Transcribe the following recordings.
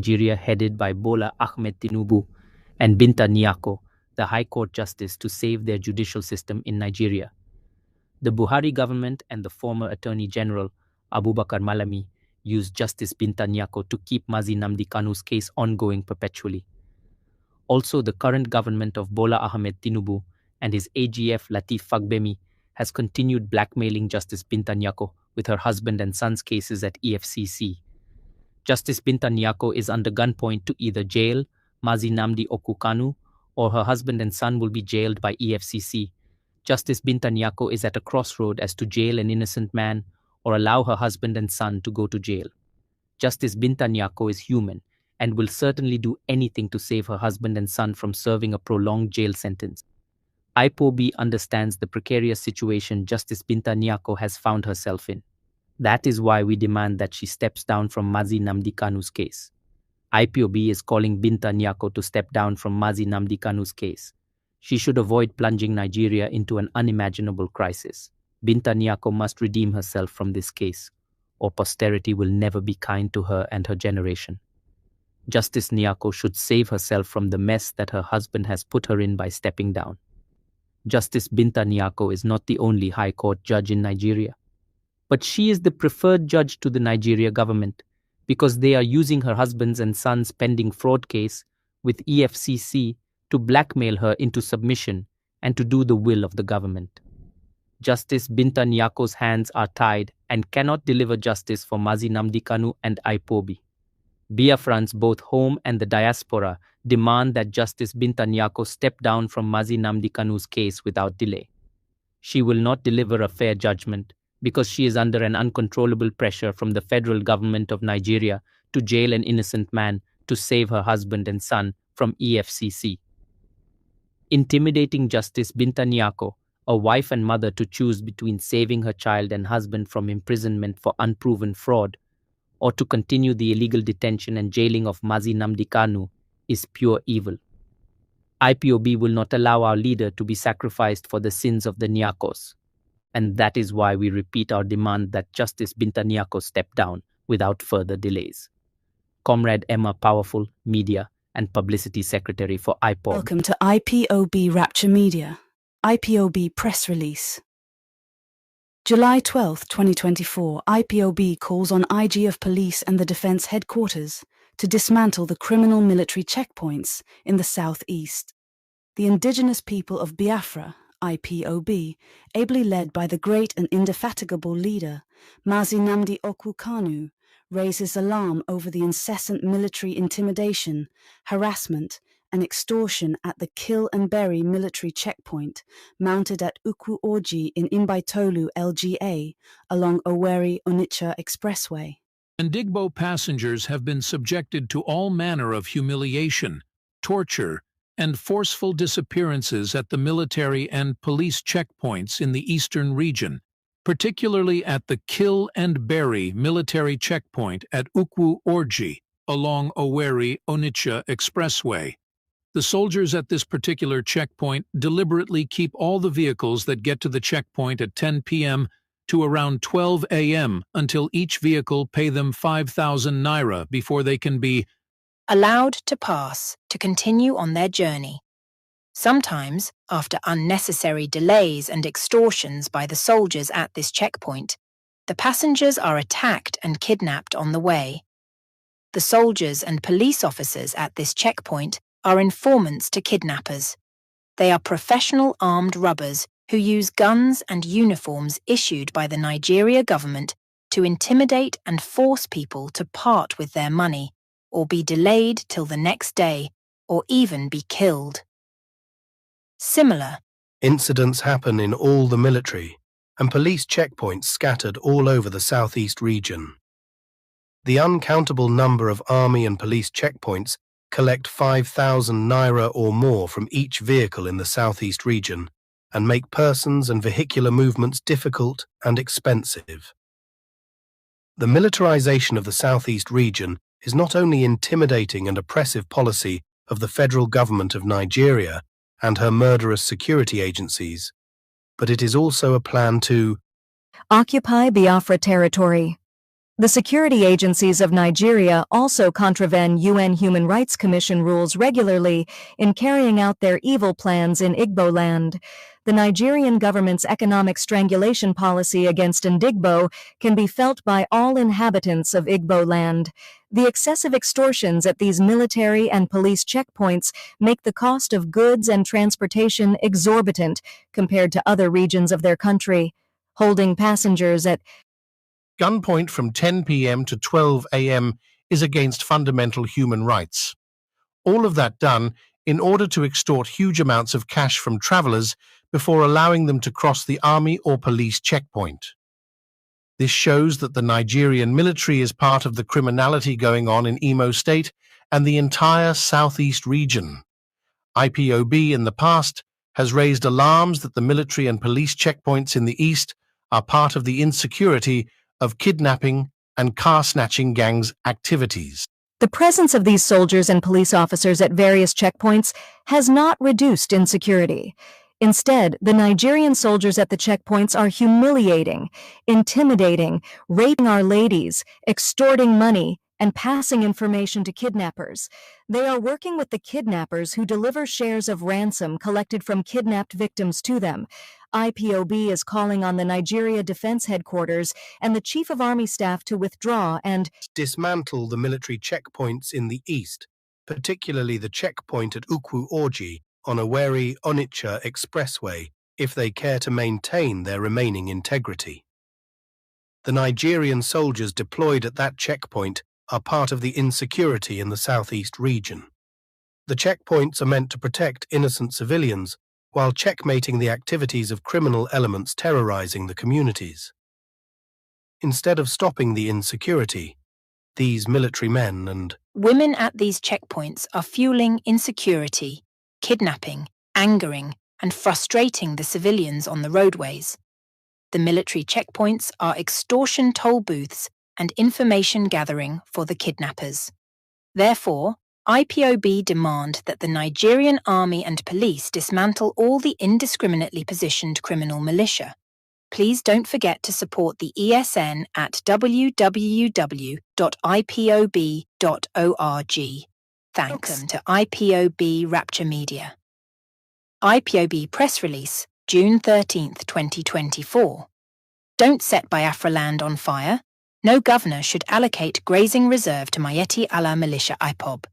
Nigeria headed by Bola Ahmed Tinubu and Binta Nyako, the High Court Justice, to save their judicial system in Nigeria. The Buhari government and the former Attorney General Abubakar Malami used Justice Binta Nyako to keep Mazi Nnamdi Kanu's case ongoing perpetually. Also, the current government of Bola Ahmed Tinubu and his AGF Lateef Fagbemi has continued blackmailing Justice Binta Nyako with her husband and son's cases at EFCC. Justice Binta Nyako is under gunpoint to either jail Mazi Nnamdi Kanu or her husband and son will be jailed by EFCC. Justice Binta Nyako is at a crossroad as to jail an innocent man or allow her husband and son to go to jail. Justice Binta Nyako is human and will certainly do anything to save her husband and son from serving a prolonged jail sentence. IPOB understands the precarious situation Justice Binta Nyako has found herself in. That is why we demand that she steps down from Mazi Nnamdi Kanu's case. IPOB is calling Binta Nyako to step down from Mazi Nnamdi Kanu's case. She should avoid plunging Nigeria into an unimaginable crisis. Binta Nyako must redeem herself from this case, or posterity will never be kind to her and her generation. Justice Nyako should save herself from the mess that her husband has put her in by stepping down. Justice Binta Nyako is not the only High Court judge in Nigeria, but she is the preferred judge to the Nigeria government because they are using her husband's and son's pending fraud case with EFCC to blackmail her into submission and to do the will of the government. Justice Binta Nyako's hands are tied and cannot deliver justice for Mazi Nnamdi Kanu and IPOB. Biafrans, both home and the diaspora, demand that Justice Binta Nyako step down from Mazi Nnamdi Kanu's case without delay. She will not deliver a fair judgment because she is under an uncontrollable pressure from the federal government of Nigeria to jail an innocent man to save her husband and son from EFCC. Intimidating Justice Binta Nyako, a wife and mother, to choose between saving her child and husband from imprisonment for unproven fraud or to continue the illegal detention and jailing of Mazi Nnamdi Kanu is pure evil. IPOB will not allow our leader to be sacrificed for the sins of the Nyakos, and that is why we repeat our demand that Justice Binta Nyako step down without further delays. Comrade Emma Powerful, Media and Publicity Secretary for IPOB. Welcome to IPOB Rapture Media. IPOB Press Release. July 12, 2024, IPOB calls on IG of Police and the Defence Headquarters to dismantle the criminal military checkpoints in the southeast. The indigenous people of Biafra, IPOB, ably led by the great and indefatigable leader, Mazi Nnamdi Kanu, raises alarm over the incessant military intimidation, harassment, and extortion at the Kill and Bury military checkpoint mounted at Ukwu Orji in Imbaitolu, LGA, along Owerri-Onitsha Expressway. Ndigbo passengers have been subjected to all manner of humiliation, torture, and forceful disappearances at the military and police checkpoints in the eastern region, particularly at the Kill and Bury military checkpoint at Ukwu Orji along Owerri-Onitsha Expressway. The soldiers at this particular checkpoint deliberately keep all the vehicles that get to the checkpoint at 10 p.m. to around 12 a.m. until each vehicle pay them 5,000 naira before they can be allowed to pass to continue on their journey. Sometimes, after unnecessary delays and extortions by the soldiers at this checkpoint, the passengers are attacked and kidnapped on the way. The soldiers and police officers at this checkpoint are informants to kidnappers. They are professional armed robbers who use guns and uniforms issued by the Nigeria government to intimidate and force people to part with their money or be delayed till the next day or even be killed. Similar incidents happen in all the military and police checkpoints scattered all over the southeast region. The uncountable number of army and police checkpoints collect 5,000 naira or more from each vehicle in the southeast region and make persons and vehicular movements difficult and expensive. The militarization of the southeast region is not only intimidating and oppressive policy of the federal government of Nigeria and her murderous security agencies, but it is also a plan to occupy Biafra territory. The security agencies of Nigeria also contravene UN Human Rights Commission rules regularly in carrying out their evil plans in Igbo land. The Nigerian government's economic strangulation policy against Ndigbo can be felt by all inhabitants of Igbo land. The excessive extortions at these military and police checkpoints make the cost of goods and transportation exorbitant compared to other regions of their country. Holding passengers at gunpoint from 10 p.m. to 12 a.m. is against fundamental human rights. All of that done in order to extort huge amounts of cash from travelers before allowing them to cross the army or police checkpoint. This shows that the Nigerian military is part of the criminality going on in Imo State and the entire southeast region. IPOB in the past has raised alarms that the military and police checkpoints in the east are part of the insecurity of kidnapping and car-snatching gangs' activities. The presence of these soldiers and police officers at various checkpoints has not reduced insecurity. Instead, the Nigerian soldiers at the checkpoints are humiliating, intimidating, raping our ladies, extorting money, and passing information to kidnappers. They are working with the kidnappers who deliver shares of ransom collected from kidnapped victims to them. IPOB is calling on the Nigeria Defense Headquarters and the Chief of Army Staff to withdraw and dismantle the military checkpoints in the east, particularly the checkpoint at Ukwu Orji on Owerri Onitsha Expressway, if they care to maintain their remaining integrity. The Nigerian soldiers deployed at that checkpoint are part of the insecurity in the southeast region. The checkpoints are meant to protect innocent civilians while checkmating the activities of criminal elements terrorizing the communities. Instead of stopping the insecurity, these military men and women at these checkpoints are fueling insecurity, kidnapping, angering, and frustrating the civilians on the roadways. The military checkpoints are extortion toll booths and information gathering for the kidnappers. Therefore, IPOB demand that the Nigerian army and police dismantle all the indiscriminately positioned criminal militia. Please don't forget to support the ESN at www.ipob.org. Thanks to IPOB Rapture Media. IPOB press release, June 13, 2024. Don't set Biafra land on fire. No governor should allocate grazing reserve to Miyetti Allah militia IPOB.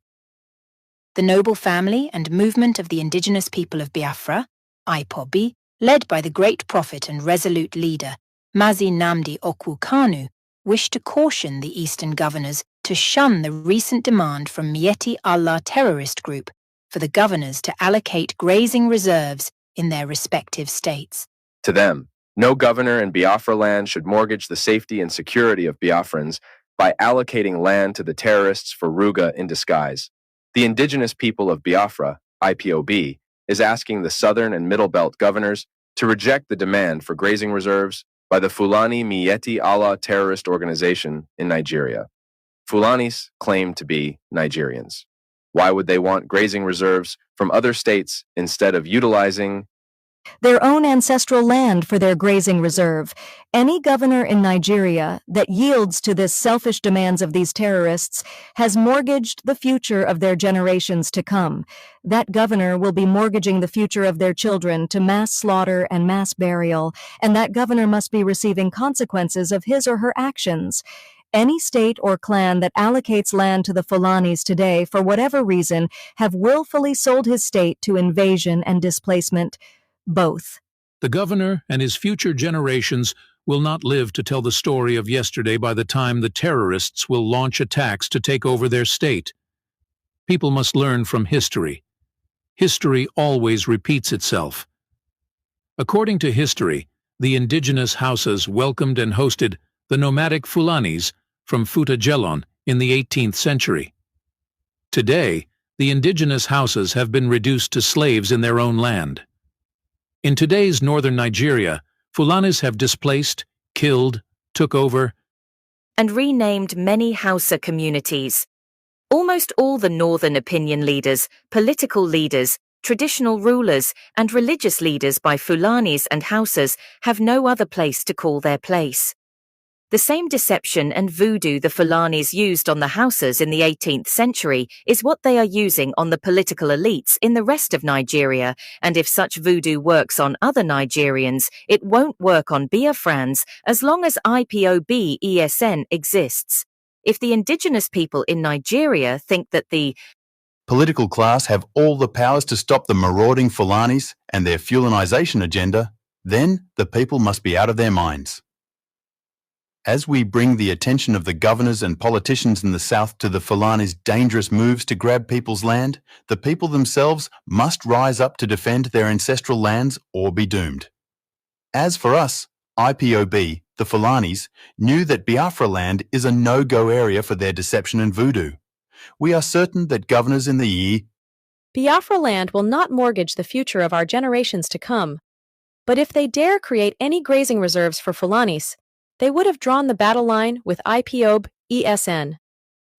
The noble family and movement of the indigenous people of Biafra, IPOB, led by the great prophet and resolute leader, Mazi Nnamdi Kanu, wish to caution the eastern governors to shun the recent demand from Miyetti Allah terrorist group for the governors to allocate grazing reserves in their respective states. To them, no governor in Biafra land should mortgage the safety and security of Biafrans by allocating land to the terrorists for Ruga in disguise. The indigenous people of Biafra, IPOB, is asking the southern and middle belt governors to reject the demand for grazing reserves by the Fulani Miyetti Allah terrorist organization in Nigeria. Fulanis claim to be Nigerians. Why would they want grazing reserves from other states instead of utilizing their own ancestral land for their grazing reserve? Any governor in Nigeria that yields to this selfish demands of these terrorists has mortgaged the future of their generations to come. That governor will be mortgaging the future of their children to mass slaughter and mass burial, and that governor must be receiving consequences of his or her actions. Any state or clan that allocates land to the Fulanis today for whatever reason have willfully sold his state to invasion and displacement. Both. The governor and his future generations will not live to tell the story of yesterday by the time the terrorists will launch attacks to take over their state. People must learn from history. History always repeats itself. According to history, the indigenous Hausas welcomed and hosted the nomadic Fulanis from Futa Jelon in the 18th century. Today, the indigenous Hausas have been reduced to slaves in their own land. In today's northern Nigeria, Fulanis have displaced, killed, took over, and renamed many Hausa communities. Almost all the northern opinion leaders, political leaders, traditional rulers, and religious leaders by Fulanis and Hausas have no other place to call their place. The same deception and voodoo the Fulanis used on the Hausas in the 18th century is what they are using on the political elites in the rest of Nigeria, and if such voodoo works on other Nigerians, it won't work on Biafrans as long as IPOB ESN exists. If the indigenous people in Nigeria think that the political class have all the powers to stop the marauding Fulanis and their Fulanization agenda, then the people must be out of their minds. As we bring the attention of the governors and politicians in the South to the Fulani's dangerous moves to grab people's land, the people themselves must rise up to defend their ancestral lands or be doomed. As for us, IPOB, the Fulanis, knew that Biafra land is a no-go area for their deception and voodoo. We are certain that governors in the year Biafra land will not mortgage the future of our generations to come. But if they dare create any grazing reserves for Fulanis, they would have drawn the battle line with IPOB ESN.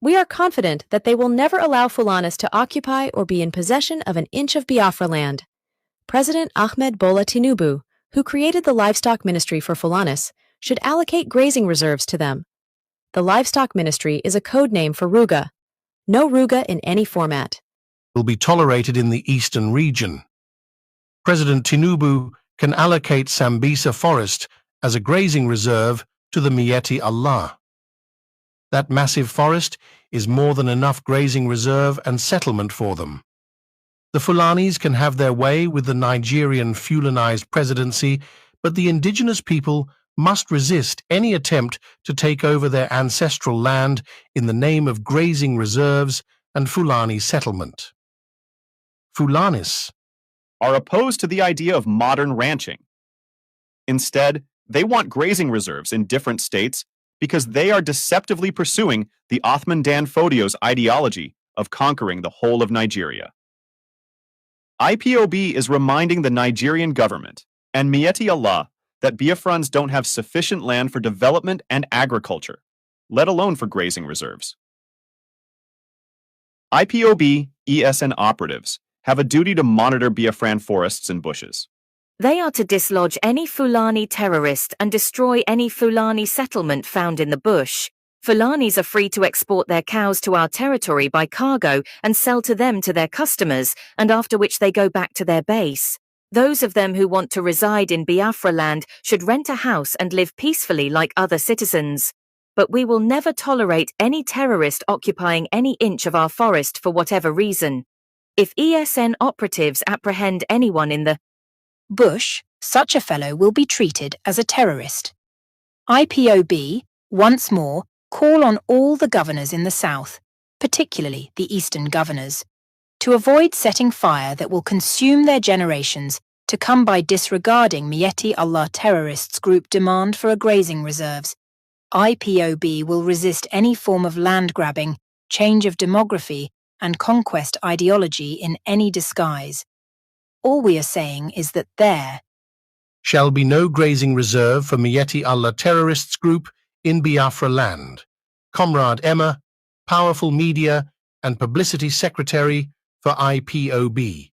We are confident that they will never allow Fulanis to occupy or be in possession of an inch of Biafra land. President Ahmed Bola Tinubu, who created the Livestock Ministry for Fulanis, should allocate grazing reserves to them. The Livestock Ministry is a code name for Ruga. No Ruga in any format will be tolerated in the eastern region. President Tinubu can allocate Sambisa Forest as a grazing reserve to the Miyetti Allah. That massive forest is more than enough grazing reserve and settlement for them. The Fulanis can have their way with the Nigerian Fulanized presidency, but the indigenous people must resist any attempt to take over their ancestral land in the name of grazing reserves and Fulani settlement. Fulanis are opposed to the idea of modern ranching. Instead, they want grazing reserves in different states because they are deceptively pursuing the Othman Dan Fodio's ideology of conquering the whole of Nigeria. IPOB is reminding the Nigerian government and Miyetti Allah that Biafrans don't have sufficient land for development and agriculture, let alone for grazing reserves. IPOB ESN operatives have a duty to monitor Biafran forests and bushes. They are to dislodge any Fulani terrorist and destroy any Fulani settlement found in the bush. Fulanis are free to export their cows to our territory by cargo and sell to them to their customers, and after which they go back to their base. Those of them who want to reside in Biafra land should rent a house and live peacefully like other citizens. But we will never tolerate any terrorist occupying any inch of our forest for whatever reason. If ESN operatives apprehend anyone in the bush, such a fellow will be treated as a terrorist. IPOB, once more, call on all the governors in the south, particularly the eastern governors, to avoid setting fire that will consume their generations to come by disregarding Miyetti Allah terrorists' group demand for a grazing reserves. IPOB will resist any form of land grabbing, change of demography, and conquest ideology in any disguise. All we are saying is that there shall be no grazing reserve for Miyetti Allah terrorists group in Biafra land. Comrade Emma, Powerful Media and Publicity Secretary for IPOB.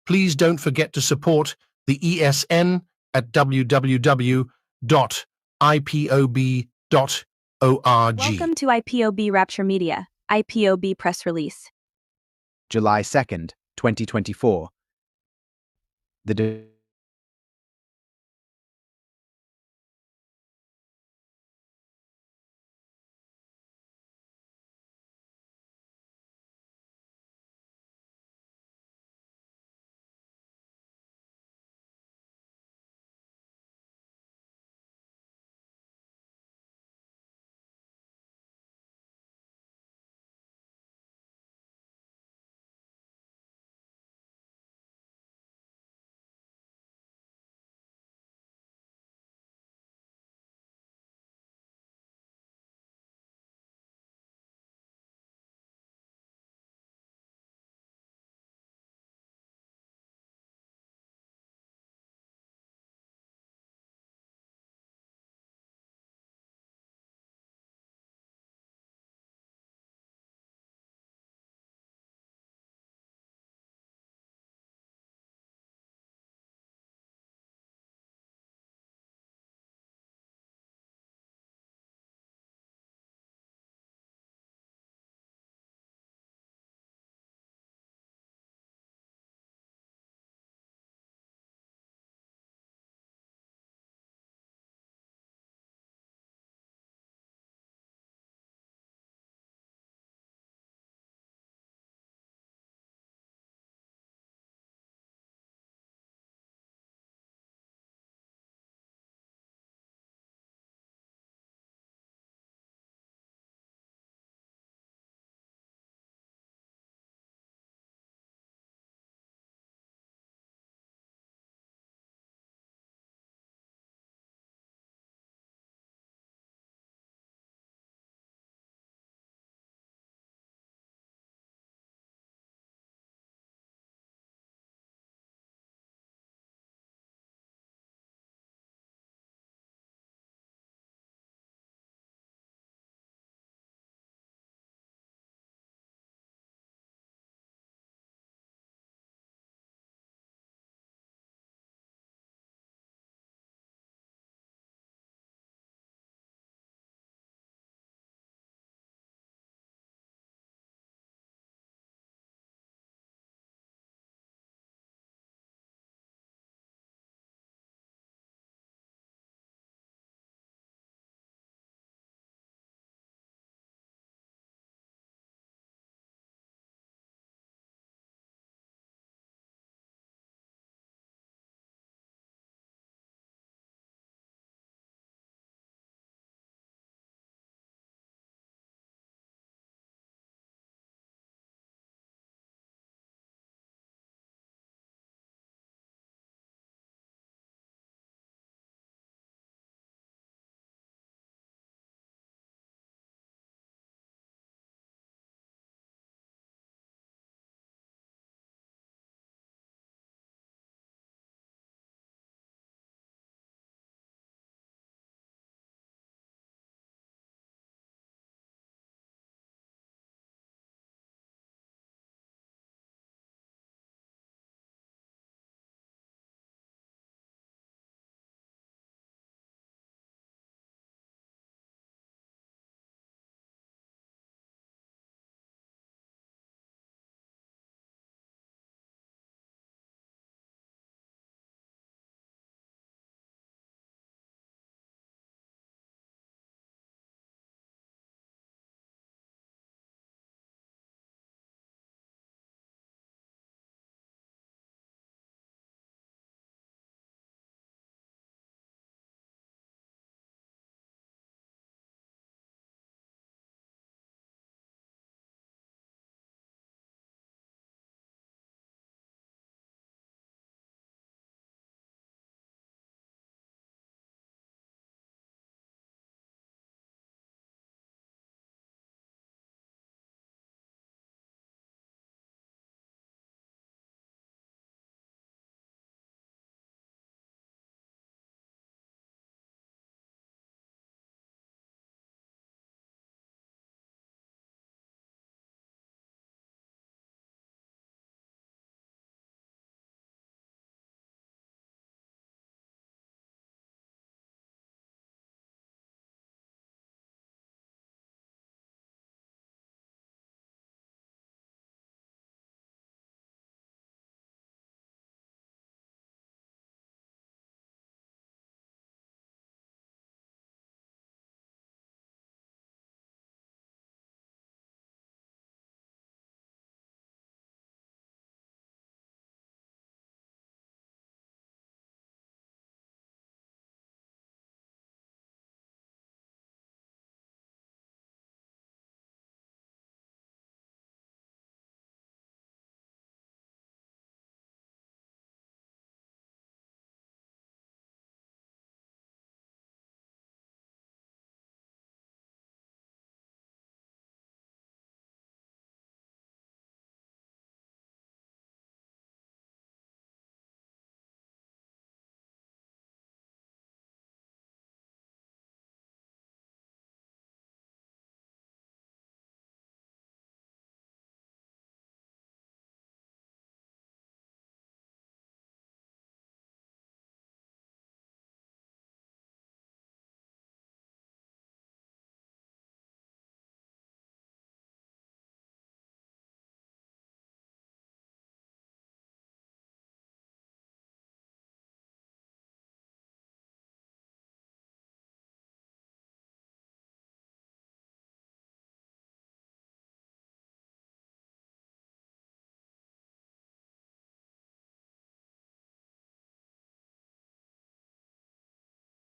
Please don't forget to support the ESN at www.ipob.org. Welcome to IPOB Rapture Media, IPOB press release. July 2nd, 2024. The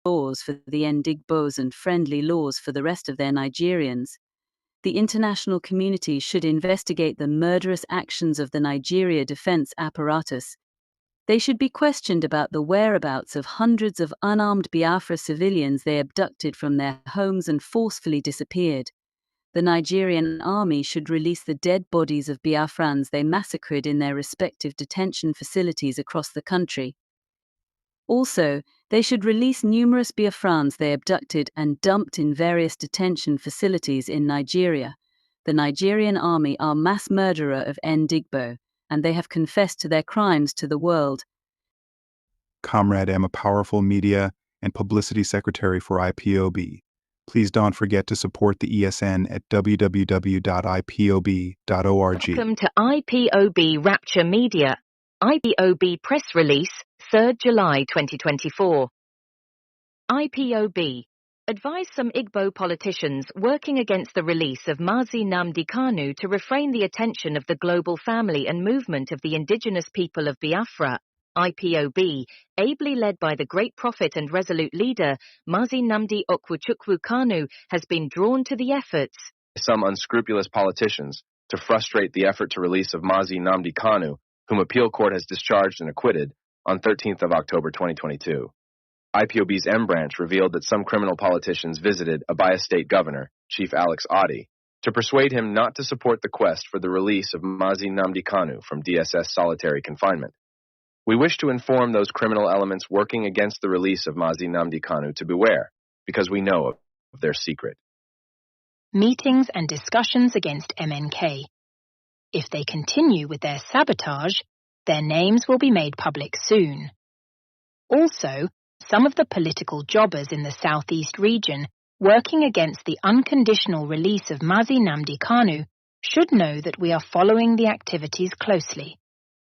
laws for the Ndigbos and friendly laws for the rest of their Nigerians. The international community should investigate the murderous actions of the Nigeria defense apparatus. They should be questioned about the whereabouts of hundreds of unarmed Biafra civilians they abducted from their homes and forcefully disappeared. The Nigerian army should release the dead bodies of Biafrans they massacred in their respective detention facilities across the country. Also, they should release numerous Biafrans they abducted and dumped in various detention facilities in Nigeria. The Nigerian army are mass murderer of Ndigbo, and they have confessed to their crimes to the world. Comrade am a powerful media and publicity secretary for IPOB. Please don't forget to support the ESN at www.ipob.org. Welcome to IPOB Rapture Media. IPOB press release, 3rd July 2024. IPOB advised some Igbo politicians working against the release of Mazi Nnamdi Kanu to refrain the attention of the global family and movement of the indigenous people of Biafra, IPOB, ably led by the great prophet and resolute leader, Mazi Nnamdi Okwuchukwu Kanu, has been drawn to the efforts. Some unscrupulous politicians to frustrate the effort to release of Mazi Nnamdi Kanu, whom appeal court has discharged and acquitted, on 13th of October 2022. IPOB's M branch revealed that some criminal politicians visited Abia State Governor, Chief Alex Oddie, to persuade him not to support the quest for the release of Mazi Nnamdi Kanu from DSS solitary confinement. We wish to inform those criminal elements working against the release of Mazi Nnamdi Kanu to beware, because we know of their secret. Meetings and discussions against MNK. If they continue with their sabotage, their names will be made public soon. Also, some of the political jobbers in the southeast region working against the unconditional release of Mazi Nnamdi Kanu should know that we are following the activities closely.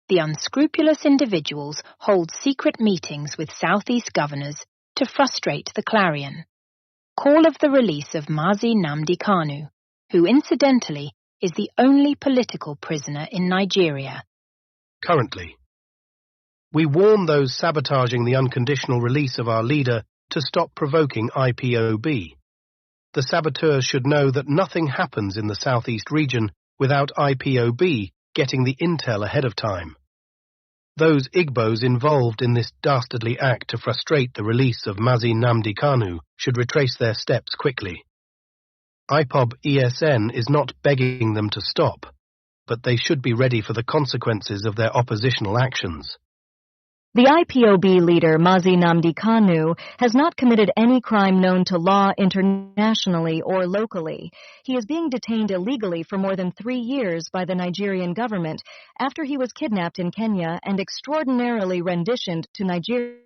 The unscrupulous individuals hold secret meetings with southeast governors to frustrate the Clarion. Call of the release of Mazi Nnamdi Kanu, who incidentally is the only political prisoner in Nigeria. Currently, we warn those sabotaging the unconditional release of our leader to stop provoking IPOB. The saboteurs should know that nothing happens in the southeast region without IPOB getting the intel ahead of time. Those Igbos involved in this dastardly act to frustrate the release of Mazi Nnamdi Kanu should retrace their steps quickly. IPOB ESN is not begging them to stop, but they should be ready for the consequences of their oppositional actions. The IPOB leader, Mazi Nnamdi Kanu, has not committed any crime known to law internationally or locally. He is being detained illegally for more than 3 years by the Nigerian government after he was kidnapped in Kenya and extraordinarily renditioned to Nigeria.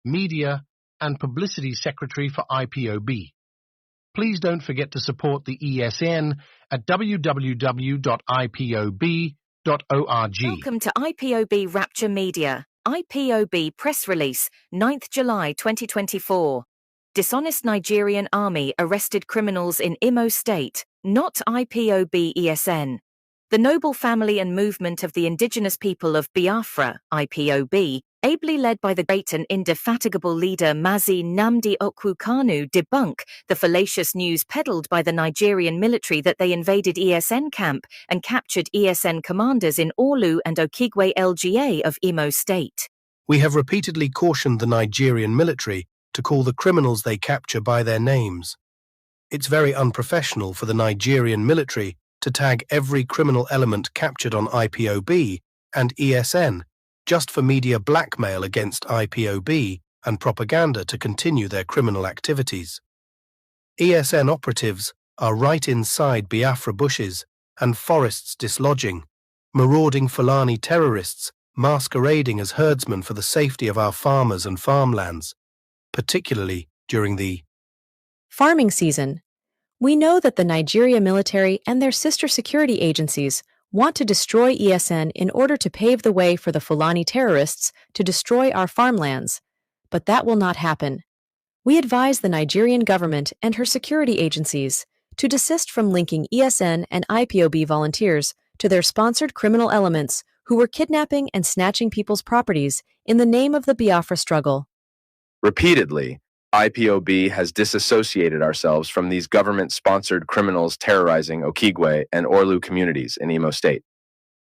Media and Publicity Secretary for IPOB. Please don't forget to support the ESN at www.ipob.org. Welcome to IPOB Rapture Media. IPOB press release, 9th July 2024. Dishonest Nigerian army arrested criminals in Imo State, not IPOB ESN. The noble family and movement of the indigenous people of Biafra, IPOB, ably led by the great and indefatigable leader Mazi Nnamdi Kanu, debunk the fallacious news peddled by the Nigerian military that they invaded ESN camp and captured ESN commanders in Orlu and Okigwe LGA of Imo State. We have repeatedly cautioned the Nigerian military to call the criminals they capture by their names. It's very unprofessional for the Nigerian military to tag every criminal element captured on IPOB and ESN just for media blackmail against IPOB and propaganda to continue their criminal activities. ESN operatives are right inside Biafra bushes and forests dislodging, marauding Fulani terrorists masquerading as herdsmen for the safety of our farmers and farmlands, particularly during the farming season. We know that the Nigeria military and their sister security agencies want to destroy ESN in order to pave the way for the Fulani terrorists to destroy our farmlands, but that will not happen. We advise the Nigerian government and her security agencies to desist from linking ESN and IPOB volunteers to their sponsored criminal elements who were kidnapping and snatching people's properties in the name of the Biafra struggle. Repeatedly, IPOB has disassociated ourselves from these government-sponsored criminals terrorizing Okigwe and Orlu communities in Imo State.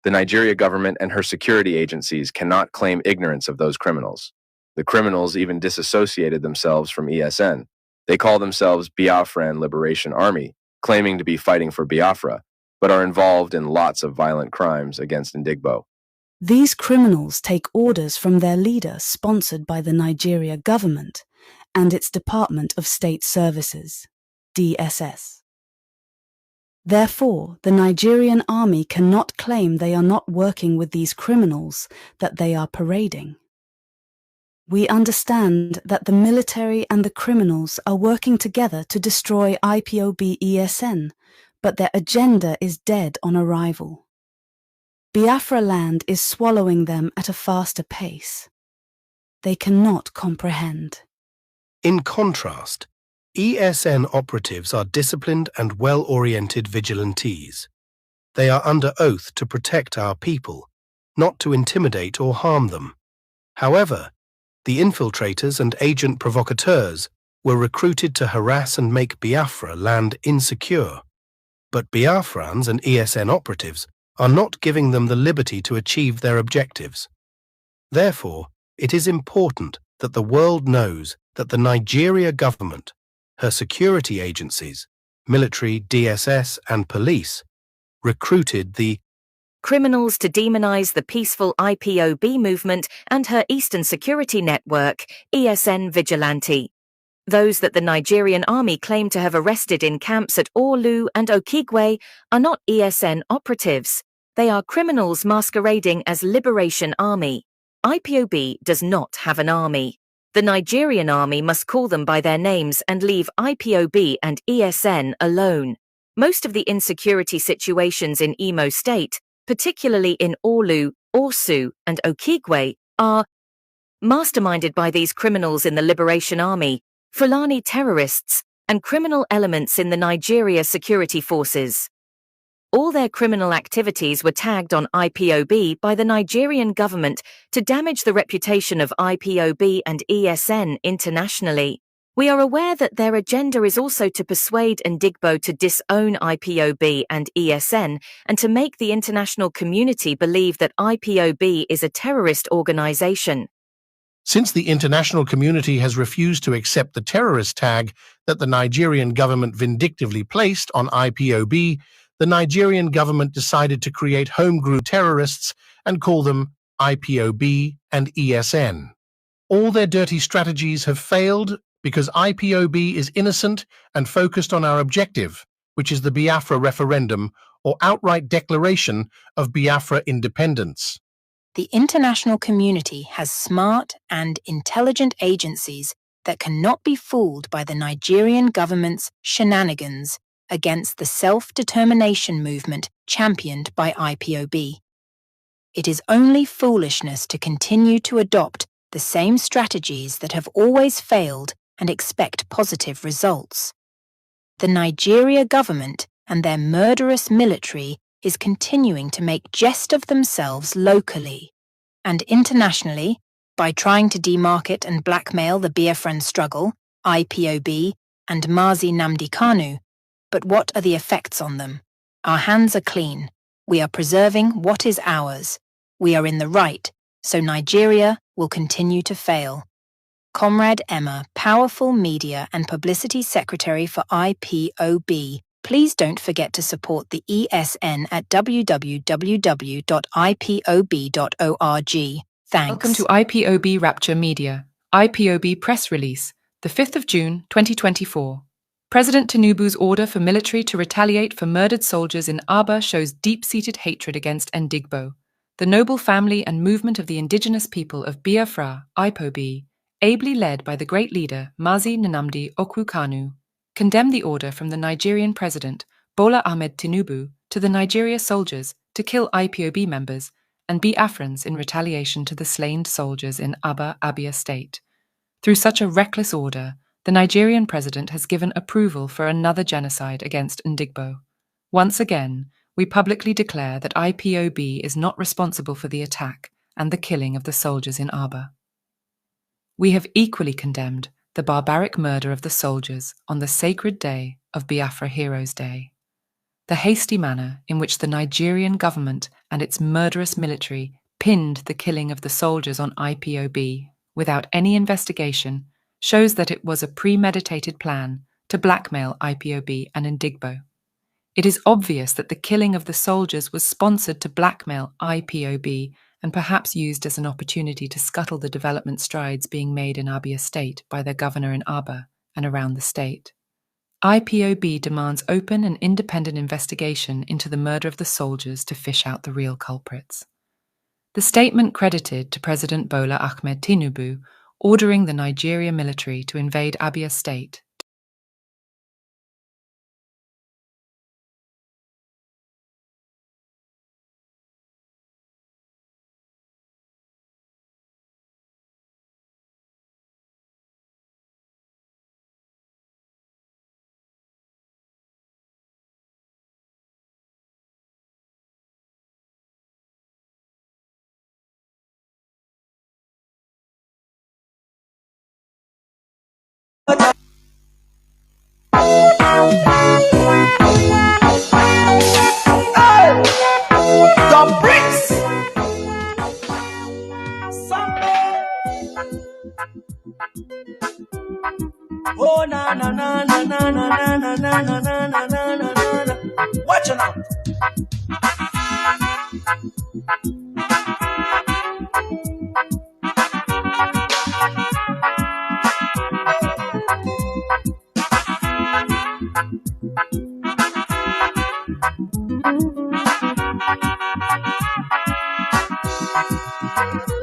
The Nigeria government and her security agencies cannot claim ignorance of those criminals. The criminals even disassociated themselves from ESN. They call themselves Biafran Liberation Army, claiming to be fighting for Biafra, but are involved in lots of violent crimes against Ndigbo. These criminals take orders from their leader sponsored by the Nigeria government and its Department of State Services, DSS. Therefore, the Nigerian army cannot claim they are not working with these criminals that they are parading. We understand that the military and the criminals are working together to destroy IPOB ESN, but their agenda is dead on arrival. Biafra land is swallowing them at a faster pace. They cannot comprehend. In contrast, ESN operatives are disciplined and well-oriented vigilantes. They are under oath to protect our people, not to intimidate or harm them. However, the infiltrators and agent provocateurs were recruited to harass and make Biafra land insecure. But Biafrans and ESN operatives are not giving them the liberty to achieve their objectives. Therefore, it is important that the world knows that the Nigeria government, her security agencies, military, DSS, and police, recruited the criminals to demonize the peaceful IPOB movement and her Eastern Security Network, ESN Vigilante. Those that the Nigerian army claim to have arrested in camps at Orlu and Okigwe are not ESN operatives. They are criminals masquerading as Liberation Army. IPOB does not have an army. The Nigerian army must call them by their names and leave IPOB and ESN alone. Most of the insecurity situations in Imo State, particularly in Orlu, Orsu, and Okigwe, are masterminded by these criminals in the Liberation Army, Fulani terrorists, and criminal elements in the Nigeria security forces. All their criminal activities were tagged on IPOB by the Nigerian government to damage the reputation of IPOB and ESN internationally. We are aware that their agenda is also to persuade Ndigbo to disown IPOB and ESN and to make the international community believe that IPOB is a terrorist organization. Since the international community has refused to accept the terrorist tag that the Nigerian government vindictively placed on IPOB, the Nigerian government decided to create homegrown terrorists and call them IPOB and ESN. All their dirty strategies have failed because IPOB is innocent and focused on our objective, which is the Biafra referendum or outright declaration of Biafra independence. The international community has smart and intelligent agencies that cannot be fooled by the Nigerian government's shenanigans against the self-determination movement championed by IPOB. It is only foolishness to continue to adopt the same strategies that have always failed and expect positive results. The Nigeria government and their murderous military is continuing to make jest of themselves locally, and internationally by trying to demarket and blackmail the Biafran struggle, IPOB, and Mazi Nnamdi Kanu. But what are the effects on them? Our hands are clean. We are preserving what is ours. We are in the right, so Nigeria will continue to fail. Comrade Emma, Powerful Media and Publicity Secretary for IPOB. Please don't forget to support the ESN at www.ipob.org. Thanks. Welcome to IPOB Rapture Media, IPOB Press Release, the 5th of June, 2024. President Tinubu's order for military to retaliate for murdered soldiers in Aba shows deep-seated hatred against Ndigbo, the noble family and movement of the indigenous people of Biafra, IPOB, ably led by the great leader Mazi Nnamdi Kanu, condemned the order from the Nigerian President Bola Ahmed Tinubu to the Nigeria soldiers to kill IPOB members and Biafrans in retaliation to the slain soldiers in Aba, Abia State. Through such a reckless order, the Nigerian president has given approval for another genocide against Ndigbo. Once again, we publicly declare that IPOB is not responsible for the attack and the killing of the soldiers in Aba. We have equally condemned the barbaric murder of the soldiers on the sacred day of Biafra Heroes' Day. The hasty manner in which the Nigerian government and its murderous military pinned the killing of the soldiers on IPOB without any investigation shows that it was a premeditated plan to blackmail IPOB and Ndigbo. It is obvious that the killing of the soldiers was sponsored to blackmail IPOB and perhaps used as an opportunity to scuttle the development strides being made in Abia State by their governor in Aba and around the state. IPOB demands open and independent investigation into the murder of the soldiers to fish out the real culprits. The statement credited to President Bola Ahmed Tinubu ordering the Nigeria military to invade Abia State The bricks. Oh na na na na na na na na na na na na na na. Watch it out.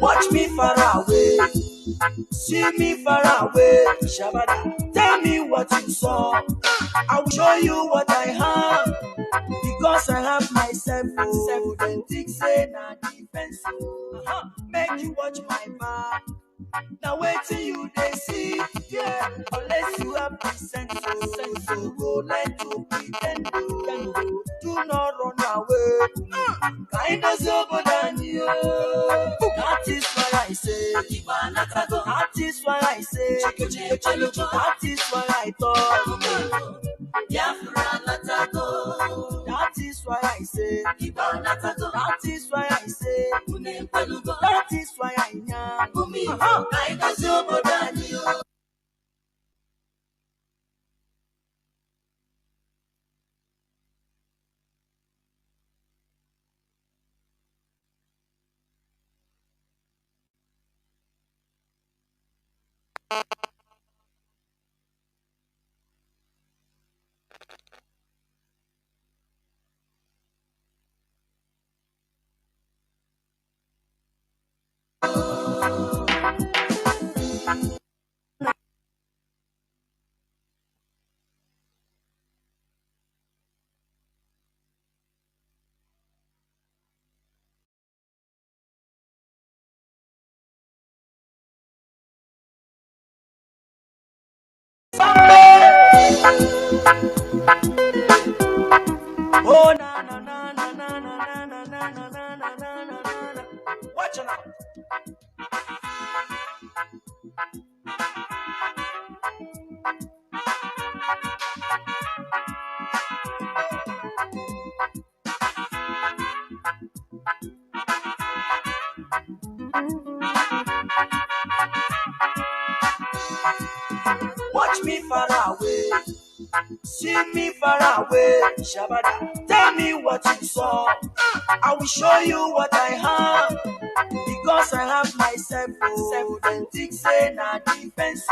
Watch me far away, see me far away. Shabada, tell me what you saw. I will show you what I have, because I have myself. Oh, then think say na defense. Make you watch my back. Now wait till you they see, yeah. Unless you have the sense, so go let you pretend. Do not run away. Kind of sober than you. That is why I say. That is why I say. That is why I thought. That is why I say. That is why I say. That is why I know. Kind of sober than you. Watch me far away. See me far away. Shabada. Tell me what you saw. I will show you what I have. Because I have myself. Self-authentic say na defense.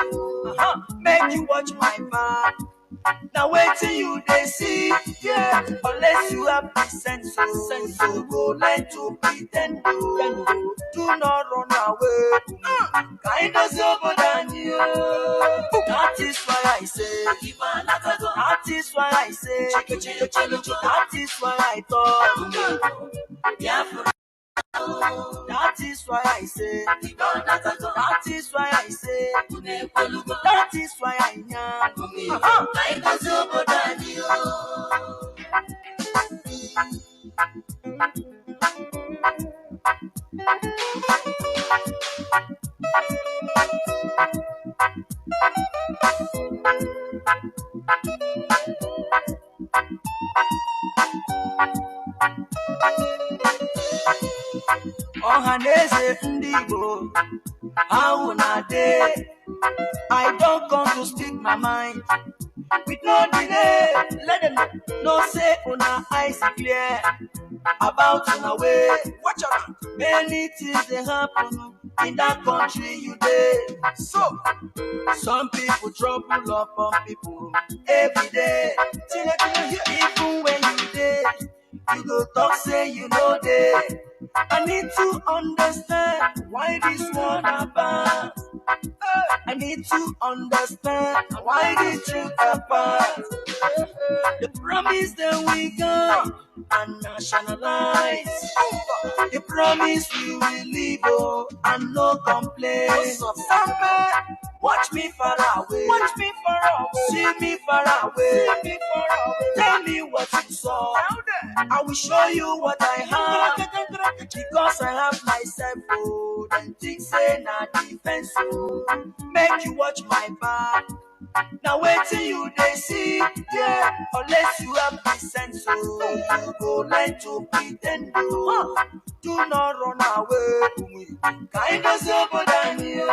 Make you watch my back. Now wait till you they see, yeah. Unless you have the sense, so go learn to pretend. Do not run away. Kind of over than you. That is why I say, that is why I say, that is why I thought, Biafra. That is why I say, that is why I say, that is why I Ohaneze Ndibo, how na day? I don't come to speak my mind with no delay. Let them know say una eyes clear about una way. Watch out, many things they happen in that country you dey. So some people trouble upon people every day. Even when you dey, you go talk say you know dey. I need to understand why this one about. I need to understand why the truth apart. The promise that we got and nationalize. The promise we will live and no complaints. Watch me far away. Watch me far away. See me far away. See me far away. Tell me what you saw. I will show you what I have. Because I have myself. Then things say na defense. Make you watch my back. Now wait till you they see, yeah. Unless you have the sense, you go learn to pretend. Do not run away. Kind of over than you.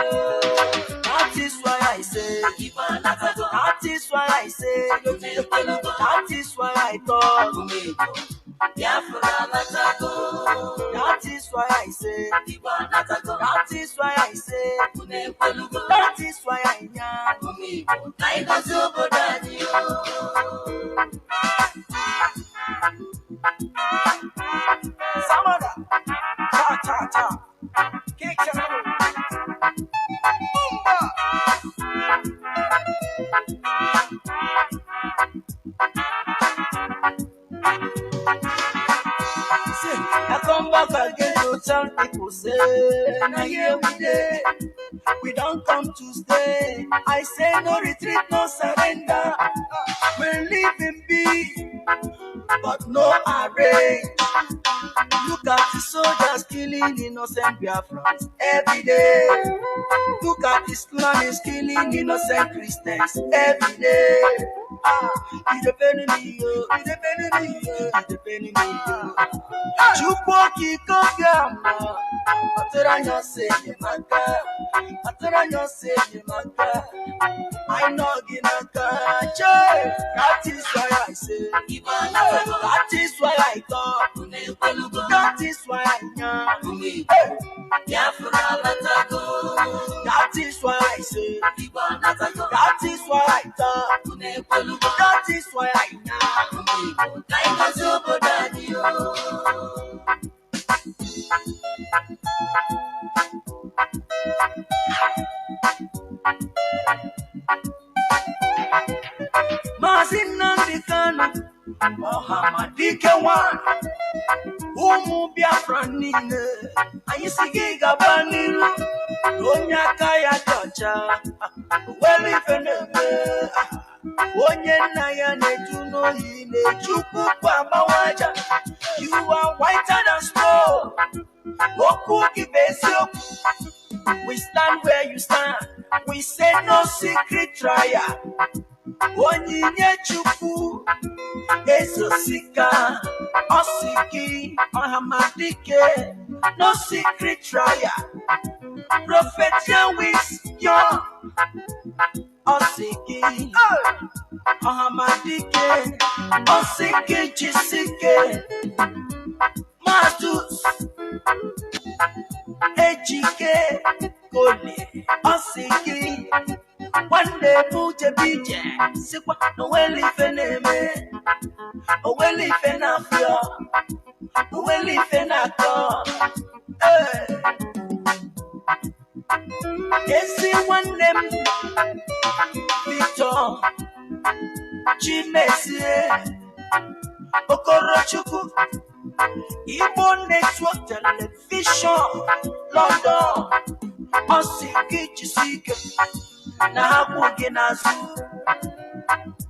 That is why I say, that is why I say, that is why I thought. That is why I say, that is why I say, that is why I Samada, ta ta ta, kick I come back again to tell people say, now here we day. We don't come to stay. I say no retreat, no surrender. We're living peace, but no array. Look at the soldiers killing innocent Biafrans every day. Look at the Islamists killing innocent Christians every day. It's depending me, it's depending me, it's depending me. Chupoki Kogyama, Ataranya say Maka, Ataranya say Maka. I know Ginaka, that is why I say, that is why I thought, that is why I know. That is why I say, that is why I thought, that is why I know. Mazi Nnamdi Kanu, Mohammadike one, Umu Biafra nine, Ayisigi Gabaniru, Onya Kaya Tocha, Welifeneme, Onye Naya Netuno Hine, Chuku Pamawaja, you are whiter than snow, Oku Kibesio, we stand where you stand, we say no secret trial. Onyinye Chukwu Ezosika Osiki Ohamadike, no secret trial. Prophet Yahweh's young Osiki, Ohamadike, Osiki Chisike, Matus, Ejike, Kole, Osiki, one day Puje Bije, Sikwa, Noeli Feneme, Oweli Fenafio, Oweli Fenaco, Esi one name, Victor, Chimesie, Okorochuku, Igbo Network Television, London, Osiki Chisike, Nahabugi Nazu,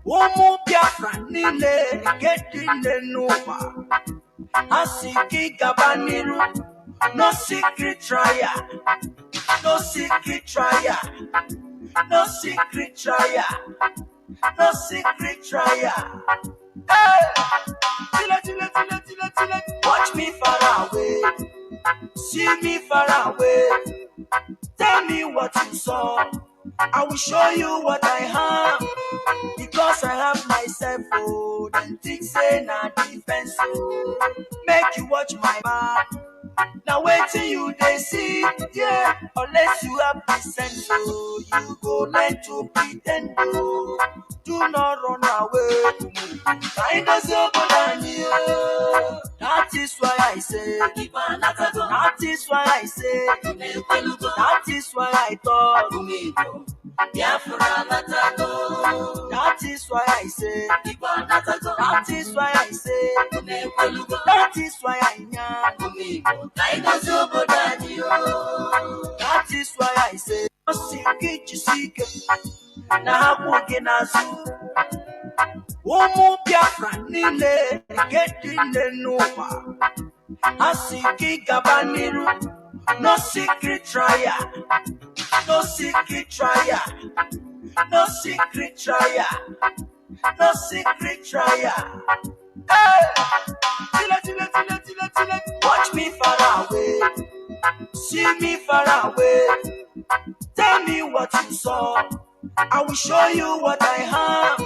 Umu Biafra Nile, Getting the Nova, Asiki Gabaniru, no secret trial, no secret trial, no secret trial, no secret trial. Hey! Watch me far away, see me far away. Tell me what you saw. I will show you what I have. Because I have myself, oh, then think say na defense, oh. Make you watch my back. Now wait till you they see, yeah. Unless you have the sense, oh, you go learn to pretend, oh. Do not run away. Kind of so that is why I say, that is why I say, that is why I thought, that is why I say, that is why I say, that is why I know, that is why I say, seek, now walking as Umu Biafra Nile, getting the Nova, Asiki Gabaniru, no secret trial, no secret trial, no secret trial, no secret trial. Hey! Watch me far away, see me far away. Tell me what you saw. I will show you what I have.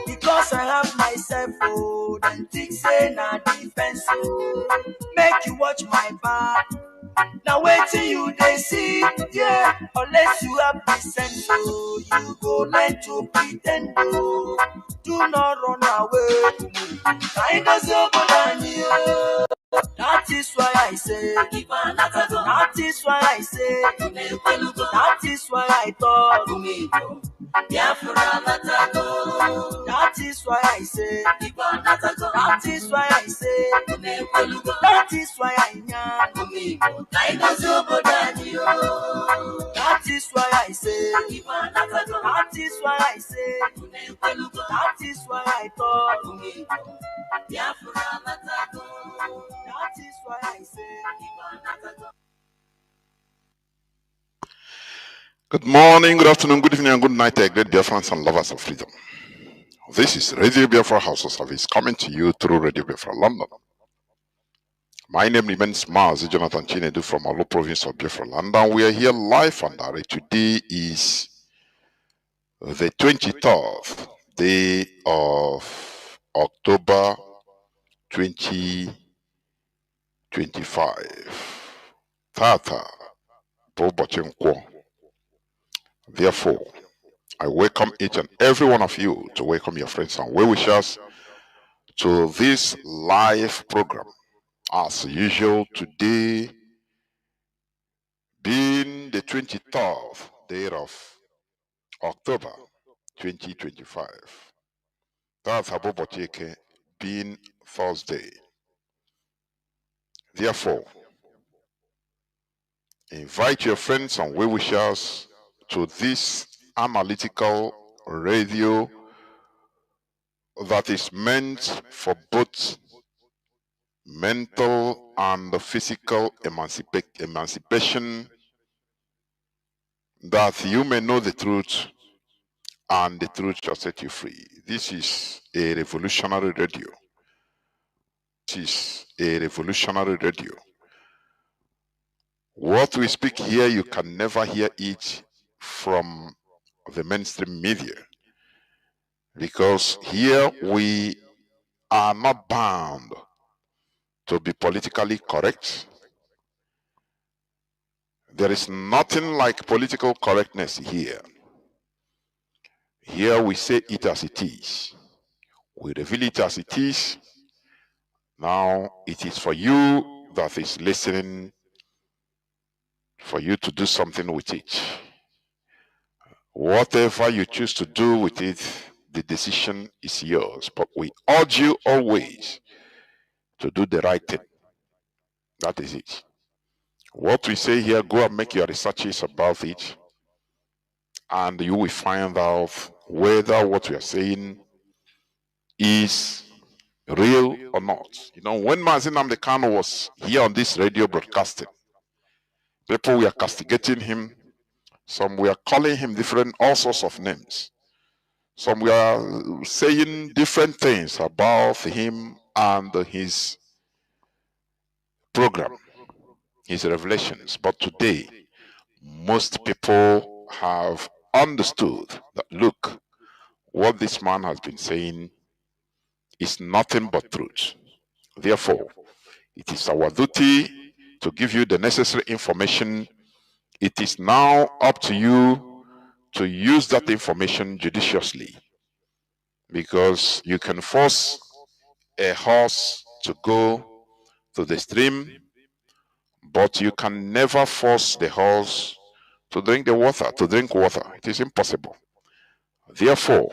Because I have myself, oh, then think say na defense, oh. Make you watch my back. Now wait till you they see, yeah. Unless you have the sense, oh, you go learn to pretend, oh. Do not run away. Kind of so that is why I say, that is why I say, that is why I thought, that is why I say, that is why I say, that is why I know, that is why I say, that is why I say, that is why I thought, that is why I say. Good morning, good afternoon, good evening, and good night, great Biafrans and lovers of freedom. This is Radio Biafra House of Service coming to you through Radio Biafra London. My name remains Mazi Jonathan Chinedu from Olo province of Biafra Land, and we are here live and direct. Today is the 23rd day of October 2025. Tata Bobochenkwo. Therefore, I welcome each and every one of you to welcome your friends and well-wishers to this live program. As usual, today being the 23rd day of October 2025. That's Abobocheke being Thursday. Therefore, invite your friends and well-wishers to this analytical radio that is meant for both mental and physical emancipation, that you may know the truth and the truth shall set you free. This is a revolutionary radio. This is a revolutionary radio. What we speak here, you can never hear it from the mainstream media, because here we are not bound to be politically correct. There is nothing like political correctness here. Here we say it as it is. We reveal it as it is. Now it is for you that is listening, for you to do something with it. Whatever you choose to do with it, the decision is yours. But we urge you always to do the right thing. That is it. What we say here, go and make your researches about it, and you will find out whether what we are saying is real or not. You know, when Mazi Nnamdi Kanu was here on this radio broadcasting, people were castigating him. Some were calling him all sorts of names. Some were saying different things about him and his program, his revelations. But today, most people have understood that, look, what this man has been saying is nothing but truth. Therefore, it is our duty to give you the necessary information. It is now up to you to use that information judiciously, because you can force a horse to go to the stream, but you can never force the horse to drink water. It is impossible. Therefore,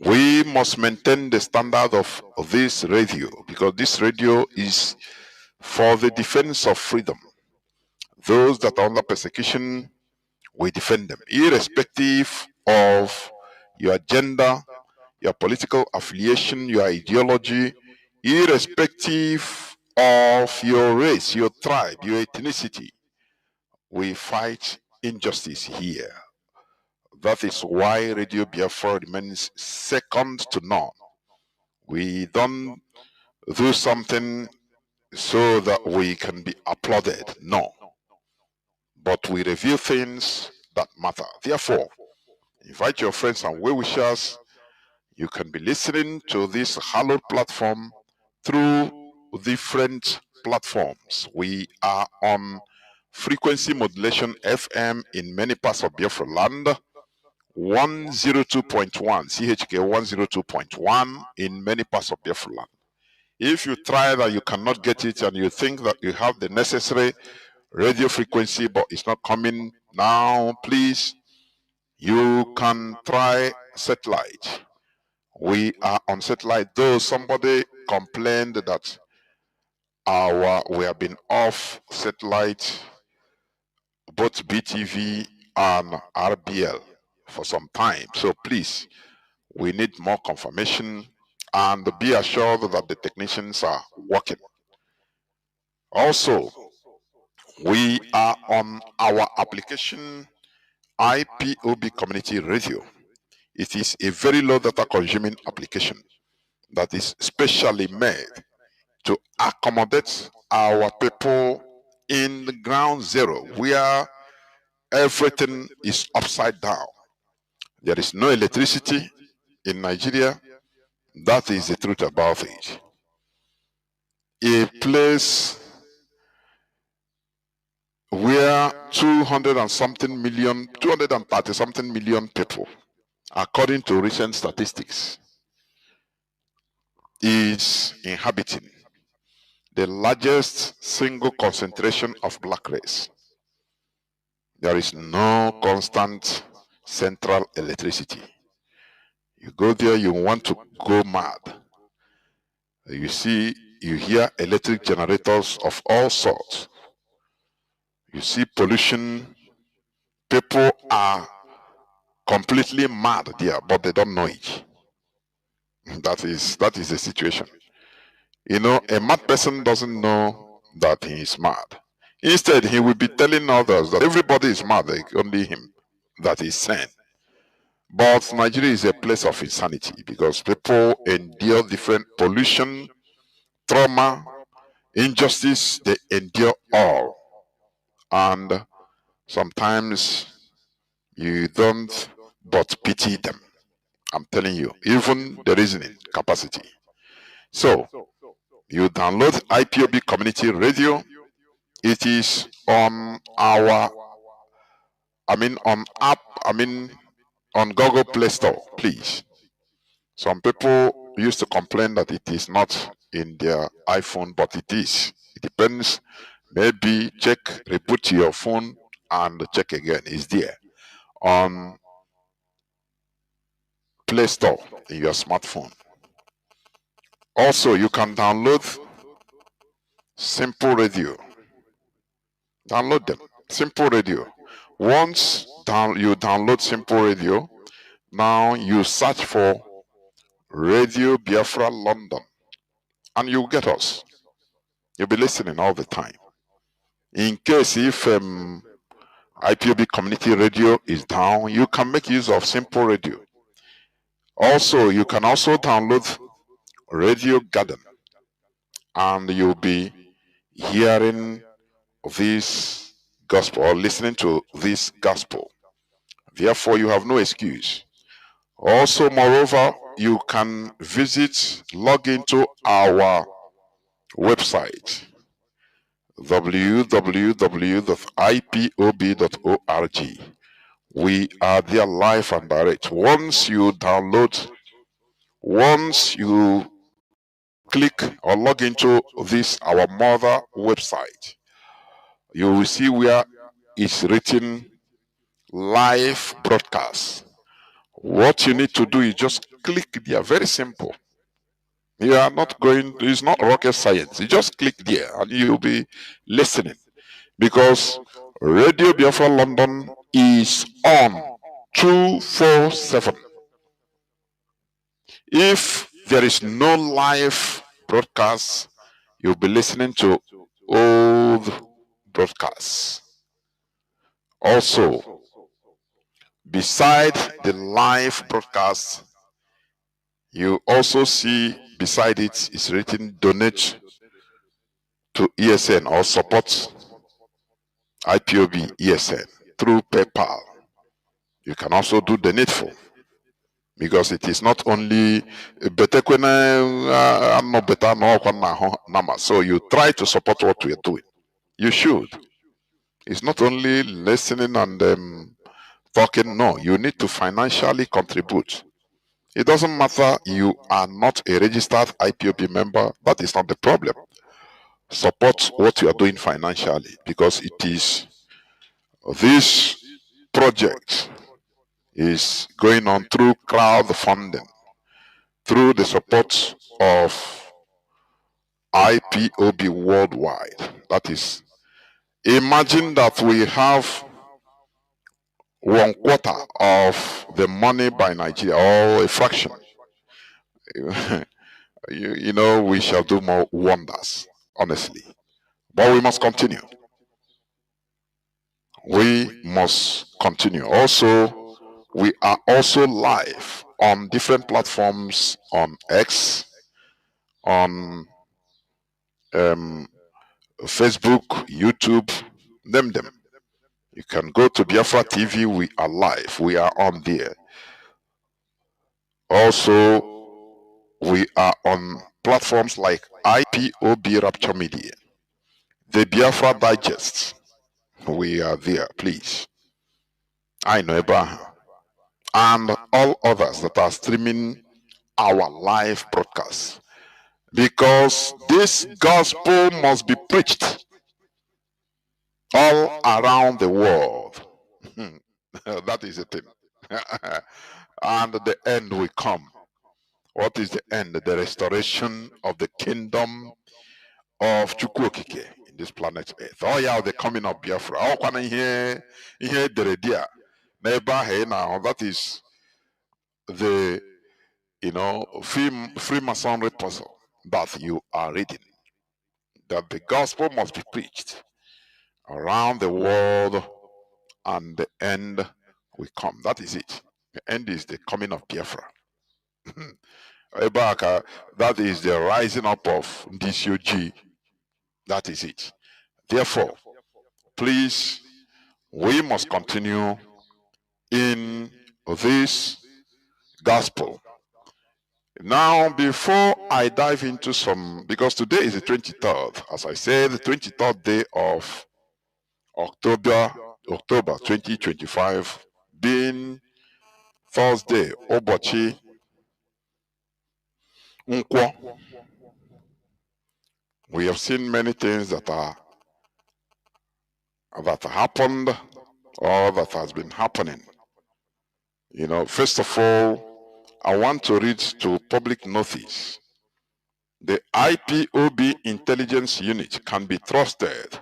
we must maintain the standard of this radio, because this radio is for the defense of freedom. Those that are under persecution, we defend them, irrespective of your gender, your political affiliation, your ideology, irrespective of your race, your tribe, your ethnicity. We fight injustice here. That is why Radio Biafra remains second to none. We don't do something so that we can be applauded. No. But we reveal things that matter. Therefore, invite your friends and well-wishers. You can be listening to this hallowed platform through different platforms. We are on frequency modulation FM in many parts of Biafra land, 102.1, CHK 102.1 in many parts of Biafra land. If you try that you cannot get it and you think that you have the necessary radio frequency but it's not coming now, please, you can try satellite. We are on satellite, though somebody complained that we have been off satellite, both BTV and RBL, for some time. So please, we need more confirmation, and be assured that the technicians are working. Also, we are on our application IPOB Community Radio. It is a very low data consuming application that is specially made to accommodate our people in the ground zero, where everything is upside down. There is no electricity in Nigeria. That is the truth about it. A place where 230 something million people, according to recent statistics, is inhabiting the largest single concentration of black race. There is no constant central electricity. You go there, you want to go mad. You hear electric generators of all sorts. You see pollution. People are completely mad there, but they don't know it. That is the situation. You know, a mad person doesn't know that he is mad. Instead, he will be telling others that everybody is mad, like only him that is sane. But Nigeria is a place of insanity, because people endure different pollution, trauma, injustice, they endure all. And sometimes You don't but pity them. I'm telling you, even the reasoning capacity. So, you download IPOB Community Radio. It is on our, on Google Play Store, please. Some people used to complain that it is not in their iPhone, but it is. It depends. Maybe check, reboot your phone and check again. It's there on Play Store in your smartphone. Also, you can download Simple Radio. Download them. Simple Radio. Once you download Simple Radio, now you search for Radio Biafra London and you'll get us. You'll be listening all the time. In case if IPOB Community Radio is down, you can make use of Simple Radio. Also, you can also download Radio Garden and you'll be hearing this gospel or listening to this gospel. Therefore, you have no excuse. Also, moreover, you can log into our website, www.ipob.org. We are there live and direct. Once you click or log into this, our mother website, you will see where it's written live broadcast. What you need to do is just click there. Very simple. You are not going, it's not rocket science. You just click there and you'll be listening. Because Radio Biafra London is on 247. If there is no live broadcast, you'll be listening to old broadcasts. Also, beside the live broadcast, you also see beside it is written donate to ESN or support IPOB ESN through PayPal. You can also do the needful because it is not only so you try to support what we are doing. You should. It's not only listening and talking. No, you need to financially contribute. It doesn't matter you are not a registered IPOB member. That is not the problem. Support what you are doing financially because it is this project is going on through crowdfunding, through the support of IPOB worldwide. That is, imagine that we have 1/4 of the money by Nigeria, or a fraction. you know, we shall do more wonders, honestly. But we must continue. We must continue. Also, we are also live on different platforms, on X, on Facebook, YouTube, them. You can go to Biafra TV. We are live. We are on there. Also, we are on platforms like IPOB Rapture Media, the Biafra Digest. We are there, please. I know Abraham. And all others that are streaming our live broadcast. Because this gospel must be preached all around the world. That is the thing. And the end will come. What is the end? The restoration of the kingdom of Chukwokike in this planet Earth. Oh yeah, the coming of Biafra. Oh, can I hear the idea? Now that is the Freemasonry puzzle that you are reading. That the gospel must be preached around the world, and the end will come. That is it. The end is the coming of Biafra. That is the rising up of DCOG. That is it. Therefore, please, we must continue in this gospel. Now, before I dive into some, because today is the 23rd, as I said, the 23rd day of October 2025, being Thursday, Obochi Nkwo. We have seen many things that happened or that has been happening. You know, first of all, I want to read to public notice. The IPOB intelligence unit can be trusted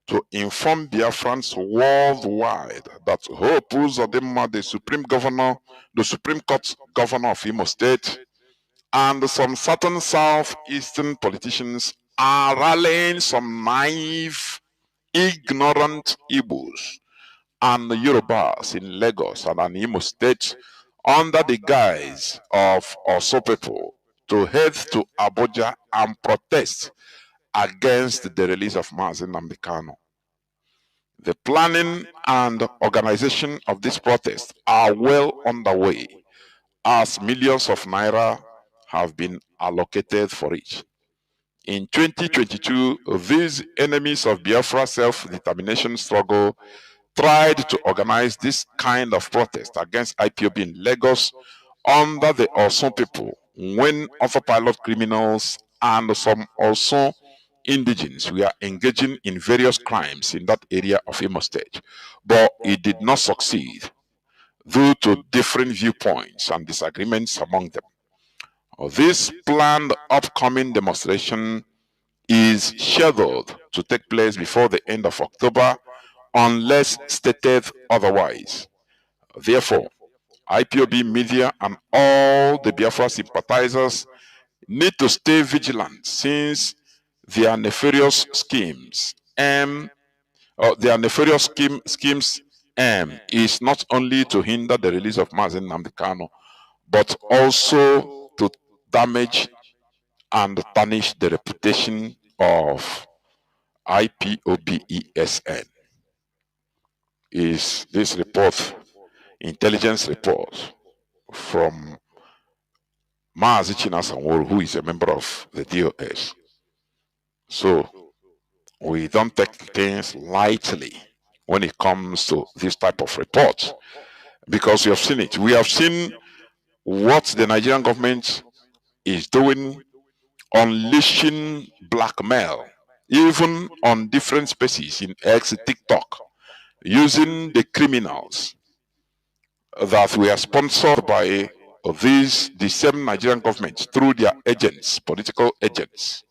to inform Biafrans worldwide that Hope Uzodinma, the Supreme Court governor of Imo State, and some certain southeastern politicians are rallying some naive, ignorant Igbos and Yorubas in Lagos and in Imo State under the guise of Oso people to head to Abuja and protest against the release of Mazi Nnamdi Kanu. The planning and organization of this protest are well underway, as millions of naira have been allocated for it. In 2022, these enemies of Biafra self-determination struggle tried to organize this kind of protest against IPOB in Lagos under the Osun people, when autopilot criminals and some also indigenes were engaging in various crimes in that area of Imo State. But it did not succeed due to different viewpoints and disagreements among them. This planned upcoming demonstration is scheduled to take place before the end of October unless stated otherwise. Therefore, IPOB media and all the Biafra sympathizers need to stay vigilant, since their nefarious schemes is not only to hinder the release of Mazi Nnamdi Kanu, but also to damage and tarnish the reputation of IPOB-ESN. Is this report, intelligence report from Mazi Chinasanwol, who is a member of the DOS. So we don't take things lightly when it comes to this type of reports, because we have seen it. We have seen what the Nigerian government is doing, unleashing blackmail, even on different spaces in X, TikTok, using the criminals that were sponsored by the same Nigerian government through their agents, political agents.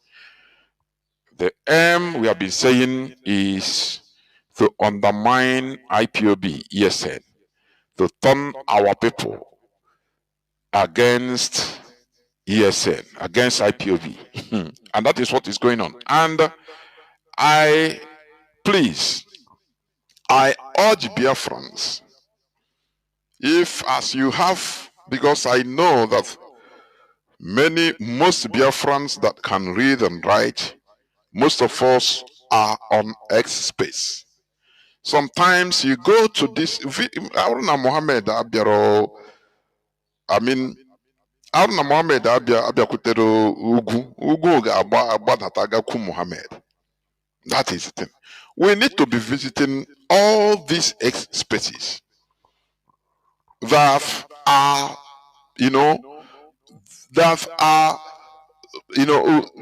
The aim, we have been saying, is to undermine IPOB, ESN, to turn our people against ESN, against IPOB. And that is what is going on. And I urge Biafrans, if as you have, because I know that most Biafrans that can read and write, most of us are on X space. Sometimes you go to this, Haruna Mohammed Abiaro, Haruna Mohammed Abiakutere Ugu Abadataga Muhammad. That is the thing. We need to be visiting all these X spaces that are,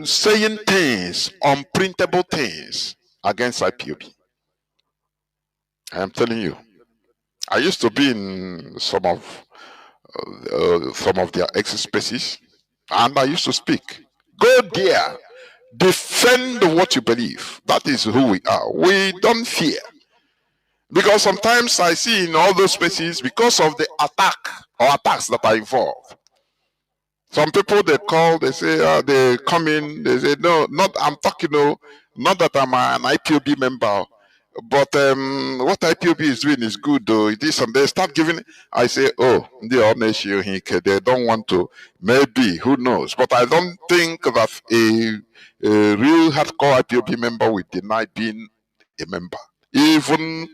saying things, unprintable things against IPOB. I am telling you. I used to be in some of their X spaces, and I used to speak. Go there, defend what you believe. That is who we are. We don't fear. Because sometimes I see in all those spaces, because of the attacks that are involved, some people they say, they come in, they say, no, I'm talking, not that I'm an IPOB member, but what IPOB is doing is good, though. This and they start giving. I say, oh, they don't want to. Maybe, who knows? But I don't think that a real hardcore IPOB member will deny being a member, even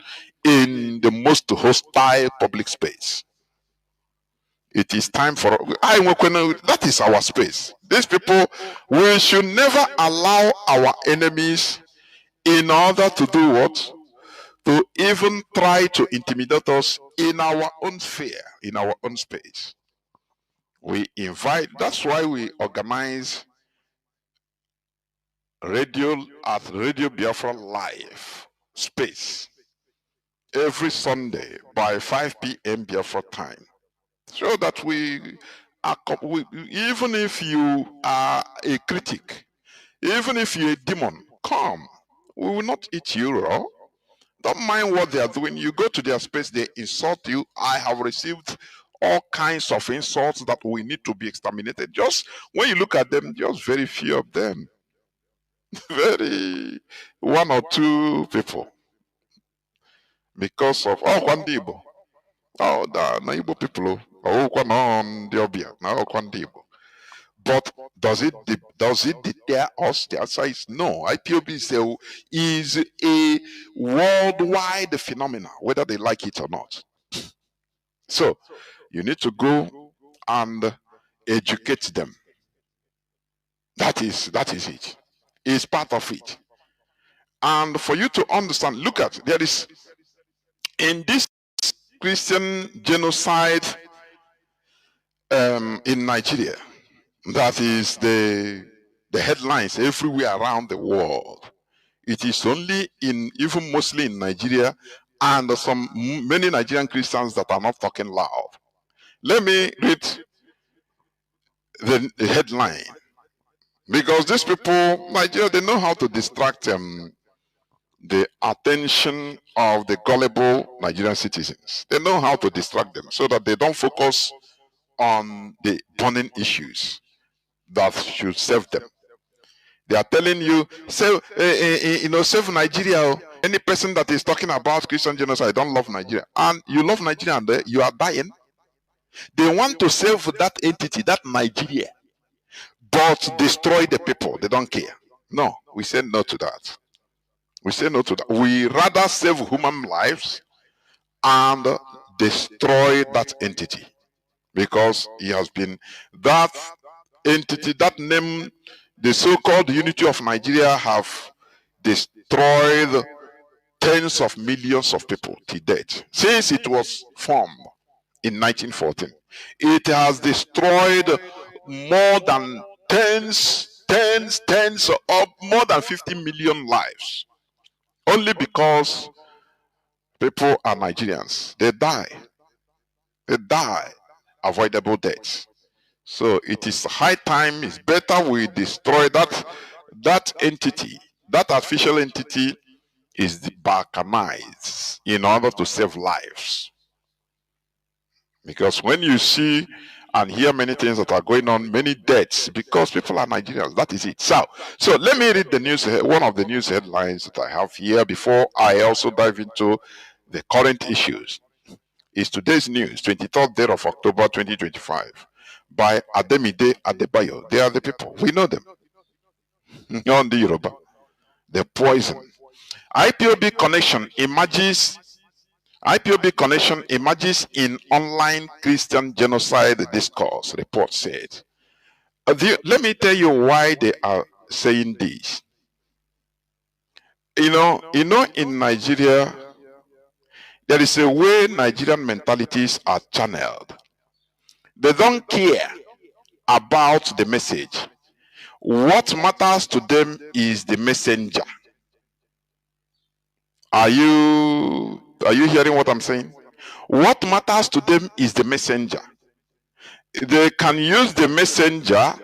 in the most hostile public space. It is time for that is our space. These people, we should never allow our enemies in order to do what? To even try to intimidate us in our own sphere, in our own space. We invite, that's why we organize Radio Biafra Live space every Sunday by 5 p.m. Biafra time. So that even if you are a critic, even if you're a demon, come. We will not eat you raw. Don't mind what they are doing. You go to their space, they insult you. I have received all kinds of insults that we need to be exterminated. Just when you look at them, just very few of them. Very one or two people. Because of Kwandibo. Oh, the Igbo people. Oh, Kwandibo. But does it deter us? The answer is no. IPOB is a worldwide phenomenon, whether they like it or not. So you need to go and educate them. That is it. It's part of it. And for you to understand, look at, there is in this Christian genocide in Nigeria, that is the headlines everywhere around the world. It is only even mostly in Nigeria, and many Nigerian Christians that are not talking loud. Let me read the headline, because these people, Nigeria, they know how to distract the attention of the gullible Nigerian citizens. They know how to distract them so that they don't focus on the burning issues that should serve them. They are telling you, save Nigeria. Any person that is talking about Christian genocide don't love Nigeria, and you love Nigeria, and you are dying. They want to save that entity, that Nigeria, but destroy the people. They don't care. No, we say no to that. We say no to that. We rather save human lives and destroy that entity, because he has been that entity, that name, the so-called unity of Nigeria have destroyed tens of millions of people to date. Since it was formed in 1914, it has destroyed more than tens of more than 50 million lives. Only because people are Nigerians. They die. They die avoidable deaths. So it is high time, it's better we destroy that entity. That artificial entity is balkanized in order to save lives. Because when you see and hear many things that are going on, many deaths, because people are Nigerians, that is it. So let me read the news, one of the news headlines that I have here before I also dive into the current issues. Is today's news, 23rd day of October 2025, by Ademide Adebayo. They are the people. We know them. On the Yoruba. The poison. IPOB connection emerges in online Christian genocide discourse, report said. Let me tell you why they are saying this. You know, in Nigeria, there is a way Nigerian mentalities are channeled. They don't care about the message. What matters to them is the messenger. Are you hearing what I'm saying? What matters to them is the messenger. They can use the messenger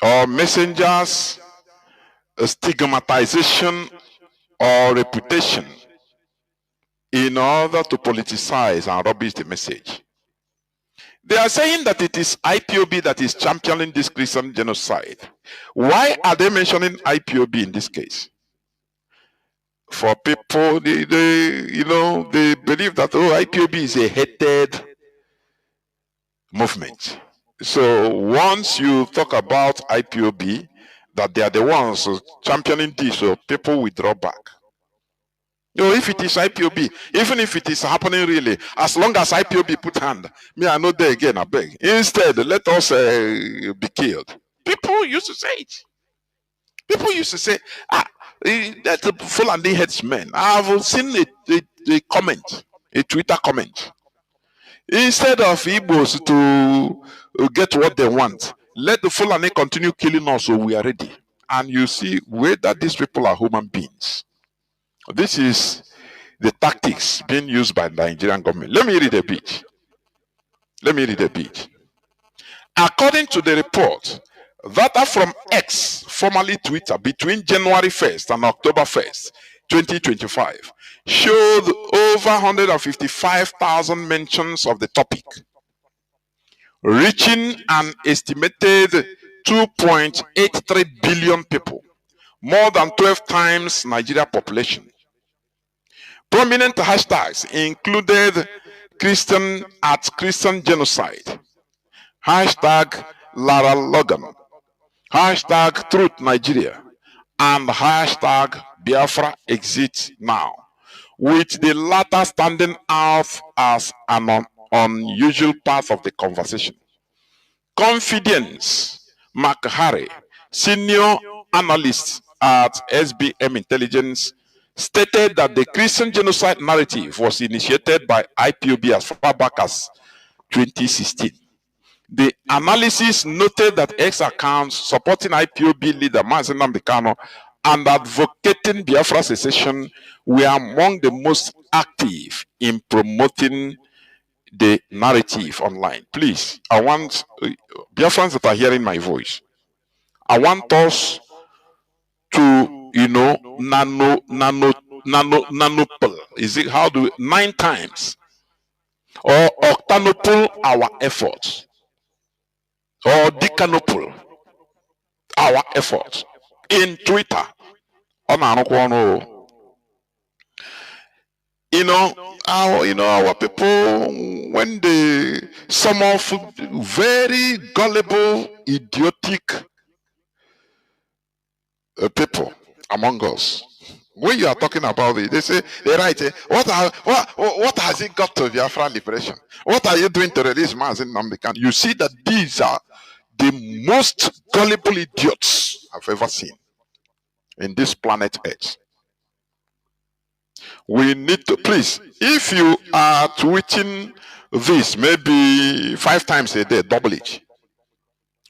or messengers' stigmatization or reputation in order to politicize and rubbish the message. They are saying that it is IPOB that is championing this Christian genocide. Why are they mentioning IPOB in this case? For people, they believe that IPOB is a hated movement. So once you talk about IPOB, that they are the ones championing this, so people withdraw back. If it is IPOB, even if it is happening really, as long as IPOB put hand, me I know there again, I beg. Instead, let us be killed. People used to say it. People used to say, that the Fulani headsmen. I've seen a comment, a Twitter comment. Instead of Igbos to get what they want, let the Fulani continue killing us so we are ready. And you see whether these people are human beings. This is the tactics being used by the Nigerian government. Let me read a bit. According to the report, data from X, formerly Twitter, between January 1st and October 1st, 2025, showed over 155,000 mentions of the topic, reaching an estimated 2.83 billion people, more than 12 times Nigeria population. Prominent hashtags included Christian genocide, hashtag Lara Logan, hashtag Truth Nigeria, and hashtag Biafra exit now, with the latter standing out as an unusual part of the conversation. Confidence McHarry, senior analyst at SBM Intelligence, stated that the Christian genocide narrative was initiated by IPOB as far back as 2016. The analysis noted that X accounts supporting IPOB leader Mazi Nnamdi Kanu and advocating Biafra secession were among the most active in promoting the narrative online. Please, I want Biafrans that are hearing my voice, I want us to, nanopel. Is it how do 9 times or octanopel our efforts, or decanopel our efforts in Twitter. Our people, when some of very gullible, idiotic people among us, when you are talking about it, they write, what has it got to Biafra liberation? What are you doing to release Mazi Nnamdi Kanu? You see that these are the most gullible idiots I've ever seen in this planet Earth. We need to, please, if you are tweeting this maybe 5 times a day, double it.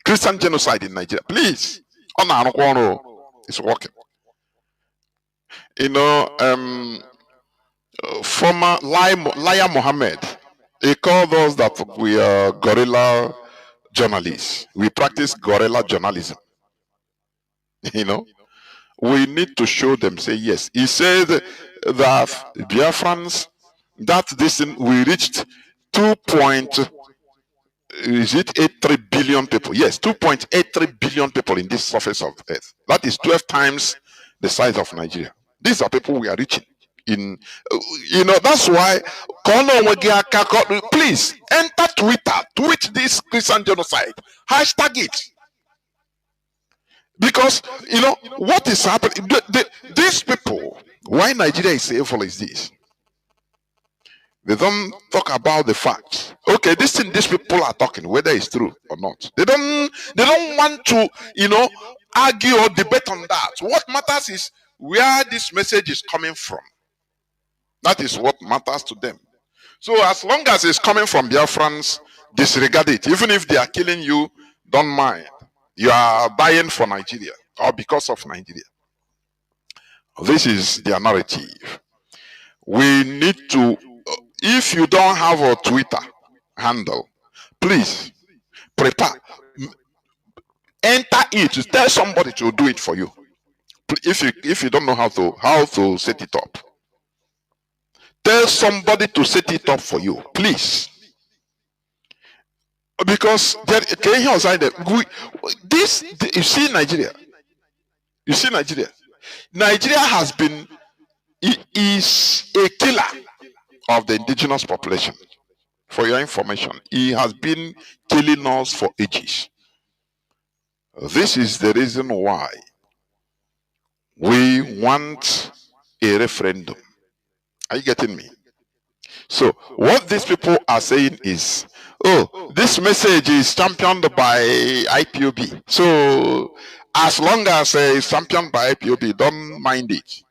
Christian genocide in Nigeria, please. It's working. Former Liar Mohammed, he called us that we are guerrilla journalists. We practice guerrilla journalism. We need to show them, say yes. He said that Biafrans, we reached 2.83 billion people. Yes, 2.83 billion people in this surface of Earth. That is 12 times the size of Nigeria. These are people we are reaching. That's why, please enter Twitter, tweet this Christian genocide, hashtag it. Because what is happening, these people, why Nigeria is evil is this: they don't talk about the facts. Okay, this thing these people are talking, whether it's true or not, they don't want to argue or debate on that. What matters is where this message is coming from. That is what matters to them. So as long as it's coming from Biafrans, disregard it. Even if they are killing you, don't mind. You are dying for Nigeria or because of Nigeria. This is their narrative. We need to, if you don't have a Twitter handle, please prepare. Enter it. Tell somebody to do it for you. If you don't know how to set it up, tell somebody to set it up for you, please. Because you see Nigeria. You see Nigeria. Nigeria has been, is a killer of the indigenous population. For your information, he has been killing us for ages. This is the reason why we want a referendum. Are you getting me? So what these people are saying is, oh, this message is championed by IPOB. So as long as it's championed by IPOB, don't mind it.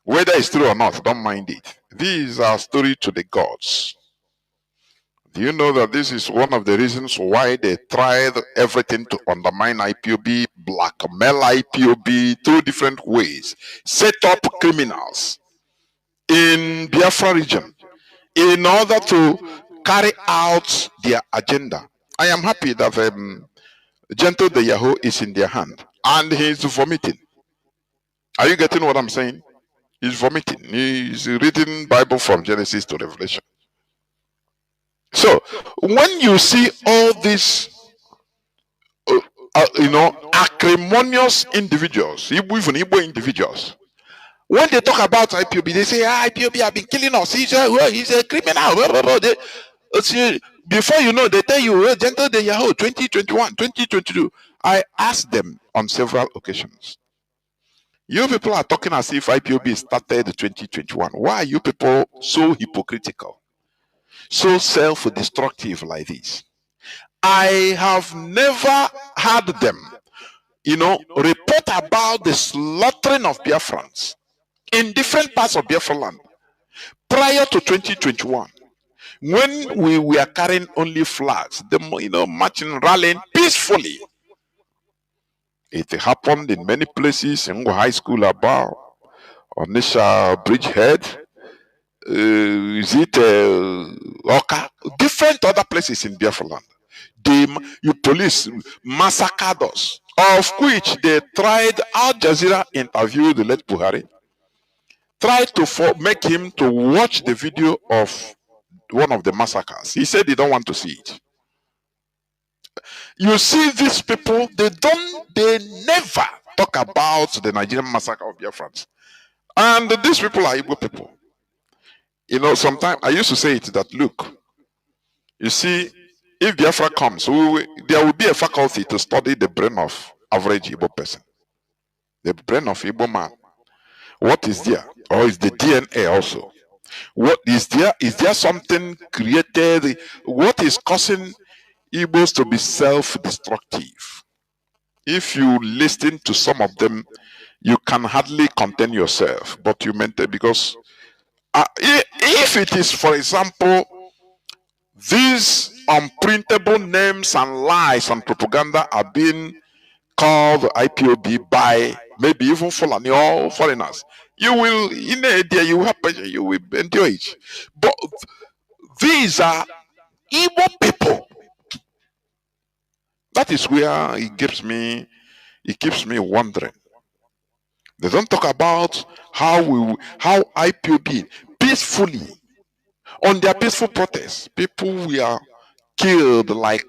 Whether it's true or not, don't mind it. These are story to the gods. Do you know that this is one of the reasons why they tried everything to undermine IPOB, blackmail IPOB through different ways, set up criminals in Biafra region in order to carry out their agenda? I am happy that Gentle the Yahoo is in their hand and he's vomiting. Are you getting what I'm saying? He's vomiting. He's reading Bible from Genesis to Revelation. So when you see all these, acrimonious individuals, even Igbo individuals, when they talk about IPOB, they say, IPOB have been killing us. He's a criminal. Before you know, they tell you, Gentle the Yahoo, 2021, 2022. I asked them on several occasions. You people are talking as if IPOB started 2021. Why are you people so hypocritical? So self-destructive like this? I have never had them, report about the slaughtering of Biafrans in different parts of Biafra land prior to 2021, when we were carrying only flags, marching, rallying peacefully. It happened in many places, in High School about Onisha Bridgehead, is it Oka, different other places in Biafra land. You police massacred us, of which they tried. Al Jazeera interviewed the late Buhari, tried to make him to watch the video of one of the massacres. He said he don't want to see it. You see, these people, they never talk about the Nigerian massacre of Biafrans. And these people are Igbo people. Sometimes I used to say it that, look, you see, if Biafra comes, there will be a faculty to study the brain of average Igbo person. The brain of Igbo man. What is there? Or is the DNA also? What is there? Is there something created? What is causing Igbos to be self-destructive? If you listen to some of them, you can hardly contain yourself, but you maintain, because if it is, for example, these unprintable names and lies and propaganda are being called IPOB by maybe even Fulani or foreigners, you will, in a idea, you will endure it. But these are Igbo people. That is where it keeps me wondering. They don't talk about how IPOB peacefully, on their peaceful protests, people were killed like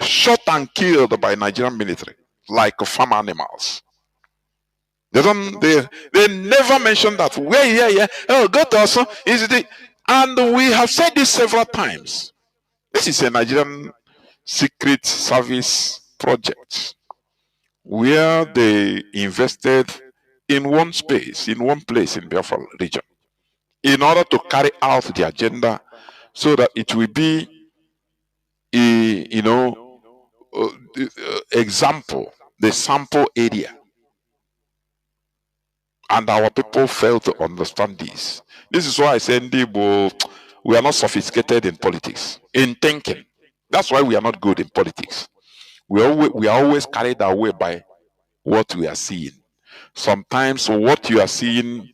shot and killed by Nigerian military like farm animals. They never mention that. Oh, go to us. And we have said this several times. This is a Nigerian secret service project where they invested in one place in Biafra region in order to carry out the agenda, so that it will be example, the sample area. And our people fail to understand this. This is why I say, we are not sophisticated in politics, in thinking. That's why we are not good in politics. We are always carried away by what we are seeing. Sometimes what you are seeing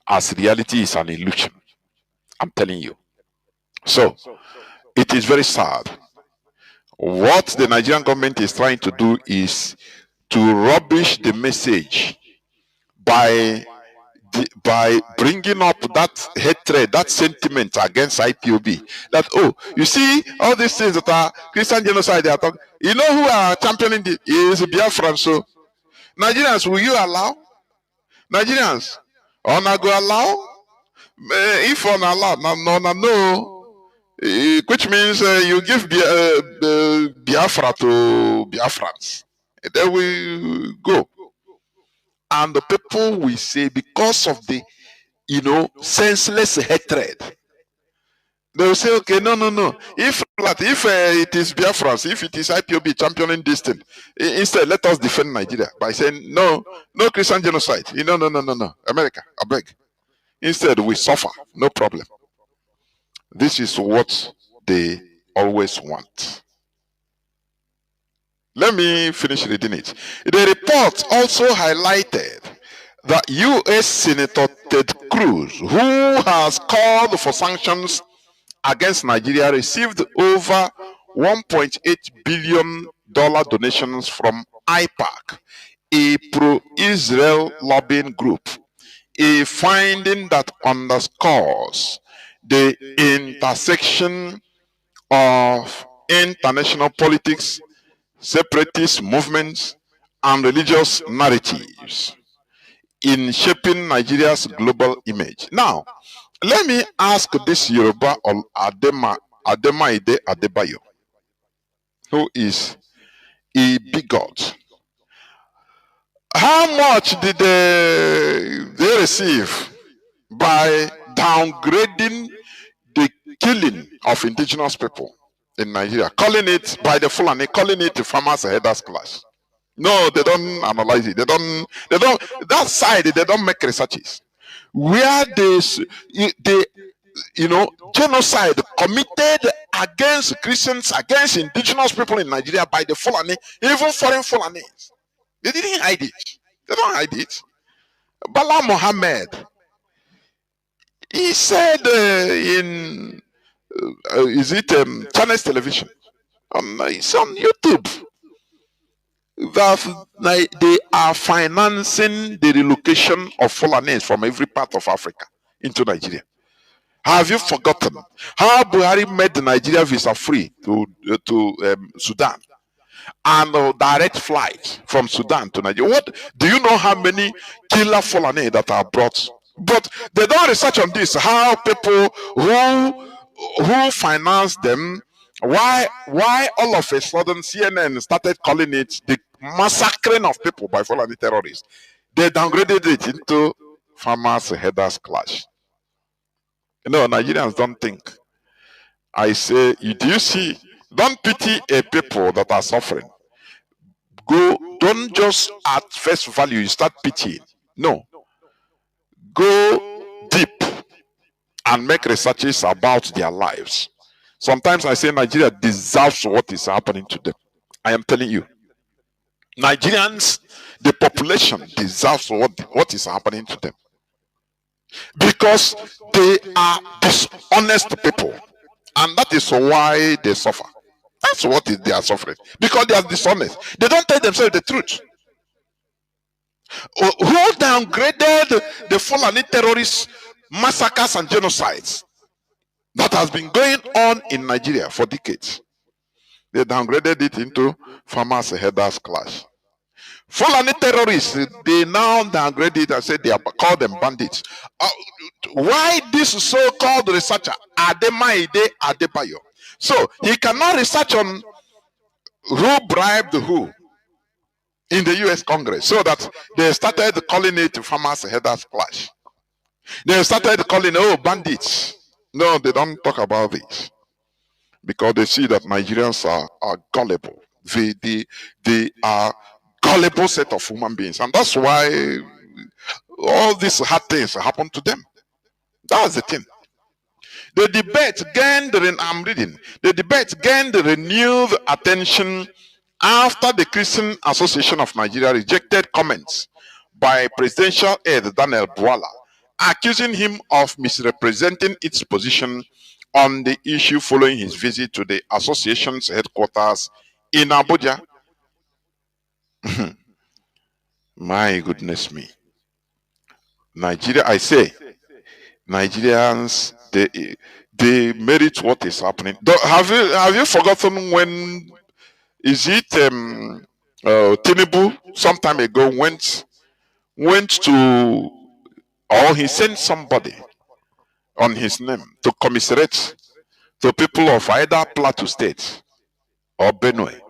as reality is an illusion. I'm telling you. So, it is very sad. What the Nigerian government is trying to do is to rubbish the message by bringing up that hatred, that sentiment against IPOB. That, oh, you see, all these things that are Christian genocide, they are talking. You know who are championing this? Is Biafrans. So, Nigerians, will you allow? Nigerians, on go allow? If on allow, no. Which means you give Biafra to Biafrans. Then we go. And the people will say, because of the senseless hatred. They will say, okay, no. If it is Biafrans, if it is IPOB championing this thing, instead let us defend Nigeria by saying no Christian genocide. No. America, I beg. Instead, we suffer, no problem. This is what they always want. Let me finish reading it. The report also highlighted that U.S. Senator Ted Cruz, who has called for sanctions against Nigeria, received over $1.8 billion donations from IPAC, a pro-Israel lobbying group, a finding that underscores the intersection of international politics, separatist movements, and religious narratives in shaping Nigeria's global image. Now, let me ask this Yoruba or Ademaide Adebayo, who is a bigot. How much did they receive by downgrading the killing of indigenous people in Nigeria, calling it by the Fulani, calling it the farmers' headers clash? No, they don't analyze it. They don't that side, they don't make researches. Where genocide committed against Christians, against indigenous people in Nigeria by the Fulani, even foreign Fulanis. They didn't hide it. They don't hide it. Bala Mohammed, he said in Channels Television, it's on YouTube, that they are financing the relocation of Fulanis from every part of Africa into Nigeria. Have you forgotten how Buhari made Nigeria visa free to Sudan, and direct flight from Sudan to Nigeria? What do you know how many killer Fulani that are brought? But they don't research on this. How people who finance them? Why all of a sudden CNN started calling it the massacring of people by Fulani terrorists? They downgraded it into farmers' headers clash. Nigerians don't think. I say, do you see? Don't pity a people that are suffering. Don't just at face value you start pitying. No. Go deep and make researches about their lives. Sometimes I say Nigeria deserves what is happening to them. I am telling you. Nigerians, the population deserves what is happening to them. Because they are dishonest people. And that is why they suffer. That's what they are suffering. Because they are dishonest. They don't tell themselves the truth. Who downgraded the Fulani terrorist massacres and genocides that has been going on in Nigeria for decades? They downgraded it into farmers' headers clash. Fulani terrorists, they now downgrade it and say they are called them bandits. Why this so-called researcher, Ademaide Adebayo? So he cannot research on who bribed who in the US Congress, so that they started calling it farmers' headers clash. They started calling bandits. No, they don't talk about this because they see that Nigerians are gullible. They are gullible set of human beings, and that's why all these hard things happen to them. That's the thing. The debate gained, I'm reading, the debate gained renewed attention after the Christian Association of Nigeria rejected comments by presidential aide Daniel Bwala, accusing him of misrepresenting its position on the issue following his visit to the association's headquarters in Abuja. My goodness me. Nigeria, I say, Nigerians, they merit what is happening. Have you forgotten when, is it Tinubu some time ago went to, or he sent somebody on his name to commiserate to people of either Plateau State or Benue.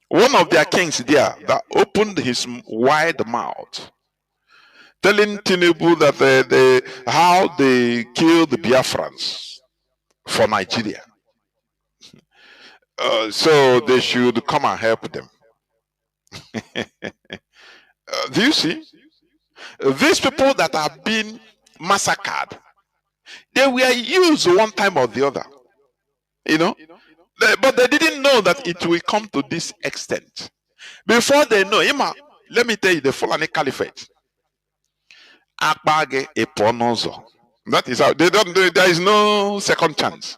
One of their kings there that opened his wide mouth telling Tinubu that how they killed the Biafrans for Nigeria. So they should come and help them. Do you see? These people that have been massacred, they were used one time or the other. You know? But they didn't know that it will come to this extent. Before they know, let me tell you, the Fulani Caliphate. Akbage eponozo. That is how there is no second chance.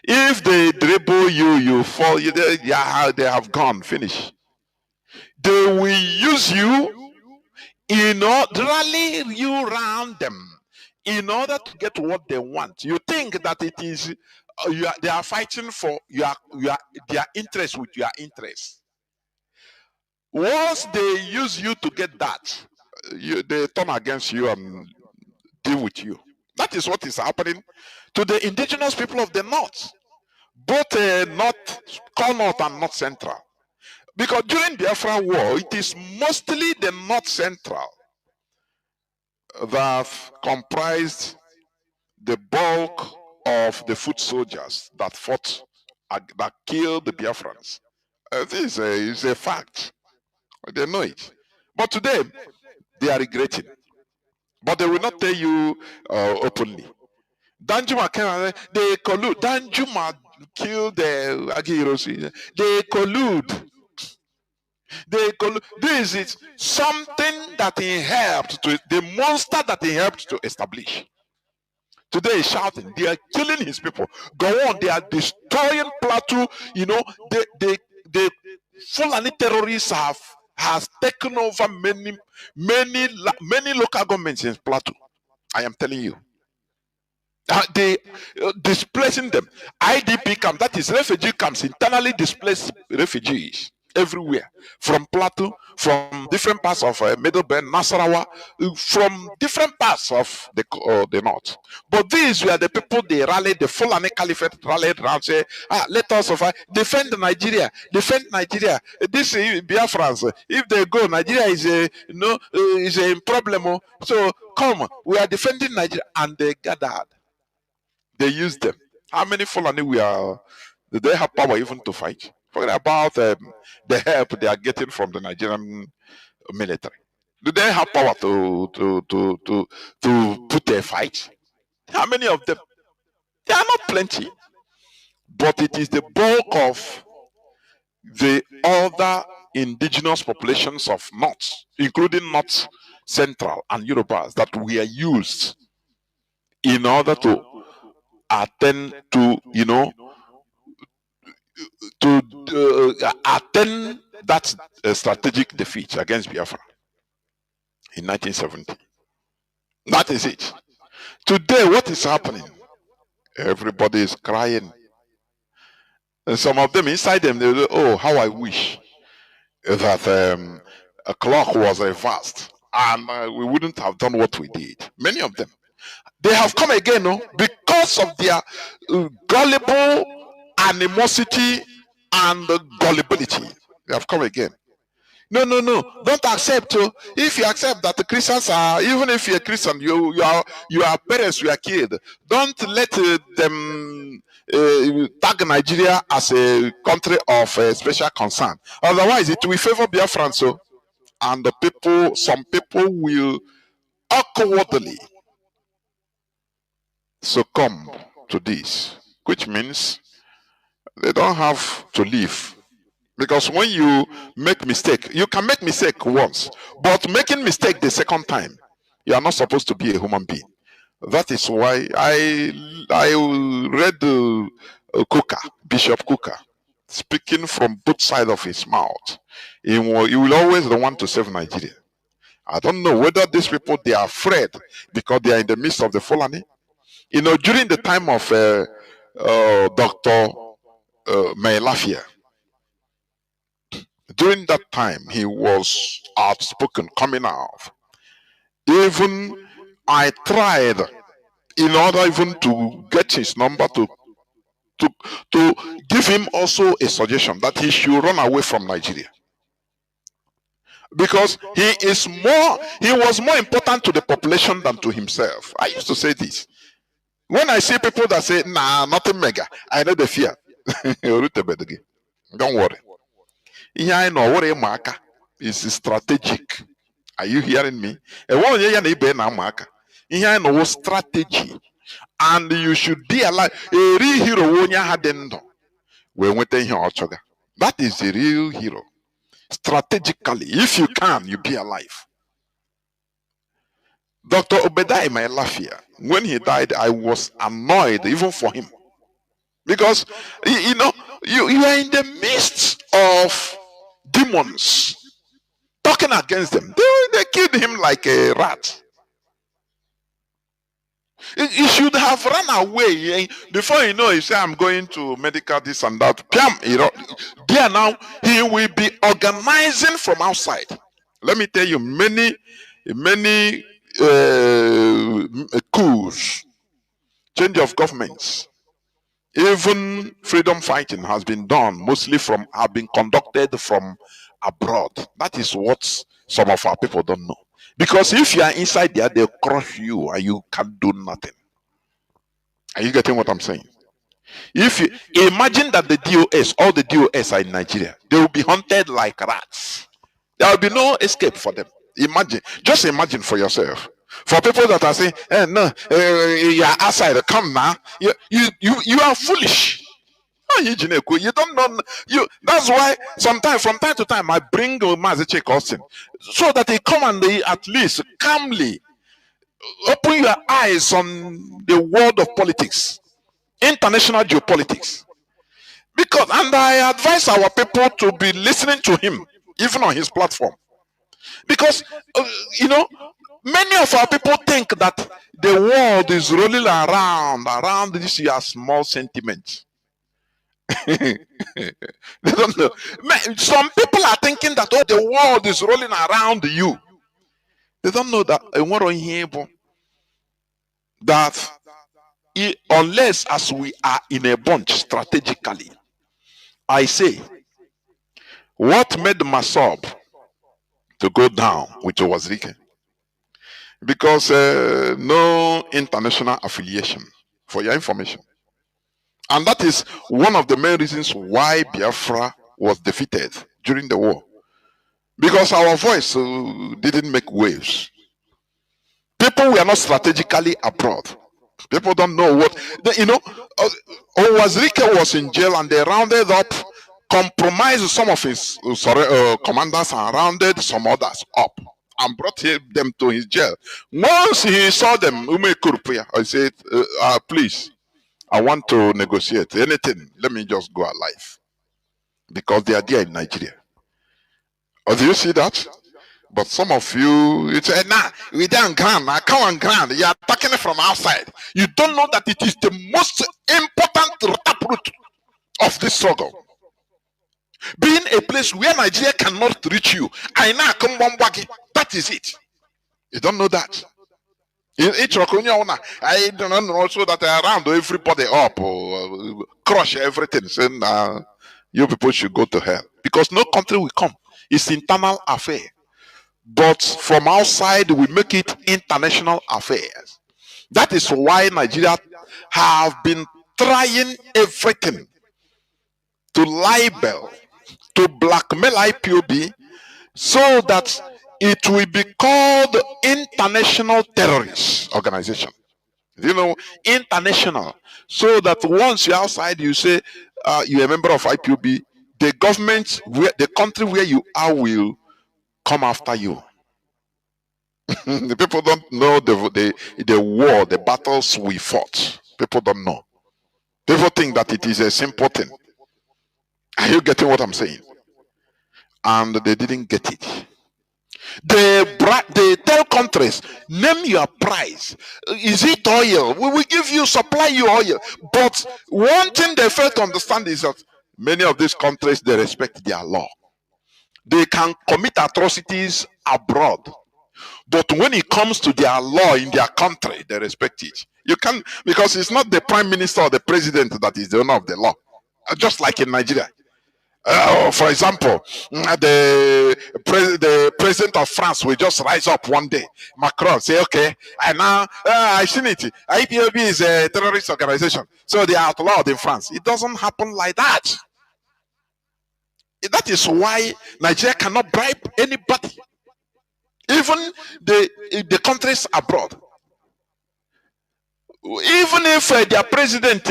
If they dribble you, you fall, they have gone, finish. They will use you in order rally you around them in order to get what they want. You think that it is they are fighting for their interest with your interest. Once they use you to get that, they turn against you and deal with you. That is what is happening to the indigenous people of the north, both north and north central. Because during the Biafra war, it is mostly the north central that comprised the bulk of the foot soldiers that fought, that killed the Biafrans. This is a fact. They know it. But today, they are regretting. But they will not tell you openly. Danjuma came, they collude. Danjuma killed the Agirosi. They collude. This is something that he helped to, the monster that he helped to establish. Today he's shouting, they are killing his people. Go on, they are destroying Plateau. You know, the Fulani terrorists has taken over many local governments in Plateau. I am telling you. They displacing them. IDP camp, that is refugee camps, internally displaced refugees everywhere, from Plateau, from different parts of Middle Bend, Nasarawa, from different parts of the north. But these were the people they rallied, the Fulani Caliphate rallied around, say, let us defend Nigeria, defend Nigeria. This is Biafrans. If they go, Nigeria is a problem. So come, we are defending Nigeria, and they gathered. They used them. How many Fulani do they have power even to fight? Forget about the help they are getting from the Nigerian military. Do they have power to put a fight? How many of them? They are not plenty. But it is the bulk of the other indigenous populations of North, including North Central and Yorubas, that we are used in order to attend to, attend that strategic defeat against Biafra in 1970. That is it. Today, what is happening? Everybody is crying. And some of them inside them, they say, oh, how I wish that a clock was reversed and we wouldn't have done what we did. Many of them. They have come again, because of their gullible animosity and gullibility. They have come again. No. Don't accept. If you accept that the Christians are, even if you're a Christian, your parents were killed. Don't let them tag Nigeria as a country of special concern. Otherwise, it will favor Biafrans. And some people will awkwardly succumb to this, which means they don't have to live. Because when you make mistake, you can make mistake once, but making mistake the second time, you are not supposed to be a human being. That is why I read Bishop Kuka, speaking from both sides of his mouth. He will always the one to save Nigeria. I don't know whether these people, they are afraid because they are in the midst of the Fulani. During the time of Dr. Mailafia, during that time, he was outspoken, coming out. Even I tried, in order even to get his number, to give him also a suggestion that he should run away from Nigeria. Because he was more important to the population than to himself. I used to say this. When I see people that say, nah, nothing mega, I know the fear. Don't worry. Ihe anyị nọ were ịma aka is strategic. Are you hearing me? Ihe anyị nọ strategy. And you should be alive. A real hero onye aha dị ndụ wee nweta ihe ọ chọga. That is the real hero. Strategically, if you can, you be alive. Dr. Obadiah Lafia, when he died, I was annoyed even for him. Because, you are in the midst of demons talking against them. They killed him like a rat. He should have run away. Before you know, he said, I'm going to medical this and that. There now, he will be organizing from outside. Let me tell you, many coups, change of governments, even freedom fighting has been done, have been conducted from abroad. That is what some of our people don't know. Because if you are inside there, they'll crush you and you can't do nothing. Are you getting what I'm saying? If you imagine that the DOS, all the DOS are in Nigeria, they will be hunted like rats. There will be no escape for them. Imagine, just imagine for yourself. For people that are saying, no, you are outside, come now. You are foolish. You don't know. That's why sometimes, from time to time, I bring Mazi Austin so that they come and they at least calmly open your eyes on the world of politics, international geopolitics. And I advise our people to be listening to him, even on his platform. Because, many of our people think that the world is rolling around this your small sentiment. They don't know. Some people are thinking that the world is rolling around you. They don't know that unless as we are in a bunch strategically, I say, what made Masob to go down with Owazirike? Because no international affiliation, for your information. And that is one of the main reasons why Biafra was defeated during the war. Because our voice didn't make waves. People were not strategically abroad. People don't know what, Owazirike was in jail and they rounded up, compromised some of his commanders and rounded some others up and brought them to his jail. Once he saw them, I said, please, I want to negotiate anything. Let me just go alive. Because they are there in Nigeria. Oh, do you see that? But some of you, you say, nah, we don't grand. I come on grand. You are attacking it from outside. You don't know that it is the most important taproot of this struggle. Being a place where Nigeria cannot reach you. I now come one waggy. That is it. You don't know that. I don't know also that I round everybody up or crush everything. Saying you people should go to hell. Because no country will come. It's internal affair. But from outside, we make it international affairs. That is why Nigeria have been trying everything to libel, to blackmail IPOB, so that it will be called international terrorist organization. International. So that once you're outside, you say you're a member of IPOB, the government, the country where you are will come after you. The people don't know the war, the battles we fought. People don't know. People think that it is a simple thing. Are you getting what I'm saying? And they didn't get it. They tell countries, name your price. Is it oil? We will give you, supply you oil. But one thing they fail to understand is that many of these countries, they respect their law. They can commit atrocities abroad. But when it comes to their law in their country, they respect it. You can't, because it's not the prime minister or the president that is the owner of the law. Just like in Nigeria. For example, the president of France will just rise up one day. Macron say, okay, and now I've seen it. IPOB is a terrorist organization, so they are outlawed in France. It doesn't happen like that. That is why Nigeria cannot bribe anybody, even the countries abroad. Even if their president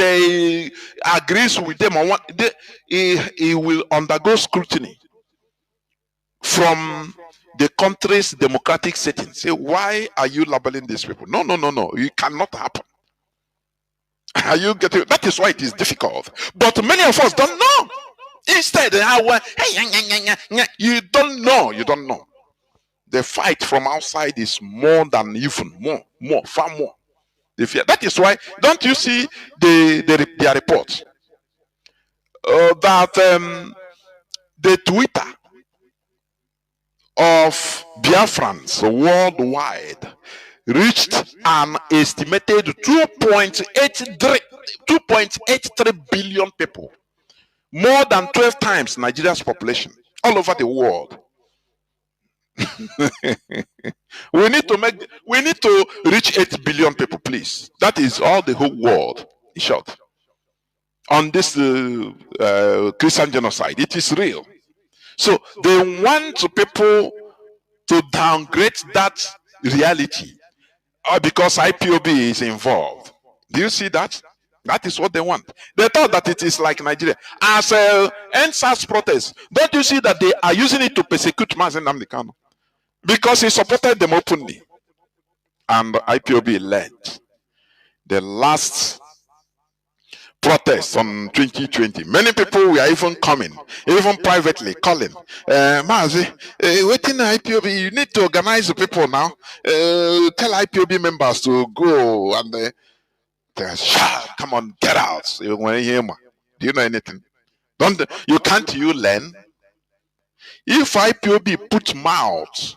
agrees with them on what he will undergo scrutiny from the country's democratic settings. Say, why are you labeling these people? No, no, no, no. It cannot happen. Are you getting? That is why it is difficult. But many of us don't know. Instead, you don't know. You don't know. The fight from outside is more than even more, far more. The fear. That is why, don't you see their report that the Twitter of Biafrans worldwide reached an estimated 2.83 billion people, more than 12 times Nigeria's population, all over the world. we need to reach 8 billion people, please. That is all the whole world, in short, on this Christian genocide. It is real. So they want people to downgrade that reality because IPOB is involved. Do you see that? That is what they want. They thought that it is like Nigeria. As NSAS protests, don't you see that they are using it to persecute Mazi Nnamdi Kanu? Because he supported them openly. And IPOB led the last protest on 2020. Many people were even coming, even privately calling, Mazi, waiting IPOB, you need to organize the people now. Tell IPOB members to go and they shout, come on, get out. Do you know anything? Can't you learn? If IPOB put mouth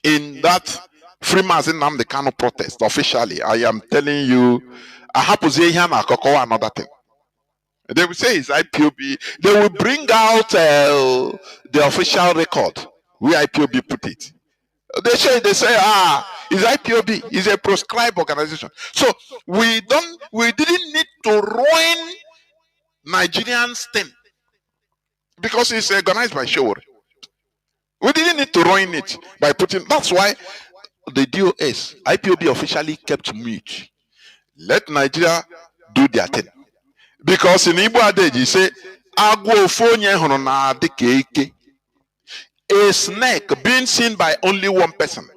in that Free Mazi Nnamdi Kanu protest officially, I am telling you, I have to say here another thing. They will say it's IPOB. They will bring out the official record where IPOB put it. They say, it's IPOB. It's a proscribed organization. So we didn't need to ruin Nigerian thing because it's organized by Showore. We didn't need to ruin it by putting. That's why the DOS, IPOB officially kept mute. Let Nigeria do their thing. Because in Igbo adage, you say, a snake being seen by only one person.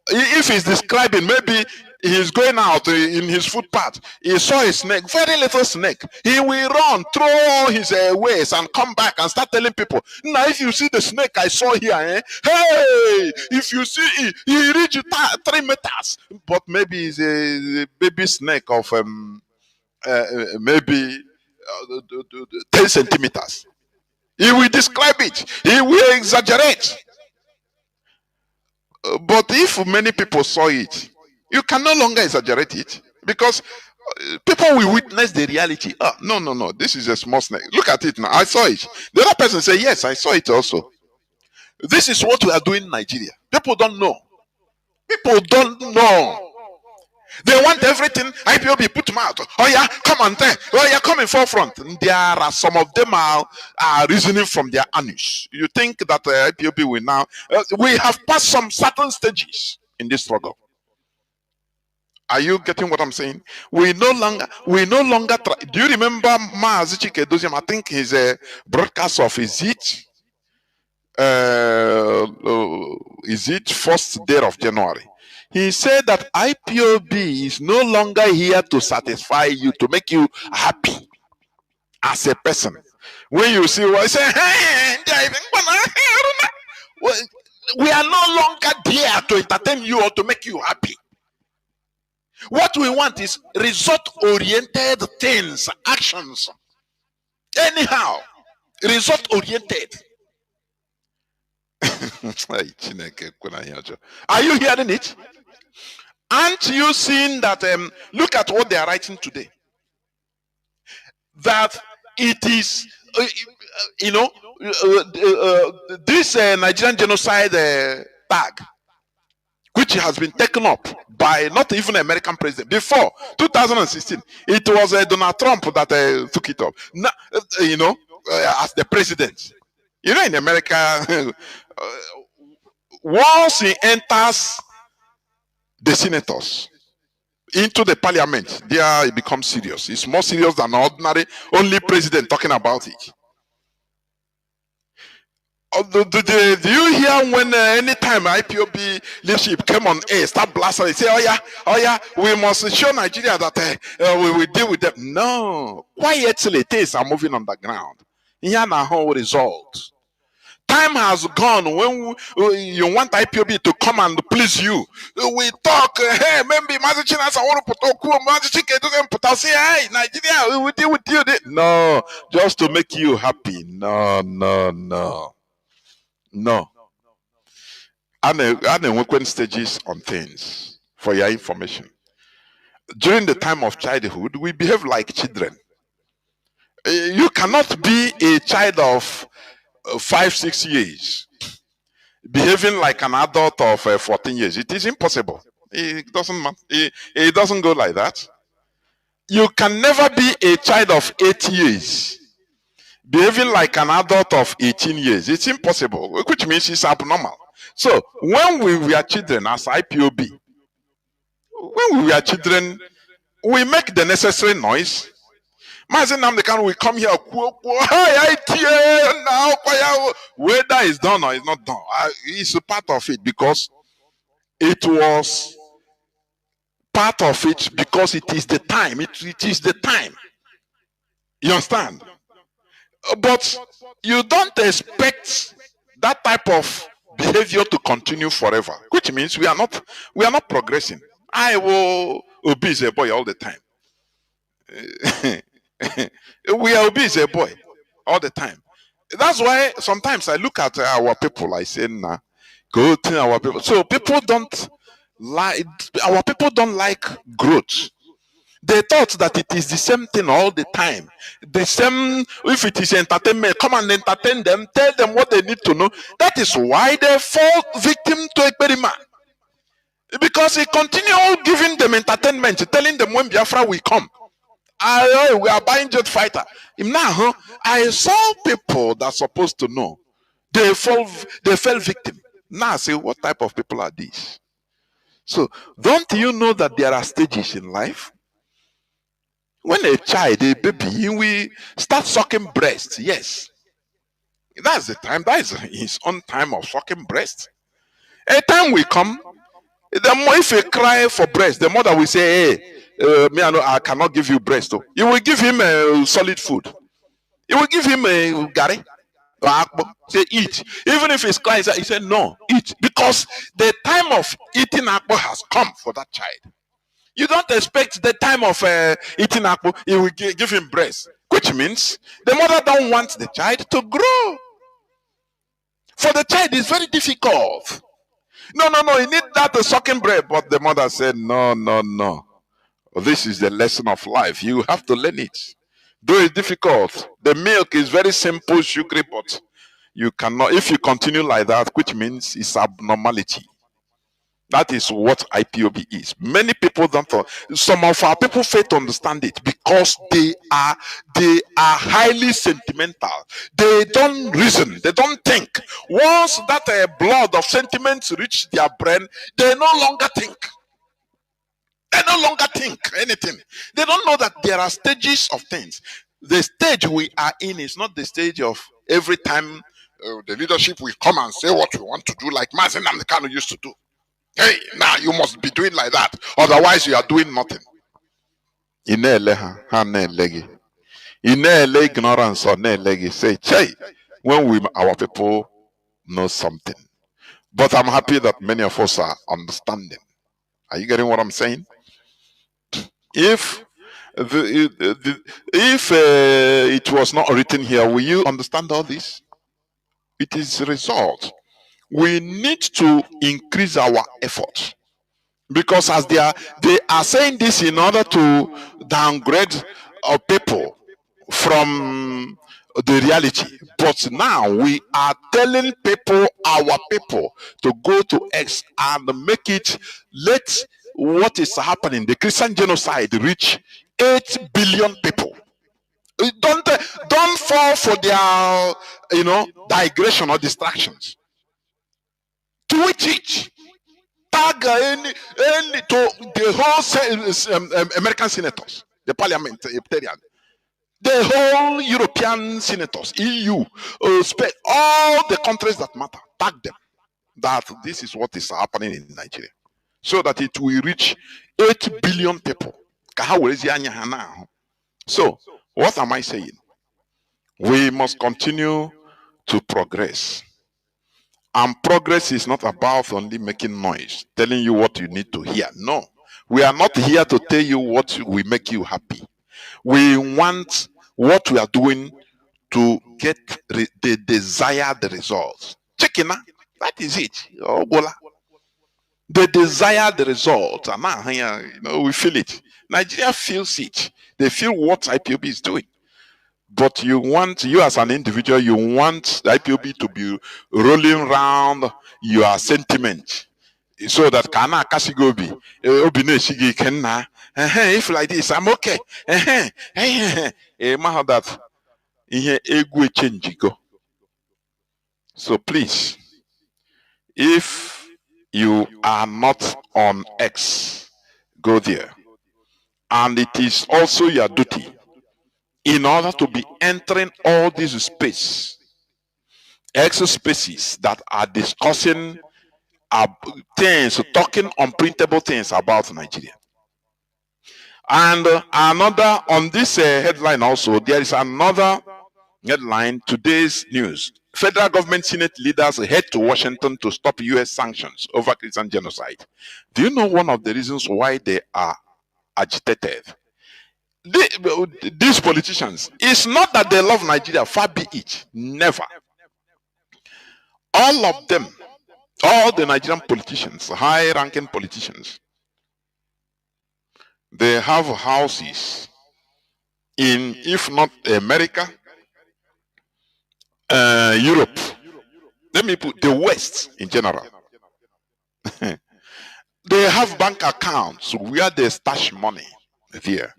If he's describing, maybe he's going out in his footpath, he saw a snake, very little snake. He will run, throw his waist and come back and start telling people, now if you see the snake I saw here, hey, if you see it, he reached 3 meters. But maybe it's a baby snake of maybe 10 centimeters. He will describe it. He will exaggerate. But if many people saw it, you can no longer exaggerate it because people will witness the reality. Oh, no, this is a small snake. Look at it now. I saw it. The other person say, yes, I saw it also. This is what we are doing in Nigeria. People don't know. People don't know. They want everything. IPOB put them out. Oh yeah, come on there. Oh yeah, come in forefront. There are some of them are reasoning from their anus. You think that IPOB will now? We have passed some certain stages in this struggle. Are you getting what I'm saying? We no longer try. Do you remember Mazi Chinedu? I think his broadcast of is it first day of January? He said that IPOB is no longer here to satisfy you, to make you happy as a person. When you see what I say, we are no longer there to entertain you or to make you happy. What we want is result-oriented things, actions. Anyhow, result-oriented. Are you hearing it? Aren't you seeing that? Look at what they are writing today. That it is, this Nigerian genocide tag, which has been taken up by not even an American president. Before 2016, it was Donald Trump that took it up. Now, as the president. In America, once he enters the senators into the parliament, there it becomes serious. It's more serious than ordinary only president talking about it. Do you hear when anytime IPOB leadership came on air, start blasting, they say, oh yeah, we must show Nigeria that we will deal with them. No, quietly things are moving on the ground. Here now how result. Time has gone when you want IPOB to come and please you. We talk, hey, maybe Mazi Chinedu, I want to put Mazi Chinedu put out, say, hey, Nigeria, we will deal with you. No, just to make you happy. No. And working stages on things for your information. During the time of childhood, we behave like children. You cannot be a child of 5-6 years behaving like an adult of 14 years. It is impossible. It doesn't matter. It doesn't go like that. You can never be a child of 8 years behaving like an adult of 18 years. It's impossible, which means it's abnormal. So when we were children as IPOB, when we were children, we make the necessary noise. Mazi Nnamdi Kanu will come here, whether it's done or it's not done. It's a part of it because it was part of it because it is the time. It is the time. You understand? But you don't expect that type of behavior to continue forever, which means we are not progressing. I will obey a boy all the time. We are obese a boy all the time. That's why sometimes I look at our people, I say, nah, go to our people. So people don't like, our people don't like growth. They thought that it is the same thing all the time. The same, if it is entertainment, come and entertain them, tell them what they need to know. That is why they fall victim to experiment. Because he continued giving them entertainment, telling them when Biafra will come. We are buying jet fighter. Now, I saw people that are supposed to know. They fell victim. Now I say, what type of people are these? So, don't you know that there are stages in life? When a child, a baby, we start sucking breast, yes. That's the time. That is his own time of sucking breast. A time will come, the more if you cry for breast, the mother will say, hey, I cannot give you breast. You will give him solid food. You will give him a gari. Say eat. Even if he's crying, he said no, eat. Because the time of eating akpo has come for that child. You don't expect the time of eating akpo, you will give him breast. Which means the mother don't want the child to grow. For the child, it's very difficult. No, you need that sucking breast. But the mother said, no. This is the lesson of life. You have to learn it. Though it's difficult, the milk is very simple, sugary, but you cannot, if you continue like that, which means it's abnormality. That is what IPOB is. Many people don't, some of our people fail to understand it because they are highly sentimental. They don't reason, they don't think. Once that blood of sentiments reach their brain, they no longer think. They no longer think anything. They don't know that there are stages of things. The stage we are in is not the stage of every time the leadership will come and say what we want to do, like Mazi Nnamdi Kanu used to do. Hey, now you must be doing like that. Otherwise, you are doing nothing. Ignorance or say, hey, when our people know something. But I'm happy that many of us are understanding. Are you getting what I'm saying? If it was not written here, will you understand all this? It is a result. We need to increase our effort because as they are saying this in order to downgrade people from the reality. But now we are telling people, our people, to go to X and make it, let what is happening, the Christian genocide, reach 8 billion people. Don't fall for their digression or distractions. Tweet it. Tag to the whole American senators, the parliamentarian, the whole European senators, EU, all the countries that matter. Tag them that this is what is happening in Nigeria, so that it will reach 8 billion people. So, what am I saying? We must continue to progress. And progress is not about only making noise, telling you what you need to hear. No, we are not here to tell you what will make you happy. We want what we are doing to get the desired results. Chicken, that is it. Oh, bola. The desired result. We feel it. Nigeria feels it. They feel what IPOB is doing. But you as an individual, you want the IPOB to be rolling around your sentiment, so that kana kasigobi obineshigi kenna if like this I'm okay that change go. So please, if you are not on X, go there. And it is also your duty, in order to be entering all these X spaces that are discussing things, talking unprintable things about Nigeria. And another, on this headline also, there is another headline, today's news. Federal government Senate leaders head to Washington to stop US sanctions over Christian genocide. Do you know one of the reasons why they are agitated? These politicians, it's not that they love Nigeria, far be it, never. All of them, all the Nigerian politicians, high-ranking politicians, they have houses in, if not America, Europe. Let me put the West in general. They have bank accounts where they stash money there.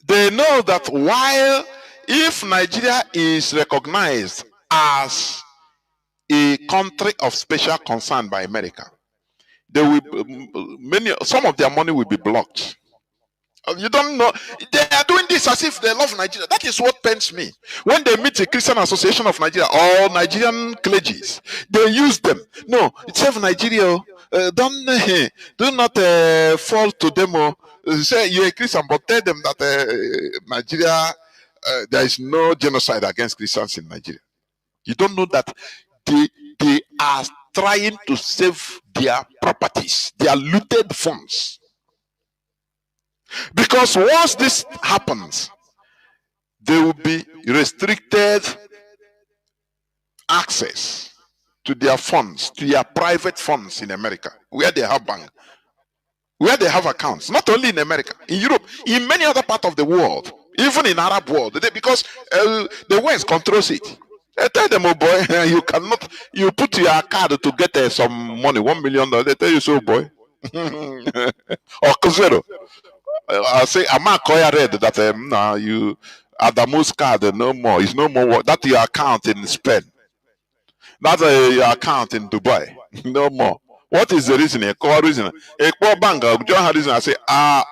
They know that while if Nigeria is recognized as a country of special concern by America, they will some of their money will be blocked. You don't know, they are doing this as if they love Nigeria. That is what pains me. When they meet the Christian Association of Nigeria or Nigerian clergies, they use them. No, it's of Nigeria. Do not fall to them. Say you're a Christian, but tell them that Nigeria, there is no genocide against Christians in Nigeria. You don't know that they are trying to save their properties, their looted funds. Because once this happens, there will be restricted access to their funds, to their private funds in America, where they have bank, where they have accounts, not only in America, in Europe, in many other parts of the world, even in Arab world, because the West controls it. They tell them, oh boy, you cannot, you put your card to get some money, $1 million. They tell you, so boy, or zero. I say, I'm not read that now you Adamu's card no more. It's no more. That's your account in Spain. That's your account in Dubai. No more. What is the reason? A core reason. A core bank. John reason. I say,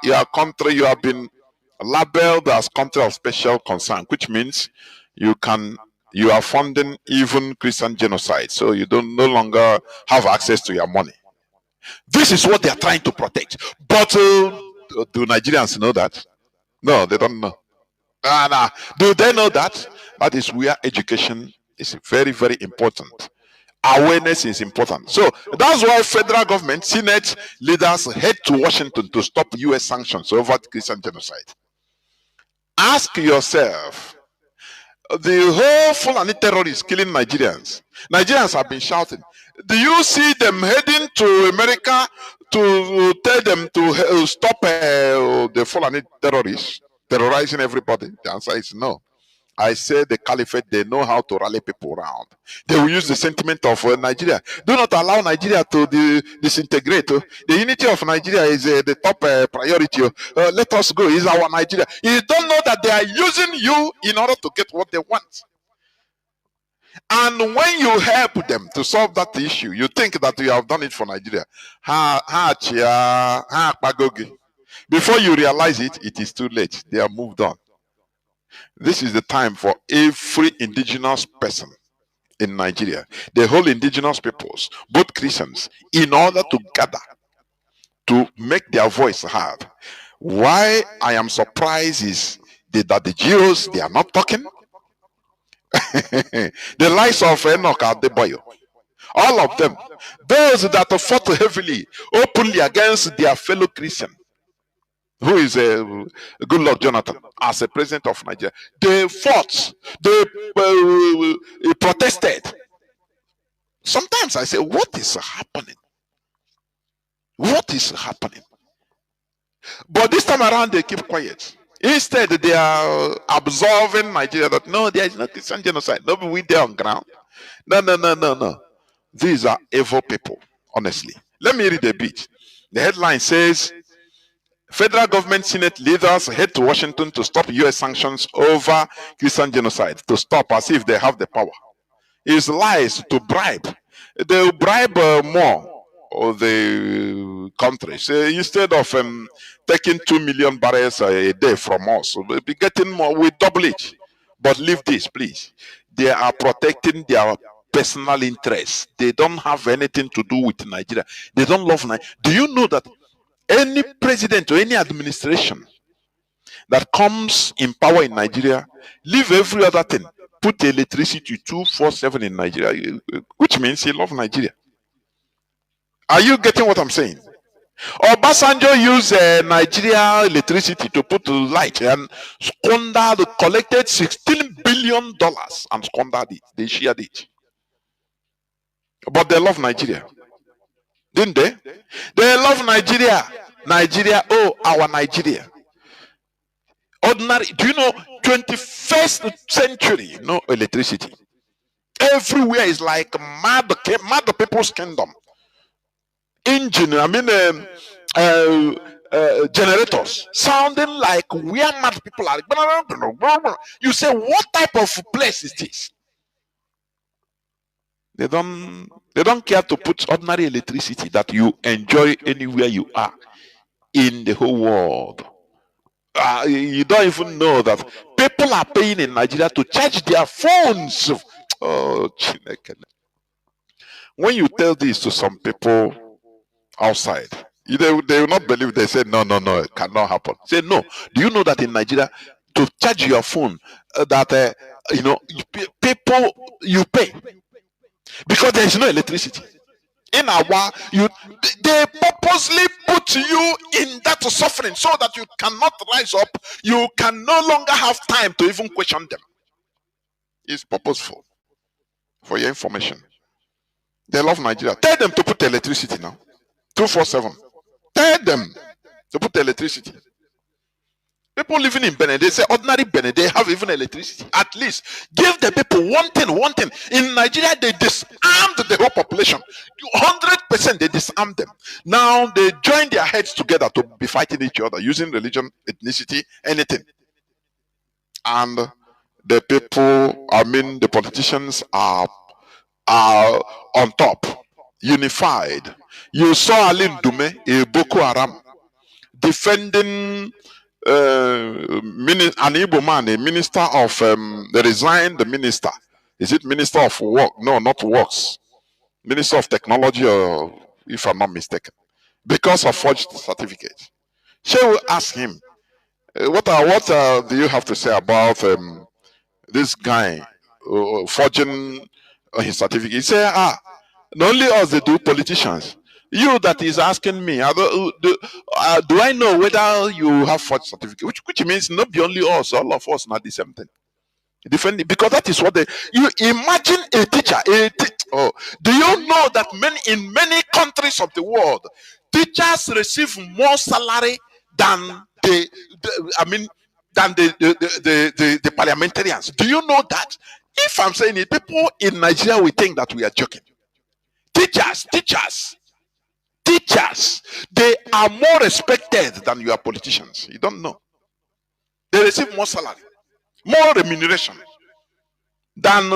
your country, you have been labeled as country of special concern, which means you are funding even Christian genocide. So you don't no longer have access to your money. This is what they are trying to protect. But do Nigerians know that? No, they don't know. Do they know that? That is where education is very, very important. Awareness is important. So that's why federal government, Senate leaders head to Washington to stop US sanctions over Christian genocide. Ask yourself, the whole Fulani terrorists killing Nigerians. Nigerians have been shouting. Do you see them heading to America to tell them to stop the Fulani terrorists terrorizing everybody? The answer is no. I say the caliphate, they know how to rally people around. They will use the sentiment of Nigeria. Do not allow Nigeria to disintegrate. The unity of Nigeria is the top priority. Let us go. It's our Nigeria. You don't know that they are using you in order to get what they want. And when you help them to solve that issue, you think that you have done it for Nigeria. Before you realize it, it is too late. They are moved on. This is the time for every indigenous person in Nigeria, the whole indigenous peoples, both Christians, in order to gather to make their voice heard. Why I am surprised is that the Jews, they are not talking. The likes of Enoch Adeboyo, all of them, those that fought heavily, openly against their fellow Christian, who is a good Lord Jonathan as a president of Nigeria, they fought, they protested. Sometimes I say, what is happening? What is happening? But this time around, they keep quiet. Instead, they are absolving Nigeria that no, there is no Christian genocide. No, we there on ground. No. These are evil people, honestly. Let me read a bit. The headline says, Federal government Senate leaders head to Washington to stop U.S. sanctions over Christian genocide. To stop as if they have the power. It's lies to bribe. They will bribe more of the countries. Instead of taking 2 million barrels a day from us, we'll be getting more, we double it. But leave this, please. They are protecting their personal interests. They don't have anything to do with Nigeria. They don't love Nigeria. Do you know that any president or any administration that comes in power in Nigeria, leave every other thing, put electricity 24/7 in Nigeria, which means he loves Nigeria. Are you getting what I'm saying? Obasanjo used Nigeria electricity to put light and squandered, collected $16 billion and squandered it. They shared it. But they love Nigeria. Didn't they? They love Nigeria. Nigeria, oh, our Nigeria. Ordinary, do you know, 21st century, no electricity. Everywhere is like mad people's kingdom. Engine, generators sounding like where mad people are. You say, what type of place is this? They don't care to put ordinary electricity that you enjoy anywhere you are in the whole world. You don't even know that people are paying in Nigeria to charge their phones. Oh, Chineke. When you tell this to some people outside, they will not believe. They say, no, it cannot happen. Say, no. Do you know that in Nigeria, to charge your phone, that people, you pay because there is no electricity. In our, they purposely put you in that suffering so that you cannot rise up. You can no longer have time to even question them. It's purposeful. For your information, they love Nigeria. Tell them to put electricity now, 24/7. Tell them to put electricity. People living in Benin, they say ordinary Benin, they have even electricity. At least give the people one thing. In Nigeria, they disarmed the whole population. 100% they disarmed them. Now they join their heads together to be fighting each other using religion, ethnicity, anything. And the people, the politicians are on top, unified. You saw Alin Dume, a Boko Haram, defending an Igbo man, a minister of they resigned the minister. Is it minister of work? No, not works. Minister of technology, or if I'm not mistaken, because of forged certificates. She will ask him, what do you have to say about this guy forging his certificate? He said, not only us they do, politicians. You that is asking me, do I know whether you have forged certificate? Which means not be only us, all of us not the same thing. Differently, because that is what you imagine a teacher. Do you know that in many countries of the world, teachers receive more salary than than the parliamentarians. Do you know that? If I'm saying it, people in Nigeria will think that we are joking. Teachers, they are more respected than your politicians. You don't know. They receive more salary, more remuneration than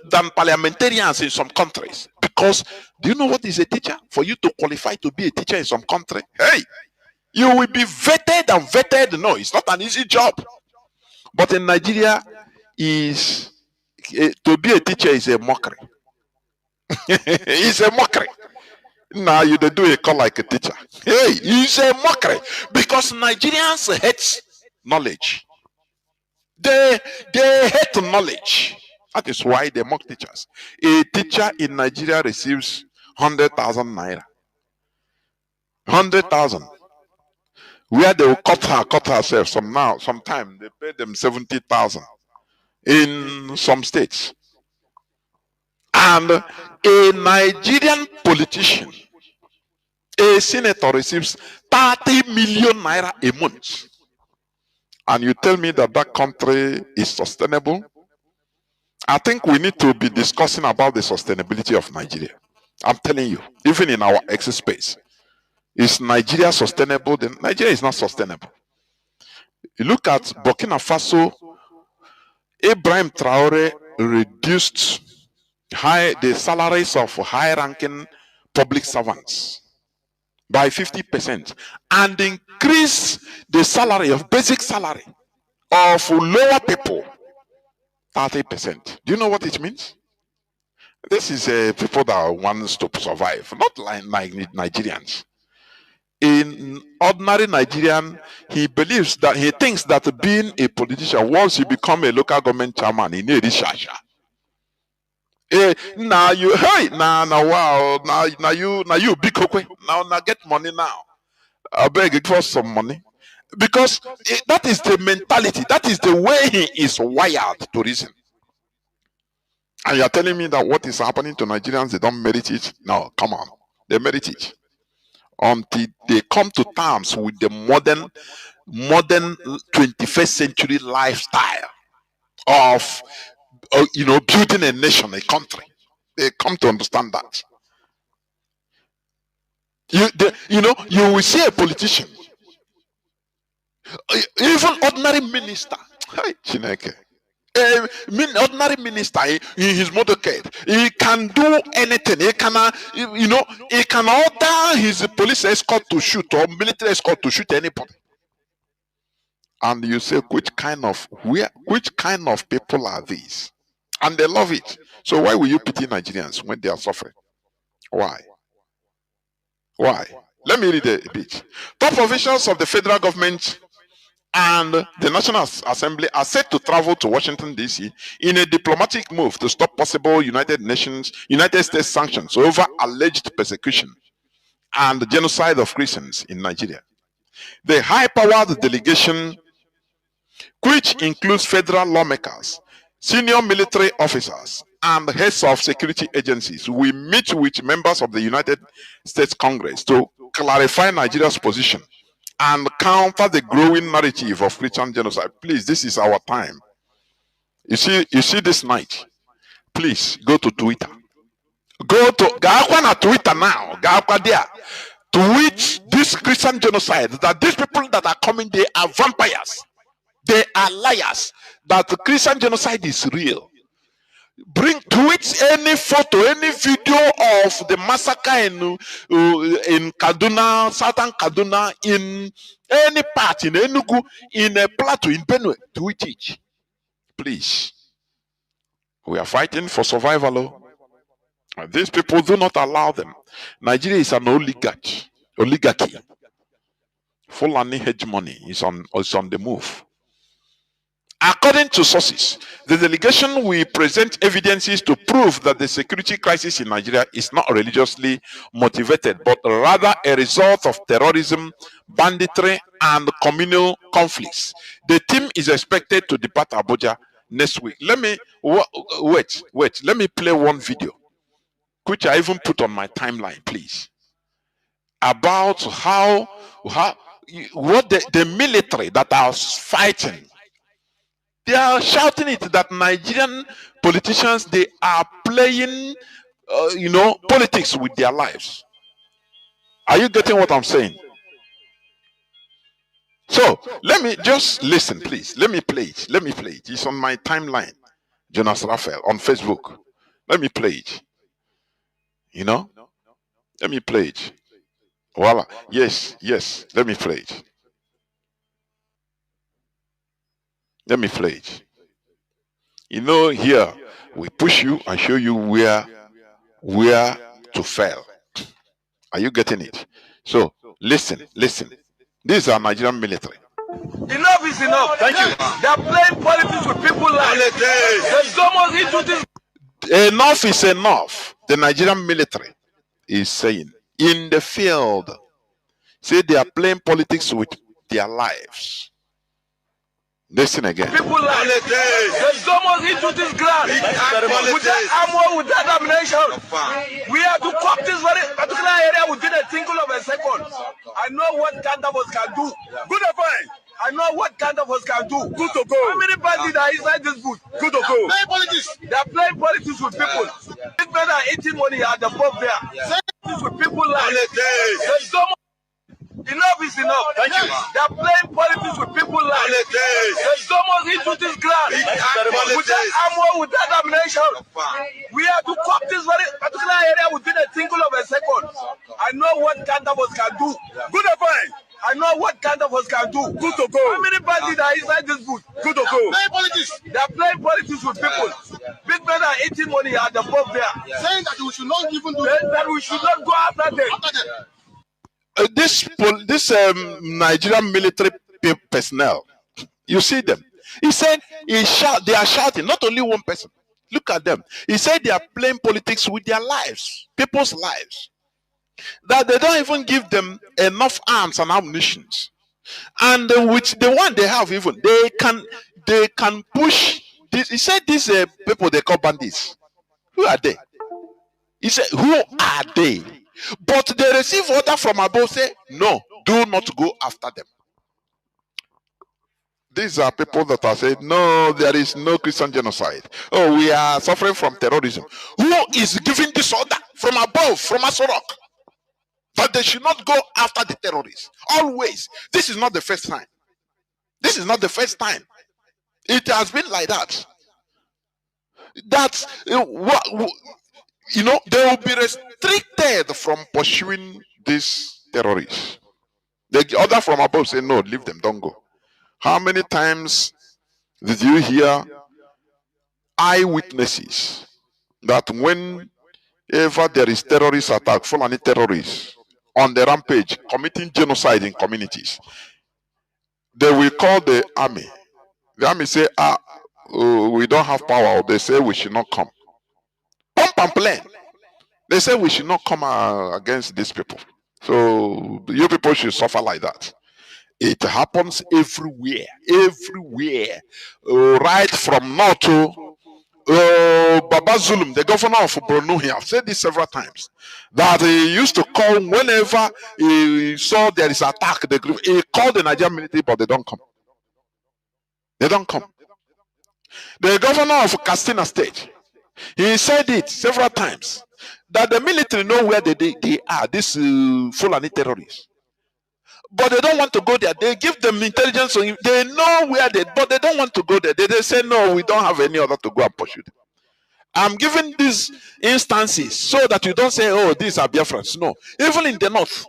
than parliamentarians in some countries. Because do you know what is a teacher? For you to qualify to be a teacher in some country, hey, you will be vetted and vetted. No, it's not an easy job. But in Nigeria, to be a teacher is a mockery. It's a mockery. Now you do a call like a teacher. Hey, it's a mockery because Nigerians hate knowledge. They hate knowledge. That is why they mock teachers. A teacher in Nigeria receives 100,000 naira. 100,000. Where they will cut herself. Sometime they pay them 70,000 in some states. And a Nigerian politician, a senator, receives 30 million naira a month. And you tell me that that country is sustainable? I think we need to be discussing about the sustainability of Nigeria. I'm telling you, even in our exit space. Is Nigeria sustainable? Then Nigeria is not sustainable. You look at Burkina Faso, Ibrahim Traore reduced the salaries of high-ranking public servants by 50% and increased the salary of basic salary of lower people 30%. Do you know what it means? This is people that wants to survive, not like Nigerians. In ordinary Nigerian, he thinks that being a politician, once you become a local government chairman, he need shasha. Now you wow, now you big okay. Now get money now. I beg you for some money. Because that is the mentality, that is the way he is wired to reason. And you are telling me that what is happening to Nigerians, they don't merit it? No, come on. They merit it. Until they come to terms with the modern 21st century lifestyle of building a nation, a country. They come to understand that. You will see a politician, even ordinary minister. Hi, Chineke. Ordinary minister in his motorcade, he can do anything. He can, he can order his police escort to shoot or military escort to shoot anybody. And you say, which kind of people are these? And they love it. So why will you pity Nigerians when they are suffering? Why? Let me read a bit. Top officials of the federal government and the National Assembly are set to travel to Washington, D.C. in a diplomatic move to stop possible United States sanctions over alleged persecution and genocide of Christians in Nigeria. The high-powered delegation, which includes federal lawmakers, senior military officers, and heads of security agencies, will meet with members of the United States Congress to clarify Nigeria's position and counter the growing narrative of Christian genocide. Please, this is our time. You see this night. Please go to Twitter. Go on Twitter now. Go there. Tweet this Christian genocide. That these people that are coming, they are vampires. They are liars. That the Christian genocide is real. Tweet any photo, any video of the massacre in Kaduna, southern Kaduna, in any part, in Enugu, in a plateau, in Benue. Tweet it. Please. We are fighting for survival. These people, do not allow them. Nigeria is an oligarchy. Fulani hegemony is on the move. According to sources, the delegation will present evidences to prove that the security crisis in Nigeria is not religiously motivated, but rather a result of terrorism, banditry, and communal conflicts. The team is expected to depart Abuja next week. Let me wait. Let me play one video, which I even put on my timeline, please, about how what the military that are fighting, they are shouting it that Nigerian politicians, they are playing, politics with their lives. Are you getting what I'm saying? So let me just listen, please. Let me play it. Let me play it. It's on my timeline, Jonas Raphael, on Facebook. Let me play it. Let me play it. Voila. Yes, yes. Let me play it. Let me play it. Here we push you and show you where to fail. Are you getting it? So listen. These are Nigerian military. Enough is enough. Thank you. They are playing politics with people's lives. There's so much into this. Enough is enough. The Nigerian military is saying in the field. Say they are playing politics with their lives. Listen again. People like there's so much into this ground. With that armor, with that ammunition. We have to cop this very particular area within a tinkle of a second. I know what kind of us can do. Good or fine. I know what kind of us can do. Good to go. How many bandits are inside this booth? Good to go. They are playing politics with people. These men are eating money at the pub there. Politics with people like there's so much. Enough is enough. Thank you. They are playing politics with people's lives. There's so much into this ground. With that armor, with that ammunition. We have to cop this very particular area within a tinkle of a second. I know what kind of us can do. Good or fine. I know what kind of us can do. Good to go. How many bandits are inside this booth? Good to go. They are playing politics with people. Big men are eating money at the pub there. Saying that we should not even do that. We should not go after them. This Nigerian military personnel, you see them. He said they are shouting, not only one person. Look at them. He said they are playing politics with their lives, people's lives. That they don't even give them enough arms and ammunition. And with the one they have, even they can push this. He said these people they call bandits. Who are they? He said, who are they? But they receive order from above, say, no, do not go after them. These are people that are saying, no, there is no Christian genocide. Oh, we are suffering from terrorism. Who is giving this order from above, from Asorok? That they should not go after the terrorists. Always. This is not the first time. This is not the first time. It has been like that. That's they will be restricted from pursuing these terrorists. The order from above say, no, leave them, don't go. How many times did you hear eyewitnesses that whenever there is terrorist attack, Fulani terrorists on the rampage, committing genocide in communities, they will call the army. The army say, we don't have power. They say we should not come. Pump and play. They say we should not come against these people. So you people should suffer like that. It happens everywhere. Right from north to Baba Zulum, the governor of Borno here. I've said this several times. That he used to call whenever he saw there is attack. He called the Nigerian military, but they don't come. They don't come. The governor of Katsina State, he said it several times. That the military know where they are, these Fulani terrorists. But they don't want to go there. They give them intelligence, so they know where but they don't want to go there. They say, no, we don't have any other to go and pursue them. I'm giving these instances so that you don't say, oh, these are Biafrans. No. Even in the north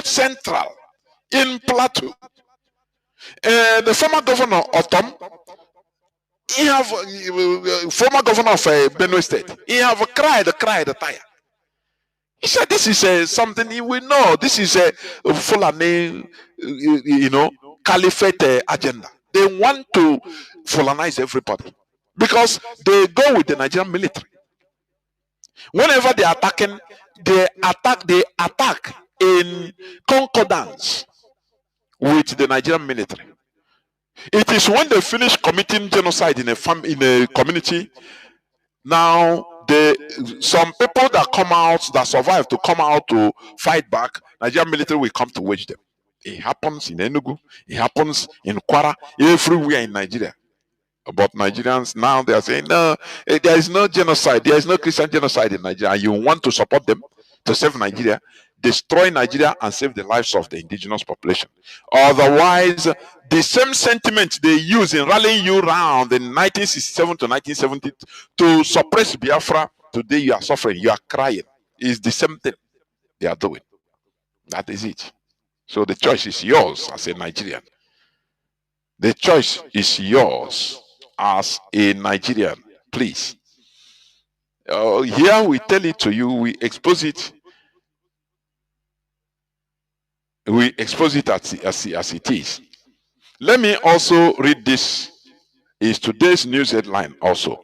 central, in Plateau, the former governor of Tom, he have former governor of Benue State. He have cried tire. He said, "This is something we know. This is a Fulani, caliphate agenda. They want to Fulanize everybody because they go with the Nigerian military. Whenever they are attacking, they attack in concordance with the Nigerian military. It is when they finish committing genocide in a community, now some people that come out, that survive to come out to fight back, Nigerian military will come to wage them. It happens in Enugu. It happens in Kwara, everywhere in Nigeria. But Nigerians now they are saying, no, there is no genocide. There is no Christian genocide in Nigeria. And you want to support them to save Nigeria, destroy Nigeria and save the lives of the indigenous population. Otherwise, the same sentiment they use in rallying you around in 1967 to 1970 to suppress Biafra, today you are suffering, you are crying. It's the same thing they are doing. That is it. So the choice is yours as a Nigerian. The choice is yours as a Nigerian. Please. Here we tell it to you, we expose it. We expose it as it is. Let me also read this. Is today's news headline also.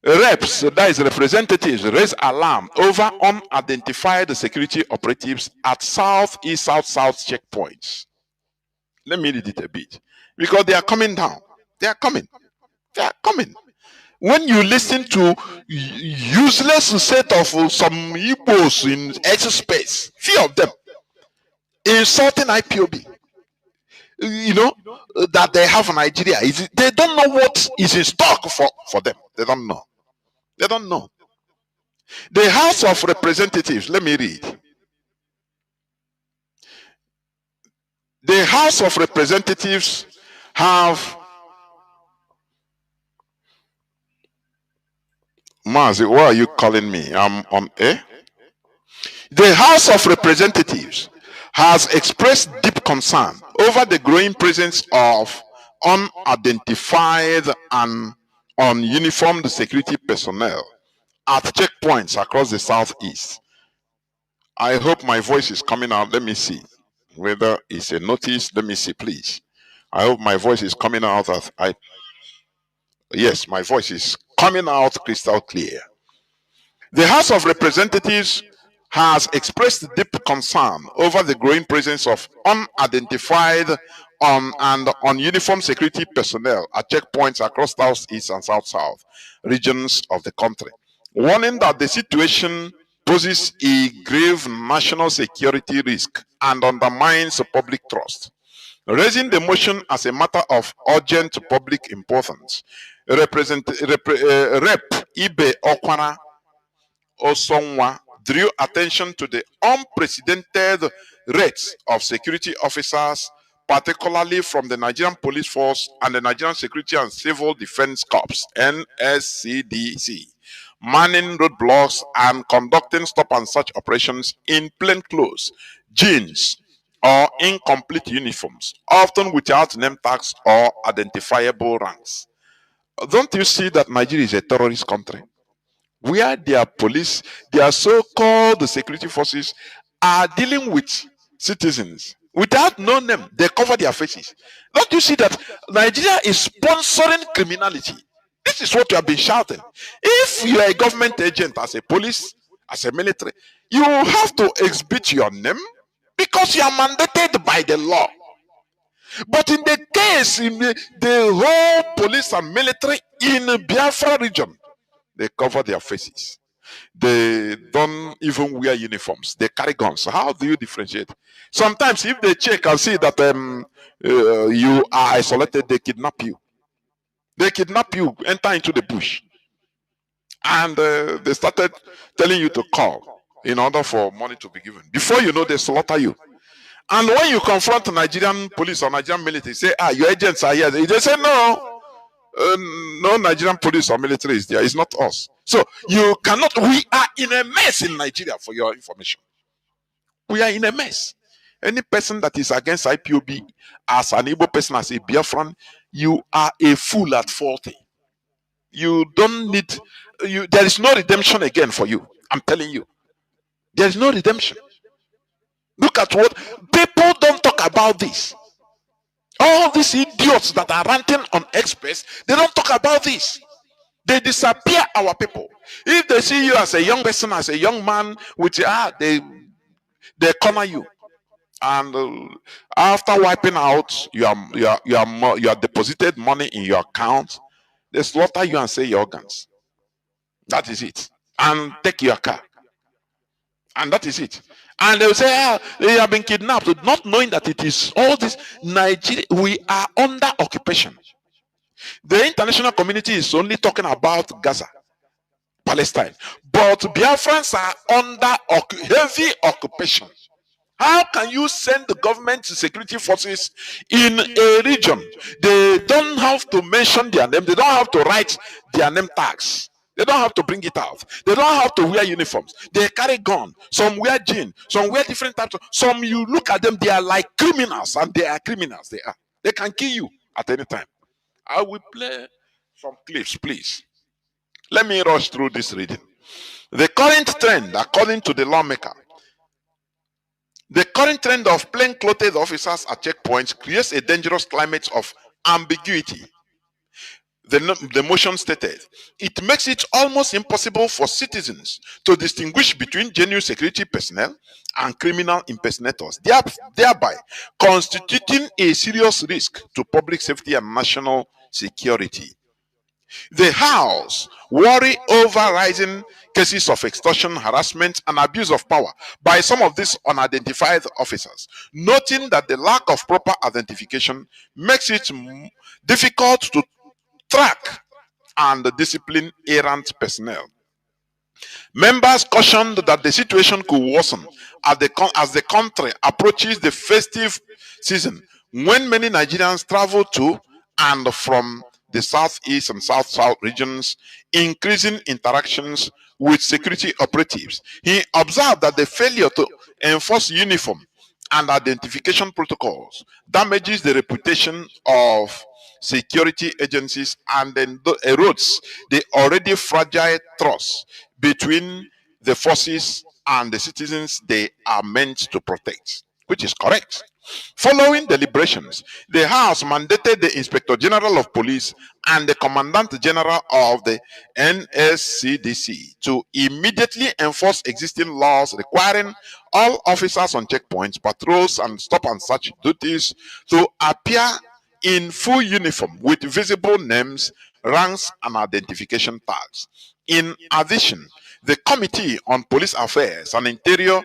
Reps, that is representatives, raise alarm over unidentified security operatives at Southeast South checkpoints. Let me read it a bit. Because they are coming down. They are coming. They are coming. When you listen to useless set of some Igbos in X space, few of them, insulting IPOB, you know, that they have Nigeria, they don't know what is in stock for them. They don't know. They don't know. The House of Representatives, let me read. The House of Representatives have Mazi, why are you calling me? I'm on air. The House of Representatives has expressed deep concern over the growing presence of unidentified and ununiformed security personnel at checkpoints across the southeast. I hope my voice is coming out. Let me see whether it's a notice. Let me see, please. I hope my voice is coming out. Yes, my voice is coming out crystal clear. The House of Representatives has expressed deep concern over the growing presence of unidentified and ununiformed security personnel at checkpoints across Southeast and South regions of the country, warning that the situation poses a grave national security risk and undermines public trust. Raising the motion as a matter of urgent public importance, Rep. Ibe Okwana Osonwa drew attention to the unprecedented rates of security officers, particularly from the Nigerian Police Force and the Nigerian Security and Civil Defense Corps, NSCDC, manning roadblocks and conducting stop and search operations in plainclothes, jeans, or incomplete uniforms, often without name tags or identifiable ranks. Don't you see that Nigeria is a terrorist country? Where their police, their so-called security forces are dealing with citizens without no name, they cover their faces. Don't you see that Nigeria is sponsoring criminality? This is what you have been shouting. If you are a government agent, as a police, as a military, you have to exhibit your name because you are mandated by the law. But in the case, in the whole police and military in the Biafra region, they cover their faces. They don't even wear uniforms. They carry guns. How do you differentiate? Sometimes if they check and see that you are isolated, they kidnap you. They kidnap you, enter into the bush. And they started telling you to call in order for money to be given. Before you know, they slaughter you. And when you confront Nigerian police or Nigerian military, say, your agents are here. They say, no, no Nigerian police or military is there. It's not us. So you cannot, we are in a mess in Nigeria, for your information. We are in a mess. Any person that is against IPOB as an Igbo person, as a Biafran, you are a fool at 40. You don't need, there is no redemption again for you. I'm telling you. There is no redemption. Look at what people don't talk about this. All these idiots that are ranting on Express, they don't talk about this. They disappear our people. If they see you as a young person, as a young man, which they corner you. And after wiping out your deposited money in your account, they slaughter you and say your organs. That is it. And take your car. And that is it. And they will say, ah, they have been kidnapped, not knowing that it is all this Nigeria. We are under occupation. The international community is only talking about Gaza, Palestine, but Biafrans are under heavy occupation. How can you send the government security forces in a region? They don't have to mention their name. They don't have to write their name tags. They don't have to bring it out. They don't have to wear uniforms. They carry gun. Some wear jeans. Some wear different types of. Some you look at them, they are like criminals, and they are criminals. They are. They can kill you at any time. I will play some clips, please. Let me rush through this reading. The current trend, according to the lawmaker, the current trend of plain-clothed officers at checkpoints creates a dangerous climate of ambiguity. The motion stated, it makes it almost impossible for citizens to distinguish between genuine security personnel and criminal impersonators, thereby constituting a serious risk to public safety and national security. The House worry over rising cases of extortion, harassment, and abuse of power by some of these unidentified officers, noting that the lack of proper identification makes it difficult to track and discipline errant personnel. Members cautioned that the situation could worsen as the country approaches the festive season, when many Nigerians travel to and from the southeast and south-south regions, increasing interactions with security operatives. He observed that the failure to enforce uniform and identification protocols damages the reputation of security agencies and then erodes the already fragile trust between the forces and the citizens they are meant to protect, which is correct. Following deliberations, the House mandated the Inspector General of Police and the Commandant General of the NSCDC to immediately enforce existing laws requiring all officers on checkpoints, patrols, and stop and search duties to appear in full uniform with visible names, ranks, and identification tags. In addition, the Committee on Police Affairs and Interior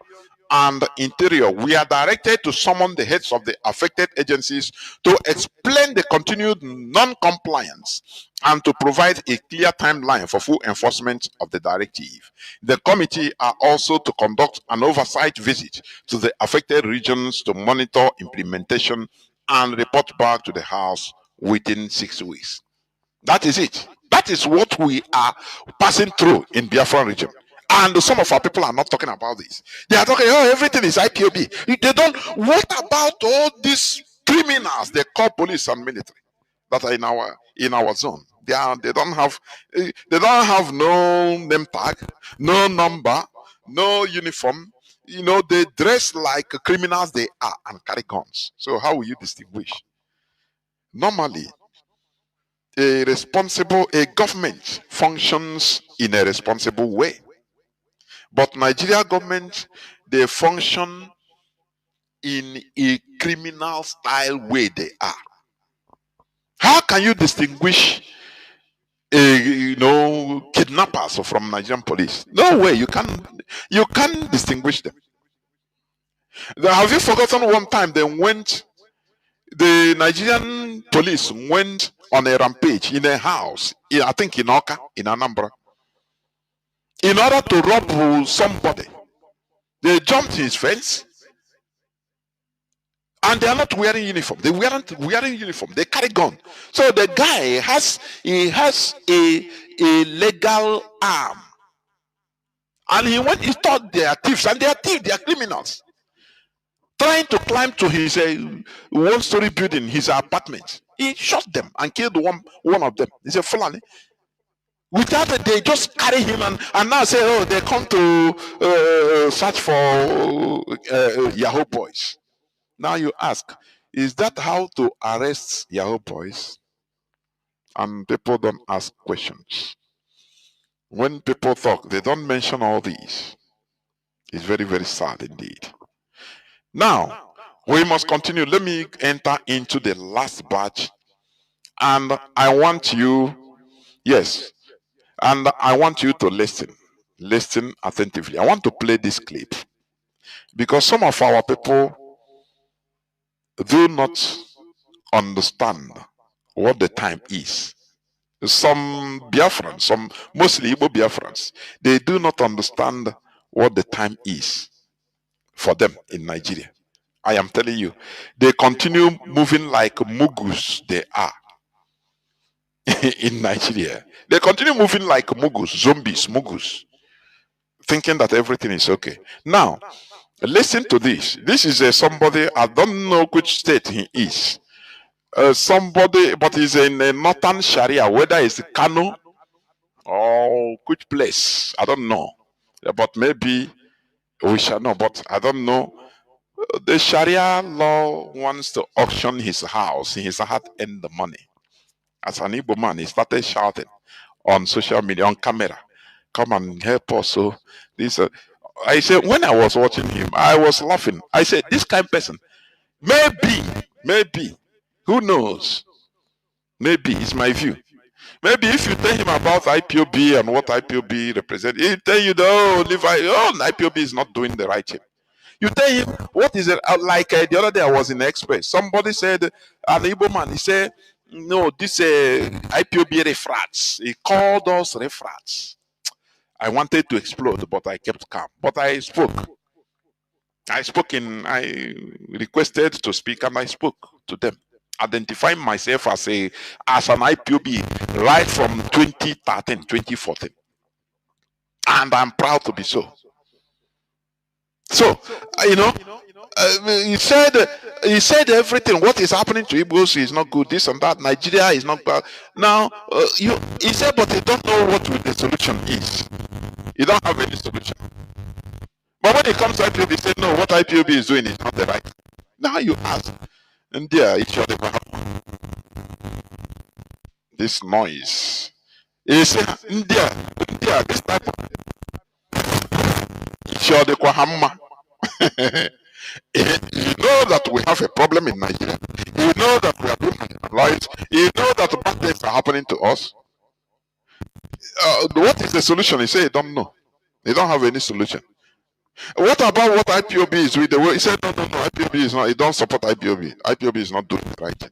we are directed to summon the heads of the affected agencies to explain the continued non-compliance and to provide a clear timeline for full enforcement of the directive. The committee are also to conduct an oversight visit to the affected regions to monitor implementation and report back to the House within 6 weeks. That is it. That is what we are passing through in Biafra region. And some of our people are not talking about this. They are talking, oh, everything is IPOB. They don't. What about all these criminals they call police and military that are in our zone? They don't have no name tag, no number, no uniform. You know, they dress like criminals they are and carry guns. So how will you distinguish? Normally, a government functions in a responsible way. But Nigeria government, they function in a criminal style way they are. How can you distinguish kidnappers from Nigerian police? No way, you can't distinguish them. Have you forgotten one time the Nigerian police went on a rampage in a house, I think in Oka, in Anambra, in order to rob somebody? They jumped his fence, and they are not wearing uniform. They weren't wearing uniform. They carry gun. So the guy has a legal arm, and he thought they are thieves, and they are thieves. They are criminals trying to climb to his one-story building, his apartment. He shot them and killed one of them. He's a Fulani. Without it, they just carry him and now say, oh, they come to search for Yahoo boys. Now you ask, is that how to arrest Yahoo boys? And people don't ask questions. When people talk, they don't mention all these. It's very, very sad indeed. Now, we must continue. Let me enter into the last batch. And I want you, yes, and I want you to listen. Listen attentively. I want to play this clip Because some of our people do not understand what the time is. Some Biafrans, some mostly Igbo Biafrans, they do not understand what the time is for them in Nigeria. I am telling you, they continue moving like mugus they are in Nigeria. They continue moving like mugus, zombies, mugus, thinking that everything is okay. Now, listen to this. This is somebody, I don't know which state he is. Somebody, but he's in a northern Sharia, whether it's Kanu or which place, I don't know. But maybe we shall know, but I don't know. The Sharia law wants to auction his house. He has had earned the money. As an Igbo man, he started shouting on social media, on camera, come and help us. So this, I said, when I was watching him, I was laughing. I said, this kind of person, maybe, who knows? Maybe, it's my view. Maybe if you tell him about IPOB and what IPOB represents, he'll tell you, IPOB is not doing the right thing. You tell him, what is it? Like the other day I was in the Express. Somebody said, an Igbo man, he said, no, this IPOB refrats. He called us refrats. I wanted to explode, but I kept calm. But I spoke. I requested to speak and I spoke to them, identifying myself as an IPOB right from 2013, 2014. And I'm proud to be so. So, he said everything. What is happening to Igbos is not good. This and that. Nigeria is not bad. Now, he said, but he don't know what the solution is. He don't have any solution. But when it comes to IPOB, he said, no, what IPOB is doing is not the right. Now you ask, and there, it's your this noise. He said, India, this type of it's your You know that we have a problem in Nigeria. You know that we are being marginalized. You know that bad things are happening to us. What is the solution? He said he don't know. They don't have any solution. What about what IPOB is with the way? He said no, IPOB is not. He don't support IPOB. IPOB is not doing it right.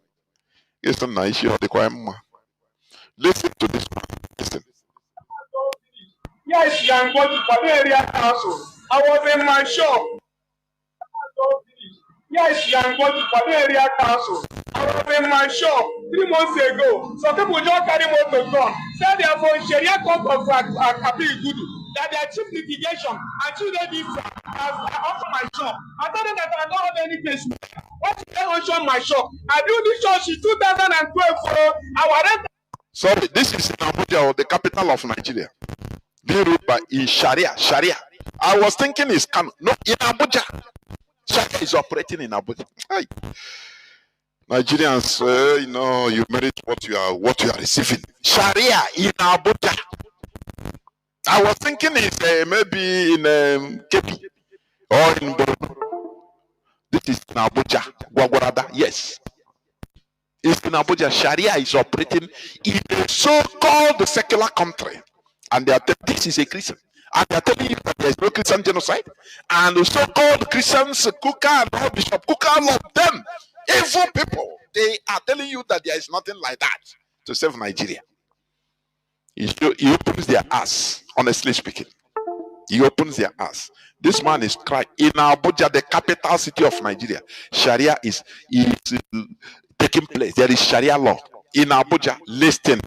It's a nice issue. Listen to this man. Listen. Yes, young boy, area council. I was in my shop. Yes, young boy, area council. I was in my shop 3 months ago. Some people just carry motor gun. Said they are for Sharia court of Kapi Gudu. That they are cheap litigation and children different as also my shop. I told them that I don't have any case. What did they auction my shop? I built this church in 2012 our rent. Sorry, this is in Abuja, the capital of Nigeria. Being ruled by in Sharia. I was thinking it's Kanu. No, in Abuja. Sharia is operating in Abuja. Hey. Nigerians, you merit what you are receiving. Sharia in Abuja. I was thinking it's maybe in Kepi or in Borno. This is in Abuja, Gwagwarada. Yes. It's in Abuja. Sharia is operating in a so-called secular country. And they are telling this is a Christian. And they are telling you that there is no Christian genocide. And the so-called Christians, Kuka and Bishop Kuka, love them. Evil people. They are telling you that there is nothing like that to save Nigeria. He opens their ass, honestly speaking. He opens their ass. This man is crying. In Abuja, the capital city of Nigeria, Sharia is taking place. There is Sharia law. In Abuja, listen.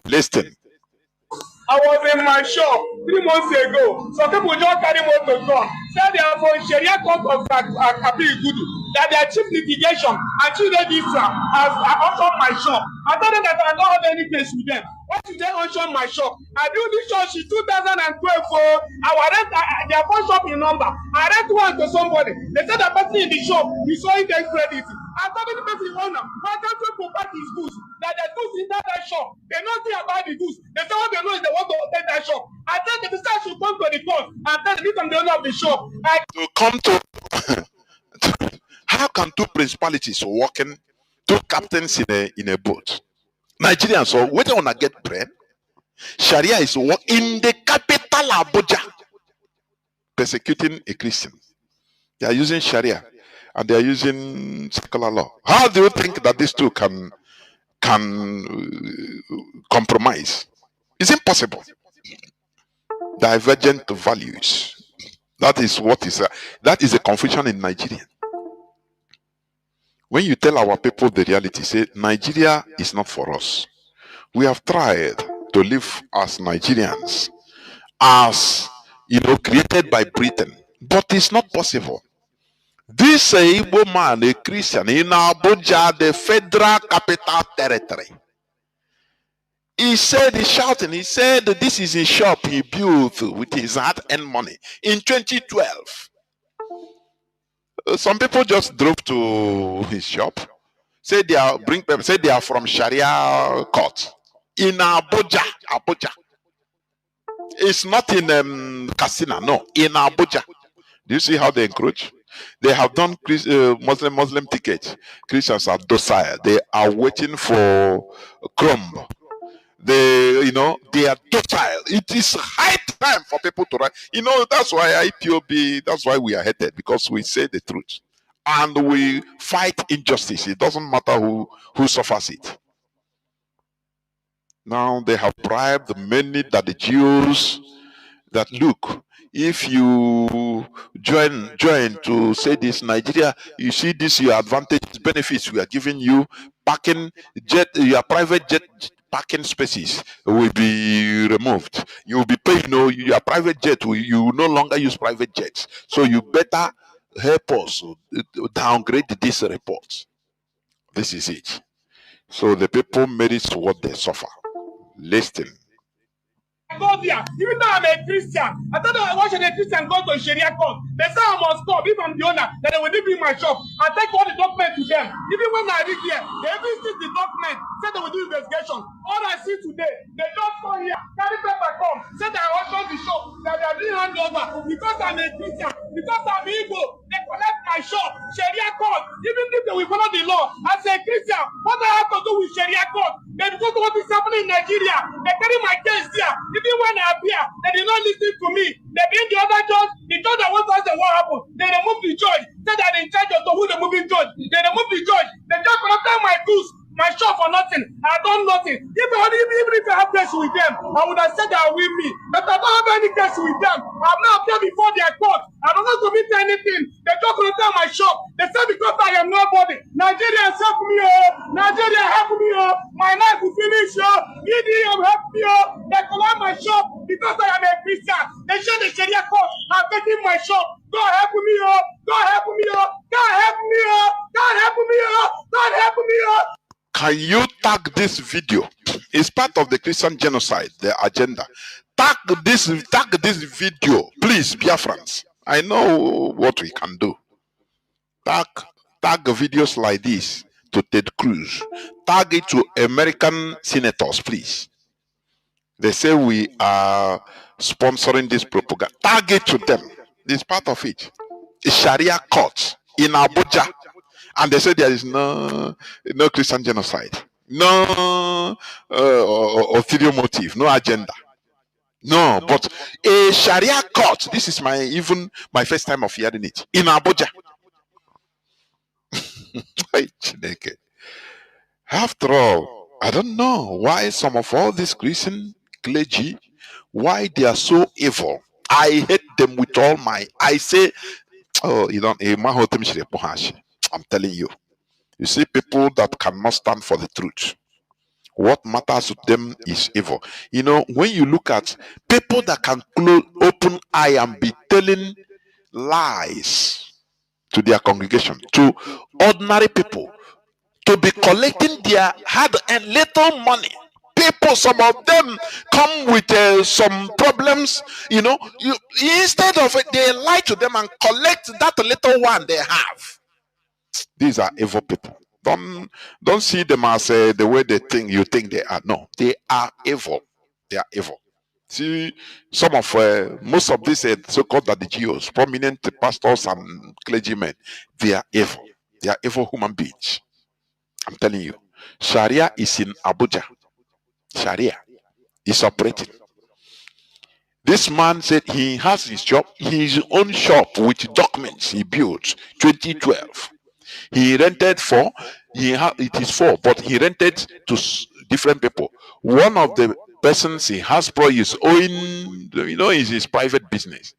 I was in my shop 3 months ago. Some people just carry motor gun. Said they are for Sharia court of Kapi Gudu. That they are cheap litigation and children different as I auction my shop. I told them that I don't have any case with them. Why did they auction my shop? I built this church in 2012 our rent their phone shop in number. I rent one to somebody. They said the person in the shop, he saw it and credit. I told the person owner, why can't you protect his goods? That the goods in that shop. They don't think about the goods. They say what they know is they want to take that shop. I tell the person should come to the court and tell them the owner of the shop. To come to how can two principalities working, two captains in a boat? Nigerians, so whether wanna get bread, Sharia is in the capital Abuja, persecuting a Christian. They are using Sharia and they are using secular law. How do you think that these two can compromise? It's impossible. Divergent values. That is what is that is a confusion in Nigeria. When you tell our people the reality, say Nigeria is not for us. We have tried to live as Nigerians, as created by Britain, but it's not possible. This Igbo man, a Christian in Abuja, the Federal Capital Territory, he's shouting, he said this is a shop he built with his hard-earned money in 2012. Some people just drove to his shop, say they are from Sharia court in Abuja. It's not in Casino, no, in Abuja. Do you see how they encroach? They have done Muslim tickets. Christians are docile. They are waiting for crumb. They are docile. It is high time for people to write. That's why IPOB, that's why we are hated, because we say the truth. And we fight injustice. It doesn't matter who suffers it. Now they have bribed many that the Jews that look, if you join to say this Nigeria, you see this your advantage benefits we are giving you, parking jet, your private jet parking spaces will be removed. You will be paying, your private jet, you will no longer use private jets. So you better help us downgrade this report. This is it. So the people made it what they suffer. Listen. Go there, even though I'm a Christian. I thought why should a Christian go to Sharia court? They say I must come if I'm the owner, then they will leave me in my shop and take all the documents to them. Even when I read here, they even see the document, say they will do investigation. All I see today, they just come here, carry paper come, say that I auction the shop, that they are doing handover because I'm a Christian, because I'm Igbo. They collect my shop, Sharia court. Even if they will follow the law, as a Christian, what I have to do with Sharia court? They go to what is happening in Nigeria. They carry my case there. Even when I appear, they did not listen to me. They bring the other judge, the judge that wants to ask them what happened. They remove the judge, say that they're in charge of who the moving judge. They remove the judge. The judge collected my goods, my shop for nothing. I done nothing. Even if I have case with them, I would have said they are with me. But I don't have any case with them. I've not appeared before their court. I don't want to meet anything. They just collected my shop. They said because I am nobody. Nigerians help me, Nigeria help me, my life will finish, EDM help me, they collect my shop because I am a Christian. They show the Sharia court. I'm taking my shop. God help me, God help me, God help me, God help me, God help me. Can you tag this video? It's part of the Christian genocide, the agenda. Tag this video, please, Biafrans. I know what we can do. Tag videos like this to Ted Cruz. Tag it to American senators, please. They say we are sponsoring this propaganda. Tag it to them. It's part of it. It's Sharia court in Abuja. And they say there is no Christian genocide, no ulterior motive, no agenda. No, but a Sharia court. This is my first time of hearing it in Abuja. After all, I don't know why some of all these Christian clergy, why they are so evil. I hate them with all my. I say, oh, you don't. I'm telling you. You see, people that cannot stand for the truth, what matters to them is evil. When you look at people that can open eye and be telling lies to their congregation, to ordinary people, to be collecting their hard-earned little money. People, some of them come with some problems, instead of it, they lie to them and collect that little one they have. These are evil people. Don't see them as the way they think you think they are. No, they are evil. They are evil. See, some of most of these so-called GOs, prominent pastors and clergymen, they are evil. They are evil human beings. I'm telling you, Sharia is in Abuja. Sharia is operating. This man said he has his own shop with documents he built 2012. He rented for, it is for, but he rented to different people. One of the persons he has probably is owing, is his private business.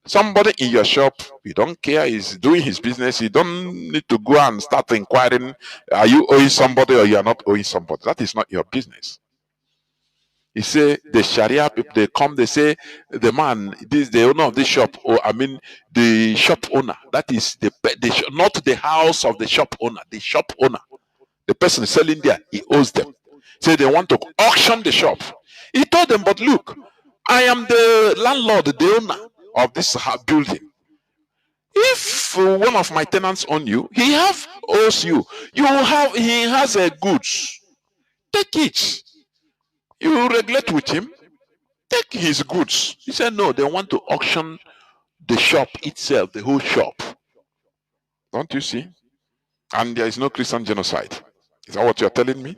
Somebody in your shop, you don't care, he's doing his business. You don't need to go and start inquiring, are you owing somebody or you are not owing somebody? That is not your business. You say the Sharia people, they come, they say the man, this the owner of this shop, or I mean the shop owner. That is not the house of the shop owner, the shop owner. The person selling there, he owes them. Say they want to auction the shop. He told them, but look, I am the landlord, the owner of this building. If one of my tenants own you, he owes you. He has a goods. Take it. You regulate with him. Take his goods. He said, no, they want to auction the shop itself, the whole shop. Don't you see? And there is no Christian genocide. Is that what you're telling me?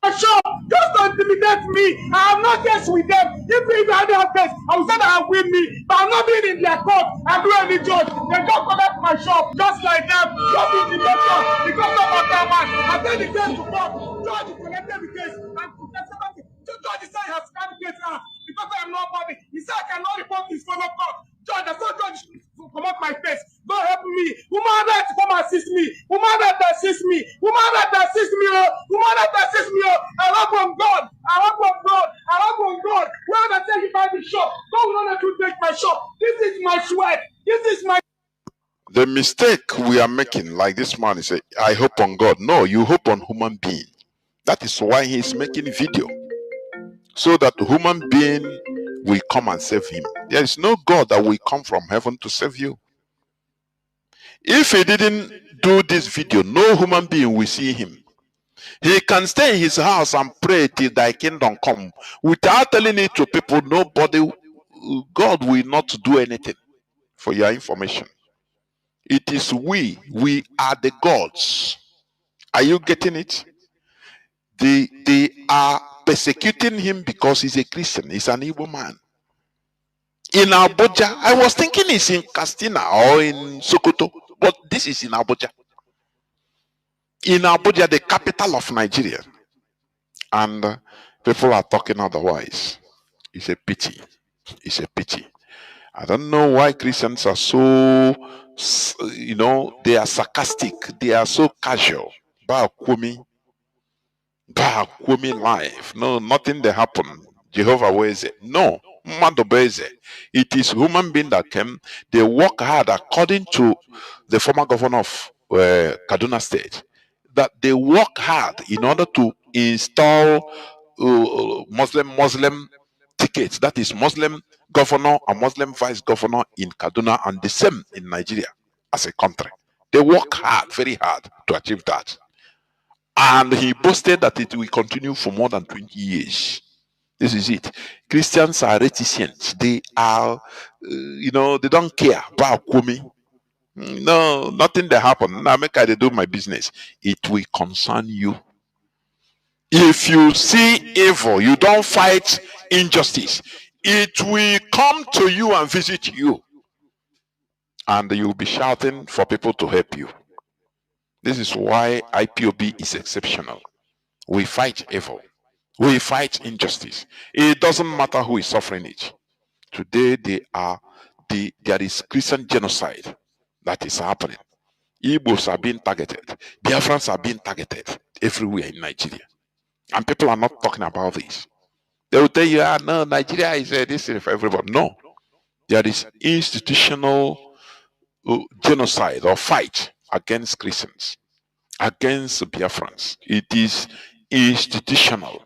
Sure, just to intimidate me. I am not case with them. If I had case, I would say that I win me. But I'm not being in their court and do any judge. They just collect my shop just like them. Just intimidation. Because of that man. I take the case to court. Judge is collected the case. And the judge said he has scanned the case now. Because I am not body. He said I cannot report this for the court. Judge, I saw judge come out my face. God help me. Woman that come assist me. Woman that assist me. Woman that assist me. Woman that assist me. I love from God. I love from God. I love from God. Where I take you by the shop. God will not let you take my shop. This is my sweat. This is my. The mistake we are making, like this man is saying, I hope on God. No, you hope on human being. That is why he is making video. So that the human being will come and save him. There is no God that will come from heaven to save you. If he didn't do this video, no human being will see him. He can stay in his house and pray till thy kingdom come. Without telling it to people, God will not do anything. For your information. It is we are the gods. Are you getting it? They are persecuting him because he's a Christian. He's an evil man. In Abuja, I was thinking it's in Castina or in Sokoto, but this is in Abuja. In Abuja, the capital of Nigeria. And people are talking otherwise. It's a pity. It's a pity. I don't know why Christians are so, they are sarcastic. They are so casual. Kwumi life. No, nothing that happened. Jehovah, where is it? No. It is human being that came. They work hard according to the former governor of Kaduna State. That they work hard in order to install Muslim tickets. That is Muslim governor and Muslim vice governor in Kaduna and the same in Nigeria as a country. They work hard, very hard to achieve that. And he boasted that it will continue for more than 20 years. This is it. Christians are reticent. They are, they don't care about Kwumi. No, nothing that happen. Now make I do my business. It will concern you. If you see evil, you don't fight injustice. It will come to you and visit you. And you'll be shouting for people to help you. This is why IPOB is exceptional. We fight evil. We fight injustice. It doesn't matter who is suffering it. Today there is Christian genocide that is happening. Igbos are being targeted. Biafrans are being targeted everywhere in Nigeria. And people are not talking about this. They will tell you, no, Nigeria is this for everybody. No. There is institutional genocide or fight against Christians, against Biafrans. It is institutional.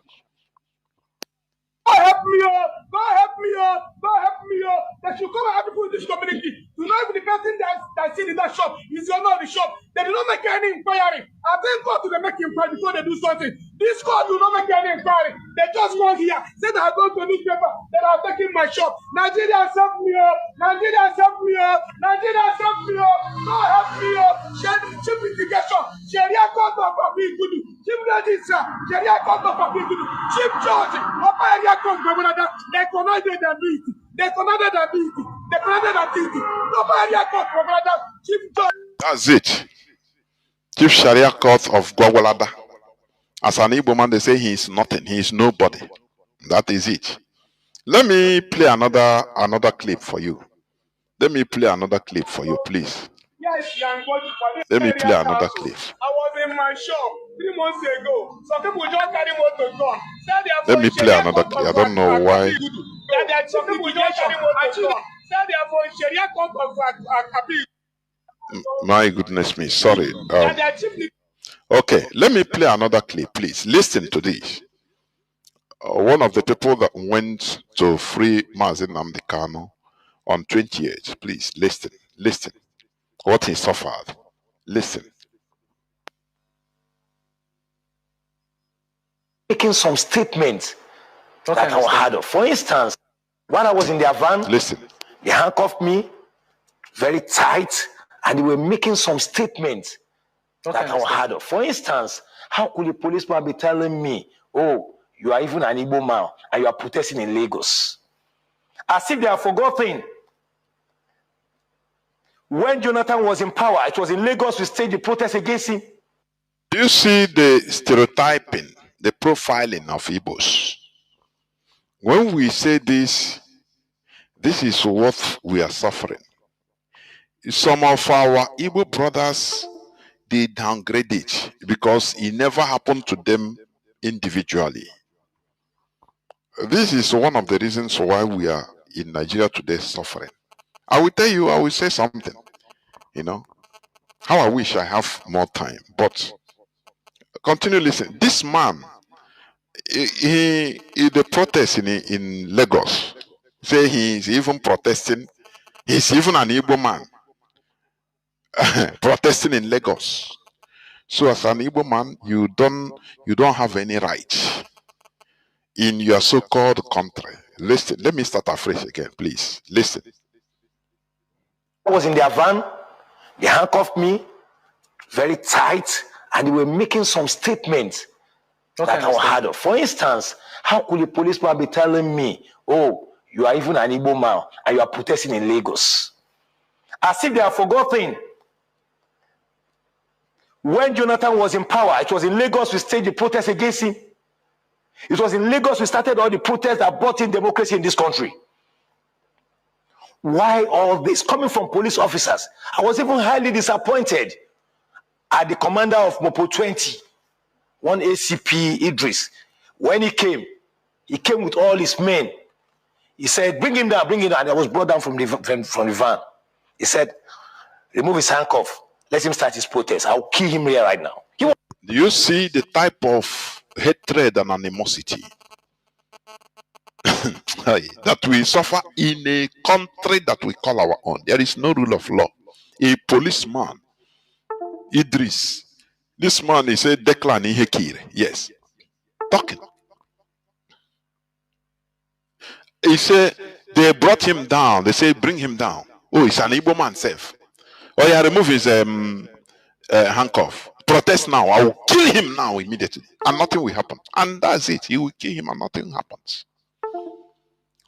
God help me, God help me, God help me, that should come and help people in this community. To know if the person that's in that shop is the owner of the shop. They do not make any inquiry. I thank God to make inquiry before they do something. This court will not make any inquiry. They just go here, say that I go to newspaper, that I'm taking my shop. Nigeria help me up. Nigeria help me up. Nigeria help me up. God help me up. Chief litigation. Sharia court of Abigudu. Chief Registrar. Sharia court of Abigudu. Chief Judge. Upper area court governor. They connected their duty. They connected their duty. They connected their duty. Upper area court governor. Chief Judge. That's it. Chief Sharia Court of Gwagwalada. As an Igbo man, they say he is nothing. He is nobody. That is it. Let me play another clip for you. Let me play another clip for you, please. Yes, Let me play another clip. I was in my shop 3 months ago. Some people just carry motor gun. Let me play another clip. I don't know why. Some people just carry motor gun. Say they are for Sharia court of Abiy. My goodness me. Sorry. Okay, let me play another clip, please. Listen to this. One of the people that went to free Mazi Nnamdi Kanu on 28th, please listen. Listen. What he suffered. Listen. Making some statements that I had of. For instance, when I was in their van, listen. They handcuffed me very tight and they were making some statements that I had of. For instance, how could a policeman be telling me, oh, you are even an Igbo man and you are protesting in Lagos? As if they have forgotten. When Jonathan was in power, it was in Lagos we staged the protest against him. Do you see the stereotyping, the profiling of Igbos? When we say this is what we are suffering. Some of our Igbo brothers, they downgrade it because it never happened to them individually. This is one of the reasons why we are in Nigeria today suffering. I will tell you, I will say something, you know, how I wish I have more time, but continue listening. This man, he the protest in Lagos, say he is even protesting, he's even an Igbo man, protesting in Lagos. So as an Igbo man, you don't have any right in your so-called country. Listen, let me start afresh again, please. Listen. I was in their van, they handcuffed me very tight, and they were making some statements that I had of. For instance, how could a policeman be telling me, oh, you are even an Igbo man and you are protesting in Lagos? As if they have forgotten. When Jonathan was in power, it was in Lagos we staged the protest against him. It was in Lagos we started all the protests that brought in democracy in this country. Why all this? Coming from police officers. I was even highly disappointed at the commander of Mopo 20, one ACP Idris. When he came with all his men. He said, bring him down, and I was brought down from the van. He said, remove his handcuff. Let him start his protest. I'll kill him here right now. Do you see the type of hatred and animosity that we suffer in a country that we call our own? There is no rule of law. A policeman, Idris, this man is a Declan Ihekire. Yes. Talking. He said, they brought him down. They say, bring him down. Oh, it's an Igbo man safe. Oh, yeah, remove his handcuff. Protest now. I will kill him now immediately. And nothing will happen. And that's it. You will kill him and nothing happens.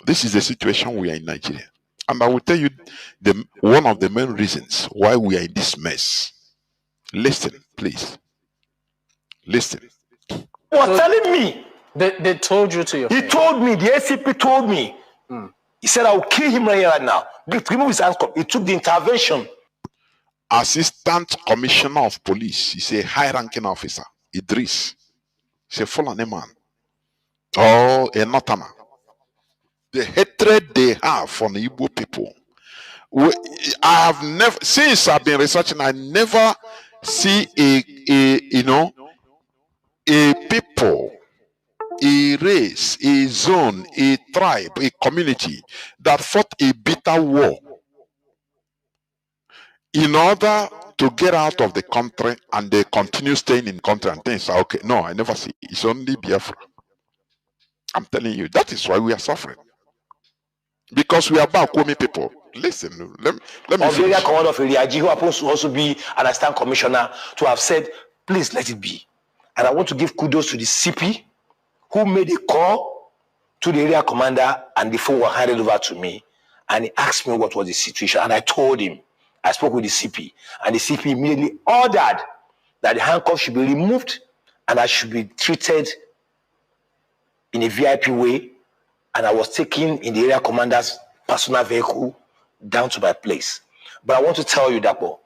This is the situation we are in Nigeria. And I will tell you one of the main reasons why we are in this mess. Listen, please. Listen. He was telling me. They told you to your face. He told me, the ACP told me. He said, I will kill him right now. Remove his handcuff. He took the intervention. Assistant Commissioner of Police. He's a high-ranking officer. Idris. He's a Fulani man. Oh, a Northerner. The hatred they have for the Igbo people. I have never, since I've been researching, I never see a people, a race, a zone, a tribe, a community that fought a bitter war in order to get out of the country and they continue staying in the country and things are okay. No, I never see. It's only Biafra. I'm telling you, that is why we are suffering. Because we are Bakwumi people. Listen, let me of the area finish. commander of Iriaji, who happens to also be an assistant commissioner, to have said, please let it be. And I want to give kudos to the CP who made a call to the area commander, and the phone was handed over to me. And he asked me what was the situation. And I told him, I spoke with the CP, and the CP immediately ordered that the handcuffs should be removed and I should be treated in a VIP way. And I was taken in the area commander's personal vehicle down to my place. But I want to tell you, Dapo,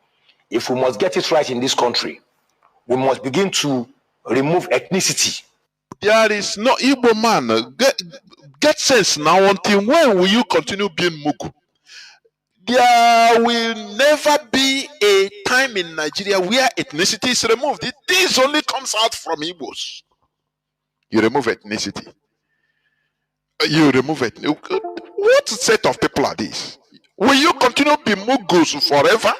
if we must get it right in this country, we must begin to remove ethnicity. There is no Igbo man. Get sense now. Until when will you continue being Mugu? There will never be a time in Nigeria where ethnicity is removed. This only comes out from Igbos. You remove ethnicity. You remove it. What set of people are these? Will you continue to be Mugus forever?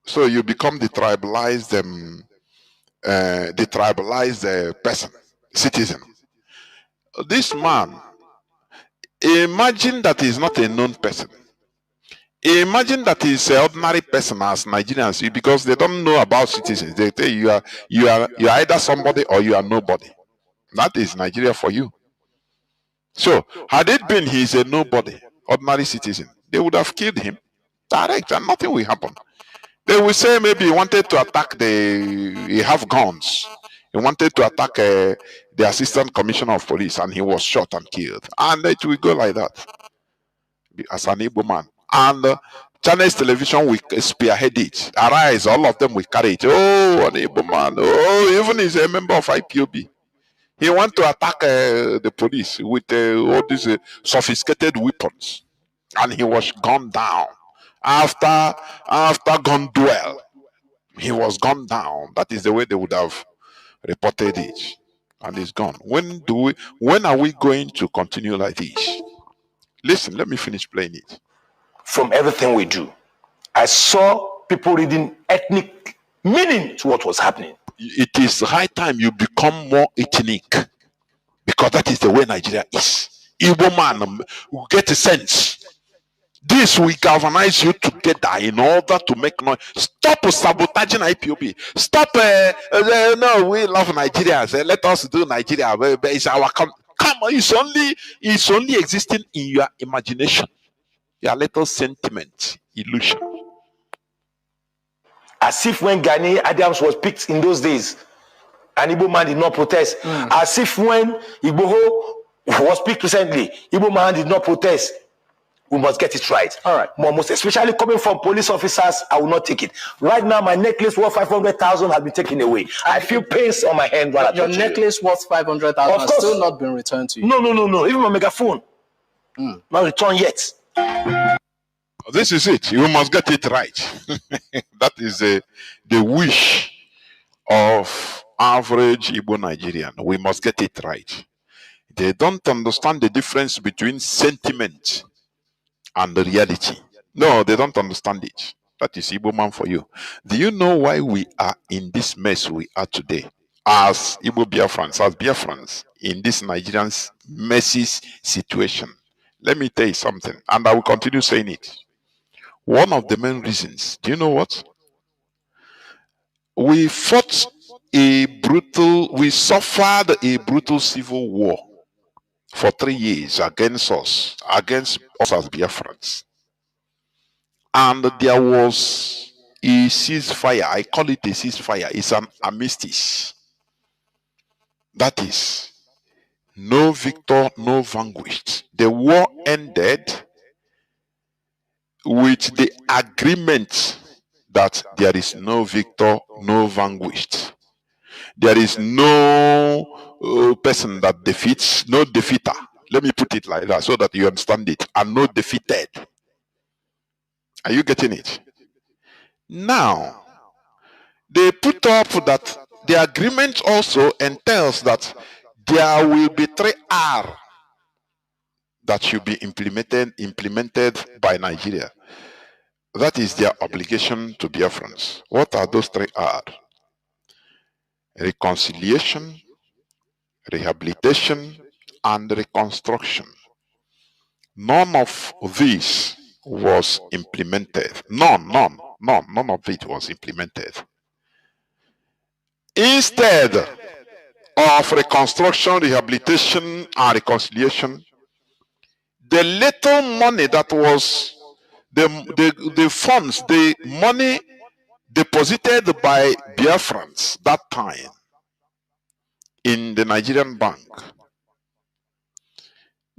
So you become the tribalized person, citizen. This man, imagine that he's not a known person. Imagine that he's an ordinary person as Nigerians, because they don't know about citizens. They tell you you are either somebody or you are nobody. That is Nigeria for you. So had it been he's a nobody, ordinary citizen, they would have killed him direct and nothing will happen. They will say maybe he wanted to attack he have guns. He wanted to attack the assistant commissioner of police and he was shot and killed. And it will go like that as an Igbo man. And Chinese television will spearhead it. Arise, all of them will carry it. Oh, an Igbo man. Oh, even he's a member of IPOB. He went to attack the police with all these sophisticated weapons. And he was gunned down. After gun duel, he was gunned down. That is the way they would have reported it. And he's gone. When are we going to continue like this? Listen, let me finish playing it. From everything we do, I saw people reading ethnic meaning to what was happening. It is high time you become more ethnic, because that is the way Nigeria is. Igbo man will get a sense. This will galvanize you together in order to make noise. Stop sabotaging IPOB. Stop. No, we love Nigerians. Let us do Nigeria. It's our come on. It's only existing in your imagination, your little sentiment, illusion. As if when Gani Adams was picked in those days, an Igbo man did not protest. As if when Igboho was picked recently, Igbo man did not protest. We must get it right. All right. Most especially coming from police officers, I will not take it. Right now, my necklace worth 500,000 has been taken away. I feel pains on my hand. While Your necklace worth 500,000 has still not been returned to you. No. Even my megaphone, not returned yet. This is it. You must get it right. That is the wish of average Igbo Nigerian. We must get it right. They don't understand the difference between sentiment and the reality. No, they don't understand it. That is Igbo man for you. Do you know why we are in this mess we are today? As Igbo Biafrans, as Biafrans, in this Nigerian's messy situation. Let me tell you something, and I will continue saying it. One of the main reasons, do you know what? We suffered a brutal civil war for 3 years against us as Biafrans. And there was a ceasefire. I call it a ceasefire. It's an armistice. That is, no victor, no vanquished. The war ended with the agreement that there is no victor, no vanquished. There is no person that defeats, no defeater. Let me put it like that so that you understand it. And no defeated. Are you getting it? Now, they put up that the agreement also entails that there will be 3R that should be implemented by Nigeria. That is their obligation to Biafrans. What are those three R? Reconciliation, rehabilitation, and reconstruction. None of this was implemented. None of it was implemented. Instead of reconstruction, rehabilitation, and reconciliation, the little money that was the funds, the money deposited by Biafrans that time in the Nigerian bank,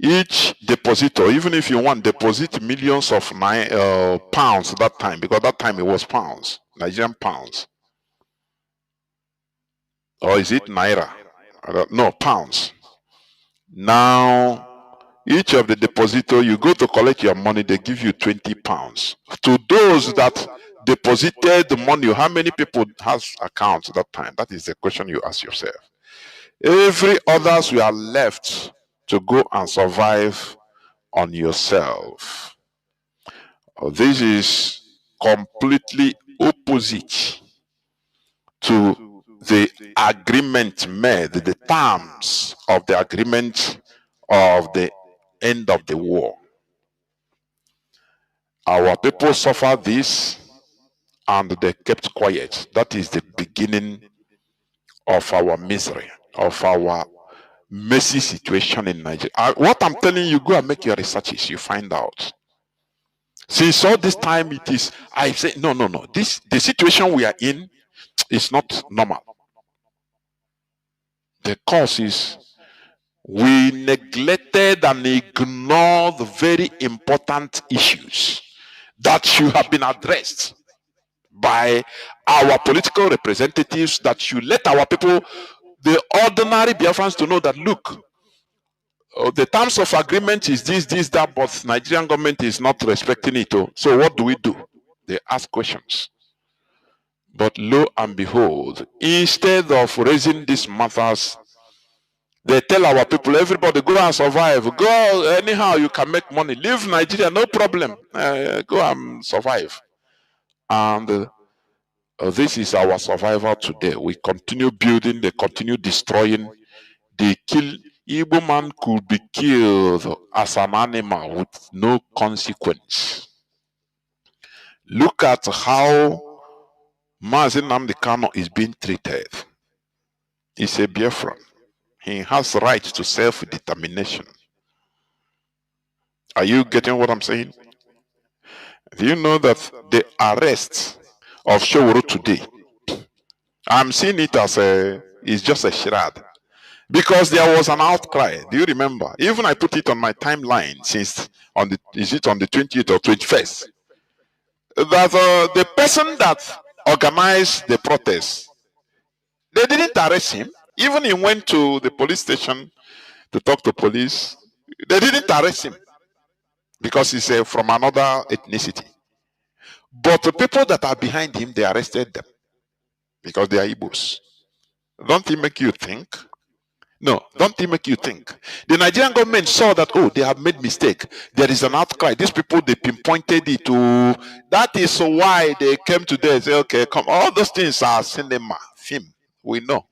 each depositor, even if you want deposit millions of pounds that time, because that time it was pounds, Nigerian pounds, or is it naira? No, pounds. Now, each of the depositor, you go to collect your money, they give you 20 pounds. To those that deposited the money, how many people has accounts that time? That is the question you ask yourself. Every others we are left to go and survive on yourself. This is completely opposite to the agreement made, the terms of the agreement of the end of the war. Our people suffered this and they kept quiet. That is the beginning of our misery, of our messy situation in Nigeria. What I'm telling you, go and make your researches, you find out. Since all this time it is, I say, no. The situation we are in is not normal. The cause is we neglected and ignored the very important issues that should have been addressed by our political representatives, that should let our people, the ordinary Biafrans, to know that, look, the terms of agreement is this, that, but Nigerian government is not respecting it. So what do we do? They ask questions. But lo and behold, instead of raising these matters, they tell our people, everybody go and survive. Go anyhow, you can make money. Leave Nigeria, no problem. Go and survive. And this is our survival today. We continue building, they continue destroying. They kill. Igbo man could be killed as an animal with no consequence. Look at how Mazi Nnamdi Kanu is being treated. He's a Biafran. He has right to self-determination. Are you getting what I'm saying? Do you know that the arrest of Showoro today, I'm seeing it as it's just a charade. Because there was an outcry. Do you remember? Even I put it on my timeline since is it on the 20th or 21st? That the person that organized the protest, they didn't arrest him. Even he went to the police station to talk to police. They didn't arrest him because he's from another ethnicity. But the people that are behind him, they arrested them because they are Igbos. Don't it make you think? No, don't it make you think? The Nigerian government saw that, oh, they have made mistake. There is an outcry. These people, they pinpointed it to... That is why they came today and say, okay, come. All those things are cinema, film. We know.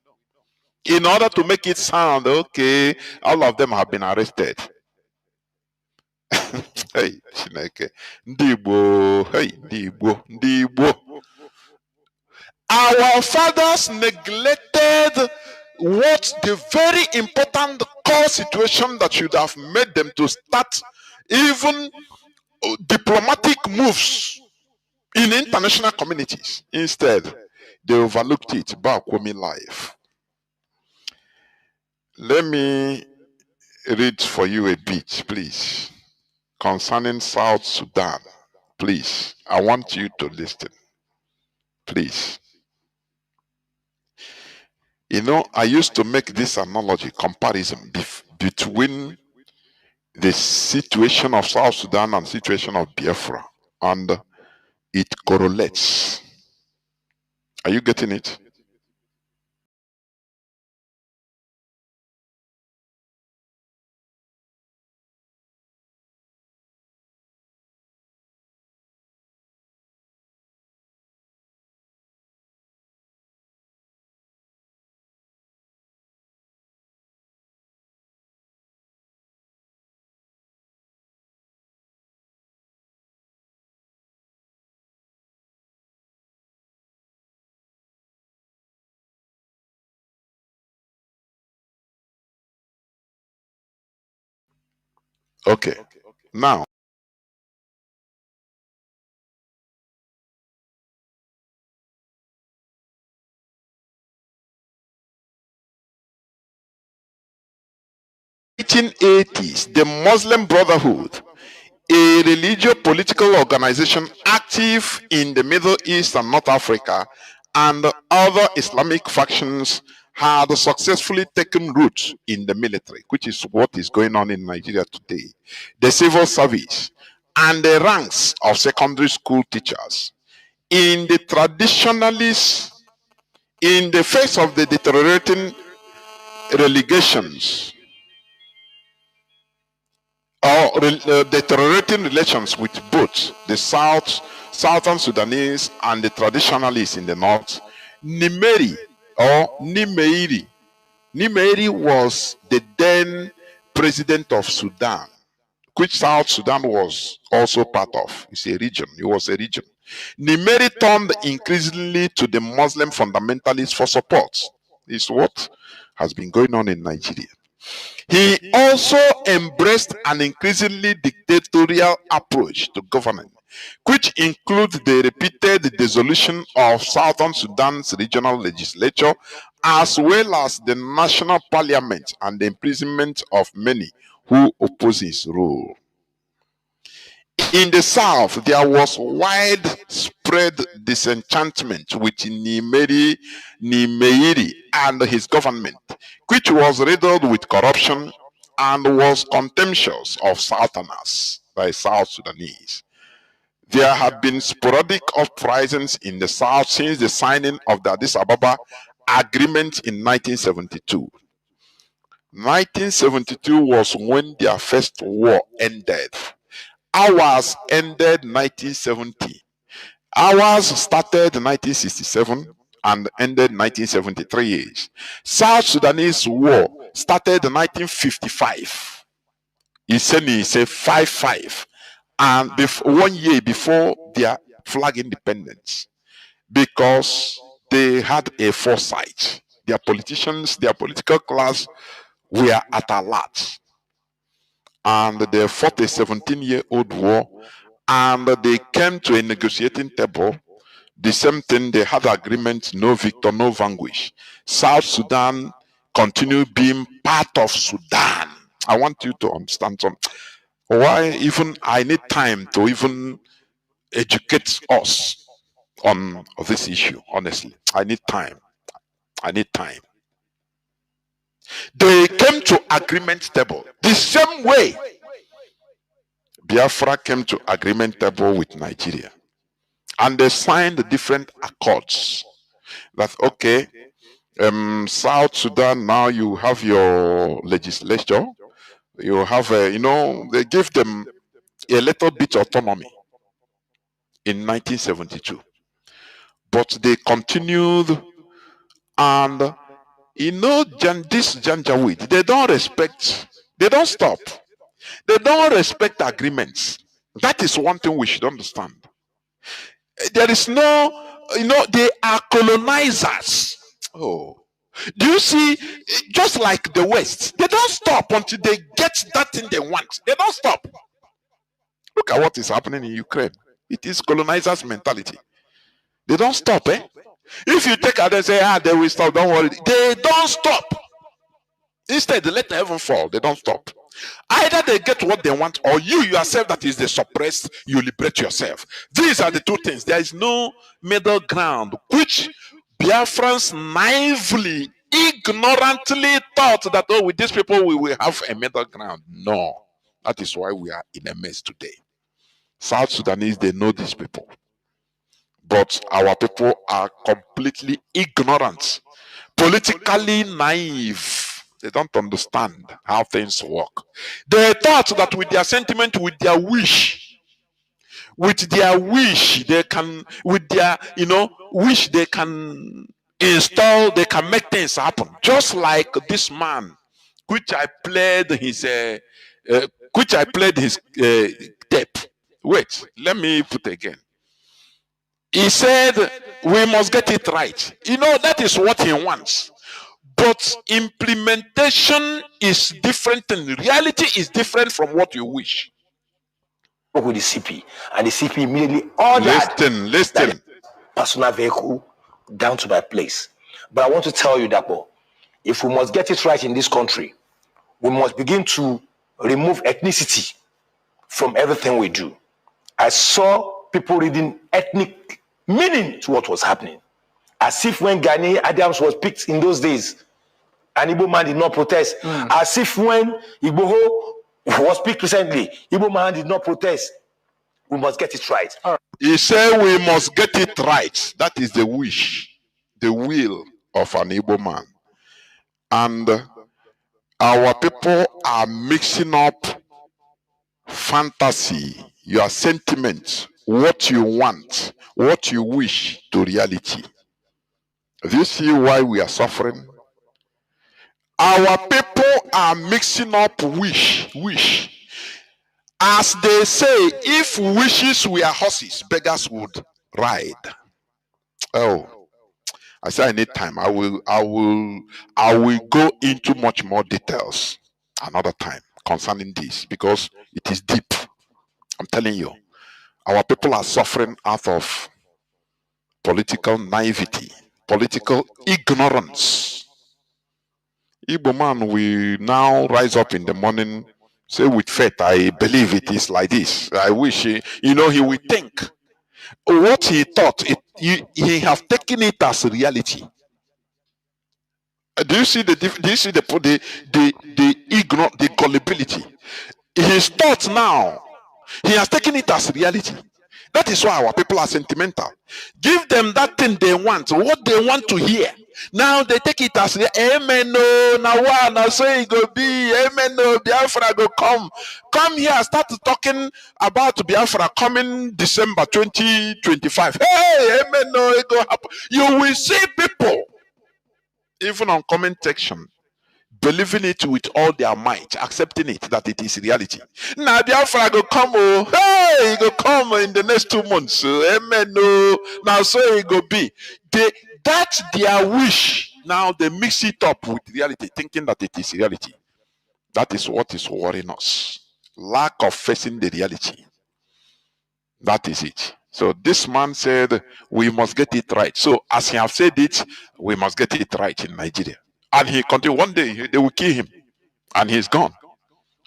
In order to make it sound, okay, all of them have been arrested. Hey, Chineke. Ndị Igbo, hey, ndị Igbo. Our fathers neglected what the very important core situation that should have made them to start even diplomatic moves in international communities. Instead, they overlooked it. Bakwomi life. Let me read for you a bit, please, concerning South Sudan. Please, I want you to listen. Please. You know, I used to make this analogy, comparison between the situation of South Sudan and situation of Biafra, and it correlates. Are you getting it? Okay. Now, in the 1880s, the Muslim Brotherhood, a religious political organization active in the Middle East and North Africa, and other Islamic factions had successfully taken root in the military, which is what is going on in Nigeria today, the civil service, and the ranks of secondary school teachers. In the traditionalists, in the face of the deteriorating relegations or deteriorating relations with both the Southern Sudanese and the traditionalists in the north, Nimeri or Nimeiri was the then president of Sudan, which South Sudan was also part of. It's a region. It was a region. Nimeri turned increasingly to the Muslim fundamentalists for support. This is what has been going on in Nigeria. He also embraced an increasingly dictatorial approach to government, which includes the repeated dissolution of Southern Sudan's regional legislature, as well as the national parliament and the imprisonment of many who oppose his rule. In the south, there was widespread disenchantment with Nimeiri and his government, which was riddled with corruption and was contemptuous of Southerners by South Sudanese. There have been sporadic uprisings in the south since the signing of the Addis Ababa Agreement in 1972. 1972 was when their first war ended. Ours ended 1970. Ours started 1967 and ended 1973. South Sudanese war started 1955. He said 55, and 1 year before their flag independence, because they had a foresight. Their politicians, their political class were at alert, and they fought a 17-year-old war, and they came to a negotiating table. The same thing, they had agreement, no victor, no vanquish. South Sudan continued being part of Sudan. I want you to understand something. Why even I need time to even educate us on this issue, honestly. I need time. I need time. They came to agreement table the same way Biafra came to agreement table with Nigeria. And they signed different accords that, okay, South Sudan, now you have your legislature, you have, they give them a little bit autonomy in 1972. But they continued, and this Janjaweed, they don't stop. They don't respect agreements. That is one thing we should understand. There is no, they are colonizers. Oh, do you see? Just like the West, they don't stop until they get that thing they want. They don't stop. Look at what is happening in Ukraine. It is colonizers' mentality. They don't stop, eh? If you take out and say, they will stop, don't worry. They don't stop. Instead, they let the heaven fall. They don't stop. Either they get what they want, or you yourself that is the suppressed, you liberate yourself. These are the two things. There is no middle ground, which Biafrans naively, ignorantly thought that, with these people we will have a middle ground. No. That is why we are in a mess today. South Sudanese, they know these people. But our people are completely ignorant, politically naive. They don't understand how things work. They thought that with their sentiment, with their wish, they can, wish they can install, they can make things happen. Just like this man, which I played his tape. Wait, let me put again. He said, we must get it right. That is what he wants. But implementation is different and reality is different from what you wish. With the CP, and the CP immediately ordered listen. Personal vehicle down to my place. But I want to tell you that, if we must get it right in this country, we must begin to remove ethnicity from everything we do. I saw people reading ethnic meaning to what was happening. As if when Gani Adams was picked in those days, an Igbo man did not protest. As if when Igboho was picked recently, Igbo man did not protest. We must get it right. He said we must get it right. That is the wish, the will of an Igbo man. And our people are mixing up fantasy, your sentiments, what you want, what you wish to reality. Do you see why we are suffering? Our people are mixing up wish. As they say, if wishes were horses, beggars would ride. Oh, I say I need time. I will go into much more details another time concerning this because it is deep. I'm telling you, our people are suffering out of political naivety, political ignorance. Igbo man will now rise up in the morning, say with faith, I believe it is like this. I wish, he will think. What he thought, he has taken it as reality. Do you see the gullibility? His thoughts now, he has taken it as reality. That is why our people are sentimental. Give them that thing they want, what they want to hear. Now they take it as amen. No, now so it go be amen. No, Biafra go come here. Start talking about Biafra coming December 2025. Hey, amen. No, it go happen. You will see people, even on comment section, believing it with all their might, accepting it that it is reality. Now Biafra go come, hey, it go come in the next 2 months. Amen. No, now so it go be. That's their wish. Now they mix it up with reality, thinking that it is reality. That is what is worrying us. Lack of facing the reality. That is it. So this man said, we must get it right. So as he have said it, we must get it right in Nigeria. And he continued, one day they will kill him. And he's gone.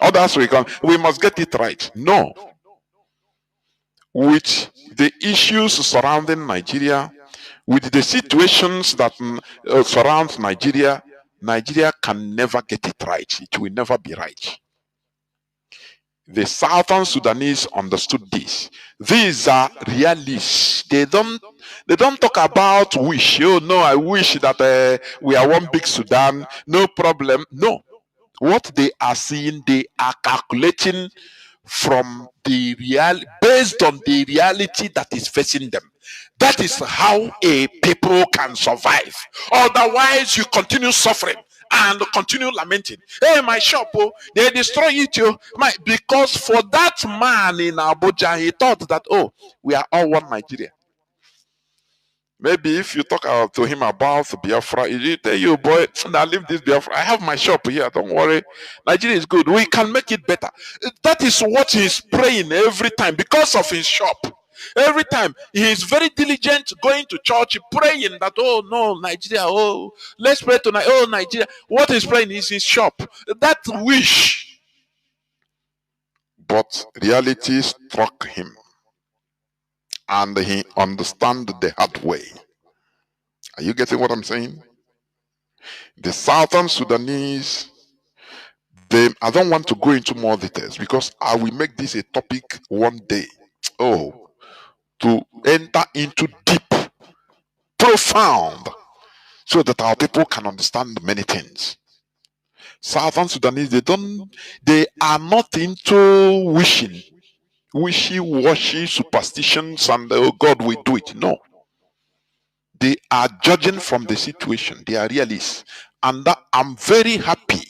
Others will come. We must get it right. No. With the issues surrounding Nigeria, with the situations that surround Nigeria, Nigeria can never get it right. It will never be right. The Southern Sudanese understood this. These are realists. They don't talk about wish. Oh no, I wish that we are one big Sudan. No problem. No. What they are seeing, they are calculating from the based on the reality that is facing them. That is how a people can survive. Otherwise, you continue suffering and continue lamenting. Hey, my shop, they destroy it, because for that man in Abuja, he thought that, we are all one Nigeria. Maybe if you talk to him about Biafra, he tell you, boy, now leave this Biafra. I have my shop here. Don't worry. Nigeria is good. We can make it better. That is what he's praying every time because of his shop. Every time he is very diligent going to church, praying that, oh no, Nigeria, oh, let's pray tonight. Oh, Nigeria. What he's praying is his shop. That wish. But reality struck him. And he understand the hard way. Are you getting what I'm saying? The Southern Sudanese, I don't want to go into more details because I will make this a topic one day. To enter into deep, profound, so that our people can understand many things. Southern Sudanese, they are not into wishy-washy superstitions and God will do it. No. They are judging from the situation. They are realists. And I'm very happy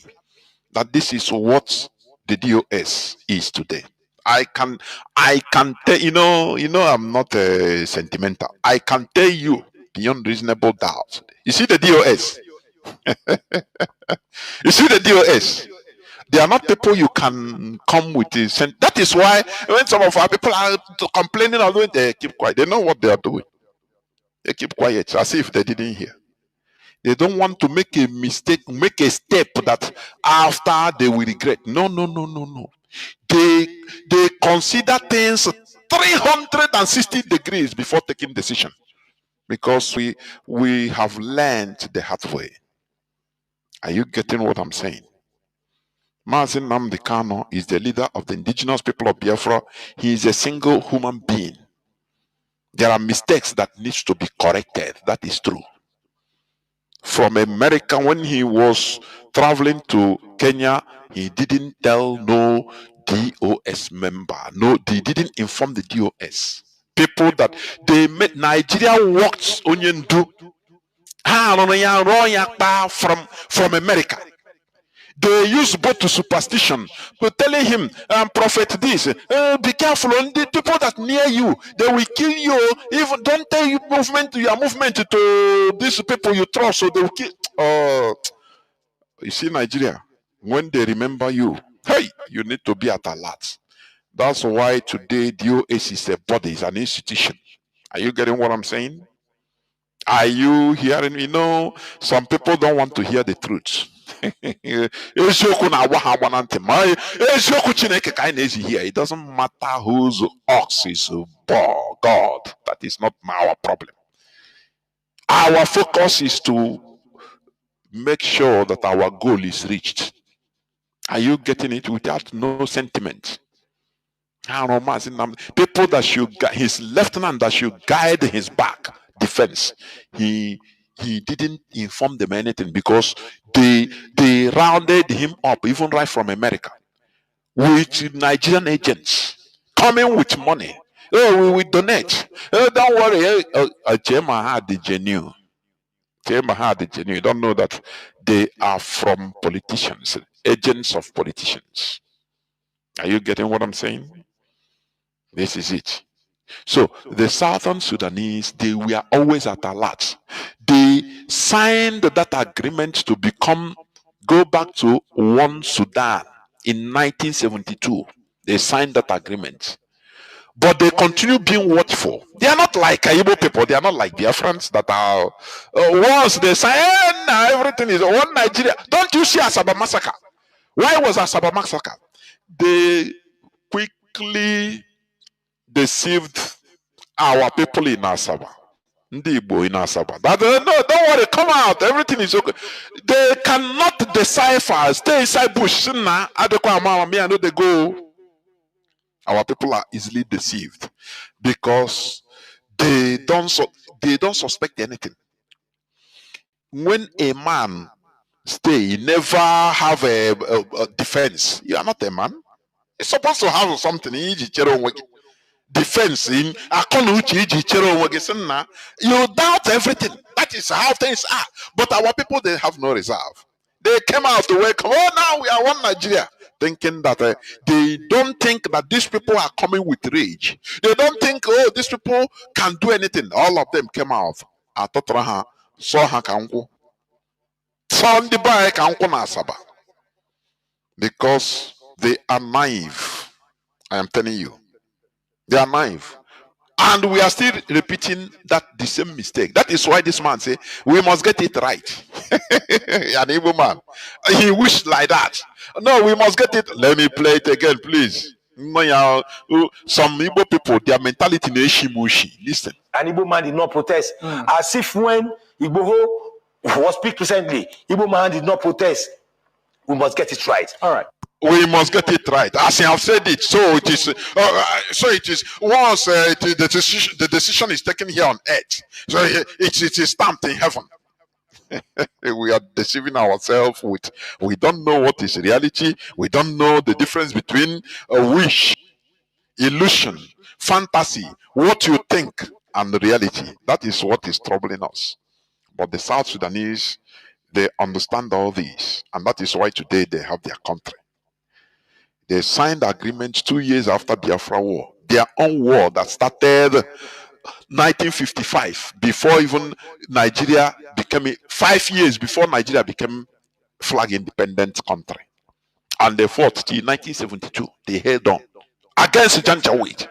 that this is what the DOS is today. I can tell, I'm not sentimental. I can tell you beyond reasonable doubt. You see the DOS, You see the DOS? They are not people you can come with this. And that is why when some of our people are complaining, although they keep quiet, they know what they are doing. They keep quiet as if they didn't hear. They don't want to make a mistake, make a step that after they will regret. No, no, no, no, no. They consider things 360 degrees before taking decision, because we have learned the hard way. Are you getting what I'm saying? Mazi Nnamdi Kanu is the leader of the indigenous people of Biafra. He is a single human being. There are mistakes that needs to be corrected. That is true. From America, when he was traveling to Kenya, he didn't tell no DOS member. No, they didn't inform the DOS. People that they made Nigeria works onion do from America. They use both to superstition, but telling him, prophet this, be careful, the people that near you, they will kill you. Even don't tell you your movement to these people you trust, so they will kill. You see, Nigeria, when they remember you, hey, you need to be at alert. That's why today DOS is a body, is an institution. Are you getting what I'm saying? Are you hearing me? No, some people don't want to hear the truth. It doesn't matter whose ox is God. That is not our problem. Our focus is to make sure that our goal is reached. Are you getting it? Without no sentiment. People that should his lieutenant that should guide his back defense, he didn't inform them anything, because they rounded him up, even right from America, with Nigerian agents coming with money. Oh, we will donate. Oh, don't worry. Chema had the genuine. Chema had the genuine. You don't know that they are from politicians, agents of politicians. Are you getting what I'm saying? This is it. So the Southern Sudanese, they were always at alert. They signed that agreement to go back to one Sudan in 1972. They signed that agreement. But they continue being watchful. They are not like Igbo people. They are not like Biafrans that are, once they say, everything is one Nigeria. Don't you see Asaba massacre? Why was Asaba massacre? They quickly deceived our people in Asaba. Ndi Igbo in Asaba. That, no, don't worry, come out. Everything is okay. They cannot decipher. Stay inside bush. I know they go. Our people are easily deceived because they don't suspect anything. When a man he never have a defense. You are not a man. You're supposed to have something. Defense in you doubt everything. That is how things are. But our people, they have no reserve. They came out to welcome. Oh, now we are one Nigeria, thinking that they don't think that these people are coming with rage. They don't think, oh, these people can do anything. All of them came out. Because they are naive. I am telling you. They are naive. And we are still repeating the same mistake. That is why this man say we must get it right. An evil man. He wished like that. No, we must get it. Let me play it again, please. Some Igbo people, their mentality is shimushi. Listen. An Igbo man did not protest. As if when Igbo was picked recently, Igbo man did not protest. We must get it right. All right. We must get it right. As I have said it, so it is. So it is. Once the decision is taken here on earth, so it is stamped in heaven. We are deceiving ourselves with. We don't know what is reality. We don't know the difference between a wish, illusion, fantasy, what you think, and reality. That is what is troubling us. But the South Sudanese, they understand all these, and that is why today they have their country. They signed agreements 2 years after Biafra war. Their own war that started 1955, before even Nigeria became 5 years before Nigeria became flag independent country, and they fought till 1972. They held on against Janjaweed.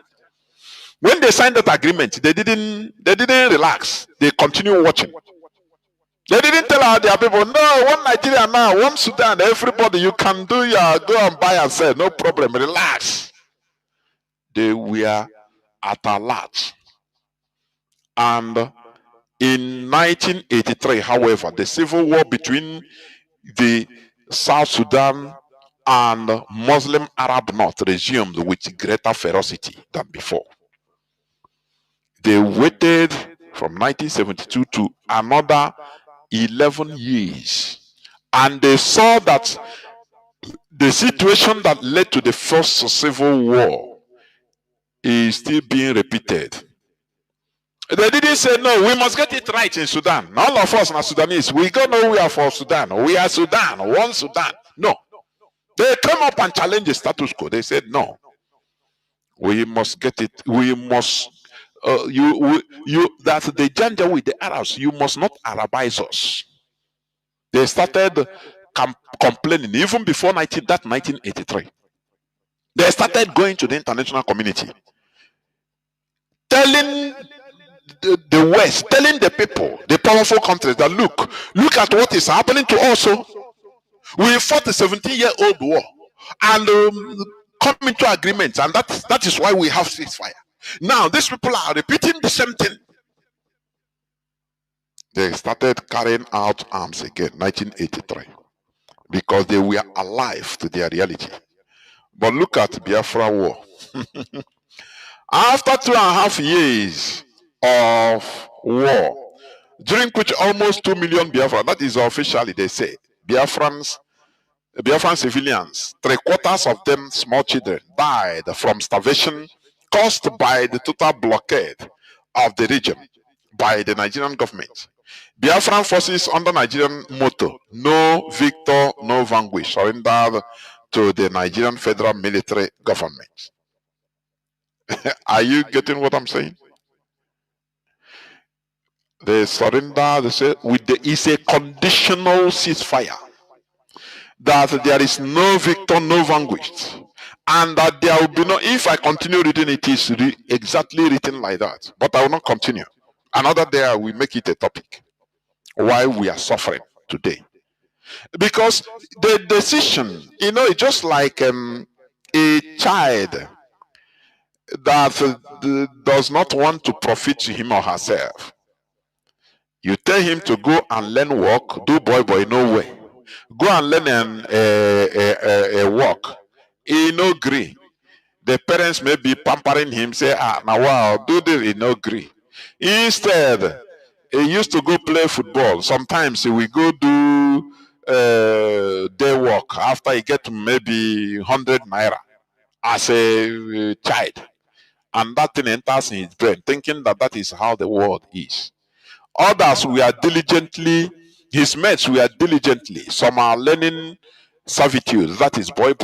When they signed that agreement, they didn't relax. They continued watching. They didn't tell their people, no, one Nigeria now, one Sudan, everybody, you can do your, go and buy and sell, no problem, relax. They were at a large. And in 1983, however, the civil war between the South Sudan and Muslim Arab North resumed with greater ferocity than before. They waited from 1972 to another 11 years, and they saw that the situation that led to the first civil war is still being repeated. They didn't say, no, we must get it right in Sudan. All of us are Sudanese. We go nowhere for Sudan. We are Sudan, one Sudan. No. They came up and challenged the status quo. They said, no, we must get it. We must, that's the Janjaweed, the Arabs, you must not Arabize us. They started complaining even before 1983. They started going to the international community, telling the West, telling the people, the powerful countries that look at what is happening to us. We fought a 17-year-old war and come into agreement, and that is why we have ceasefire. Now these people are repeating the same thing. They started carrying out arms again, 1983, because they were alive to their reality. But look at Biafra war. After 2.5 years of war, during which almost 2 million Biafra, that is officially they say, Biafran civilians, 3/4 of them small children, died from starvation caused by the total blockade of the region by the Nigerian government. Biafran forces under Nigerian motto, no victor, no vanquish, surrendered to the Nigerian federal military government. Are you getting what I'm saying? They surrender, they say, it's a conditional ceasefire. That there is no victor, no vanquished. And that there will be no, if I continue reading it, is exactly written like that. But I will not continue. Another day I will make it a topic. Why we are suffering today. Because the decision, it's just like a child that does not want to profit to him or herself. You tell him to go and learn work, do boy no way. Go and learn a work. He no agree. The parents may be pampering him, say, now wow, do this, he no agree. Instead, he used to go play football. Sometimes he will go do day work after he get maybe 100 naira as a child. And that thing enters in his brain, thinking that is how the world is. Others were diligently, his mates were diligently. Some are learning servitude, that is boy.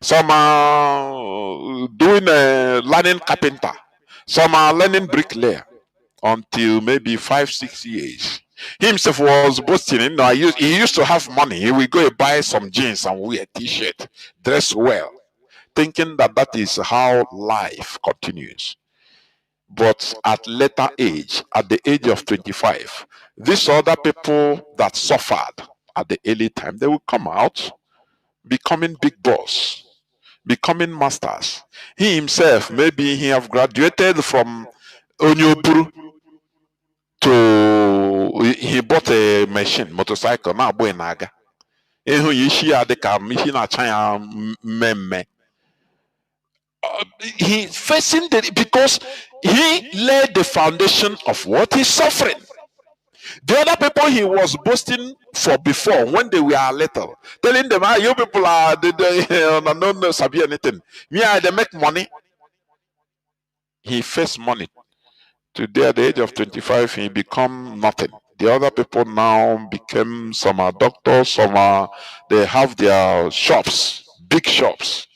Some are doing learning carpenter. Some are learning bricklayer until maybe 5-6 years. He himself was boasting, he used to have money. He will go and buy some jeans and wear a t-shirt, dress well, thinking that is how life continues. But at later age, at the age of 25, these other people that suffered at the early time, they will come out, becoming big boss, becoming masters. He himself, maybe he have graduated from Onyoburu to, he bought a machine, motorcycle, now boy naga. He facing because he laid the foundation of what he's suffering. The other people he was boasting for before, when they were little, telling them, you people are they don't sabi anything. They make money. He faced money. Today, at the age of 25, he become nothing. The other people now became, some are doctors, they have their shops, big shops.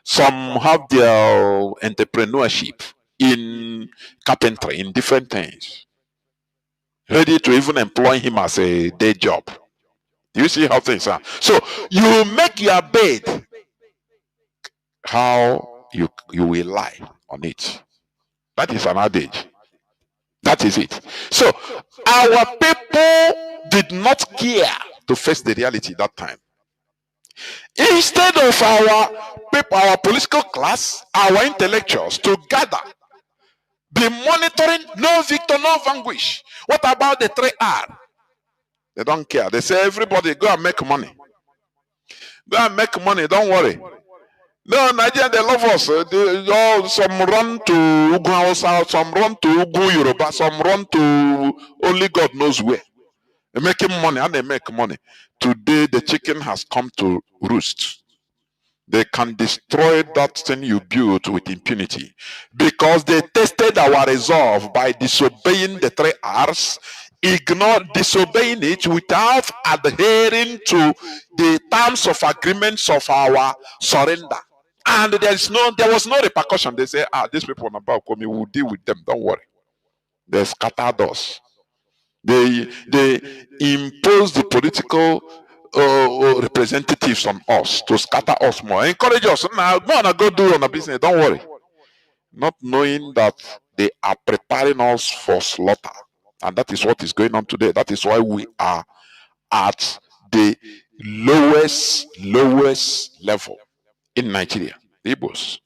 Some have their entrepreneurship. in carpentry, in different things, ready to even employ him as a day job. Do you see how things are? So you make your bed, how you will lie on it. That is an adage. That is it. So our people did not care to face the reality that time. Instead of our people, our political class, our intellectuals to gather, be monitoring, no victor, no vanquish. What about the 3R? They don't care. They say, everybody go and make money. Go and make money, don't worry. No, Nigeria, they love us. Some run to Ugu Hausa, some run to Ugu Yoruba, some run to only God knows where. They're making money and they make money. Today, the chicken has come to roost. They can destroy that thing you built with impunity because they tested our resolve by disobeying the 3Rs, disobeying it without adhering to the terms of agreements of our surrender. And there was no repercussion. They say, these people on about we will deal with them. Don't worry. They scattered us. They imposed the political representatives on us to scatter us more. Encourage us. Now, go do on a business. Don't worry. Not knowing that they are preparing us for slaughter. And that is what is going on today. That is why we are at the lowest level in Nigeria, the Igbos,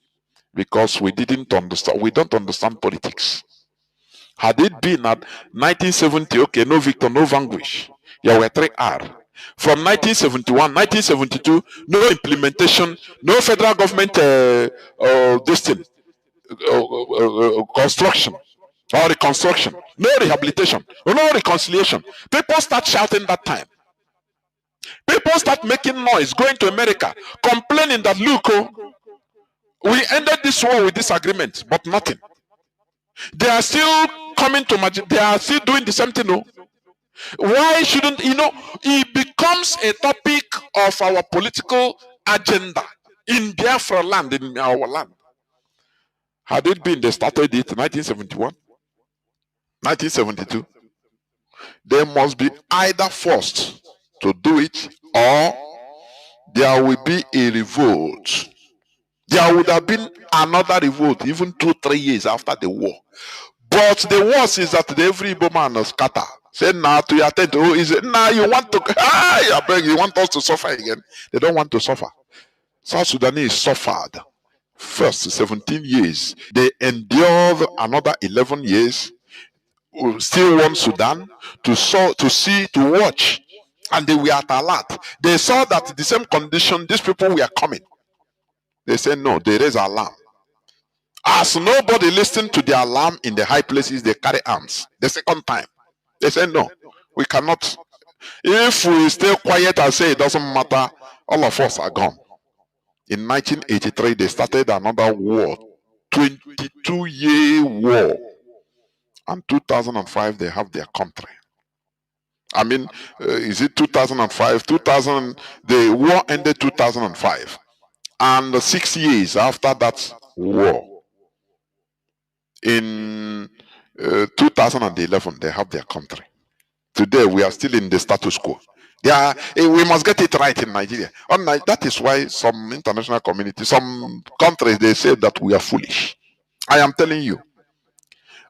because we didn't understand. We don't understand politics. Had it been at 1970, okay, no victor, no vanquish. Yeah, we're 3R. From 1971, 1972, no implementation, no federal government construction or reconstruction, no rehabilitation, no reconciliation. People start shouting that time. People start making noise, going to America, complaining that, look, we ended this war with this agreement, but nothing. They are still coming to they are still doing the same thing. No? Why shouldn't, it becomes a topic of our political agenda in Biafra land, in our land. Had it been they started it 1971, 1972, they must be either forced to do it or there will be a revolt. There would have been another revolt even 2-3 years after the war. But the worst is that every Igbo man is scatter. Say now to your tent, is it now you want to I beg you want us to suffer again? They don't want to suffer. South Sudanese suffered first 17 years. They endured another 11 years. Still want Sudan to watch. And they were at alert. They saw that the same condition, these people were coming. They said no, there is alarm. As nobody listened to the alarm in the high places, they carry arms. The second time, they said no, we cannot. If we stay quiet and say it doesn't matter, all of us are gone. In 1983, they started another war, 22-year war. And 2005, they have their country. I mean, is it 2005? The war ended 2005. And 6 years after that war, in 2011, they have their country. Today, we are still in the status quo. We must get it right in Nigeria. That is why some international community, some countries, they say that we are foolish. I am telling you,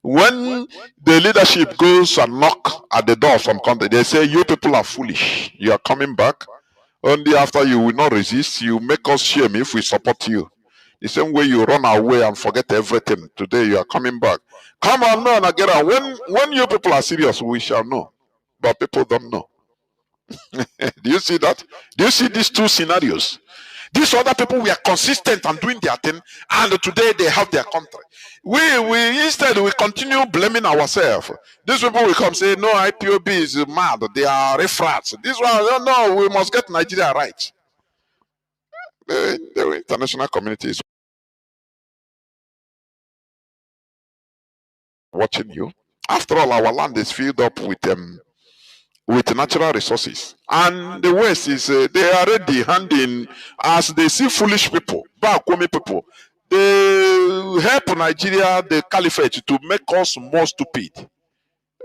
when the leadership goes and knock at the door of some country, they say, you people are foolish. You are coming back. Only after you will not resist, you make us shame if we support you. The same way you run away and forget everything. Today you are coming back. Come on, no, and get out. When you people are serious, we shall know. But people don't know. Do you see that? Do you see these two scenarios? These other people were consistent and doing their thing, and today they have their country. We instead we continue blaming ourselves. These people will come say, no, IPOB is mad. They are refrats. This one, no, we must get Nigeria right. The international community is watching you. After all, our land is filled up with natural resources, and the West is they are already handing, as they see foolish people, Bakwumi people, They help Nigeria, the caliphate, to make us more stupid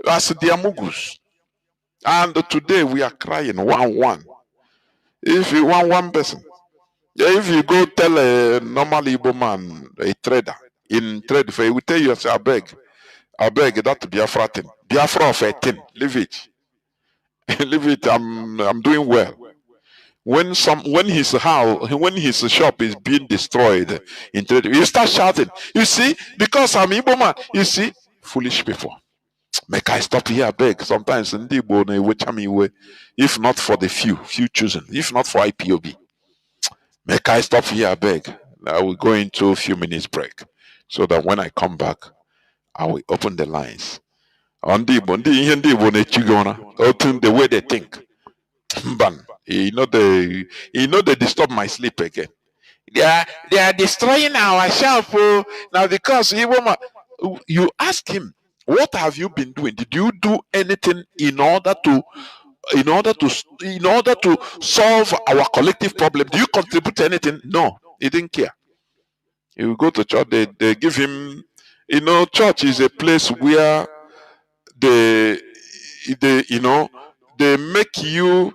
as their mugus. And today we are crying one. If you want one person, if you go tell a normal Igbo man, a trader in trade fair, he will tell you, I beg, that Biafra thing. Biafra of a thing, leave it. Leave it, I'm doing well. When his shop is being destroyed in trade, you start shouting. You see, because I'm Igbo man, you see, foolish people. Make I stop here, beg. Sometimes in the Igbo, if not for the few chosen, if not for IPOB. Make I stop here, beg. I will go into a few minutes break, so that when I come back, I will open the lines. On the way they think. Ban. They disturb my sleep again. They are destroying our shop now because you ask him, what have you been doing? Did you do anything in order to solve our collective problem? Do you contribute to anything? No, he didn't care. He will go to church. They give him, church is a place where they make you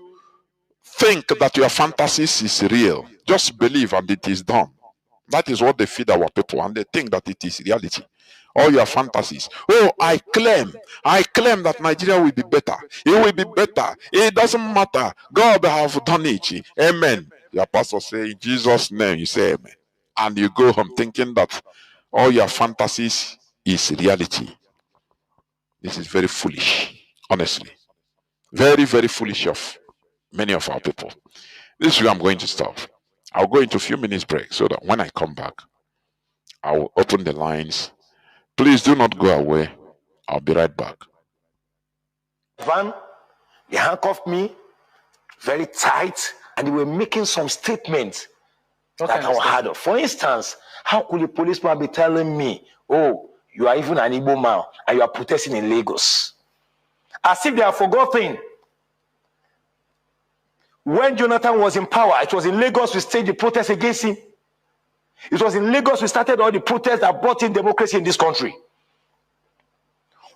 think that your fantasies is real. Just believe and it is done. That is what they feed our people, and they think that it is reality. All your fantasies. Oh, I claim that Nigeria will be better. It will be better. It doesn't matter. God have done it. Amen. Your pastor say in Jesus' name, you say amen. And you go home thinking that all your fantasies is reality. This is very foolish, honestly. Very, very foolish of many of our people. This is where I'm going to stop. I'll go into a few minutes break so that when I come back, I will open the lines. Please do not go away. I'll be right back. Van, they handcuffed me very tight, and they were making some statements that I had of. For instance, how could a policeman be telling me, oh, you are even an Igbo man and you are protesting in Lagos? As if they have forgotten. When Jonathan was in power, it was in Lagos we staged the protest against him. It was in Lagos we started all the protests that brought in democracy in this country.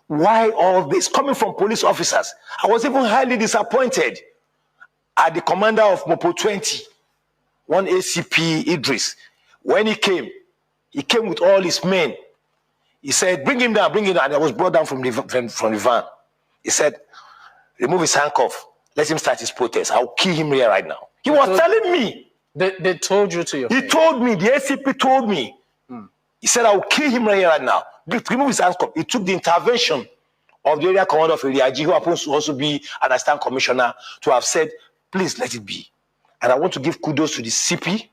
Why all this? Coming from police officers. I was even highly disappointed at the commander of Mopo 20, one ACP Idris. When he came with all his men. He said, bring him down, and I was brought down from the van. He said, remove his handcuff. Let him start his protest. I'll kill him here right now. He was telling me. They told you to your face. He told me, the ACP told me. He said, I'll kill him right here right now. Remove his handcuff. It took the intervention of the area commander of Area G, who happens to also be an assistant commissioner, to have said, please let it be. And I want to give kudos to the CP,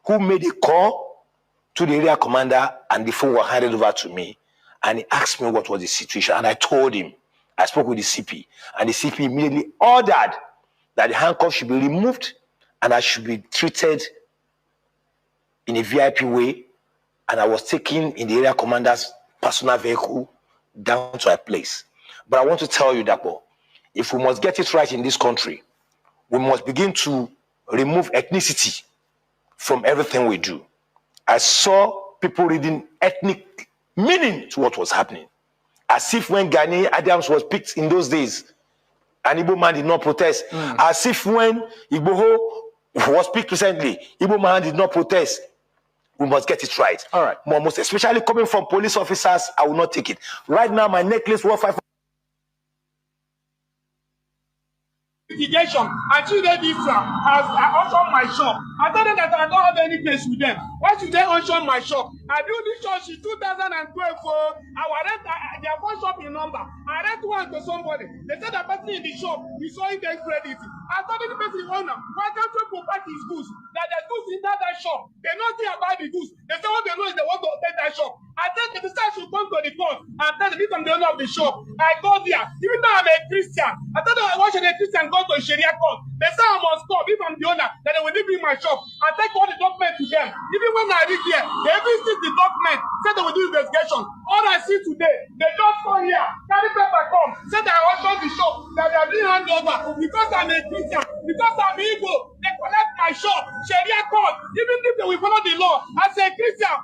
who made a call to the area commander, and the phone was handed over to me. And he asked me what was the situation. And I told him. I spoke with the CP, and the CP immediately ordered that the handcuff should be removed and I should be treated in a VIP way. And I was taken in the area commander's personal vehicle down to a place. But I want to tell you that, if we must get it right in this country, we must begin to remove ethnicity from everything we do. I saw people reading ethnic meaning to what was happening. As if when Gani Adams was picked in those days, an Igbo man did not protest. As if when Igboho was picked recently, Igbo man did not protest. We must get it right. All right. Most especially coming from police officers, I will not take it. Right now, my necklace worth 500. Litigation and Chinedu has auctioned my shop. I told them that I don't have any case with them. Why should they auction my shop? I built this shop in 2012 for their phone shop in number. I rent one to somebody. They said the person in the shop, we saw him get credit. I told the person owner, why can't you protect his goods? That the goods in that shop, they don't care about the goods. They say what they know is they want to take that shop. I tell the decision should come to the court and tell them I'm the owner of the shop. I go there. Even though I'm a Christian, I told them why should a Christian go to Sharia court? They say I must stop if I'm the owner, that they will leave me my shop and take all the documents to them. Even when I read there, they even see the document, say they will do investigation. All I see today, they just come here, carry paper come, say that I auctioned the shop, that they are being handed over because I'm a Christian, because I'm Igbo. They collect my shop, Sharia court. Even if they will follow the law, as a Christian,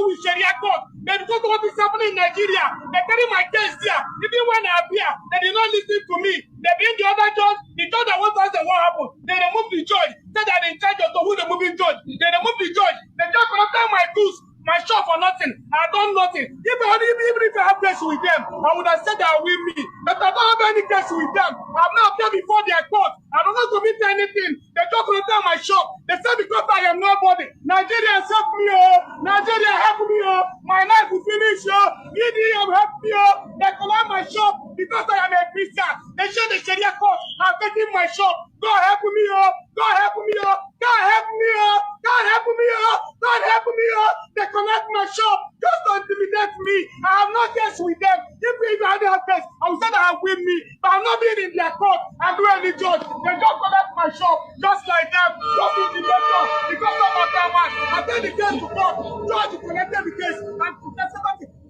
do with Sharia court. They don't know what is happening in Nigeria. They carry my case there. Even when I appear, they did not listen to me. They bring the other judge. The judge that wants to ask them what happened. They remove the judge. Said that they in charge of who the moving judge. They remove the judge. The judge cannot tell my goods. My shop for nothing. I done nothing. Even if I have case with them, I would have said that will me. But I don't have any case with them. I'm not there before their court. I don't want to commit anything. They just going to tell my shop. They say because I am nobody. Nigeria help me, oh. Nigeria help me, oh. My life will finish, oh. EDM help me, oh. They collect my shop because I am a Christian. They say the Sharia court are taking my shop. God help me, oh. God help me, oh. God help me, oh. God help me, oh. God help me, oh. They collect my shop just to intimidate me. I have no case with them. If I had a case, I would say that I win me. But I'm not being in their court and do any judge. They just collect my shop just like them. Just intimidation. Because of that man, I take the case to court. Judge collected the case and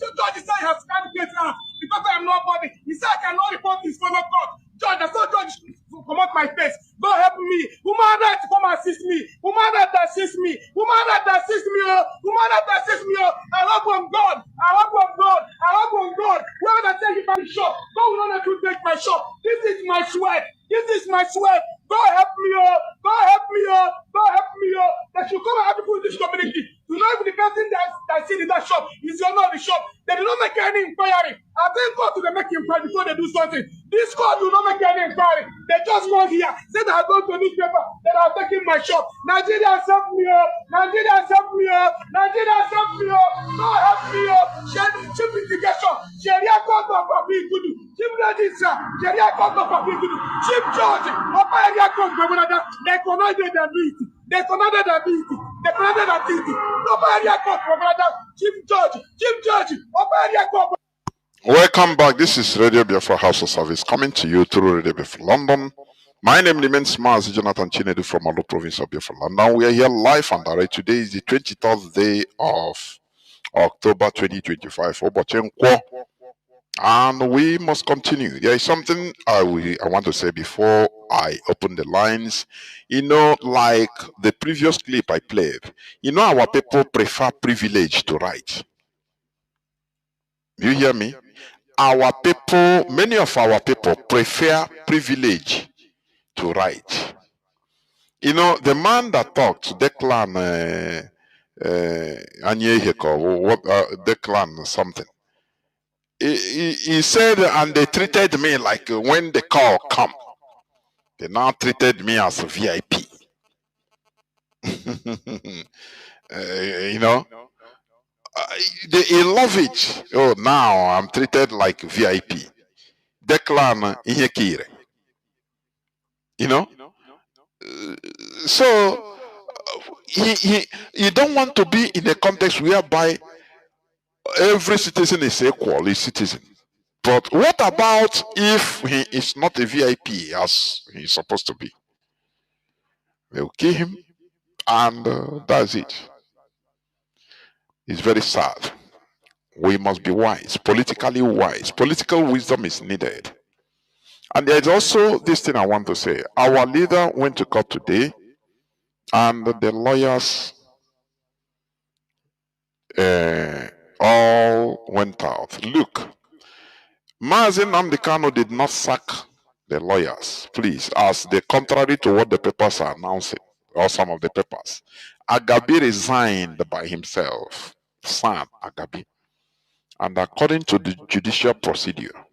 the judge said he has scanned the case now because I am nobody. He said I cannot report this for no court. Judge, I saw judge come out my face. God help me. Woman right to come assist me. Woman right to assist me. Woman right to assist me. Woman right to assist me. I hope on God. I hope on God. I hope on God. Whoever that take my shop, God will not let you take my shop. This is my sweat. This is my sweat. God help me. God help me. God help me. That should come and help people in this community. You know, if the person that seen in that shop is the owner of the shop, they do not make any inquiry. I think God to make inquiry before they do something. This court do not make any inquiry. They just go here, say that I go to newspaper, that I'm taking my shop. Nigeria help me, Nigeria help me, Nigeria help me, God help me, chief litigation, Sharia court of Gudu, chief registrar, Sharia court of Gudu, chief judge, Upper Area Court, they commanded the ability. They commanded the ability. They commanded the ability. Upper Area Court, chief judge, Upper Area Court. Welcome back. This is Radio Biafra House of Service coming to you through Radio Biafra London. My name remains Mazi Jonathan Chinedu from Alo province of Biafra London. We are here live and direct. Today is the 23rd day of October 2025. And we must continue. There is something I want to say before I open the lines. You know, like the previous clip I played, you know, our people prefer privilege to right. You hear me? Our people, many of our people prefer privilege to right. You know, the man that talked, Declan Declan something. He said, and they treated me like when the call come, they now treated me as a VIP. You know, they love it. Oh, now I'm treated like VIP. Declan Inyekire. You know? So you don't want to be in a context whereby every citizen is equal, is citizen. But what about if he is not a VIP as he's supposed to be? They'll kill him, and that's it. It's very sad. We must be wise, politically wise. Political wisdom is needed. And there's also this thing I want to say. Our leader went to court today, and the lawyers all went out. Look, Mazi Nnamdi Kanu did not sack the lawyers, please, as the contrary to what the papers are announcing, or some of the papers. Agabi resigned by himself, Sam Agabi. And according to the judicial procedure,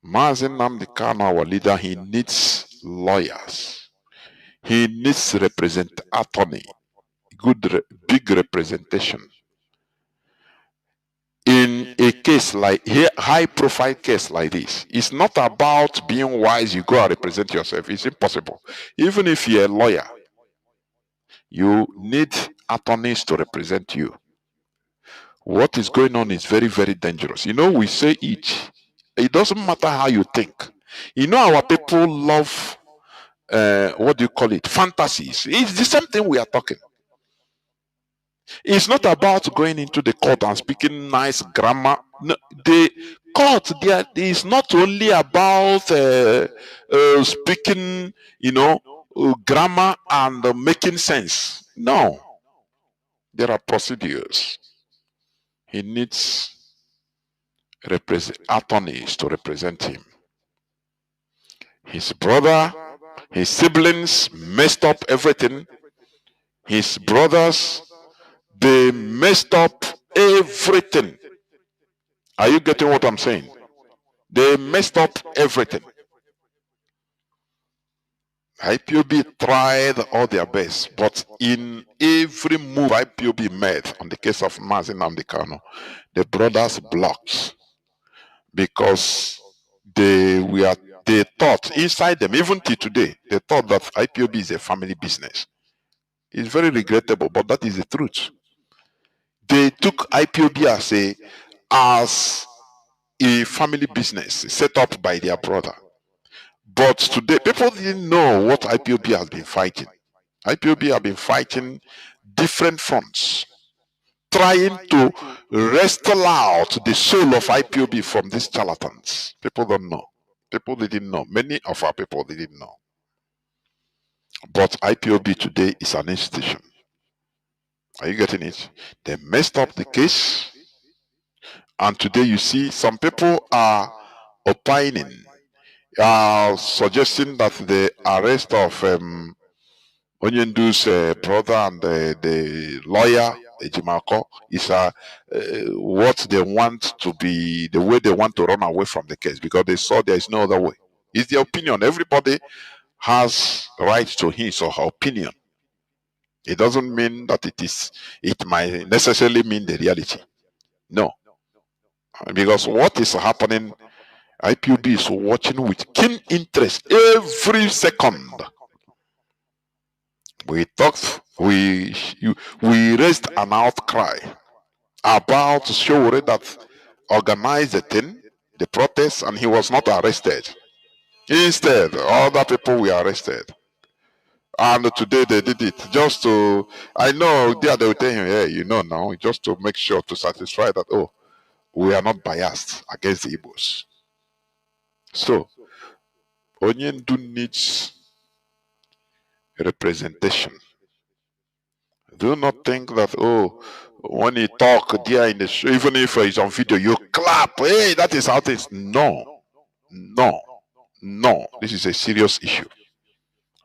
Mazi Nnamdi Kanu, our leader, he needs lawyers. He needs attorney, big representation. In a case like high profile case like this, it's not about being wise, you go and represent yourself. It's impossible. Even if you're a lawyer, you need attorneys to represent you. What is going on is very, very dangerous. You know, we say it. It doesn't matter how you think. You know, our people love, what do you call it? Fantasies. It's the same thing we are talking. It's not about going into the court and speaking nice grammar. No, the court there is not only about speaking, you know, grammar and making sense. No, there are procedures. He needs attorneys to represent him. His brother, his siblings messed up everything. His brothers, they messed up everything. Are you getting what I'm saying? They messed up everything. IPOB tried all their best, but in every move IPOB made on the case of Mazi Nnamdi Kanu, the brothers blocked because they thought inside them, even till today, they thought that IPOB is a family business. It's very regrettable, but that is the truth. They took IPOB as a family business set up by their brother. But today, people didn't know what IPOB has been fighting. IPOB have been fighting different fronts, trying to wrestle out the soul of IPOB from these charlatans. People don't know. People didn't know. Many of our people didn't know. But IPOB today is an institution. Are you getting it? They messed up the case. And today you see some people are opining, suggesting that the arrest of Onyendu's brother and the lawyer, Ejimako, is what they want to be, the way they want to run away from the case, because they saw there is no other way. It's their opinion. Everybody has right to his or her opinion. It doesn't mean that it might necessarily mean the reality. No. Because what is happening, IPOB is watching with keen interest every second. We talked, we raised an outcry about Showore that organized the thing, the protest, and he was not arrested. Instead, other people were arrested. And today they did it just to, I know they will tell him, hey, you know now, just to make sure to satisfy that, oh, we are not biased against the Igbos. So, Onyendu needs representation. Do not think that, oh, when he talk there in the show, even if he's on video, you clap, hey, that is how things. No, no, no. This is a serious issue.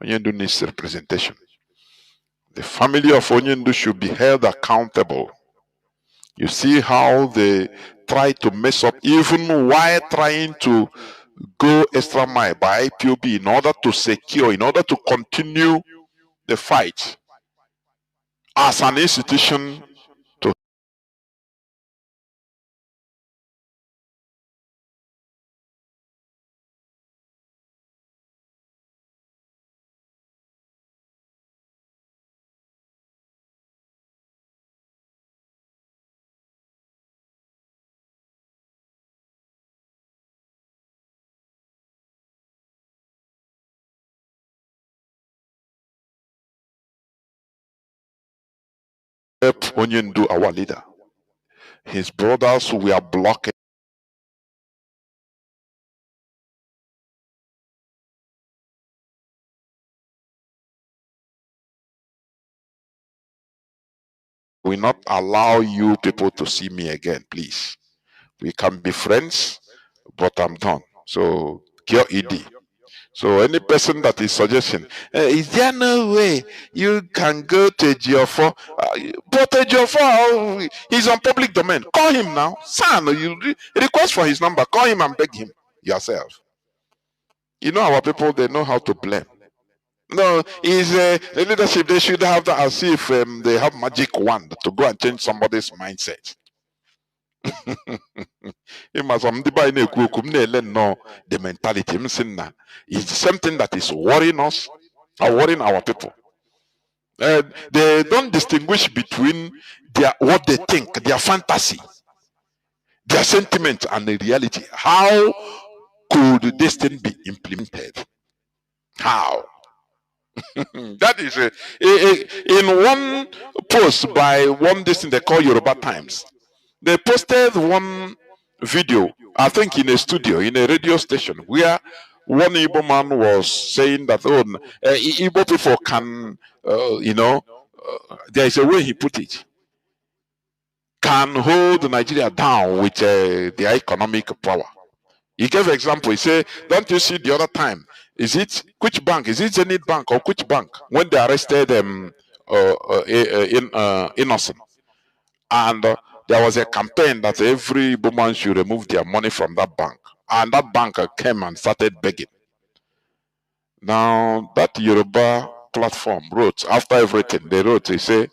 Onyendu needs representation. The family of Onyendu should be held accountable. You see how they try to mess up, even while trying to go extra mile by IPOB in order to secure, in order to continue the fight as an institution to help Onyendu, our leader. His brothers were blocking. Will not allow you people to see me again, please. We can be friends, but I'm done. So, Kyo ED. So any person that is suggesting, is there no way you can go to Ejiofor? But Ejiofor, he's on public domain. Call him now. Son, you request for his number. Call him and beg him yourself. You know our people, they know how to blame. No, is the leadership, they should have that as if they have magic wand to go and change somebody's mindset. The mentality is something that is worrying us or worrying our people. They don't distinguish between what they think, their fantasy, their sentiment, and the reality. How could this thing be implemented? How? That is in one post by one this thing they call Yoruba Times. They posted one video, I think in a studio, in a radio station, where one Igbo man was saying that, oh, Igbo people can, there is a way he put it. can hold Nigeria down with their economic power. He gave an example. He said, don't you see the other time? Is it which bank? Is it Zenith Bank or which bank? When they arrested Innocent. And there was a campaign that every woman should remove their money from that bank. And that bank came and started begging. Now, that Yoruba platform wrote, after everything, they wrote, they say,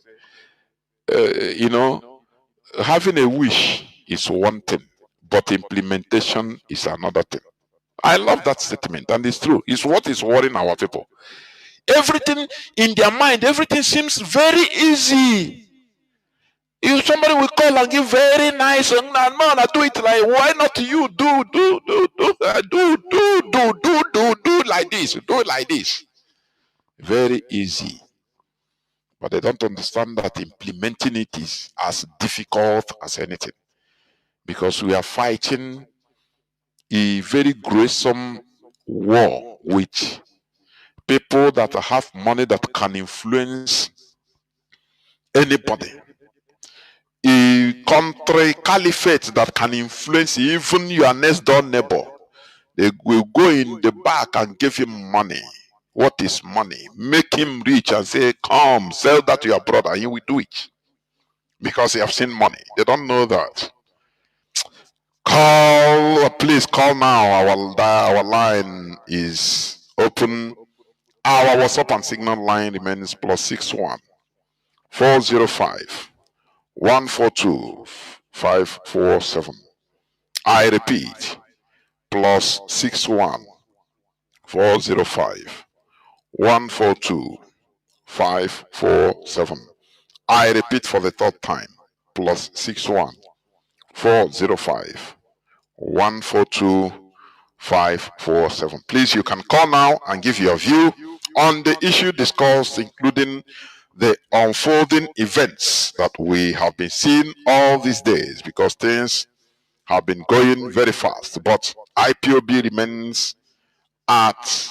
you know, having a wish is one thing, but implementation is another thing. I love that statement, and it's true. It's what is worrying our people. Everything in their mind, everything seems very easy. If somebody will call and give very nice, and man, I do it like, why not you do like this, do it like this. Very easy. But they don't understand that implementing it is as difficult as anything. Because we are fighting a very gruesome war with people that have money that can influence anybody. A country caliphate that can influence even your next door neighbor. They will go in the back and give him money. What is money? Make him rich and say, come, sell that to your brother, and he will do it. Because they have seen money. They don't know that. Call, please call now. Our line is open. Our WhatsApp and Signal line remains +61 405 142 547. I repeat, +61 405 142 547. I repeat for the third time, +61 405 142 547. Please, you can call now and give your view on the issue discussed, including the unfolding events that we have been seeing all these days, because things have been going very fast. But IPOB remains at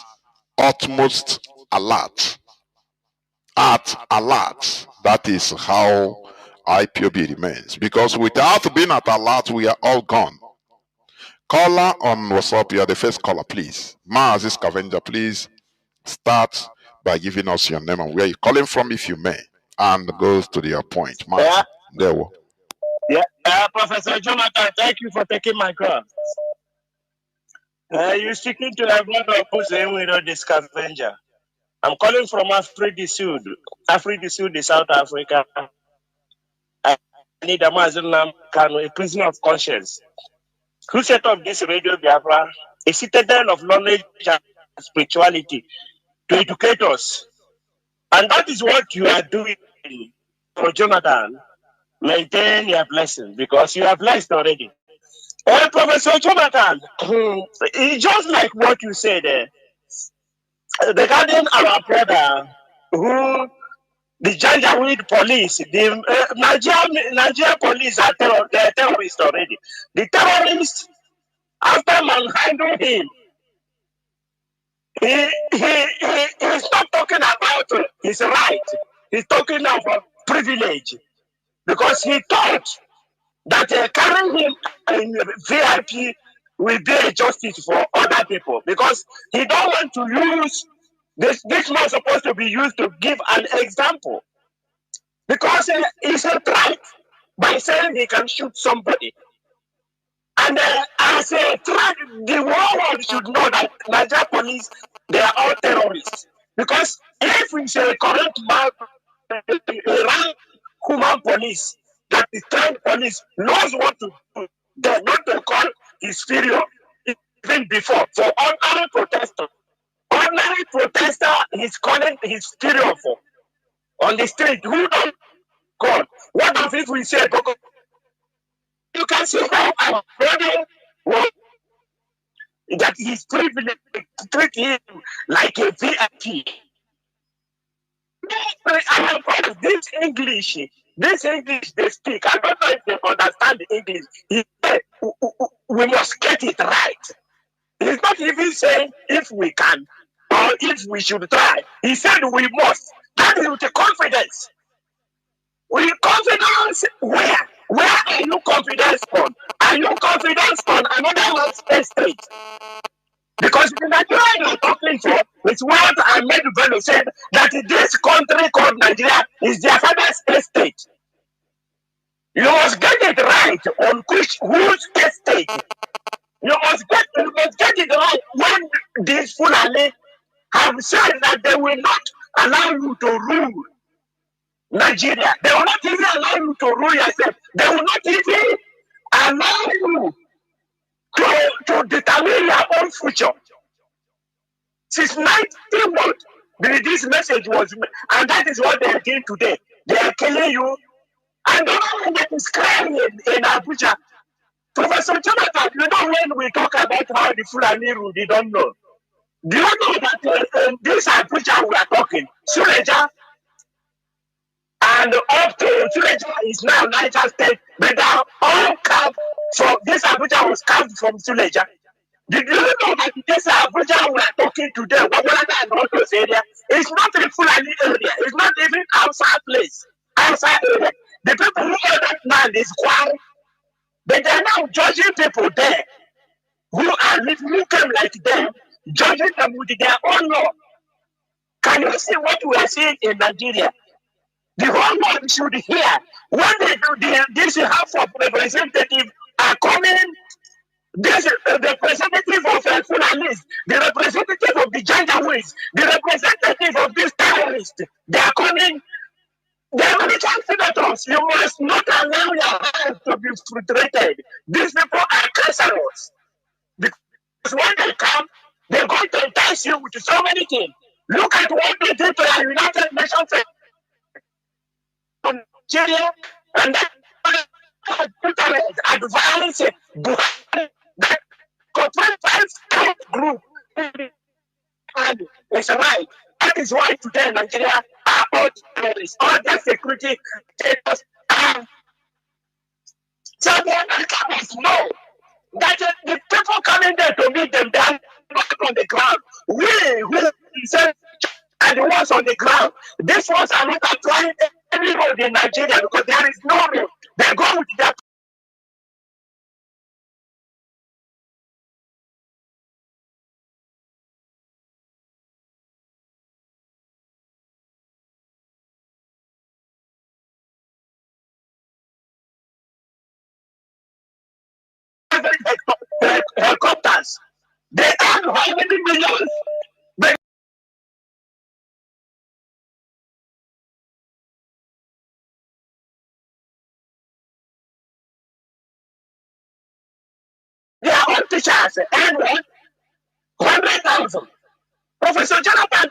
utmost alert. At alert. That is how IPOB remains. Because without being at alert, we are all gone. Caller on WhatsApp, you are the first caller, please. Mazi Scavenger, please start by giving us your name and where you're calling from, if you may, and goes to your point. Mazi, yeah. There we go. Yeah, Professor Jonathan, thank you for taking my call. You're speaking to a brother who's the scavenger. I'm calling from Africa Sud. Africa Sud is South Africa. I need a Muslim Kanu, a prisoner of conscience. Who set up this Radio Biafra? A citadel of knowledge and spirituality to educate us. And that is what you are doing for Jonathan. Maintain your blessing because you are blessed already. Professor Jonathan, it's just like what you said regarding our brother who the Janjaweed police, the Nigeria police are they're terrorists already. The terrorists, after manhandling him, he's not talking about his right. He's talking about privilege because he thought that carrying him in VIP will be a justice for other people because he don't want to use this man supposed to be used to give an example because he's a threat by saying he can shoot somebody. And as a threat, the whole world should know that Nigeria police, they are all terrorists. Because if we say correct man, a human police, that the trained police knows what to do, they're not to call his superior even before. For ordinary protester, he's calling his superior for on the street. Who don't call? What if we say, you can see how our brother was, that he's privileged to treat him like a VIP. This English they speak, I don't know if they understand the English. He said, we must get it right. He's not even saying if we can or if we should try. He said we must. That is with the confidence. With confidence, where are you confident on? Are you confident on another state? Because the Nigeria you're talking to is what Ahmed Bello said, that this country called Nigeria is their father's estate. You must get it right on whose estate. You must get it right when these Fulani have said that they will not allow you to rule Nigeria. They will not even allow you to rule yourself. They will not even allow you to determine your own future. Since 1991, this message was, and that is what they are doing today. They are killing you. And the one that is crying in Abuja, Professor Jonathan, you know when we talk about how the Fulani rule, you don't know. Do you know that this Abuja we are talking, Suleja, and up to Suleja is now Niger State, but they are all carved from, this Abuja was carved from Suleja. Did you know that this Abuja we are talking today, Wabulada and all those areas, it's not a Fulani area, it's not even outside place, outside area. The people who own that land is Kwang, but they are now judging people there who are looking like them, judging them with their own law. Can you see what we are seeing in Nigeria? The whole world should hear when they do this half of representatives are coming. This the representative of Fulanis, the representative of the Janjaweeds, the representative of these terrorists, they are coming. They are military senators. You must not allow your hands to be frustrated. These people are cancerous. Because when they come, they're going to entice you with so many things. Look at what they did to the United Nations from Nigeria, and that advance that control group. And it's right. That is why today Nigeria are all terrorists, all their security status are. So the Americans know that the people coming there to meet them, they are not on the ground. We are the ones on the ground. These ones are not applying any road in Nigeria because there is no road. They go with their helicopters. They earn how many millions? But their own teachers earn what? 100,000. Professor Jonathan,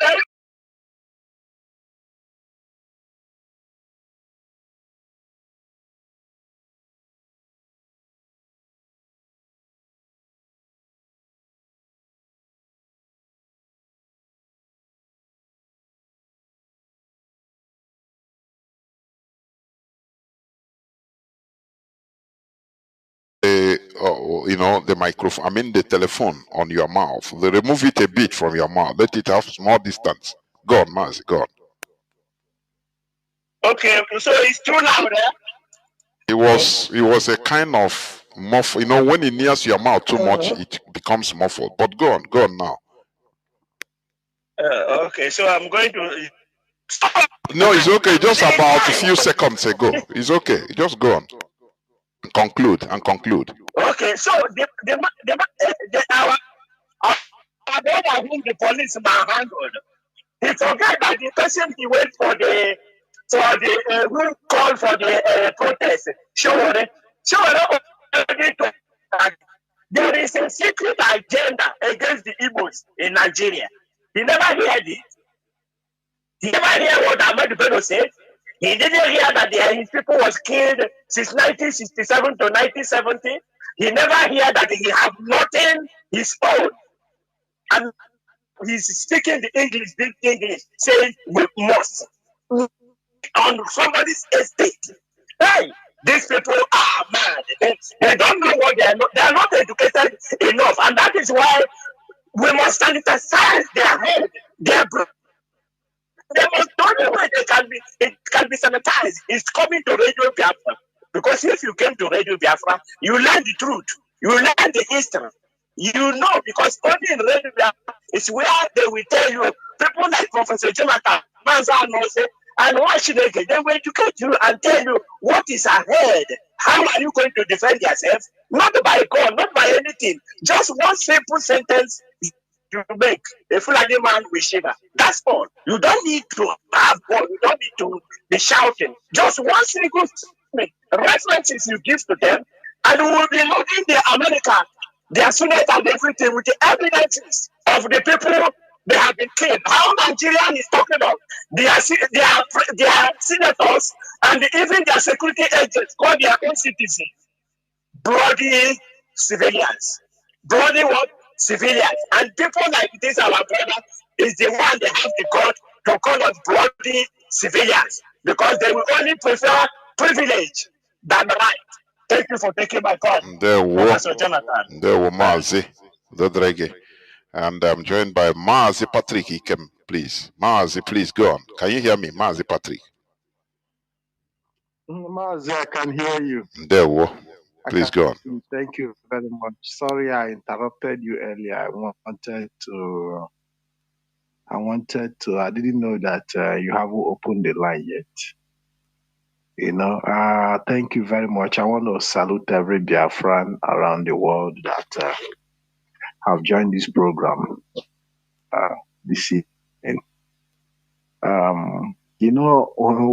the microphone, I mean the telephone on your mouth. They remove it a bit from your mouth. Let it have small distance. Go on, Mazi, go on. okay, so it's too loud, eh? It was a kind of muffle. When it nears your mouth too much, it becomes muffled. But go on now. Okay, so I'm going to stop. No, it's okay. Just about a few seconds ago. It's okay. Just go on. Conclude. Okay, so our brother whom the police manhandled, he forgot that the person he went for the who called for the protest. There is a secret agenda against the Igbos in Nigeria. He never heard it. He never heard what Ahmed Bello said. He didn't hear that his people was killed since 1967 to 1970. He never heard that he have nothing his own. And he's speaking the English, saying we must on somebody's estate. Hey, these people are mad. They don't know what they are not educated enough, and that is why we must sanitize their head, their brain. They must know the way it can be sanitized. It's coming to Radio Biafra Because if you came to Radio Biafra, you learn the truth. You learn the history. You know, because only in Radio Biafra is where they will tell you, people like Professor Jonathan, Mazi, and Washineke, they will educate you and tell you what is ahead. How are you going to defend yourself? Not by God, not by anything. Just one simple sentence you make. A Fulani man with Shiva. That's all. You don't need to have God. You don't need to be shouting. Just one single statement. References you give to them, and we will be loading the America, their Senate and everything with the evidences of the people they have been killed. How Nigerian is talking about their senators and even their security agents call their own citizens bloody civilians. Bloody what? Civilians. And people like this, our brother, is the one they have the God to call us bloody civilians. Because they will only prefer privilege than right. Thank you for taking my call, Professor Jonathan. There were Mazi, the Drege. And I'm joined by Mazi Patrick. He can, please. Mazi, please go on. Can you hear me, Mazi Patrick? Mazi, I can hear you. There were. Please go on. Thank you very much. Sorry I interrupted you earlier. I didn't know that you haven't opened the line yet. You know, thank you very much. I want to salute every Biafran around the world that have joined this program this evening. You know,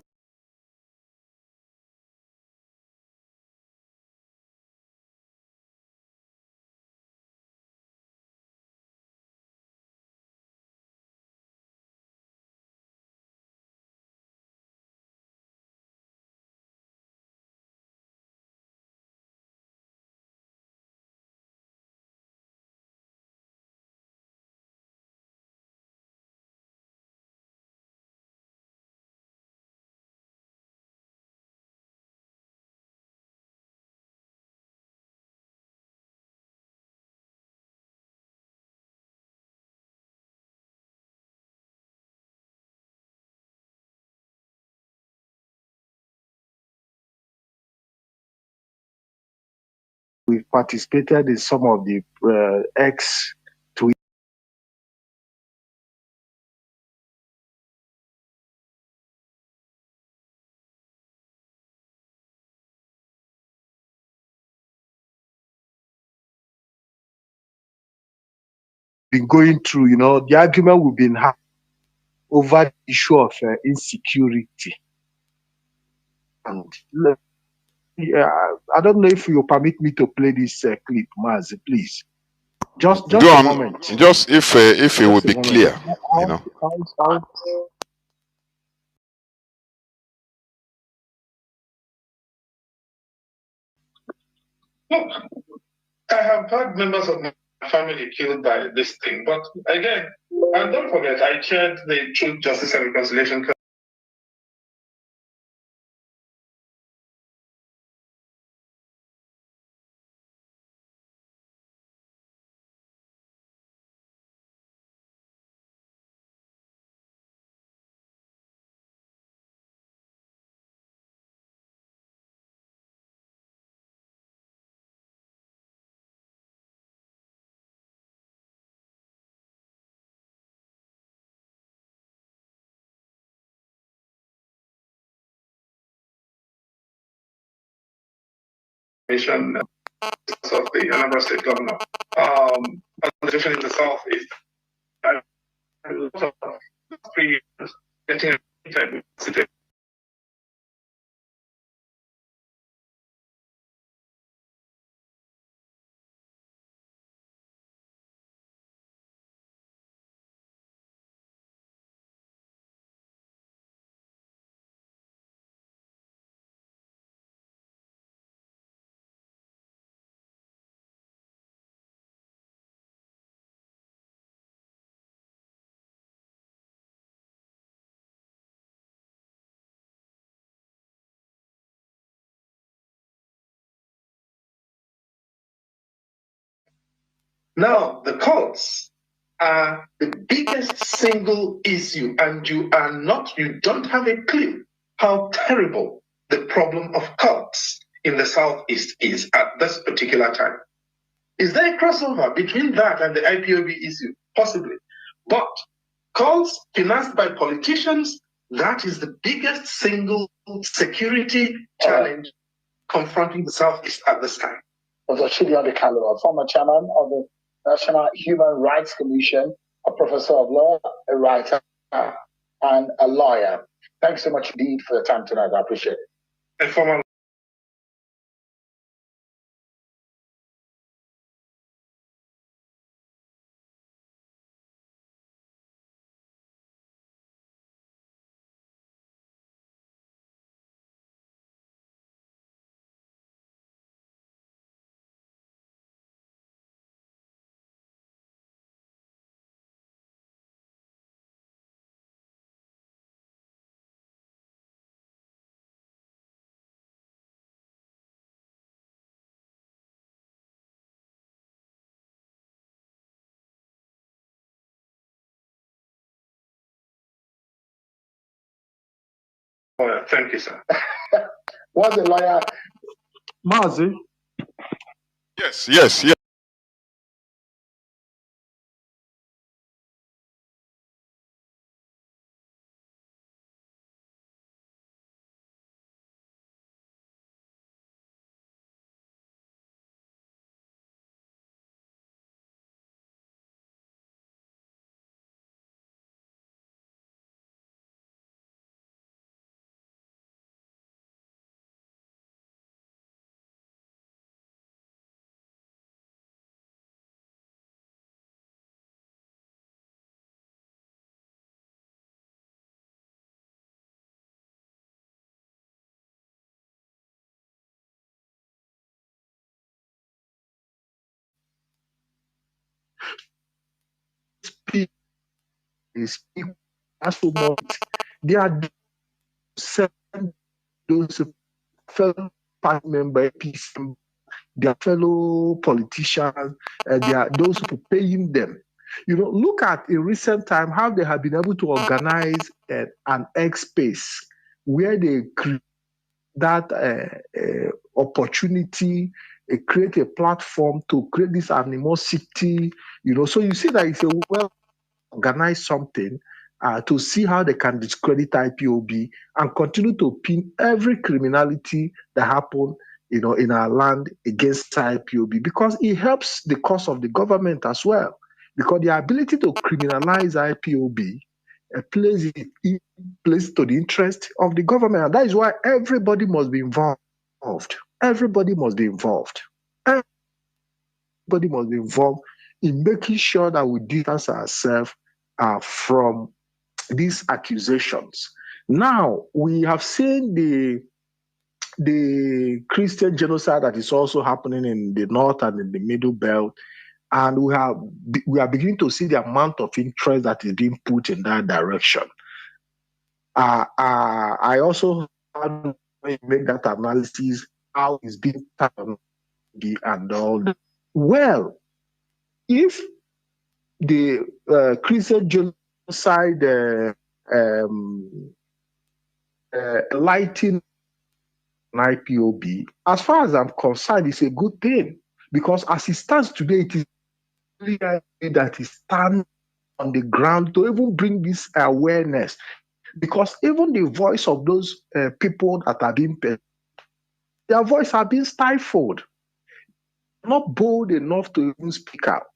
we've participated in some of the ex-tweets. Been going through, you know, the argument we've been having over the issue of insecurity. And I don't know if you permit me to play this clip, Mazi, please. Just go a on. moment. Just if it would be clear, you know. I have had members of my family killed by this thing, but again, and don't forget, I chaired the Truth, Justice and Reconciliation. Of the Anambra State governor, especially in the southeast, getting now the courts are the biggest single issue, and you don't have a clue how terrible the problem of courts in the southeast is at this particular time. Is there a crossover between that and the IPOB issue? Possibly. But calls financed by politicians, that is the biggest single security challenge confronting the Southeast at this time. Dr. Chinedu Kanu, a former chairman of the National Human Rights Commission, a professor of law, a writer, and a lawyer. Thanks so much indeed for your time tonight. I appreciate it. A former lawyer. Thank you, sir. What's the lawyer? Mazi? Yes. As for moment, they are send those fellow party member, APC, their fellow politicians, they are those who paying them. Look at in recent time how they have been able to organize an X space where they create that opportunity, create a platform to create this animosity. So you see that it's a well organize something to see how they can discredit IPOB and continue to pin every criminality that happened, in our land against IPOB, because it helps the cause of the government as well. Because the ability to criminalize IPOB plays to the interest of the government, and that is why everybody must be involved. Everybody must be involved. Everybody must be involved in making sure that we distance ourselves from these accusations. Now, we have seen the Christian genocide that is also happening in the north and in the middle belt, and we are beginning to see the amount of interest that is being put in that direction. I also had to make that analysis, how it's being done and all that. Well, if the Christian genocide lighting IPOB, as far as I'm concerned, it's a good thing, because as it stands today, it is really that it stands on the ground to even bring this awareness, because even the voice of those people that are being paid, their voice are being stifled, not bold enough to even speak out.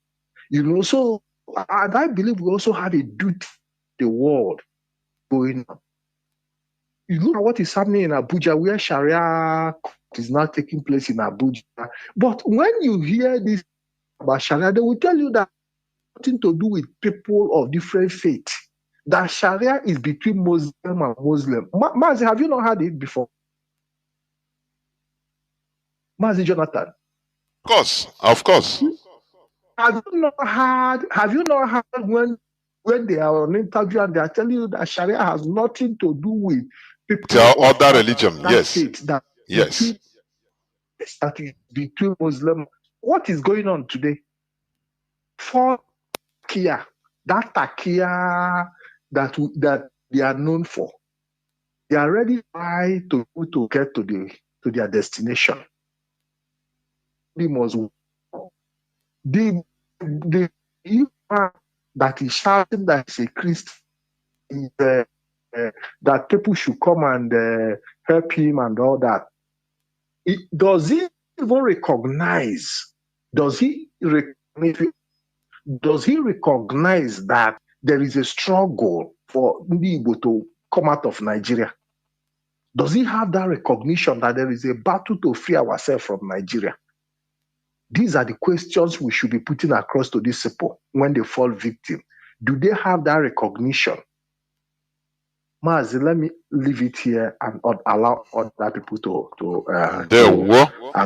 So and I believe we also have a duty to the world going on. You look at what is happening in Abuja, where Sharia is now taking place in Abuja. But when you hear this about Sharia, they will tell you that nothing to do with people of different faith. That Sharia is between Muslim and Muslim. Mazi, have you not heard it before? Mazi Jonathan. Of course. Have you not heard when they are on interview and they are telling you that Sharia has nothing to do with people Their of other religion, yes. faith, that is between Muslim. What is going on today? For Takia, that Takia that they are known for, they are ready to get to to their destination. They must the that is shouting that is a Christian that people should come and help him and all that. Does he even recognize? Does he recognize that there is a struggle for Ndi Igbo to come out of Nigeria? Does he have that recognition that there is a battle to free ourselves from Nigeria? These are the questions we should be putting across to these people when they fall victim. Do they have that recognition? Mazi, let me leave it here and allow other people to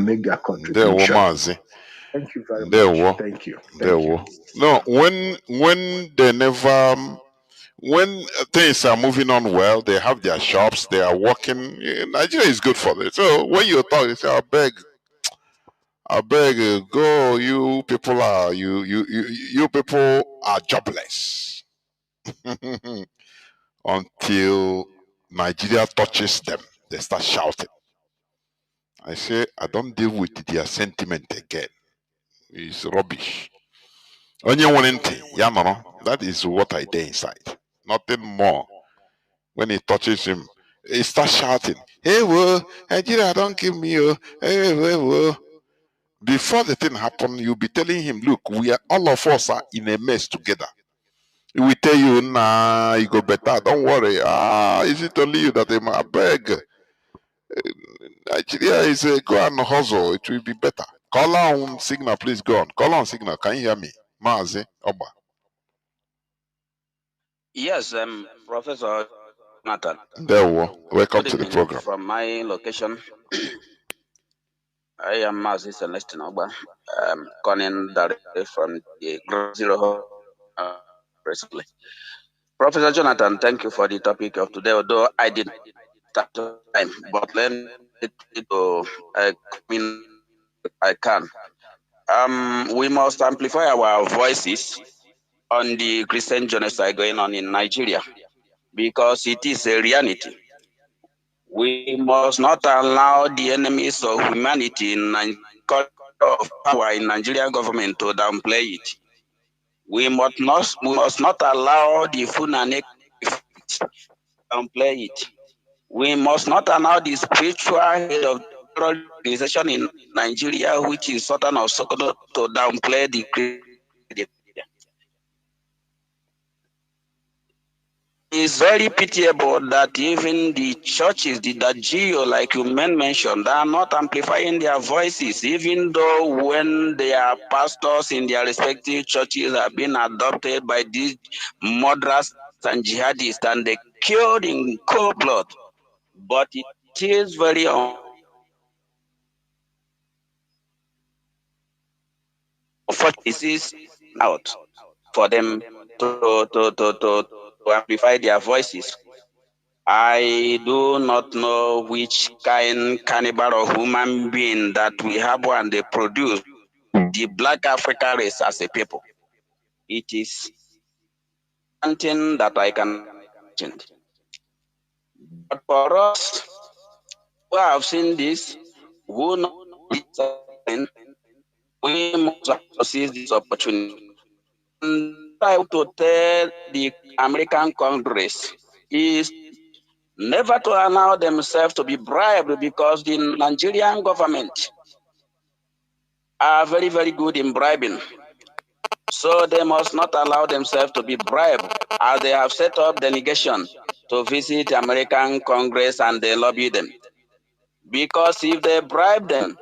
make their contribution. Mazi. Thank you very much. Thank you. Thank you. No, when they never when things are moving on well, they have their shops, they are working. Nigeria is good for them. So when you talk, you say, I beg, go. You people are you people are jobless until Nigeria touches them. They start shouting. I say, I don't deal with their sentiment again. It's rubbish. That is what I did inside. Nothing more. When he touches him, he starts shouting, hey, whoa, Nigeria, don't give me, hey, whoa. Before the thing happened, you'll be telling him, look, all of us are in a mess together. He will tell you, nah, you go better, don't worry. Is it only you that I beg? Nigeria is a go and hustle, it will be better. Call on signal, please go on. Call on signal, can you hear me? Mazi, Oba. Yes, Professor Nathan. Welcome to the program. From my location, I am Mazi Celestine Oba. Calling directly from the Ground Zero recently. Professor Jonathan, thank you for the topic of today, although I didn't start time, but let me to I can. We must amplify our voices on the Christian genocide going on in Nigeria because it is a reality. We must not allow the enemies of humanity in of power in Nigerian government to downplay it. We must not allow the Fulani to downplay it. We must not allow the spiritual head of the organization in Nigeria, which is Sultan of Sokoto, to downplay the It's very pitiable that even the churches, the Dajio, like you mentioned, they are not amplifying their voices, even though when their pastors in their respective churches have been adopted by these murderers and jihadists and they killed in cold blood. But it is very unfortunate out for them to amplify their voices. I do not know which kind cannibal or human being that we have and they produce the black African race as a people. It is something that I can imagine. But for us who have seen this, who know this, we must seize this opportunity. And I want to tell the American Congress is never to allow themselves to be bribed because the Nigerian government are very, very good in bribing. So they must not allow themselves to be bribed as they have set up delegation to visit American Congress and they lobby them. Because if they bribe them,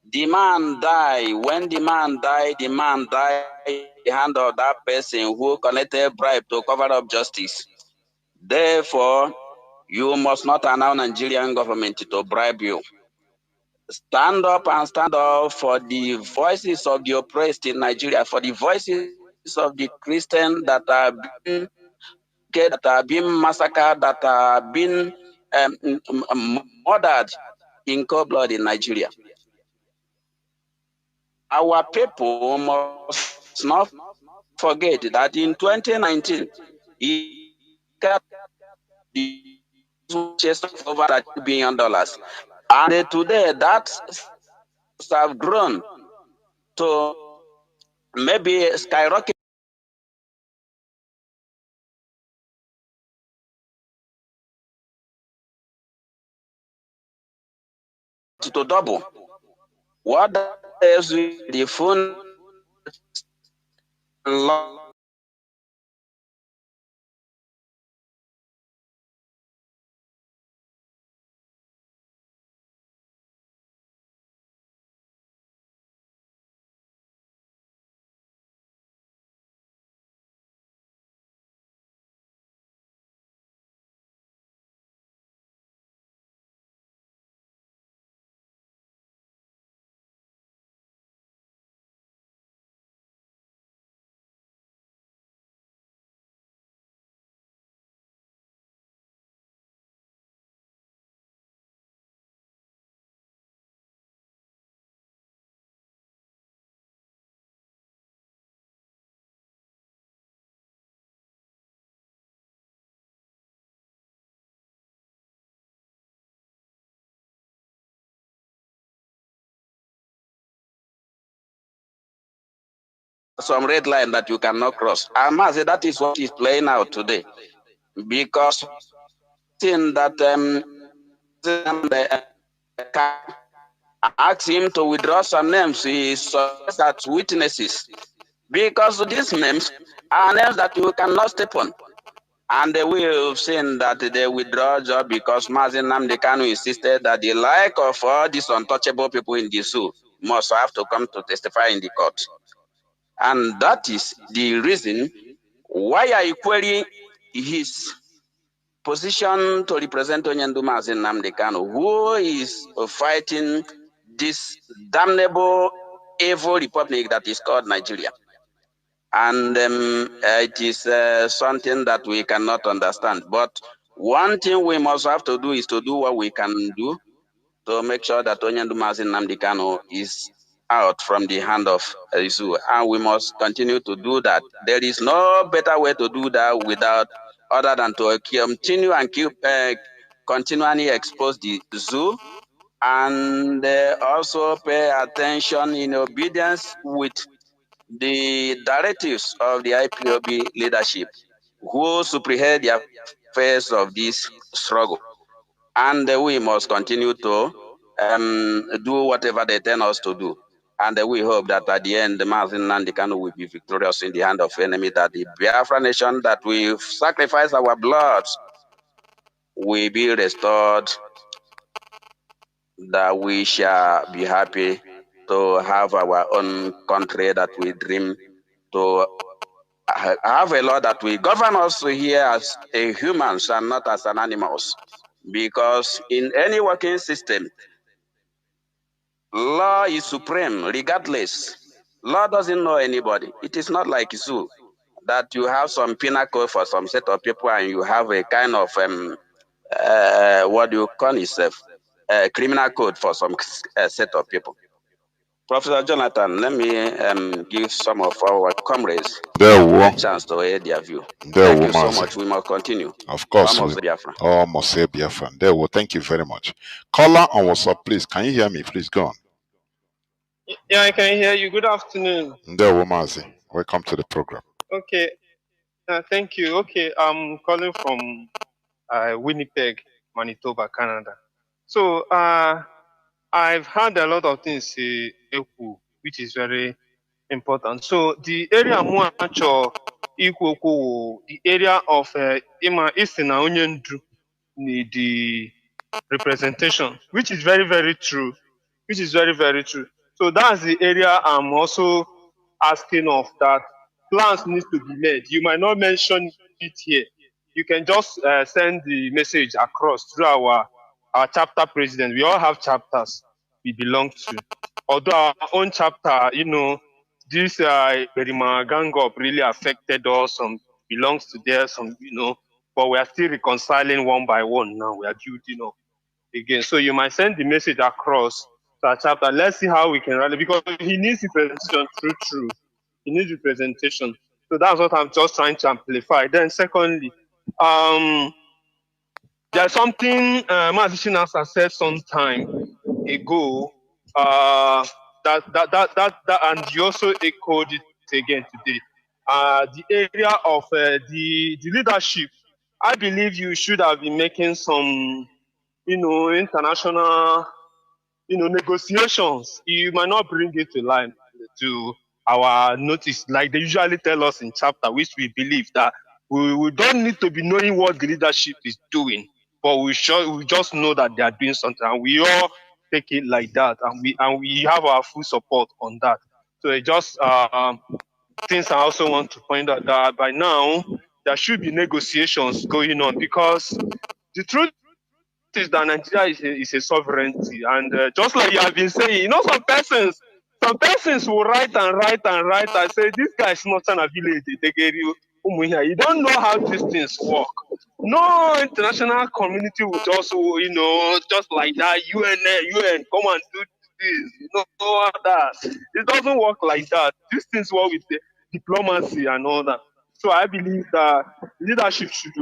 the man die. When the man die in the hand of that person who collected bribe to cover up justice. Therefore, you must not allow Nigerian government to bribe you. Stand up and stand up for the voices of the oppressed in Nigeria, for the voices of the Christians that are being massacred, that are being murdered in cold blood in Nigeria. Our people must not forget that in 2019, it got the chest of over $1 billion. And today that have grown to maybe skyrocket to double. What else with the phone some red line that you cannot cross. I must say that is what is playing out today. Because in that ask him to withdraw some names, he suggests that witnesses. Because these names are names that you cannot step on. And we have seen that they withdraw just because Mazi Nnamdi Kanu insisted that the like of all these untouchable people in the zoo must have to come to testify in the court. And that is the reason why I query his position to represent Onyendu Mazi Nnamdi Kanu, who is fighting this damnable evil republic that is called Nigeria. And it is something that we cannot understand. But one thing we must have to do is to do what we can do to make sure that Onyendu Mazi Nnamdi Kanu is out from the hand of Isu. And we must continue to do that. There is no better way to do that without other than to continue and keep continually expose the zoo and also pay attention in obedience with the directives of the IPOB leadership who superhead the affairs of this struggle. And we must continue to do whatever they tell us to do. And we hope that at the end, Mazi Nnamdi Kanu will be victorious in the hand of enemy, that the Biafra nation that we've sacrificed our blood will be restored, that we shall be happy to have our own country that we dream to have a law that will govern us here as a humans and not as an animals. Because in any working system, law is supreme regardless. Law doesn't know anybody. It is not like zoo that you have some penal code for some set of people and you have a kind of what do you call yourself? Criminal code for some set of people. Professor Jonathan, let me give some of our comrades a chance to hear their view. Thank you so much. We must continue. Of course, Almost we Biafra. almost say Biafra. There, well, thank you very much. Caller on WhatsApp, please. Can you hear me? Please go on. Yeah, I can hear you. Good afternoon. There, Mazi. Welcome to the program. Okay, thank you. Okay, I'm calling from Winnipeg, Manitoba, Canada. So I've heard a lot of things say Eku, which is very important. So the area Muacho Eku, the area of Ima Isina Onyendu, the representation, which is very, very true. Which is very, very true. So that's the area I'm also asking of, that plans need to be made. You might not mention it here. You can just send the message across through our chapter president. We all have chapters we belong to. Although our own chapter, this Berima gang up really affected us. Some belongs to there, some, but we are still reconciling one by one now. We are building up again. So you might send the message across to our chapter. Let's see how we can rally, because he needs representation. True. He needs representation. So that's what I'm just trying to amplify. Then secondly, There's something Mazi Chinasa said some time ago that, and you also echoed it again today. The area of the leadership, I believe you should have been making some, international, negotiations. You might not bring it to line to our notice, like they usually tell us in chapter, which we believe that we don't need to be knowing what the leadership is doing, but we just know that they are doing something, and we all take it like that, and we have our full support on that. So it just things I also want to point out that by now there should be negotiations going on, because the truth is that Nigeria is a sovereignty, and just like you have been saying, some persons will write and write and write and say this guy is not an village. You don't know how these things work. No international community will just, just like that. UN, come and do this. That. It doesn't work like that. These things work with the diplomacy and all that. So I believe that leadership should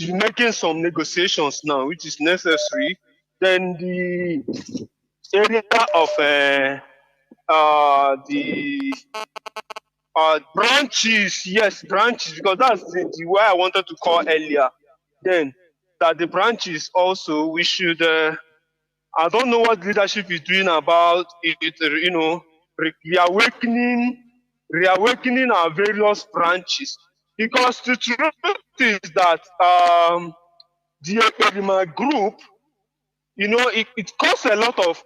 making some negotiations now, which is necessary. Then the area of the branches, yes, branches, because that's the way I wanted to call earlier. Then that the branches also, we should. I don't know what leadership is doing about it. Reawakening our various branches, because the truth is that the Epidema group, it caused a lot of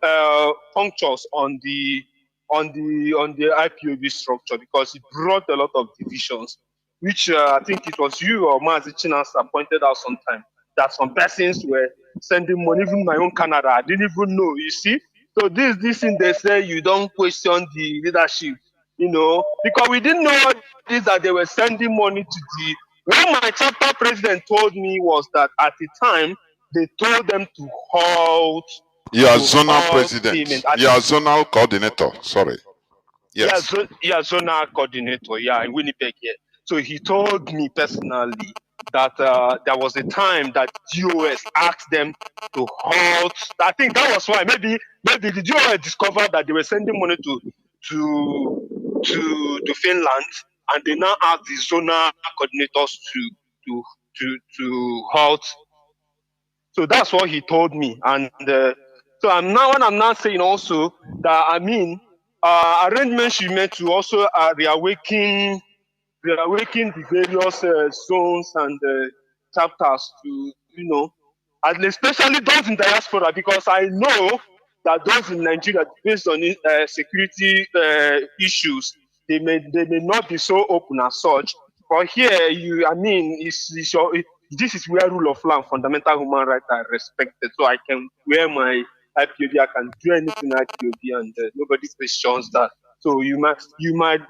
punctures on the IPOB structure, because it brought a lot of divisions, which I think it was you or Mazi Chinasa pointed out sometime, that some persons were sending money, even my own Canada, I didn't even know, you see. So this thing they say, you don't question the leadership, because we didn't know what it is that they were sending money to the. What my chapter president told me was that at the time they told them to halt. You are zonal president. You are zonal coordinator. Sorry. Yes. Zonal coordinator. Yeah, in Winnipeg. Yeah. So he told me personally that there was a time that DOS asked them to halt. I think that was why maybe the DOS discovered that they were sending money to Finland, and they now asked the zonal coordinators to halt. So that's what he told me, and so I'm now saying also that arrangements should be made to also reawaken the various zones and chapters to and especially those in diaspora, because I know that those in Nigeria, based on security issues, they may not be so open as such. But here, this is where rule of law and fundamental human rights are respected. So I can wear my IPOB, I can do anything IPOB, and nobody questions that. So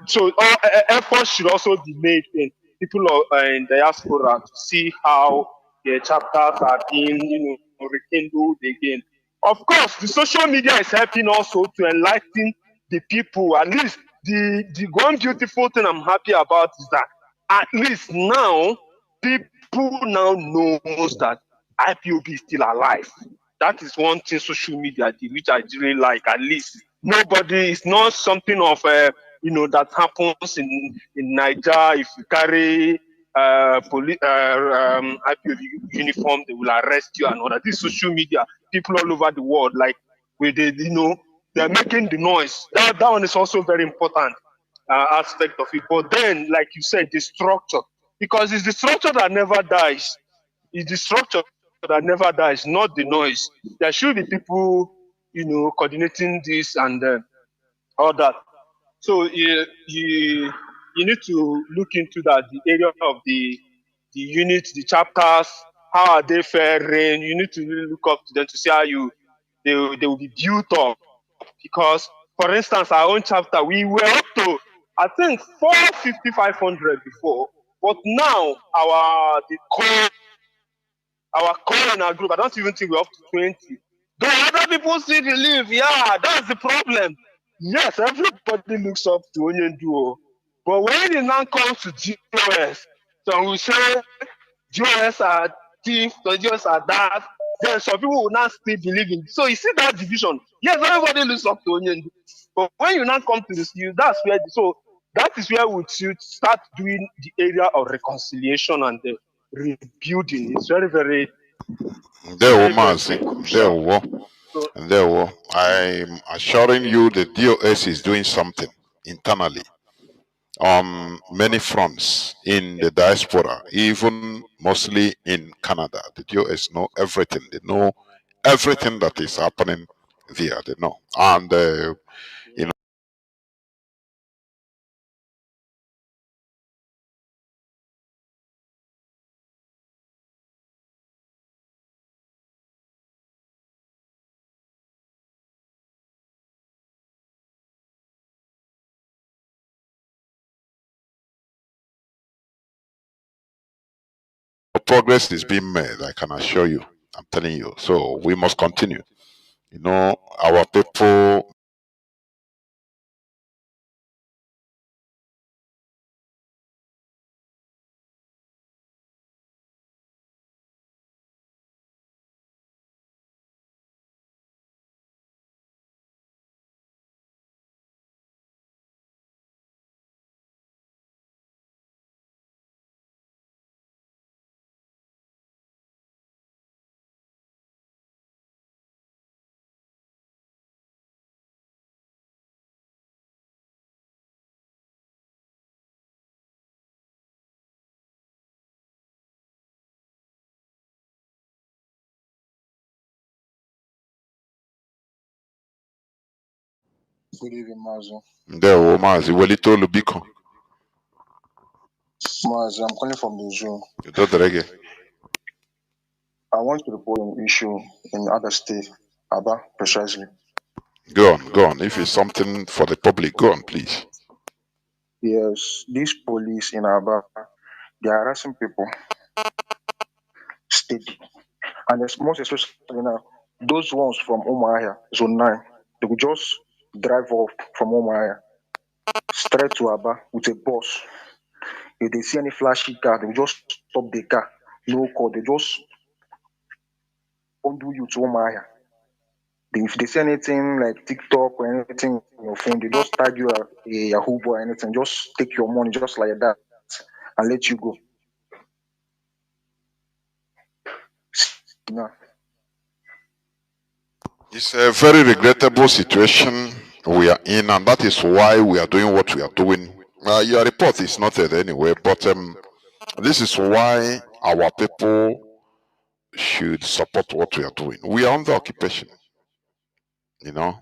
so all efforts should also be made in people in diaspora to see how their chapters are being, rekindled again. Of course, the social media is helping also to enlighten the people. At least the one beautiful thing I'm happy about is that at least now people now knows that IPOB is still alive. That is one thing social media did, which I really like. At least nobody, it's not something of that happens in Niger. If you carry IPOB uniform, they will arrest you and all that. This social media, people all over the world, like they're making the noise. That one is also very important aspect of it. But then, like you said, the structure, because it's the structure that never dies. It's the structure that never dies, not the noise. There should be people, coordinating this and all that. So you need to look into that, the area of the units, the chapters, how are they faring? You need to really look up to them to see how they will be built up. Because, for instance, our own chapter, we were up to, I think, 450, 500 before, but now our core in our group, I don't even think we're up to 20. Though other people see the leave, yeah, that's the problem. Yes, everybody looks up to Onyenduo. But when it now comes to GOS, so we say GOS are thief, the GOS are that. Then some people will not still believe in. So you see that division. Yes, everybody looks up to Onyendu. But when you now come to this, that's where that is where we should start doing the area of reconciliation and the rebuilding. It's very, very, There very, were very, Mazi. very There crucial. were. So And there were. I'm assuring you the DOS is doing something internally on many fronts in the diaspora, even mostly in Canada. The DOS know everything. They know everything that is happening there. They know. And, you know, progress is being made, I can assure you. I'm telling you. So we must continue. You know, our people. Good evening, Mazi. There were Mazi. Welito Lubiko. Mazi, I'm calling from the Zoom. Dodrege. I want to report an issue in other state, Aba, precisely. Go on, go on. If it's something for the public, go on, please. Yes, these police in Aba, they are harassing people steady. And there's most especially now, those ones from Omaya, Zone 9, they will just drive off from Omaya straight to Aba with a bus. If they see any flashy car, they will just stop the car. No call, they just undo you to Omaya. If they see anything like TikTok or anything on your phone, they just tag you a Yahoo boy or anything, just take your money just like that and let you go. No. It's a very regrettable situation we are in, and that is why we are doing what we are doing. Your report is noted anyway, but this is why our people should support what we are doing. We are under occupation, you know.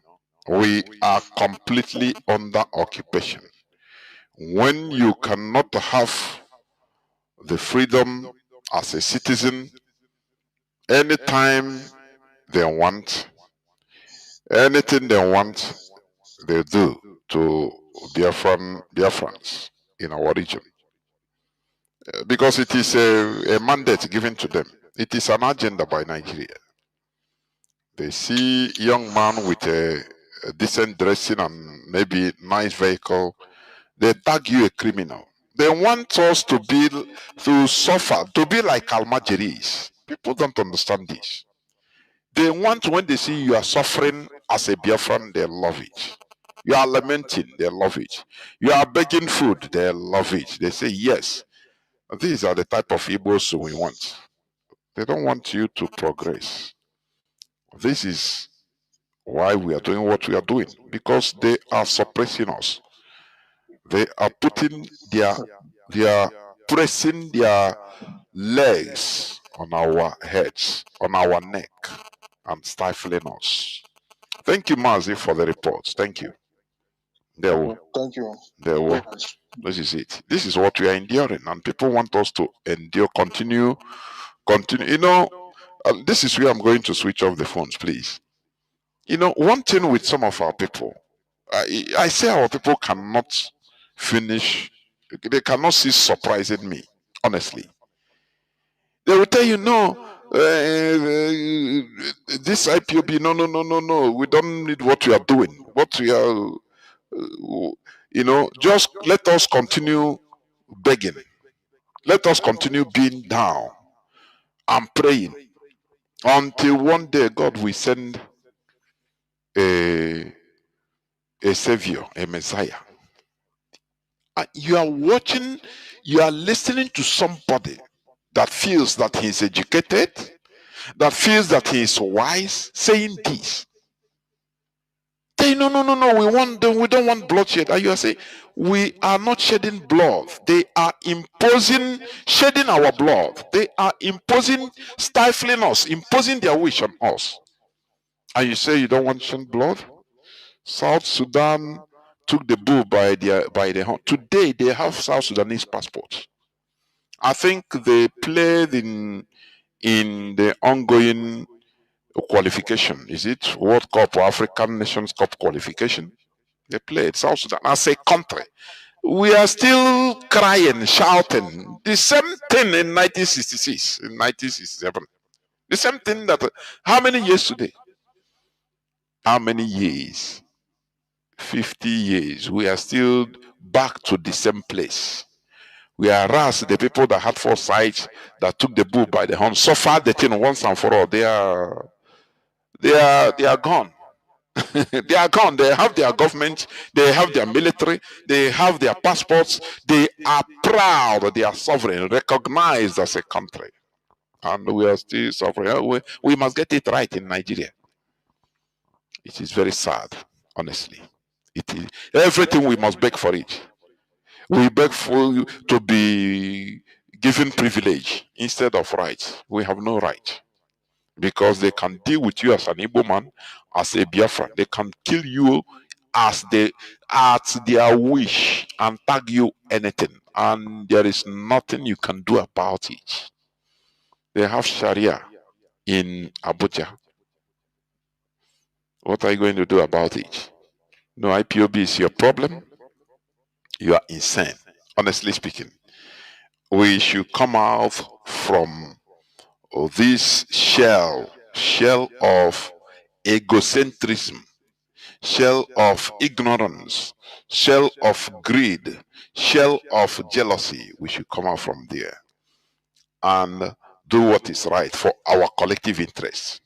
We are completely under occupation. When you cannot have the freedom as a citizen anytime they want, anything they want, they do to Biafrans in our region. Because it is a mandate given to them. It is an agenda by Nigeria. They see young man with a decent dressing and maybe nice vehicle, they tag you a criminal. They want us to suffer, to be like Almajiris. People don't understand this. They want, when they see you are suffering as a Biafran, they love it. You are lamenting, they love it. You are begging food, they love it. They say, yes, these are the type of Igbos we want. They don't want you to progress. This is why we are doing what we are doing, because they are suppressing us. They are pressing their legs on our heads, on our neck, and stifling us. Thank you, Mazi, for the reports. Thank you. Thank you. This is it. This is what we are enduring, and people want us to endure, continue. You know, this is where I'm going to switch off the phones, please. You know, one thing with some of our people, I say our people cannot finish, they cannot cease surprising me, honestly. They will tell you, no, this IPOB, no, we don't need what we are doing. What we are, you know, just let us continue begging. Let us continue being down. I'm praying until one day God will send a savior, a Messiah. You are watching, you are listening to somebody that feels that he is educated, that feels that he is wise, saying this. They no, we don't want bloodshed. And you are saying we are not shedding blood. They are imposing shedding our blood. They are imposing, stifling us, imposing their wish on us. And you say you don't want shed blood? South Sudan took the bull by the horn. Today they have South Sudanese passports. I think they played in the ongoing qualification. Is it World Cup or African Nations Cup qualification? They played South Sudan as a country. We are still crying, shouting. The same thing in 1966, in 1967. The same thing that, how many years today? How many years? 50 years. We are still back to the same place. Whereas the people that had foresight, that took the bull by the horn, suffered the thing once and for all. They are gone. They are gone. They have their government, they have their military, they have their passports, they are proud, they are sovereign, recognized as a country. And we are still suffering. We must get it right in Nigeria. It is very sad, honestly. It is everything we must beg for it. We beg for to be given privilege instead of rights. We have no right. Because they can deal with you as an Igbo man, as a Biafra. They can kill you at their wish and tag you anything. And there is nothing you can do about it. They have Sharia in Abuja. What are you going to do about it? No, IPOB is your problem. You are insane. Honestly speaking. We should come out from this shell of egocentrism, shell of ignorance, shell of greed, shell of jealousy. We should come out from there and do what is right for our collective interests.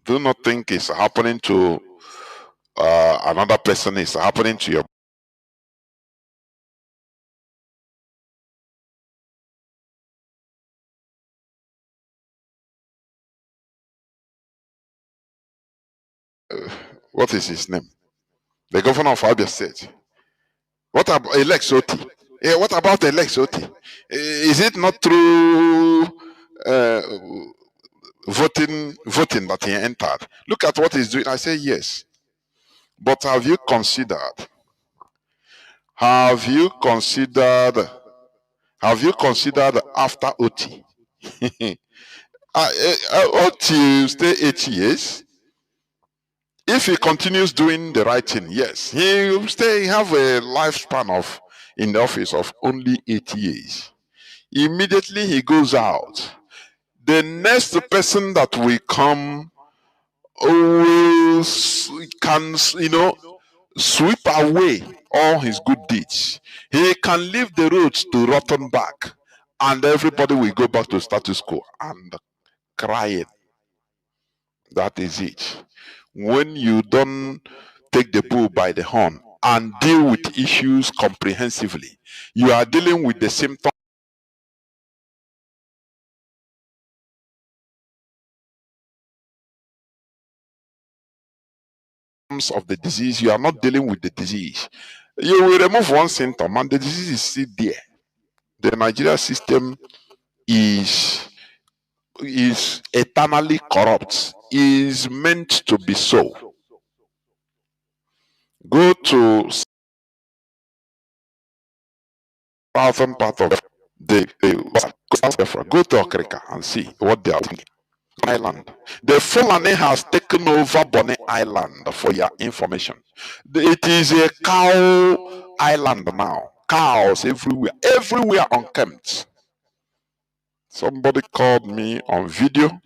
Do not think it's happening to another person, it's happening to your what is his name? The governor of Abia State. What about Alex Oti? Yeah, what about Alex Oti? Is it not through voting that he entered? Look at what he's doing. I say yes. But have you considered after Oti? Oti stay 8 years. If he continues doing the right thing, yes, he will have a lifespan of in the office of only 8 years. Immediately he goes out. The next person that will come can, sweep away all his good deeds. He can leave the roads to rotten back, and everybody will go back to status quo and crying. That is it. When you don't take the bull by the horn and deal with issues comprehensively, you are dealing with the symptoms of the disease. You are not dealing with the disease. You will remove one symptom and the disease is still there. The Nigeria system is is eternally corrupt, is meant to be so. Go to southern part of the Biafra. Go to Okrika and see what they are doing. Island. The Fulani has taken over Bonny Island, for your information. It is a cow island now. Cows everywhere unkempt. Somebody called me on video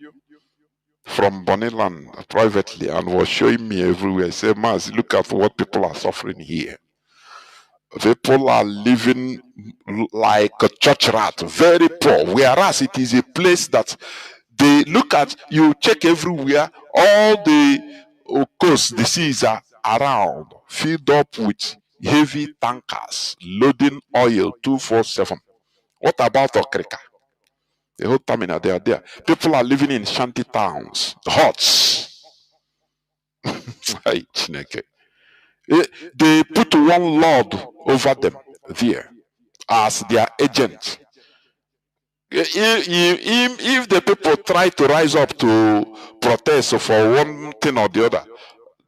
from Bonnyland privately and was showing me everywhere. He said, Mazi, look at what people are suffering here. People are living like a church rat, very poor, whereas it is a place that they look at, you check everywhere, all the coasts, the seas are around, filled up with heavy tankers, loading oil 247. What about Okrika? The whole terminal, they are there. People are living in shanty towns, huts. They put one lord over them there as their agent. If the people try to rise up to protest for one thing or the other,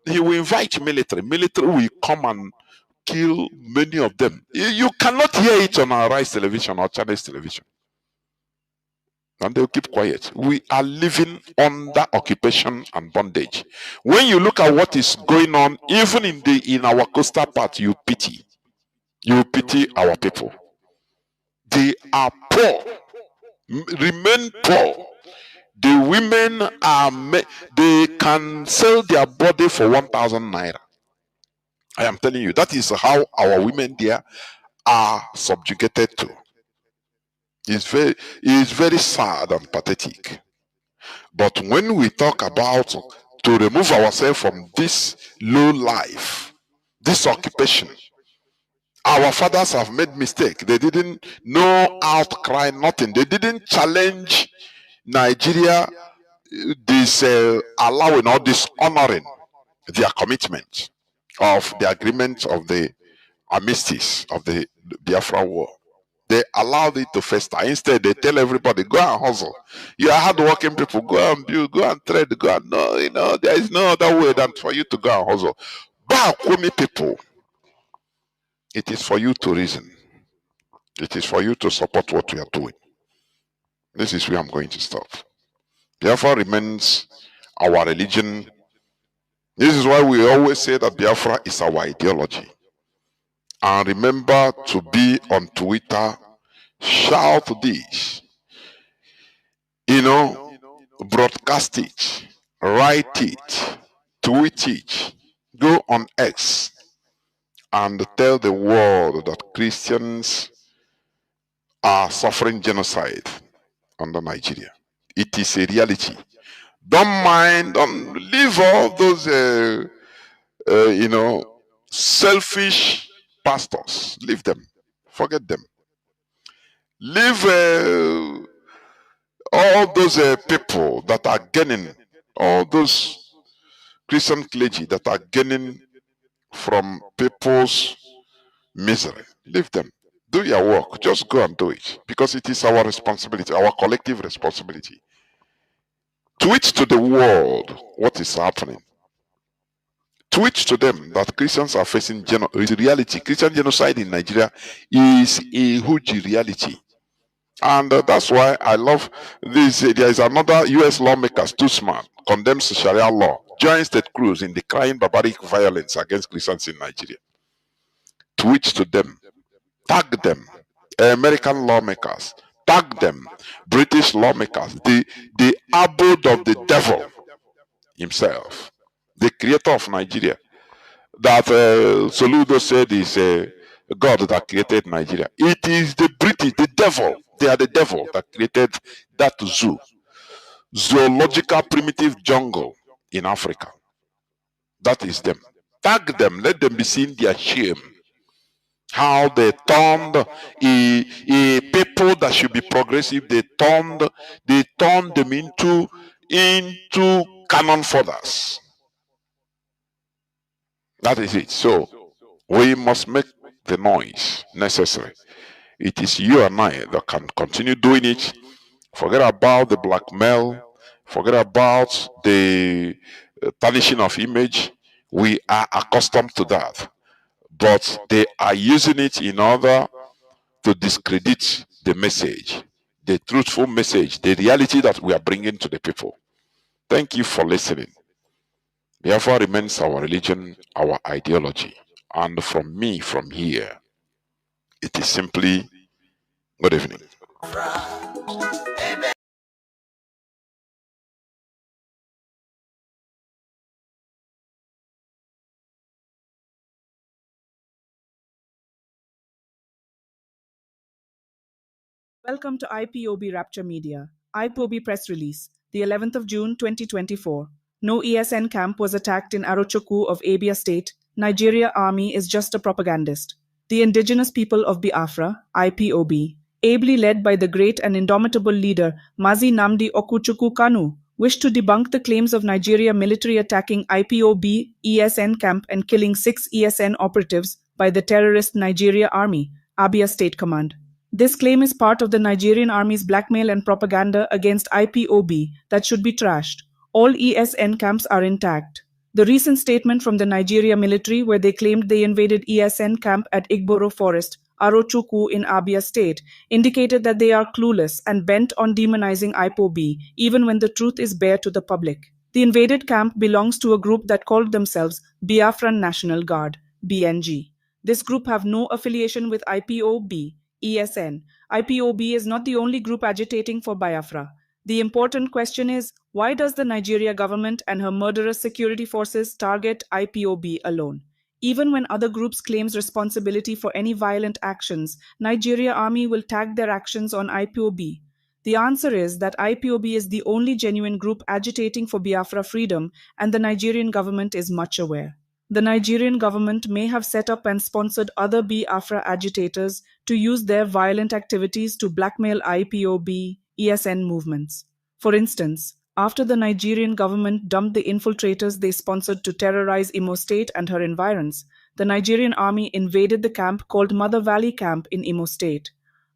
he will invite military. Military will come and kill many of them. You cannot hear it on our Rise television or Chinese television. And they'll keep quiet. We are living under occupation and bondage. When you look at what is going on, even in our coastal part, you pity. You pity our people. They are poor. Remain poor. The women they can sell their body for 1,000 naira. I am telling you, that is how our women there are subjugated to. It's very sad and pathetic. But when we talk about to remove ourselves from this low life, this occupation, our fathers have made mistake. They didn't know outcry, nothing. They didn't challenge Nigeria, this allowing or dishonoring their commitment of the agreement of the armistice of the Biafra war. They allowed it to fester. Instead, they tell everybody, go and hustle. You are hardworking people, go and build, go and trade, go and no, there is no other way than for you to go and hustle. But people, it is for you to reason. It is for you to support what we are doing. This is where I'm going to stop. Biafra remains our religion. This is why we always say that Biafra is our ideology. And remember to be on Twitter, shout this, broadcast it, write it, tweet it, go on X and tell the world that Christians are suffering genocide under Nigeria. It is a reality. Don't leave all those, selfish pastors. Leave them. Forget them. Leave all those people that are gaining, all those Christian clergy that are gaining from people's misery. Leave them. Do your work. Just go and do it. Because it is our responsibility, our collective responsibility. Tweet to the world what is happening. Tweet to them that Christians are facing reality. Christian genocide in Nigeria is a huge reality. And that's why I love this. There is another US lawmaker, too smart, condemns Sharia law, joins Ted Cruz in decrying barbaric violence against Christians in Nigeria. Tweet to them, tag them, American lawmakers, tag them, British lawmakers, the abode of the devil himself, the creator of Nigeria, that Soludo said is God that created Nigeria. It is the British, the devil. They are the devil that created that zoological primitive jungle in Africa. That is them. Tag them. Let them be seen their shame. How they turned a people that should be progressive. They turned them into cannon foders. That is it. So we must make the noise necessary. It is you and I that can continue doing it Forget about the blackmail. Forget about the tarnishing of image. We are accustomed to that. But they are using it in order to discredit the message, the truthful message, the reality that we are bringing to the people. Thank you for listening. Biafra remains our religion, our ideology. And from me, from here, it is simply good evening. Welcome to IPOB Rapture Media. IPOB press release. The 11th of June 2024. No ESN camp was attacked in Arochukwu of Abia State. Nigeria Army is just a propagandist. The indigenous people of Biafra, IPOB, ably led by the great and indomitable leader Mazi Nnamdi Kanu, wish to debunk the claims of Nigeria military attacking IPOB ESN camp and killing 6 ESN operatives by the terrorist Nigeria Army, Abia State Command. This claim is part of the Nigerian Army's blackmail and propaganda against IPOB that should be trashed. All ESN camps are intact. The recent statement from the Nigeria military where they claimed they invaded ESN camp at Igboro Forest, Arochukwu in Abia State, indicated that they are clueless and bent on demonizing IPOB, even when the truth is bare to the public. The invaded camp belongs to a group that called themselves Biafran National Guard, BNG. This group have no affiliation with IPOB, ESN. IPOB is not the only group agitating for Biafra. The important question is, why does the Nigeria government and her murderous security forces target IPOB alone? Even when other groups claims responsibility for any violent actions, Nigeria Army will tag their actions on IPOB. The answer is that IPOB is the only genuine group agitating for Biafra freedom, and the Nigerian government is much aware. The Nigerian government may have set up and sponsored other Biafra agitators to use their violent activities to blackmail IPOB, ESN movements. For instance, after the Nigerian government dumped the infiltrators they sponsored to terrorize Imo State and her environs, the Nigerian army invaded the camp called Mother Valley Camp in Imo State.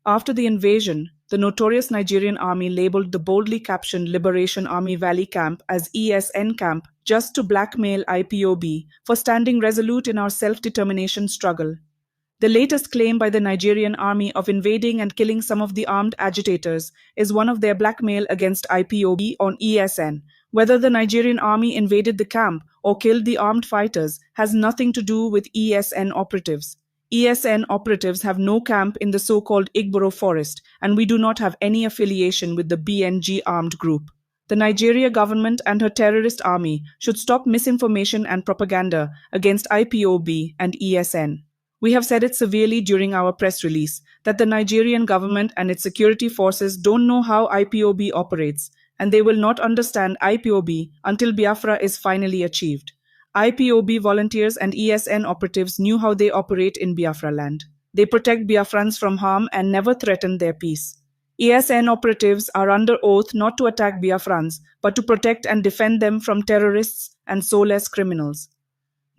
After the invasion, the notorious Nigerian army labeled the boldly captioned Liberation Army Valley Camp as ESN Camp just to blackmail IPOB for standing resolute in our self-determination struggle. The latest claim by the Nigerian army of invading and killing some of the armed agitators is one of their blackmail against IPOB on ESN. Whether the Nigerian army invaded the camp or killed the armed fighters has nothing to do with ESN operatives. ESN operatives have no camp in the so-called Igboro Forest, and we do not have any affiliation with the BNG armed group. The Nigeria government and her terrorist army should stop misinformation and propaganda against IPOB and ESN. We have said it severely during our press release that the Nigerian government and its security forces don't know how IPOB operates, and they will not understand IPOB until Biafra is finally achieved. IPOB volunteers and ESN operatives knew how they operate in Biafra land. They protect Biafrans from harm and never threaten their peace. ESN operatives are under oath not to attack Biafrans, but to protect and defend them from terrorists and soulless criminals.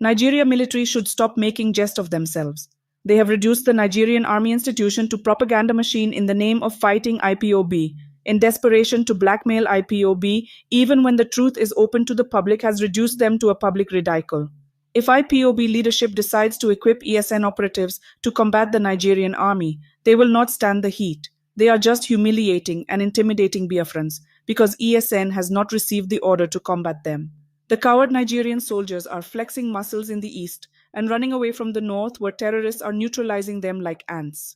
Nigeria military should stop making jest of themselves. They have reduced the Nigerian army institution to propaganda machine in the name of fighting IPOB. In desperation to blackmail IPOB, even when the truth is open to the public, has reduced them to a public ridicule. If IPOB leadership decides to equip ESN operatives to combat the Nigerian army, they will not stand the heat. They are just humiliating and intimidating Biafrans because ESN has not received the order to combat them. The coward Nigerian soldiers are flexing muscles in the east and running away from the north where terrorists are neutralizing them like ants.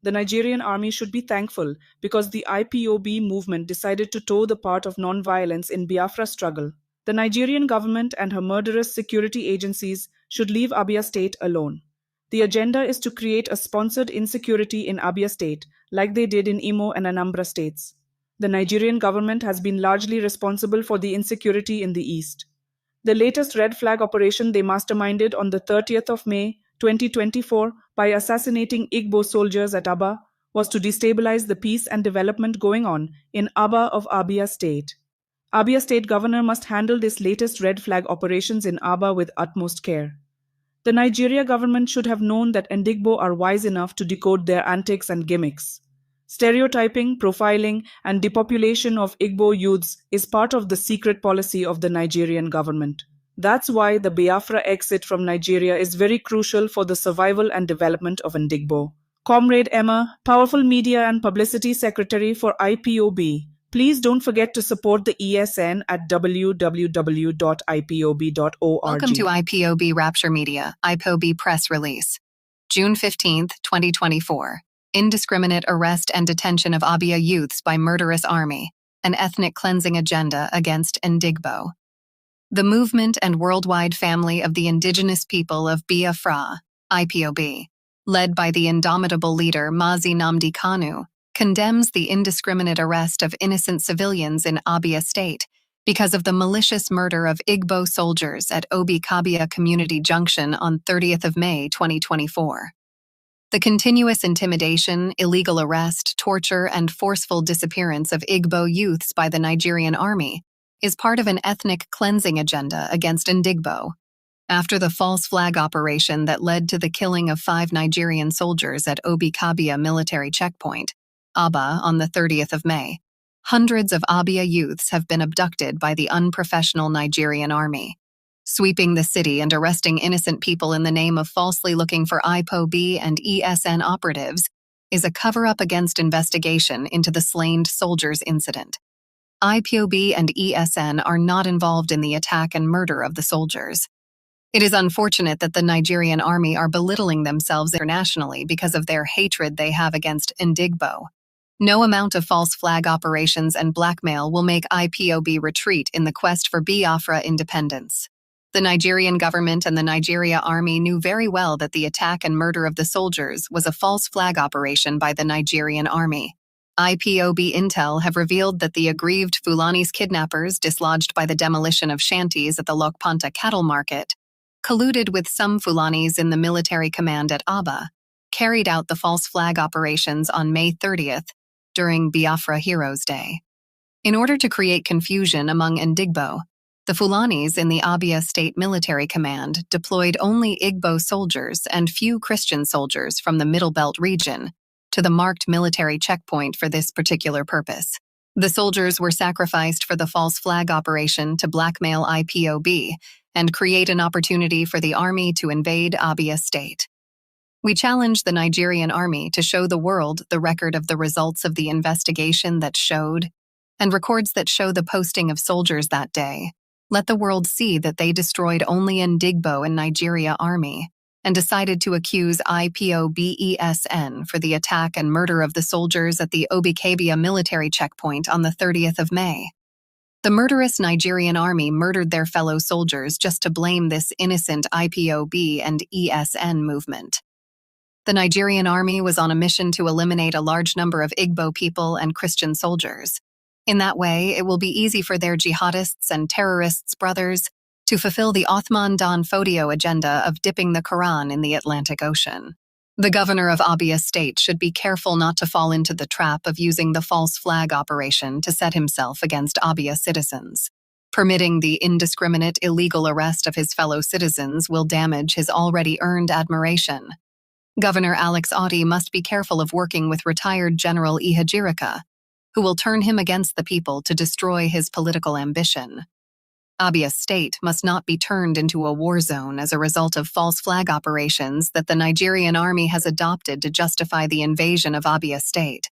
The Nigerian army should be thankful because the IPOB movement decided to toe the path of non-violence in Biafra struggle. The Nigerian government and her murderous security agencies should leave Abia State alone. The agenda is to create a sponsored insecurity in Abia State like they did in Imo and Anambra states. The Nigerian government has been largely responsible for the insecurity in the east. The latest red flag operation they masterminded on the 30th of May 2024 by assassinating Igbo soldiers at Aba was to destabilize the peace and development going on in Aba of Abia State. Abia State Governor must handle this latest red flag operations in Aba with utmost care. The Nigeria government should have known that Ndigbo are wise enough to decode their antics and gimmicks. Stereotyping, profiling, and depopulation of Igbo youths is part of the secret policy of the Nigerian government. That's why the Biafra exit from Nigeria is very crucial for the survival and development of Ndigbo. Comrade Emma, Powerful Media and Publicity Secretary for IPOB, please don't forget to support the ESN at www.ipob.org. Welcome to IPOB Rapture Media, IPOB Press Release. June 15, 2024. Indiscriminate arrest and detention of Abia youths by murderous army, an ethnic cleansing agenda against Ndigbo. The movement and worldwide family of the indigenous people of Biafra, IPOB, led by the indomitable leader Mazi Nnamdi Kanu, condemns the indiscriminate arrest of innocent civilians in Abia State because of the malicious murder of Igbo soldiers at Obi-Kabia Community Junction on 30th of May 2024. The continuous intimidation, illegal arrest, torture, and forceful disappearance of Igbo youths by the Nigerian army is part of an ethnic cleansing agenda against Ndigbo. After the false flag operation that led to the killing of 5 Nigerian soldiers at Obi-Kabia military checkpoint, Aba, on the 30th of May, hundreds of Abia youths have been abducted by the unprofessional Nigerian army, sweeping the city and arresting innocent people in the name of falsely looking for IPOB and ESN operatives is a cover-up against investigation into the slain soldiers incident. IPOB and ESN are not involved in the attack and murder of the soldiers. It is unfortunate that the Nigerian army are belittling themselves internationally because of their hatred they have against Ndigbo. No amount of false flag operations and blackmail will make IPOB retreat in the quest for Biafra independence. The Nigerian government and the Nigeria army knew very well that the attack and murder of the soldiers was a false flag operation by the Nigerian army. IPOB intel have revealed that the aggrieved Fulani's kidnappers, dislodged by the demolition of shanties at the Lokpanta cattle market, colluded with some Fulanis in the military command at Aba, carried out the false flag operations on May 30th during Biafra Heroes Day. In order to create confusion among Ndigbo, the Fulanis in the Abia State Military Command deployed only Igbo soldiers and few Christian soldiers from the Middle Belt region to the marked military checkpoint for this particular purpose. The soldiers were sacrificed for the false flag operation to blackmail IPOB and create an opportunity for the army to invade Abia State. We challenge the Nigerian army to show the world the record of the results of the investigation that showed, and records that show the posting of soldiers that day. Let the world see that they destroyed only Ndigbo and Nigeria army, and decided to accuse IPOB-ESN for the attack and murder of the soldiers at the Obi-Kabia military checkpoint on the 30th of May. The murderous Nigerian army murdered their fellow soldiers just to blame this innocent IPOB and ESN movement. The Nigerian army was on a mission to eliminate a large number of Igbo people and Christian soldiers. In that way, it will be easy for their jihadists and terrorists brothers to fulfill the Othman Dan Fodio agenda of dipping the Quran in the Atlantic Ocean. The governor of Abia State should be careful not to fall into the trap of using the false flag operation to set himself against Abia citizens. Permitting the indiscriminate, illegal arrest of his fellow citizens will damage his already earned admiration. Governor Alex Otti must be careful of working with retired General Ihajirika, who will turn him against the people to destroy his political ambition. Abia State must not be turned into a war zone as a result of false flag operations that the Nigerian army has adopted to justify the invasion of Abia State.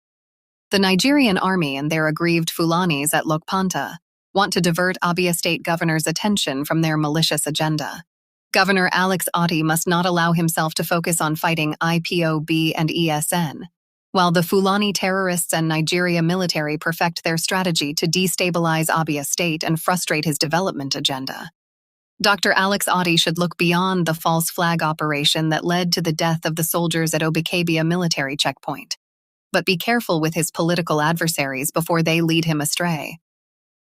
The Nigerian army and their aggrieved Fulanis at Lokpanta want to divert Abia State governor's attention from their malicious agenda. Governor Alex Otti must not allow himself to focus on fighting IPOB and ESN, while the Fulani terrorists and Nigeria military perfect their strategy to destabilize Abia State and frustrate his development agenda. Dr. Alex Otti should look beyond the false flag operation that led to the death of the soldiers at Obi-Kabia military checkpoint, but be careful with his political adversaries before they lead him astray.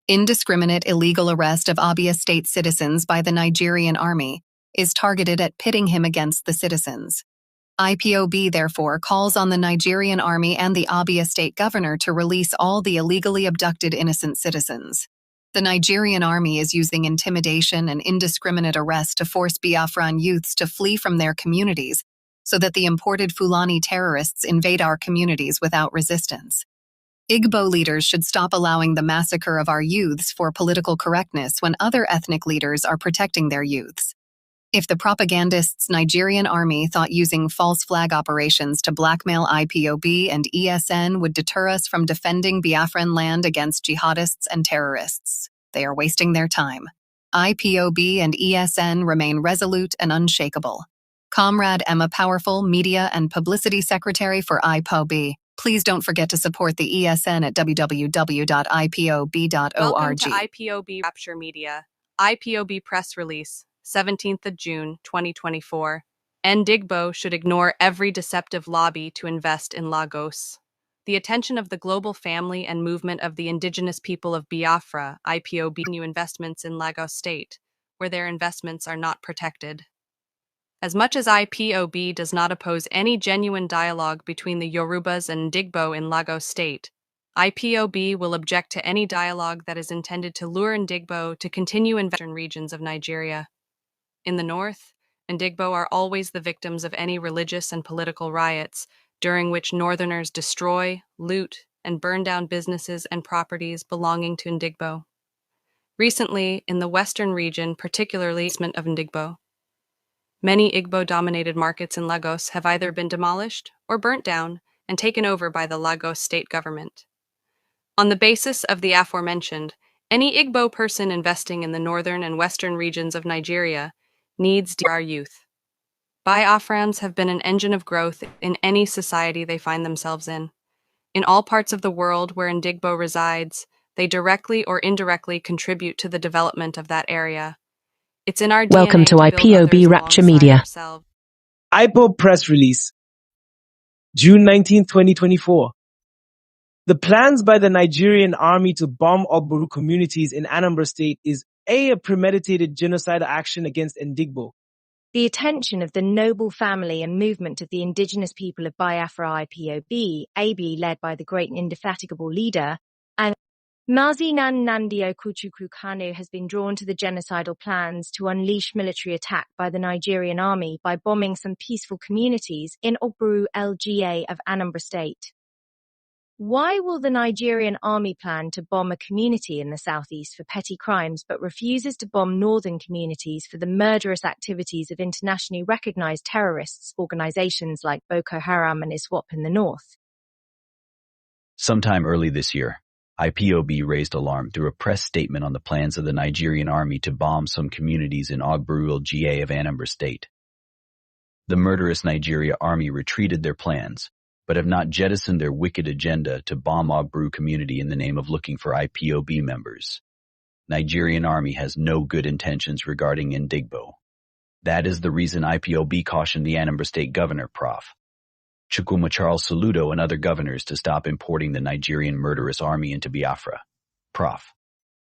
Indiscriminate illegal arrest of Abia State citizens by the Nigerian army is targeted at pitting him against the citizens. IPOB therefore calls on the Nigerian army and the Abia State governor to release all the illegally abducted innocent citizens. The Nigerian army is using intimidation and indiscriminate arrest to force Biafran youths to flee from their communities so that the imported Fulani terrorists invade our communities without resistance. Igbo leaders should stop allowing the massacre of our youths for political correctness when other ethnic leaders are protecting their youths. If the propagandists' Nigerian army thought using false flag operations to blackmail IPOB and ESN would deter us from defending Biafran land against jihadists and terrorists, they are wasting their time. IPOB and ESN remain resolute and unshakable. Comrade Emma Powerful, Media and Publicity Secretary for IPOB. Please don't forget to support the ESN at www.ipob.org. Welcome to IPOB Rapture Media. IPOB press release, 17th of June, 2024. Ndigbo should ignore every deceptive lobby to invest in Lagos. The attention of the global family and movement of the indigenous people of Biafra, IPOB, new investments in Lagos State, where their investments are not protected. As much as IPOB does not oppose any genuine dialogue between the Yorubas and Ndigbo in Lagos State, IPOB will object to any dialogue that is intended to lure Ndigbo to continue in western regions of Nigeria. In the north, Ndigbo are always the victims of any religious and political riots, during which northerners destroy, loot, and burn down businesses and properties belonging to Ndigbo. Recently, in the western region, particularly of Ndigbo, many Igbo-dominated markets in Lagos have either been demolished or burnt down and taken over by the Lagos state government. On the basis of the aforementioned, any Igbo person investing in the northern and western regions of Nigeria needs to our youth. Biafrans have been an engine of growth in any society they find themselves in. In all parts of the world where Ndigbo resides, they directly or indirectly contribute to the development of that area. It's in our DNA. Welcome to IPOB Rapture Media. IPOB press release, June 19, 2024. The plans by the Nigerian army to bomb Ogburu communities in Anambra State is a premeditated genocidal action against Ndigbo. The attention of the noble family and movement of the indigenous people of Biafra IPOB, ably led by the great and indefatigable leader, and Mazi Nnamdi Kanu has been drawn to the genocidal plans to unleash military attack by the Nigerian army by bombing some peaceful communities in Ogburu LGA of Anambra State. Why will the Nigerian army plan to bomb a community in the southeast for petty crimes but refuses to bomb northern communities for the murderous activities of internationally recognized terrorists organizations like Boko Haram and ISWAP in the north? Sometime early this year, IPOB raised alarm through a press statement on the plans of the Nigerian army to bomb some communities in Ogburu LGA of Anambra State. The murderous Nigeria army retreated their plans, but have not jettisoned their wicked agenda to bomb Ogburu community in the name of looking for IPOB members. Nigerian army has no good intentions regarding Ndigbo. That is the reason IPOB cautioned the Anambra State Governor, Prof. Chukwuma Charles Soludo and other governors to stop importing the Nigerian murderous army into Biafra. Prof.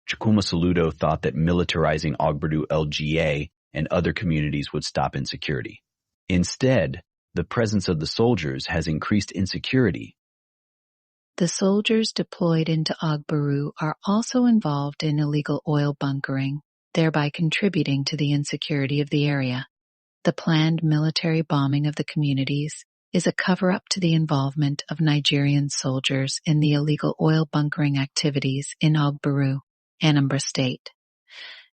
Chukwuma Soludo thought that militarizing Ogburu LGA and other communities would stop insecurity. Instead, the presence of the soldiers has increased insecurity. The soldiers deployed into Ogburu are also involved in illegal oil bunkering, thereby contributing to the insecurity of the area. The planned military bombing of the communities is a cover-up to the involvement of Nigerian soldiers in the illegal oil bunkering activities in Ogburu, Anambra State.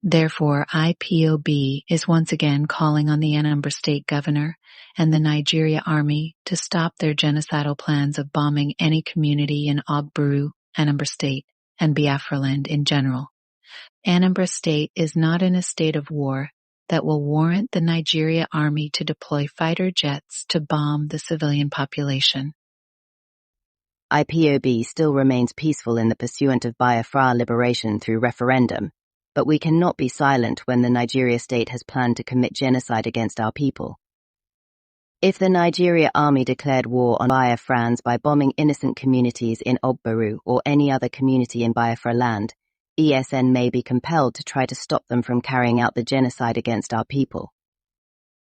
Therefore, IPOB is once again calling on the Anambra State Governor and the Nigeria Army to stop their genocidal plans of bombing any community in Ogburu, Anambra State, and Biafra land in general. Anambra State is not in a state of war that will warrant the Nigeria Army to deploy fighter jets to bomb the civilian population. IPOB still remains peaceful in the pursuit of Biafra liberation through referendum, but we cannot be silent when the Nigeria state has planned to commit genocide against our people. If the Nigeria army declared war on Biafrans by bombing innocent communities in Ogburu or any other community in Biafra land, ESN may be compelled to try to stop them from carrying out the genocide against our people.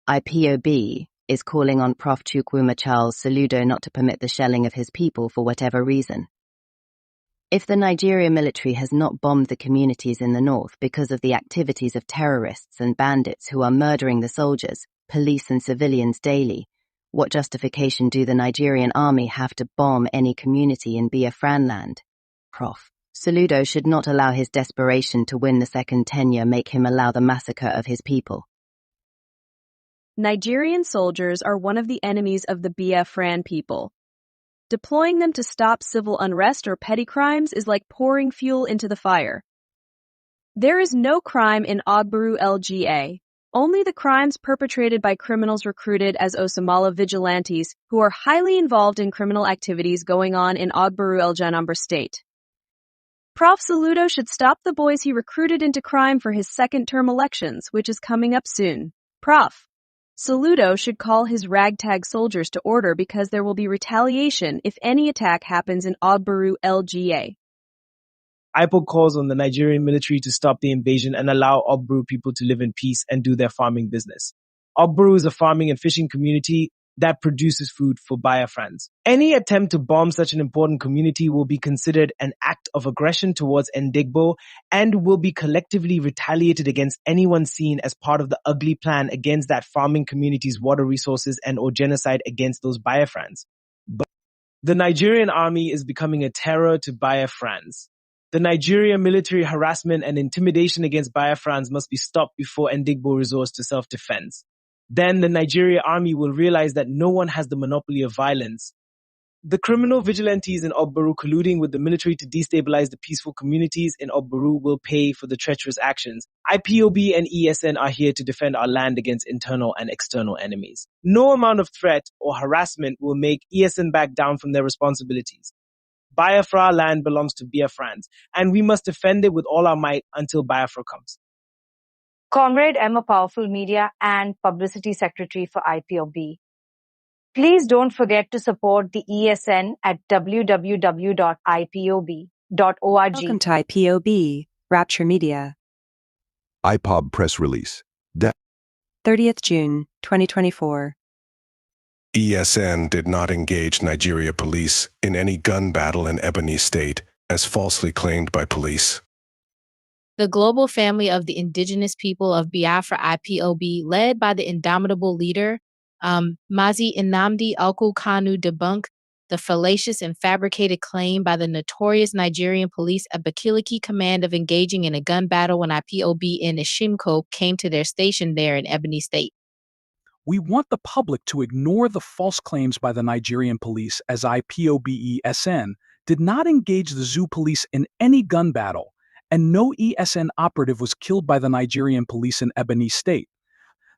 IPOB is calling on Prof. Chukwuma Charles Soludo not to permit the shelling of his people for whatever reason. If the Nigeria military has not bombed the communities in the north because of the activities of terrorists and bandits who are murdering the soldiers, police and civilians daily, What justification do the Nigerian army have to bomb any community in Biafran land? Prof. Soludo should not allow his desperation to win the second tenure make him allow the massacre of his people. Nigerian soldiers are one of the enemies of the Biafran people. Deploying them to stop civil unrest or petty crimes is like pouring fuel into the fire. There is no crime in Ogbaru LGA, only the crimes perpetrated by criminals recruited as Osamala vigilantes who are highly involved in criminal activities going on in Ogbaru Anambra State. Prof. Soludo should stop the boys he recruited into crime for his second-term elections, which is coming up soon. Prof. Soludo should call his ragtag soldiers to order because there will be retaliation if any attack happens in Ogbaru LGA. IPOB calls on the Nigerian military to stop the invasion and allow Ogbaru people to live in peace and do their farming business. Ogbaru is a farming and fishing community that produces food for Biafrans. Any attempt to bomb such an important community will be considered an act of aggression towards Ndigbo and will be collectively retaliated against anyone seen as part of the ugly plan against that farming community's water resources and or genocide against those Biafrans. But the Nigerian army is becoming a terror to Biafrans. The Nigerian military harassment and intimidation against Biafrans must be stopped before Ndigbo resorts to self-defense. Then the Nigerian army will realize that no one has the monopoly of violence. The criminal vigilantes in Ogbaru colluding with the military to destabilize the peaceful communities in Ogbaru will pay for the treacherous actions. IPOB and ESN are here to defend our land against internal and external enemies. No amount of threat or harassment will make ESN back down from their responsibilities. Biafra land belongs to Biafrans, and we must defend it with all our might until Biafra comes. Comrade Emma Powerful Media and Publicity Secretary for IPOB. Please don't forget to support the ESN at www.ipob.org. Welcome to IPOB, Rapture Media. IPOB press release. 30th June, 2024. ESN did not engage Nigeria police in any gun battle in Ebonyi State, as falsely claimed by police. The global family of the indigenous people of Biafra IPOB, led by the indomitable leader, Mazi Nnamdi Kanu, debunked the fallacious and fabricated claim by the notorious Nigerian police at Bakiliki Command of engaging in a gun battle when IPOB in Ishimko came to their station there in Ebonyi State. We want the public to ignore the false claims by the Nigerian police as IPOB-ESN did not engage the Zoo police in any gun battle, and no ESN operative was killed by the Nigerian police in Ebonyi State.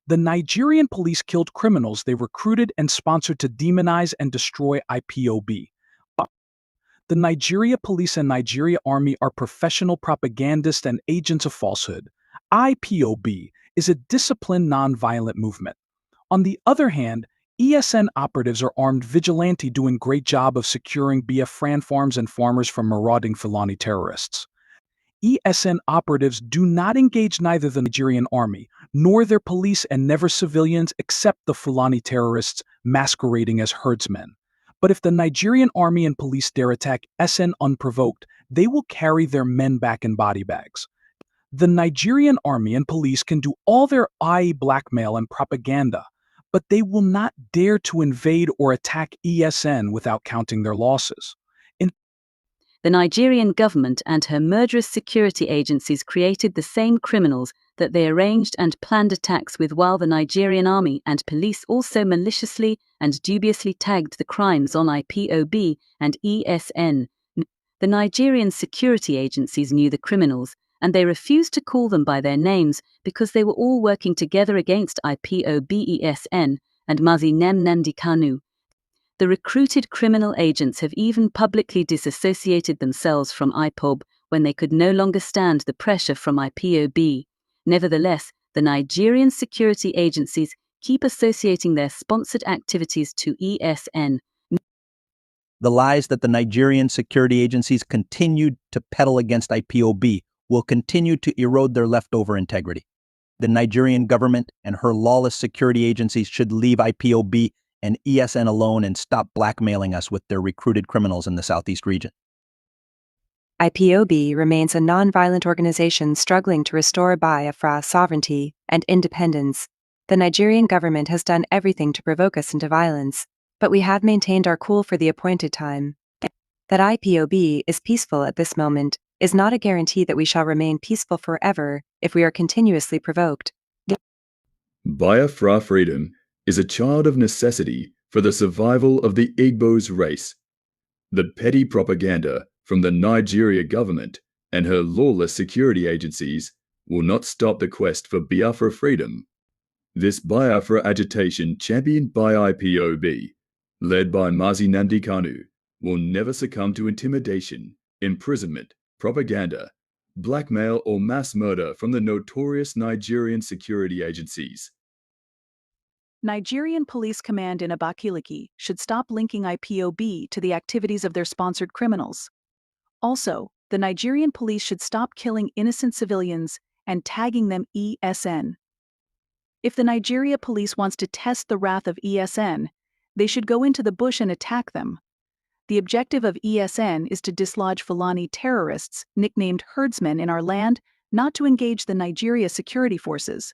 The Nigerian police killed criminals they recruited and sponsored to demonize and destroy IPOB. But the Nigeria police and Nigeria army are professional propagandists and agents of falsehood. IPOB is a disciplined non-violent movement. On the other hand, ESN operatives are armed vigilante doing great job of securing Biafran farms and farmers from marauding Fulani terrorists. ESN operatives do not engage neither the Nigerian army, nor their police, and never civilians except the Fulani terrorists masquerading as herdsmen. But if the Nigerian army and police dare attack SN unprovoked, they will carry their men back in body bags. The Nigerian army and police can do all their blackmail and propaganda, but they will not dare to invade or attack ESN without counting their losses. The Nigerian government and her murderous security agencies created the same criminals that they arranged and planned attacks with, while the Nigerian army and police also maliciously and dubiously tagged the crimes on IPOB and ESN. The Nigerian security agencies knew the criminals, and they refused to call them by their names because they were all working together against IPOB, ESN, and Mazi Nnamdi Kanu. The recruited criminal agents have even publicly disassociated themselves from IPOB when they could no longer stand the pressure from IPOB. Nevertheless, the Nigerian security agencies keep associating their sponsored activities to ESN. The lies that the Nigerian security agencies continued to peddle against IPOB will continue to erode their leftover integrity. The Nigerian government and her lawless security agencies should leave IPOB and ESN alone and stop blackmailing us with their recruited criminals in the Southeast region. IPOB remains a non-violent organization struggling to restore Biafra sovereignty and independence. The Nigerian government has done everything to provoke us into violence, but we have maintained our cool for the appointed time. That IPOB is peaceful at this moment is not a guarantee that we shall remain peaceful forever if we are continuously provoked. Biafra freedom is a child of necessity for the survival of the Igbo's race. The petty propaganda from the Nigeria government and her lawless security agencies will not stop the quest for Biafra freedom. This Biafra agitation championed by IPOB, led by Mazi Nnamdi Kanu, will never succumb to intimidation, imprisonment, propaganda, blackmail or mass murder from the notorious Nigerian security agencies. Nigerian Police Command in Abakaliki should stop linking IPOB to the activities of their sponsored criminals. Also, the Nigerian police should stop killing innocent civilians and tagging them ESN. If the Nigeria police wants to test the wrath of ESN, they should go into the bush and attack them. The objective of ESN is to dislodge Fulani terrorists, nicknamed herdsmen, in our land, not to engage the Nigeria security forces.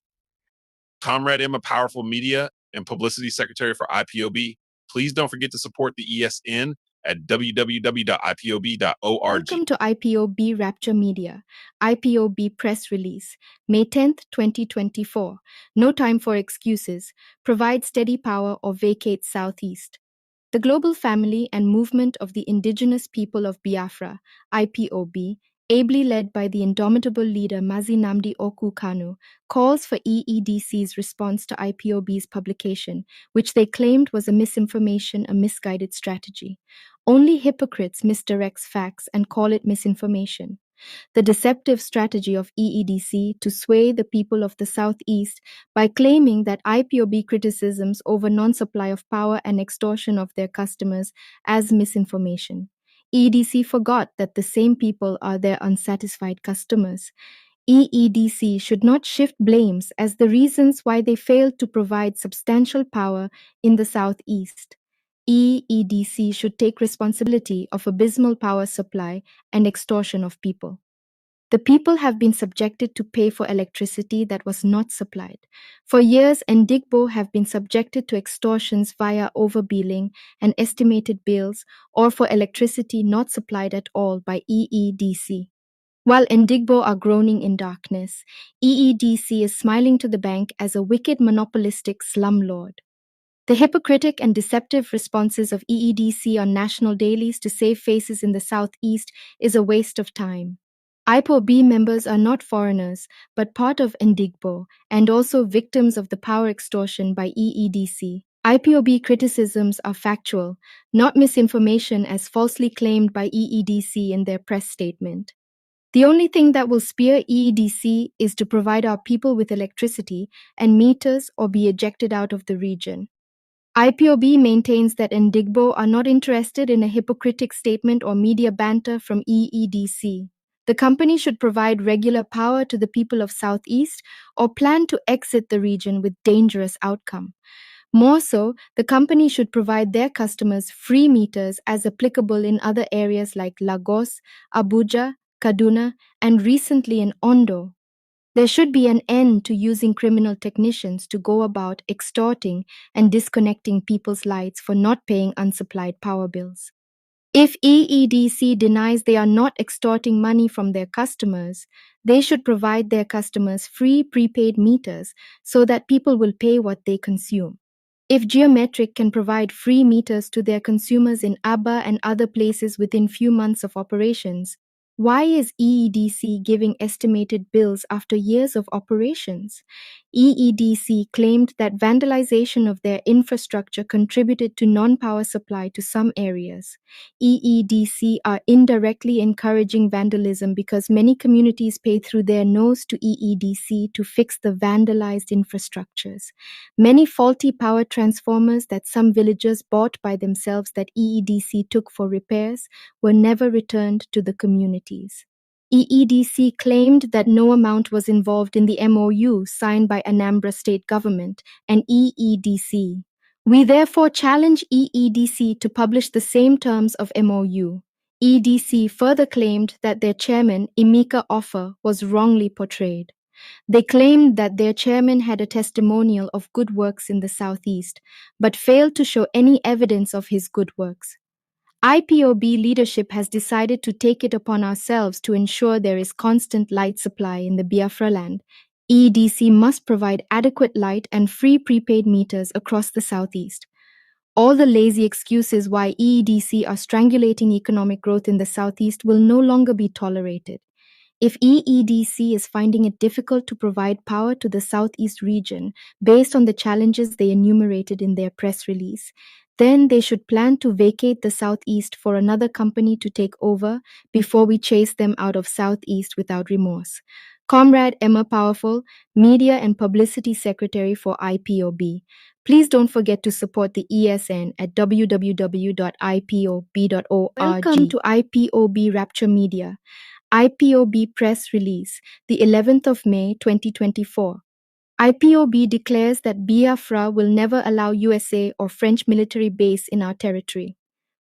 Comrade Emma Powerful Media and Publicity Secretary for IPOB, please don't forget to support the ESN at www.ipob.org. Welcome to IPOB Rapture Media, IPOB Press Release, May 10th, 2024. No time for excuses. Provide steady power or vacate Southeast. The global family and movement of the indigenous people of Biafra, IPOB, ably led by the indomitable leader Mazi Nnamdi Kanu, calls for EEDC's response to IPOB's publication, which they claimed was a misinformation, a misguided strategy. Only hypocrites misdirect facts and call it misinformation. The deceptive strategy of EEDC to sway the people of the Southeast by claiming that IPOB criticisms over non-supply of power and extortion of their customers as misinformation. EEDC forgot that the same people are their unsatisfied customers. EEDC should not shift blames as the reasons why they failed to provide substantial power in the Southeast. EEDC should take responsibility of abysmal power supply and extortion of people. The people have been subjected to pay for electricity that was not supplied. For years, Ndigbo have been subjected to extortions via overbilling and estimated bills or for electricity not supplied at all by EEDC. While Ndigbo are groaning in darkness, EEDC is smiling to the bank as a wicked monopolistic slumlord. The hypocritic and deceptive responses of EEDC on national dailies to save faces in the Southeast is a waste of time. IPOB members are not foreigners, but part of Ndigbo, and also victims of the power extortion by EEDC. IPOB criticisms are factual, not misinformation as falsely claimed by EEDC in their press statement. The only thing that will spear EEDC is to provide our people with electricity and meters or be ejected out of the region. IPOB maintains that Ndigbo are not interested in a hypocritic statement or media banter from EEDC. The company should provide regular power to the people of Southeast or plan to exit the region with dangerous outcome. More so, the company should provide their customers free meters as applicable in other areas like Lagos, Abuja, Kaduna, and recently in Ondo. There should be an end to using criminal technicians to go about extorting and disconnecting people's lights for not paying unsupplied power bills. If EEDC denies they are not extorting money from their customers, they should provide their customers free prepaid meters so that people will pay what they consume. If Geometric can provide free meters to their consumers in Aba and other places within few months of operations, why is EEDC giving estimated bills after years of operations? EEDC claimed that vandalization of their infrastructure contributed to non-power supply to some areas. EEDC are indirectly encouraging vandalism because many communities pay through their nose to EEDC to fix the vandalized infrastructures. Many faulty power transformers that some villagers bought by themselves that EEDC took for repairs were never returned to the communities. EEDC claimed that no amount was involved in the MOU signed by Anambra State Government and EEDC. We therefore challenge EEDC to publish the same terms of MOU. EEDC further claimed that their chairman, Emeka Offer, was wrongly portrayed. They claimed that their chairman had a testimonial of good works in the southeast, but failed to show any evidence of his good works. IPOB leadership has decided to take it upon ourselves to ensure there is constant light supply in the Biafra land. EDC must provide adequate light and free prepaid meters across the southeast. All the lazy excuses why EEDC are strangulating economic growth in the southeast will no longer be tolerated. If EEDC is finding it difficult to provide power to the southeast region based on the challenges they enumerated in their press release, then they should plan to vacate the southeast for another company to take over before we chase them out of southeast without remorse. Comrade Emma Powerful, Media and Publicity Secretary for IPOB. Please don't forget to support the ESN at www.ipob.org. Welcome to IPOB Rapture Media. IPOB press release, the 11th of May 2024. IPOB declares that Biafra will never allow USA or French military base in our territory.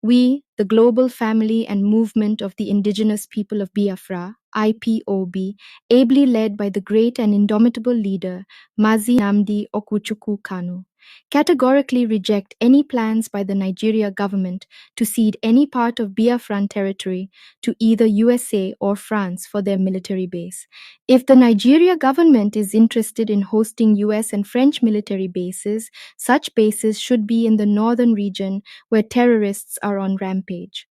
We, the global family and movement of the indigenous people of Biafra, IPOB, ably led by the great and indomitable leader, Mazi Nnamdi Kanu, categorically reject any plans by the Nigeria government to cede any part of Biafran territory to either USA or France for their military base. If the Nigeria government is interested in hosting US and French military bases, such bases should be in the northern region where terrorists are on rampage.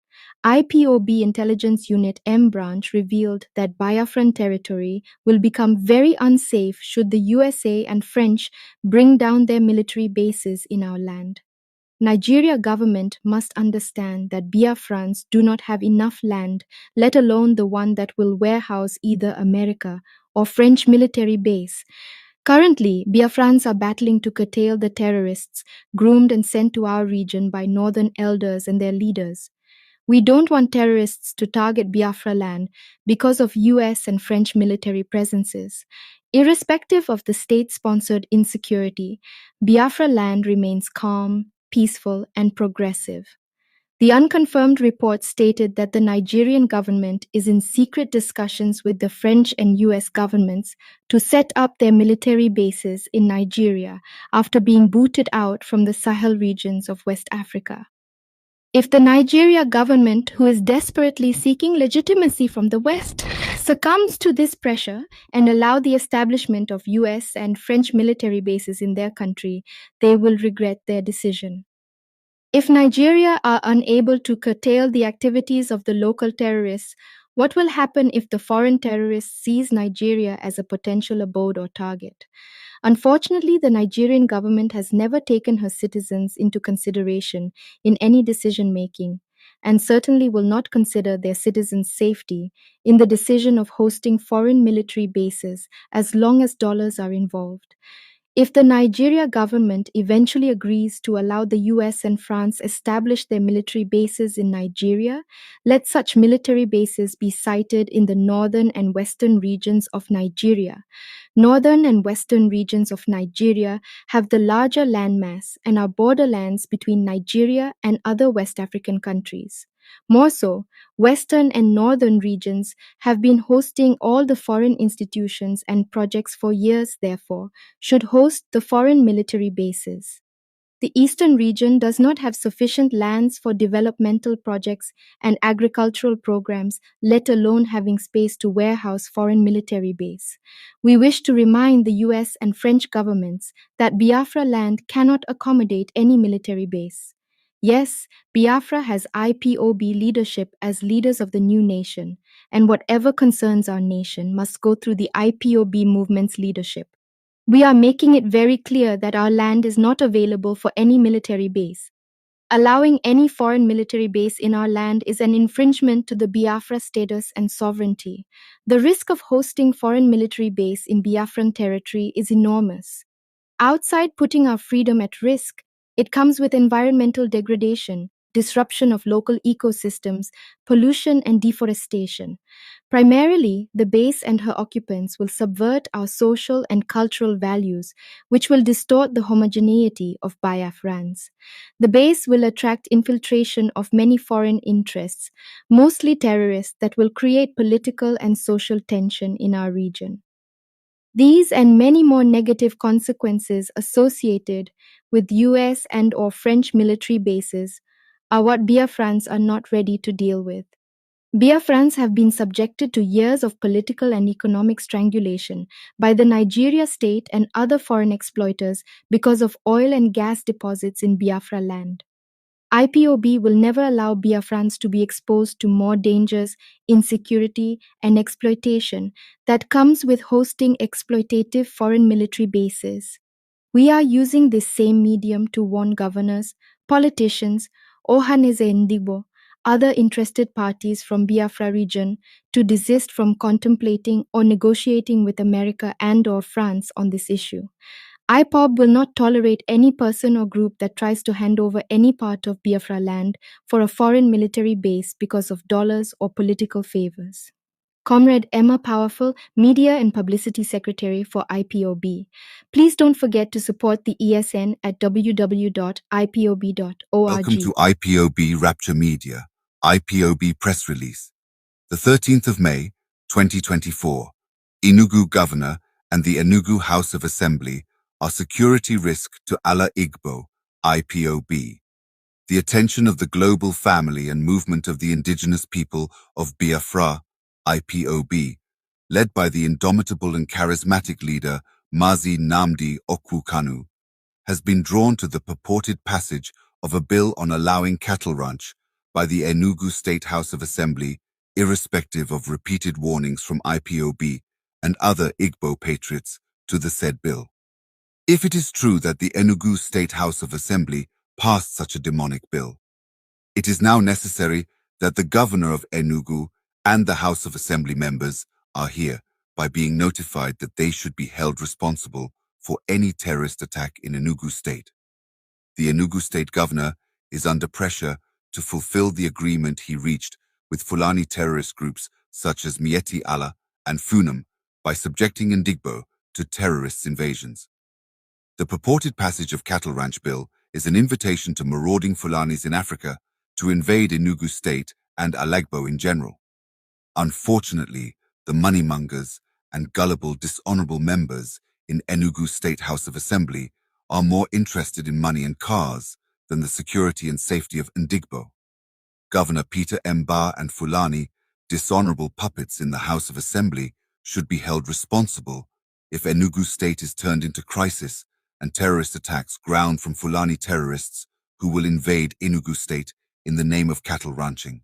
IPOB Intelligence Unit M branch revealed that Biafran territory will become very unsafe should the USA and French bring down their military bases in our land. Nigeria government must understand that Biafrans do not have enough land, let alone the one that will warehouse either America or French military base. Currently, Biafrans are battling to curtail the terrorists groomed and sent to our region by northern elders and their leaders. We don't want terrorists to target Biafra land because of US and French military presences. Irrespective of the state-sponsored insecurity, Biafra land remains calm, peaceful, and progressive. The unconfirmed report stated that the Nigerian government is in secret discussions with the French and US governments to set up their military bases in Nigeria after being booted out from the Sahel regions of West Africa. If the Nigeria government, who is desperately seeking legitimacy from the West, succumbs to this pressure and allow the establishment of US and French military bases in their country, they will regret their decision. If Nigeria are unable to curtail the activities of the local terrorists, what will happen if the foreign terrorists seize Nigeria as a potential abode or target? Unfortunately, the Nigerian government has never taken her citizens into consideration in any decision-making, and certainly will not consider their citizens' safety in the decision of hosting foreign military bases as long as dollars are involved. If the Nigeria government eventually agrees to allow the US and France establish their military bases in Nigeria, let such military bases be sited in the northern and western regions of Nigeria. Northern and western regions of Nigeria have the larger landmass and are borderlands between Nigeria and other West African countries. More so, western and northern regions have been hosting all the foreign institutions and projects for years, therefore, should host the foreign military bases. The eastern region does not have sufficient lands for developmental projects and agricultural programs, let alone having space to warehouse foreign military base. We wish to remind the US and French governments that Biafra land cannot accommodate any military base. Yes, Biafra has IPOB leadership as leaders of the new nation, and whatever concerns our nation must go through the IPOB movement's leadership. We are making it very clear that our land is not available for any military base. Allowing any foreign military base in our land is an infringement to the Biafra status and sovereignty. The risk of hosting foreign military base in Biafran territory is enormous. Outside putting our freedom at risk, it comes with environmental degradation, disruption of local ecosystems, pollution and deforestation. Primarily, the base and her occupants will subvert our social and cultural values, which will distort the homogeneity of Biafrans. The base will attract infiltration of many foreign interests, mostly terrorists, that will create political and social tension in our region. These and many more negative consequences associated with US and/or French military bases are what Biafrans are not ready to deal with. Biafrans have been subjected to years of political and economic strangulation by the Nigeria state and other foreign exploiters because of oil and gas deposits in Biafra land. IPOB will never allow Biafrans to be exposed to more dangers, insecurity, and exploitation that comes with hosting exploitative foreign military bases. We are using this same medium to warn governors, politicians, Ohaneze Ndigbo, other interested parties from Biafra region to desist from contemplating or negotiating with America and/or France on this issue. IPOB will not tolerate any person or group that tries to hand over any part of Biafra land for a foreign military base because of dollars or political favors. Comrade Emma Powerful, Media and Publicity Secretary for IPOB. Please don't forget to support the ESN at www.ipob.org. Welcome to IPOB Rapture Media, IPOB Press Release. The 13th of May, 2024. Enugu Governor and the Enugu House of Assembly are security risk to Ala Igbo, IPOB. The attention of the global family and movement of the indigenous people of Biafra, IPOB, led by the indomitable and charismatic leader Mazi Nnamdi Kanu, has been drawn to the purported passage of a bill on allowing cattle ranch by the Enugu State House of Assembly, irrespective of repeated warnings from IPOB and other Igbo patriots to the said bill. If it is true that the Enugu State House of Assembly passed such a demonic bill, it is now necessary that the governor of Enugu and the House of Assembly members are here by being notified that they should be held responsible for any terrorist attack in Enugu State. The Enugu State governor is under pressure to fulfill the agreement he reached with Fulani terrorist groups such as Mieti Allah and Funam by subjecting Ndigbo to terrorist invasions. The purported passage of Cattle Ranch Bill is an invitation to marauding Fulanis in Africa to invade Enugu State and Alagbo in general. Unfortunately, the moneymongers and gullible, dishonorable members in Enugu State House of Assembly are more interested in money and cars than the security and safety of Ndigbo. Governor Peter Mba and Fulani, dishonorable puppets in the House of Assembly, should be held responsible if Enugu State is turned into crisis and terrorist attacks ground from Fulani terrorists who will invade Enugu State in the name of cattle ranching.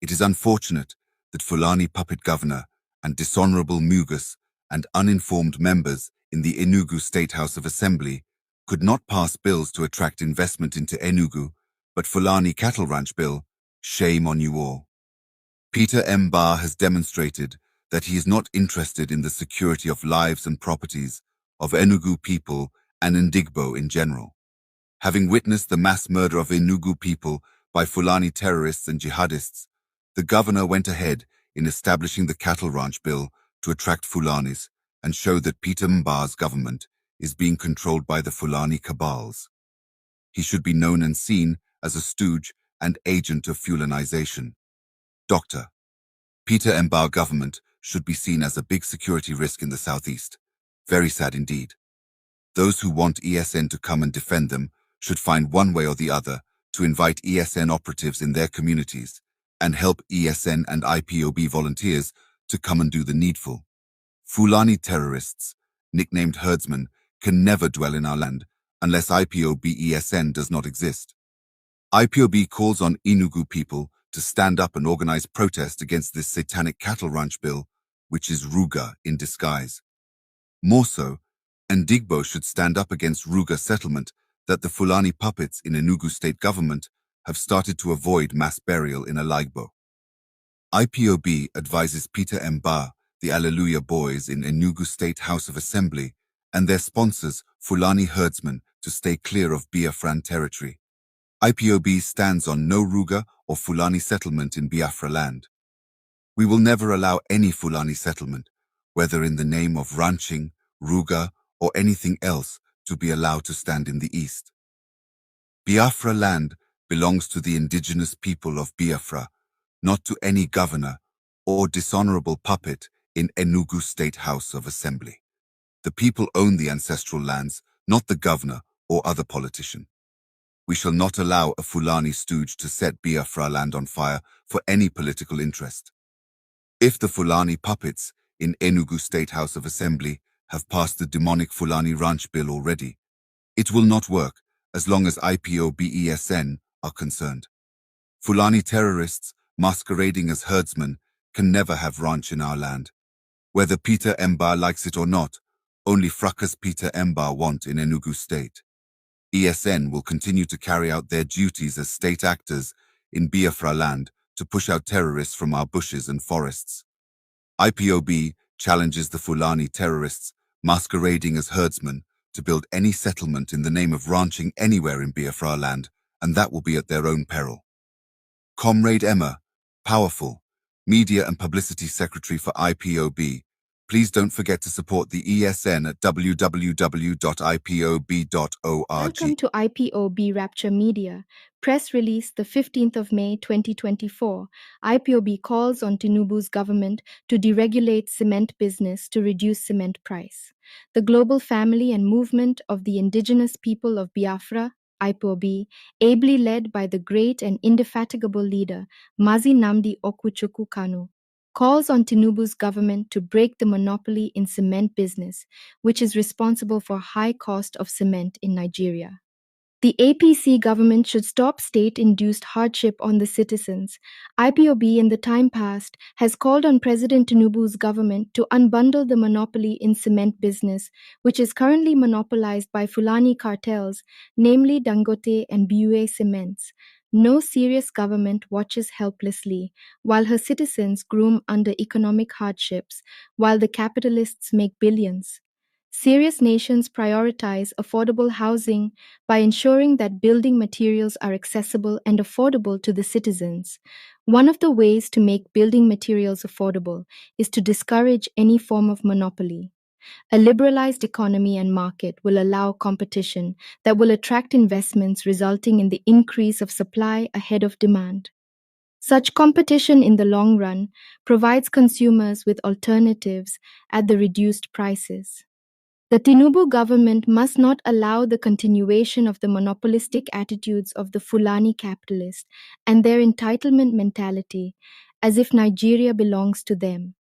It is unfortunate that Fulani puppet governor and dishonorable Mugus and uninformed members in the Enugu State House of Assembly could not pass bills to attract investment into Enugu, but Fulani Cattle Ranch Bill, shame on you all. Peter Mba has demonstrated that he is not interested in the security of lives and properties of Enugu people and Ndigbo in general. Having witnessed the mass murder of Enugu people by Fulani terrorists and jihadists, the governor went ahead in establishing the Cattle Ranch Bill to attract Fulanis and show that Peter Mba's government is being controlled by the Fulani cabals. He should be known and seen as a stooge and agent of Fulanization. Dr. Peter Mba government should be seen as a big security risk in the southeast. Very sad indeed. Those who want ESN to come and defend them should find one way or the other to invite ESN operatives in their communities and help ESN and IPOB volunteers to come and do the needful. Fulani terrorists, nicknamed herdsmen, can never dwell in our land unless IPOB ESN does not exist. IPOB calls on Enugu people to stand up and organize protest against this satanic cattle ranch bill, which is Ruga in disguise. More so, Ndigbo should stand up against Ruga settlement that the Fulani puppets in Enugu state government have started to avoid mass burial in Alagbo. IPOB advises Peter Mba, the Alleluia Boys in Enugu State House of Assembly, and their sponsors, Fulani herdsmen, to stay clear of Biafran territory. IPOB stands on no Ruga or Fulani settlement in Biafra land. We will never allow any Fulani settlement, whether in the name of ranching, Ruga, or anything else, to be allowed to stand in the east. Biafra land belongs to the indigenous people of Biafra, not to any governor or dishonorable puppet in Enugu State House of Assembly. The people own the ancestral lands, not the governor or other politician. We shall not allow a Fulani stooge to set Biafra land on fire for any political interest. If the Fulani puppets in Enugu State House of Assembly have passed the demonic Fulani Ranch Bill already, it will not work as long as IPOBESN are concerned. Fulani terrorists masquerading as herdsmen can never have ranch in our land. Whether Peter Mba likes it or not, only fracas Peter Mba want in Enugu State. ESN will continue to carry out their duties as state actors in Biafra land to push out terrorists from our bushes and forests. IPOB challenges the Fulani terrorists masquerading as herdsmen to build any settlement in the name of ranching anywhere in Biafra land, and that will be at their own peril. Comrade Emma, powerful, Media and Publicity Secretary for IPOB, please don't forget to support the ESN at www.ipob.org. Welcome to IPOB Rapture Media. Press release the 15th of May 2024. IPOB calls on Tinubu's government to deregulate cement business to reduce cement price. The global family and movement of the indigenous people of Biafra, IPOB, ably led by the great and indefatigable leader Mazi Nnamdi Kanu, calls on Tinubu's government to break the monopoly in cement business, which is responsible for high cost of cement in Nigeria. The APC government should stop state-induced hardship on the citizens. IPOB in the time past has called on President Tinubu's government to unbundle the monopoly in cement business, which is currently monopolized by Fulani cartels, namely Dangote and Bue Cements. No serious government watches helplessly while her citizens groom under economic hardships, while the capitalists make billions. Serious nations prioritize affordable housing by ensuring that building materials are accessible and affordable to the citizens. One of the ways to make building materials affordable is to discourage any form of monopoly. A liberalized economy and market will allow competition that will attract investments, resulting in the increase of supply ahead of demand. Such competition in the long run provides consumers with alternatives at the reduced prices. The Tinubu government must not allow the continuation of the monopolistic attitudes of the Fulani capitalists and their entitlement mentality, as if Nigeria belongs to them.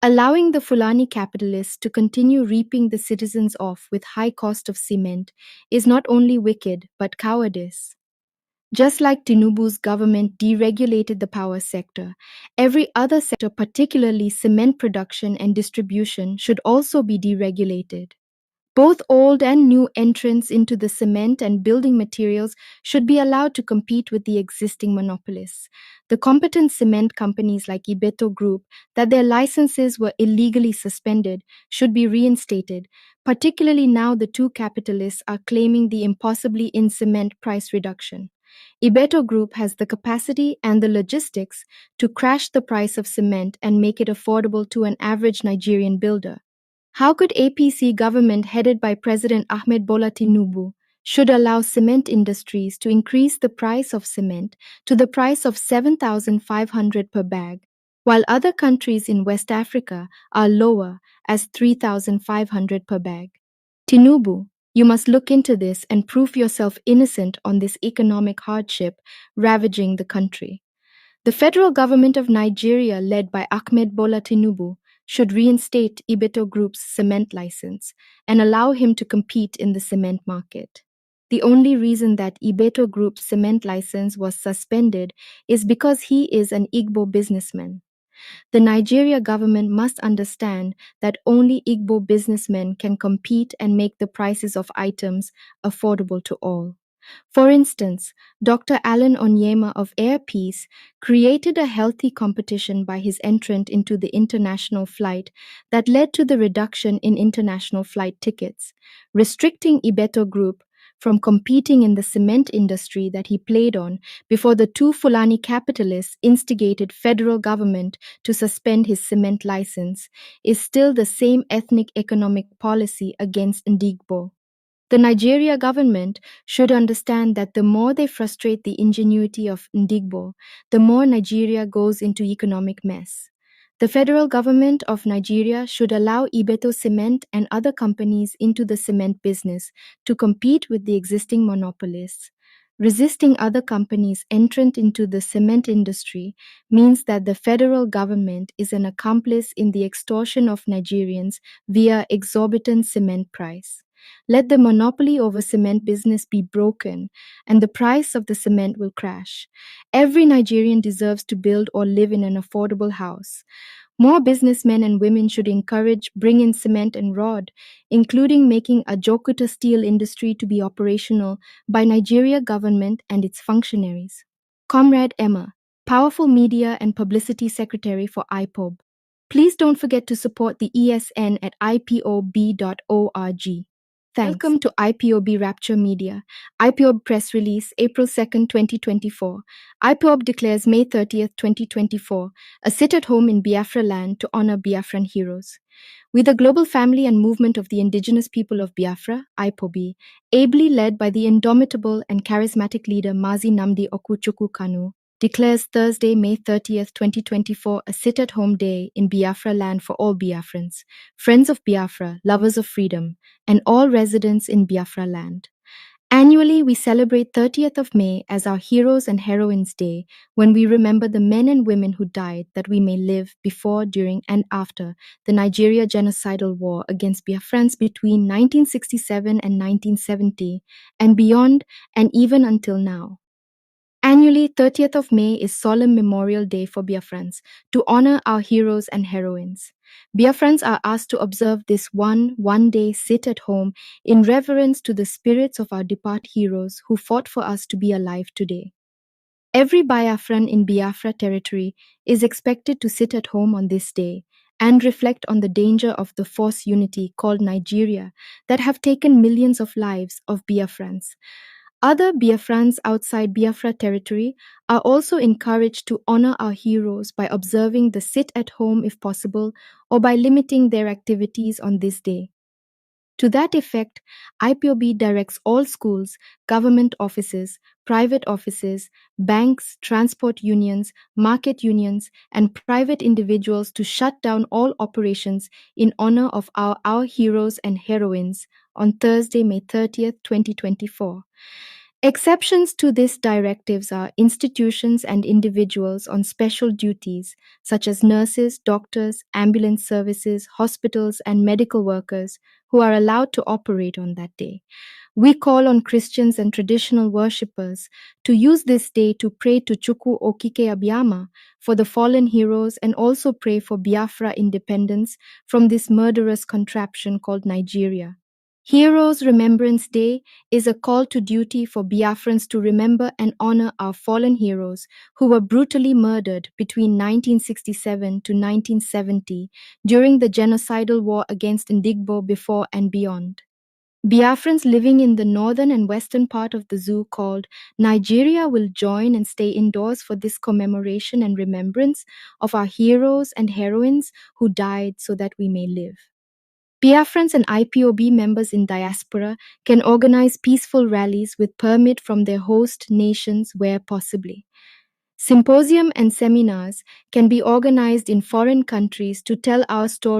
Allowing the Fulani capitalists to continue reaping the citizens off with high cost of cement is not only wicked but cowardice. Just like Tinubu's government deregulated the power sector, every other sector, particularly cement production and distribution, should also be deregulated. Both old and new entrants into the cement and building materials should be allowed to compete with the existing monopolists. The competent cement companies like Ibeto Group, that their licenses were illegally suspended, should be reinstated, particularly now the two capitalists are claiming the impossibly in cement price reduction. Ibeto Group has the capacity and the logistics to crash the price of cement and make it affordable to an average Nigerian builder. How could APC government headed by President Ahmed Bola Tinubu should allow cement industries to increase the price of cement to the price of 7,500 per bag, while other countries in West Africa are lower as 3,500 per bag? Tinubu, you must look into this and prove yourself innocent on this economic hardship ravaging the country. The federal government of Nigeria, led by Ahmed Bola Tinubu, should reinstate Ibeto Group's cement license and allow him to compete in the cement market. The only reason that Ibeto Group's cement license was suspended is because he is an Igbo businessman. The Nigeria government must understand that only Igbo businessmen can compete and make the prices of items affordable to all. For instance, Dr. Alan Onyema of Air Peace created a healthy competition by his entrant into the international flight that led to the reduction in international flight tickets, restricting Ibeto Group from competing in the cement industry that he played on before the two Fulani capitalists instigated federal government to suspend his cement license, is still the same ethnic economic policy against Ndigbo. The Nigeria government should understand that the more they frustrate the ingenuity of Ndigbo, the more Nigeria goes into economic mess. The federal government of Nigeria should allow Ibeto Cement and other companies into the cement business to compete with the existing monopolists. Resisting other companies entrant into the cement industry means that the federal government is an accomplice in the extortion of Nigerians via exorbitant cement price. Let the monopoly over cement business be broken, and the price of the cement will crash. Every Nigerian deserves to build or live in an affordable house. More businessmen and women should encourage bring in cement and rod, including making a Jokuta steel industry to be operational by Nigeria government and its functionaries. Comrade Emma, Powerful Media and Publicity Secretary for IPOB. Please don't forget to support the ESN at ipob.org. Thanks. Welcome to IPOB Rapture Media. IPOB press release, April 2nd, 2024. IPOB declares May 30th, 2024, a sit-at-home in Biafra land to honor Biafran heroes. We, the global family and movement of the indigenous people of Biafra, IPOB, ably led by the indomitable and charismatic leader Mazi Nnamdi Kanu, declares Thursday, May 30th, 2024, a sit-at-home day in Biafra land for all Biafrans, friends of Biafra, lovers of freedom, and all residents in Biafra land. Annually, we celebrate 30th of May as our Heroes and Heroines Day, when we remember the men and women who died that we may live before, during, and after the Nigeria genocidal war against Biafrans between 1967 and 1970, and beyond, and even until now. Annually, 30th of May is Solemn Memorial Day for Biafrans, to honor our heroes and heroines. Biafrans are asked to observe this one-day sit-at-home in reverence to the spirits of our departed heroes who fought for us to be alive today. Every Biafran in Biafra territory is expected to sit at home on this day and reflect on the danger of the false unity called Nigeria that have taken millions of lives of Biafrans. Other Biafrans outside Biafra territory are also encouraged to honor our heroes by observing the sit-at-home if possible, or by limiting their activities on this day. To that effect, IPOB directs all schools, government offices, private offices, banks, transport unions, market unions, and private individuals to shut down all operations in honor of our heroes and heroines on Thursday, May 30th, 2024. Exceptions to these directives are institutions and individuals on special duties, such as nurses, doctors, ambulance services, hospitals, and medical workers, who are allowed to operate on that day. We call on Christians and traditional worshippers to use this day to pray to Chukwu Okike Abiyama for the fallen heroes, and also pray for Biafra independence from this murderous contraption called Nigeria. Heroes Remembrance Day is a call to duty for Biafrans to remember and honor our fallen heroes who were brutally murdered between 1967 to 1970 during the genocidal war against Ndigbo before and beyond. Biafrans living in the northern and western part of the zoo called Nigeria will join and stay indoors for this commemoration and remembrance of our heroes and heroines who died so that we may live. Biafrans and IPOB members in diaspora can organize peaceful rallies with permit from their host nations where possibly. Symposium and seminars can be organized in foreign countries to tell our story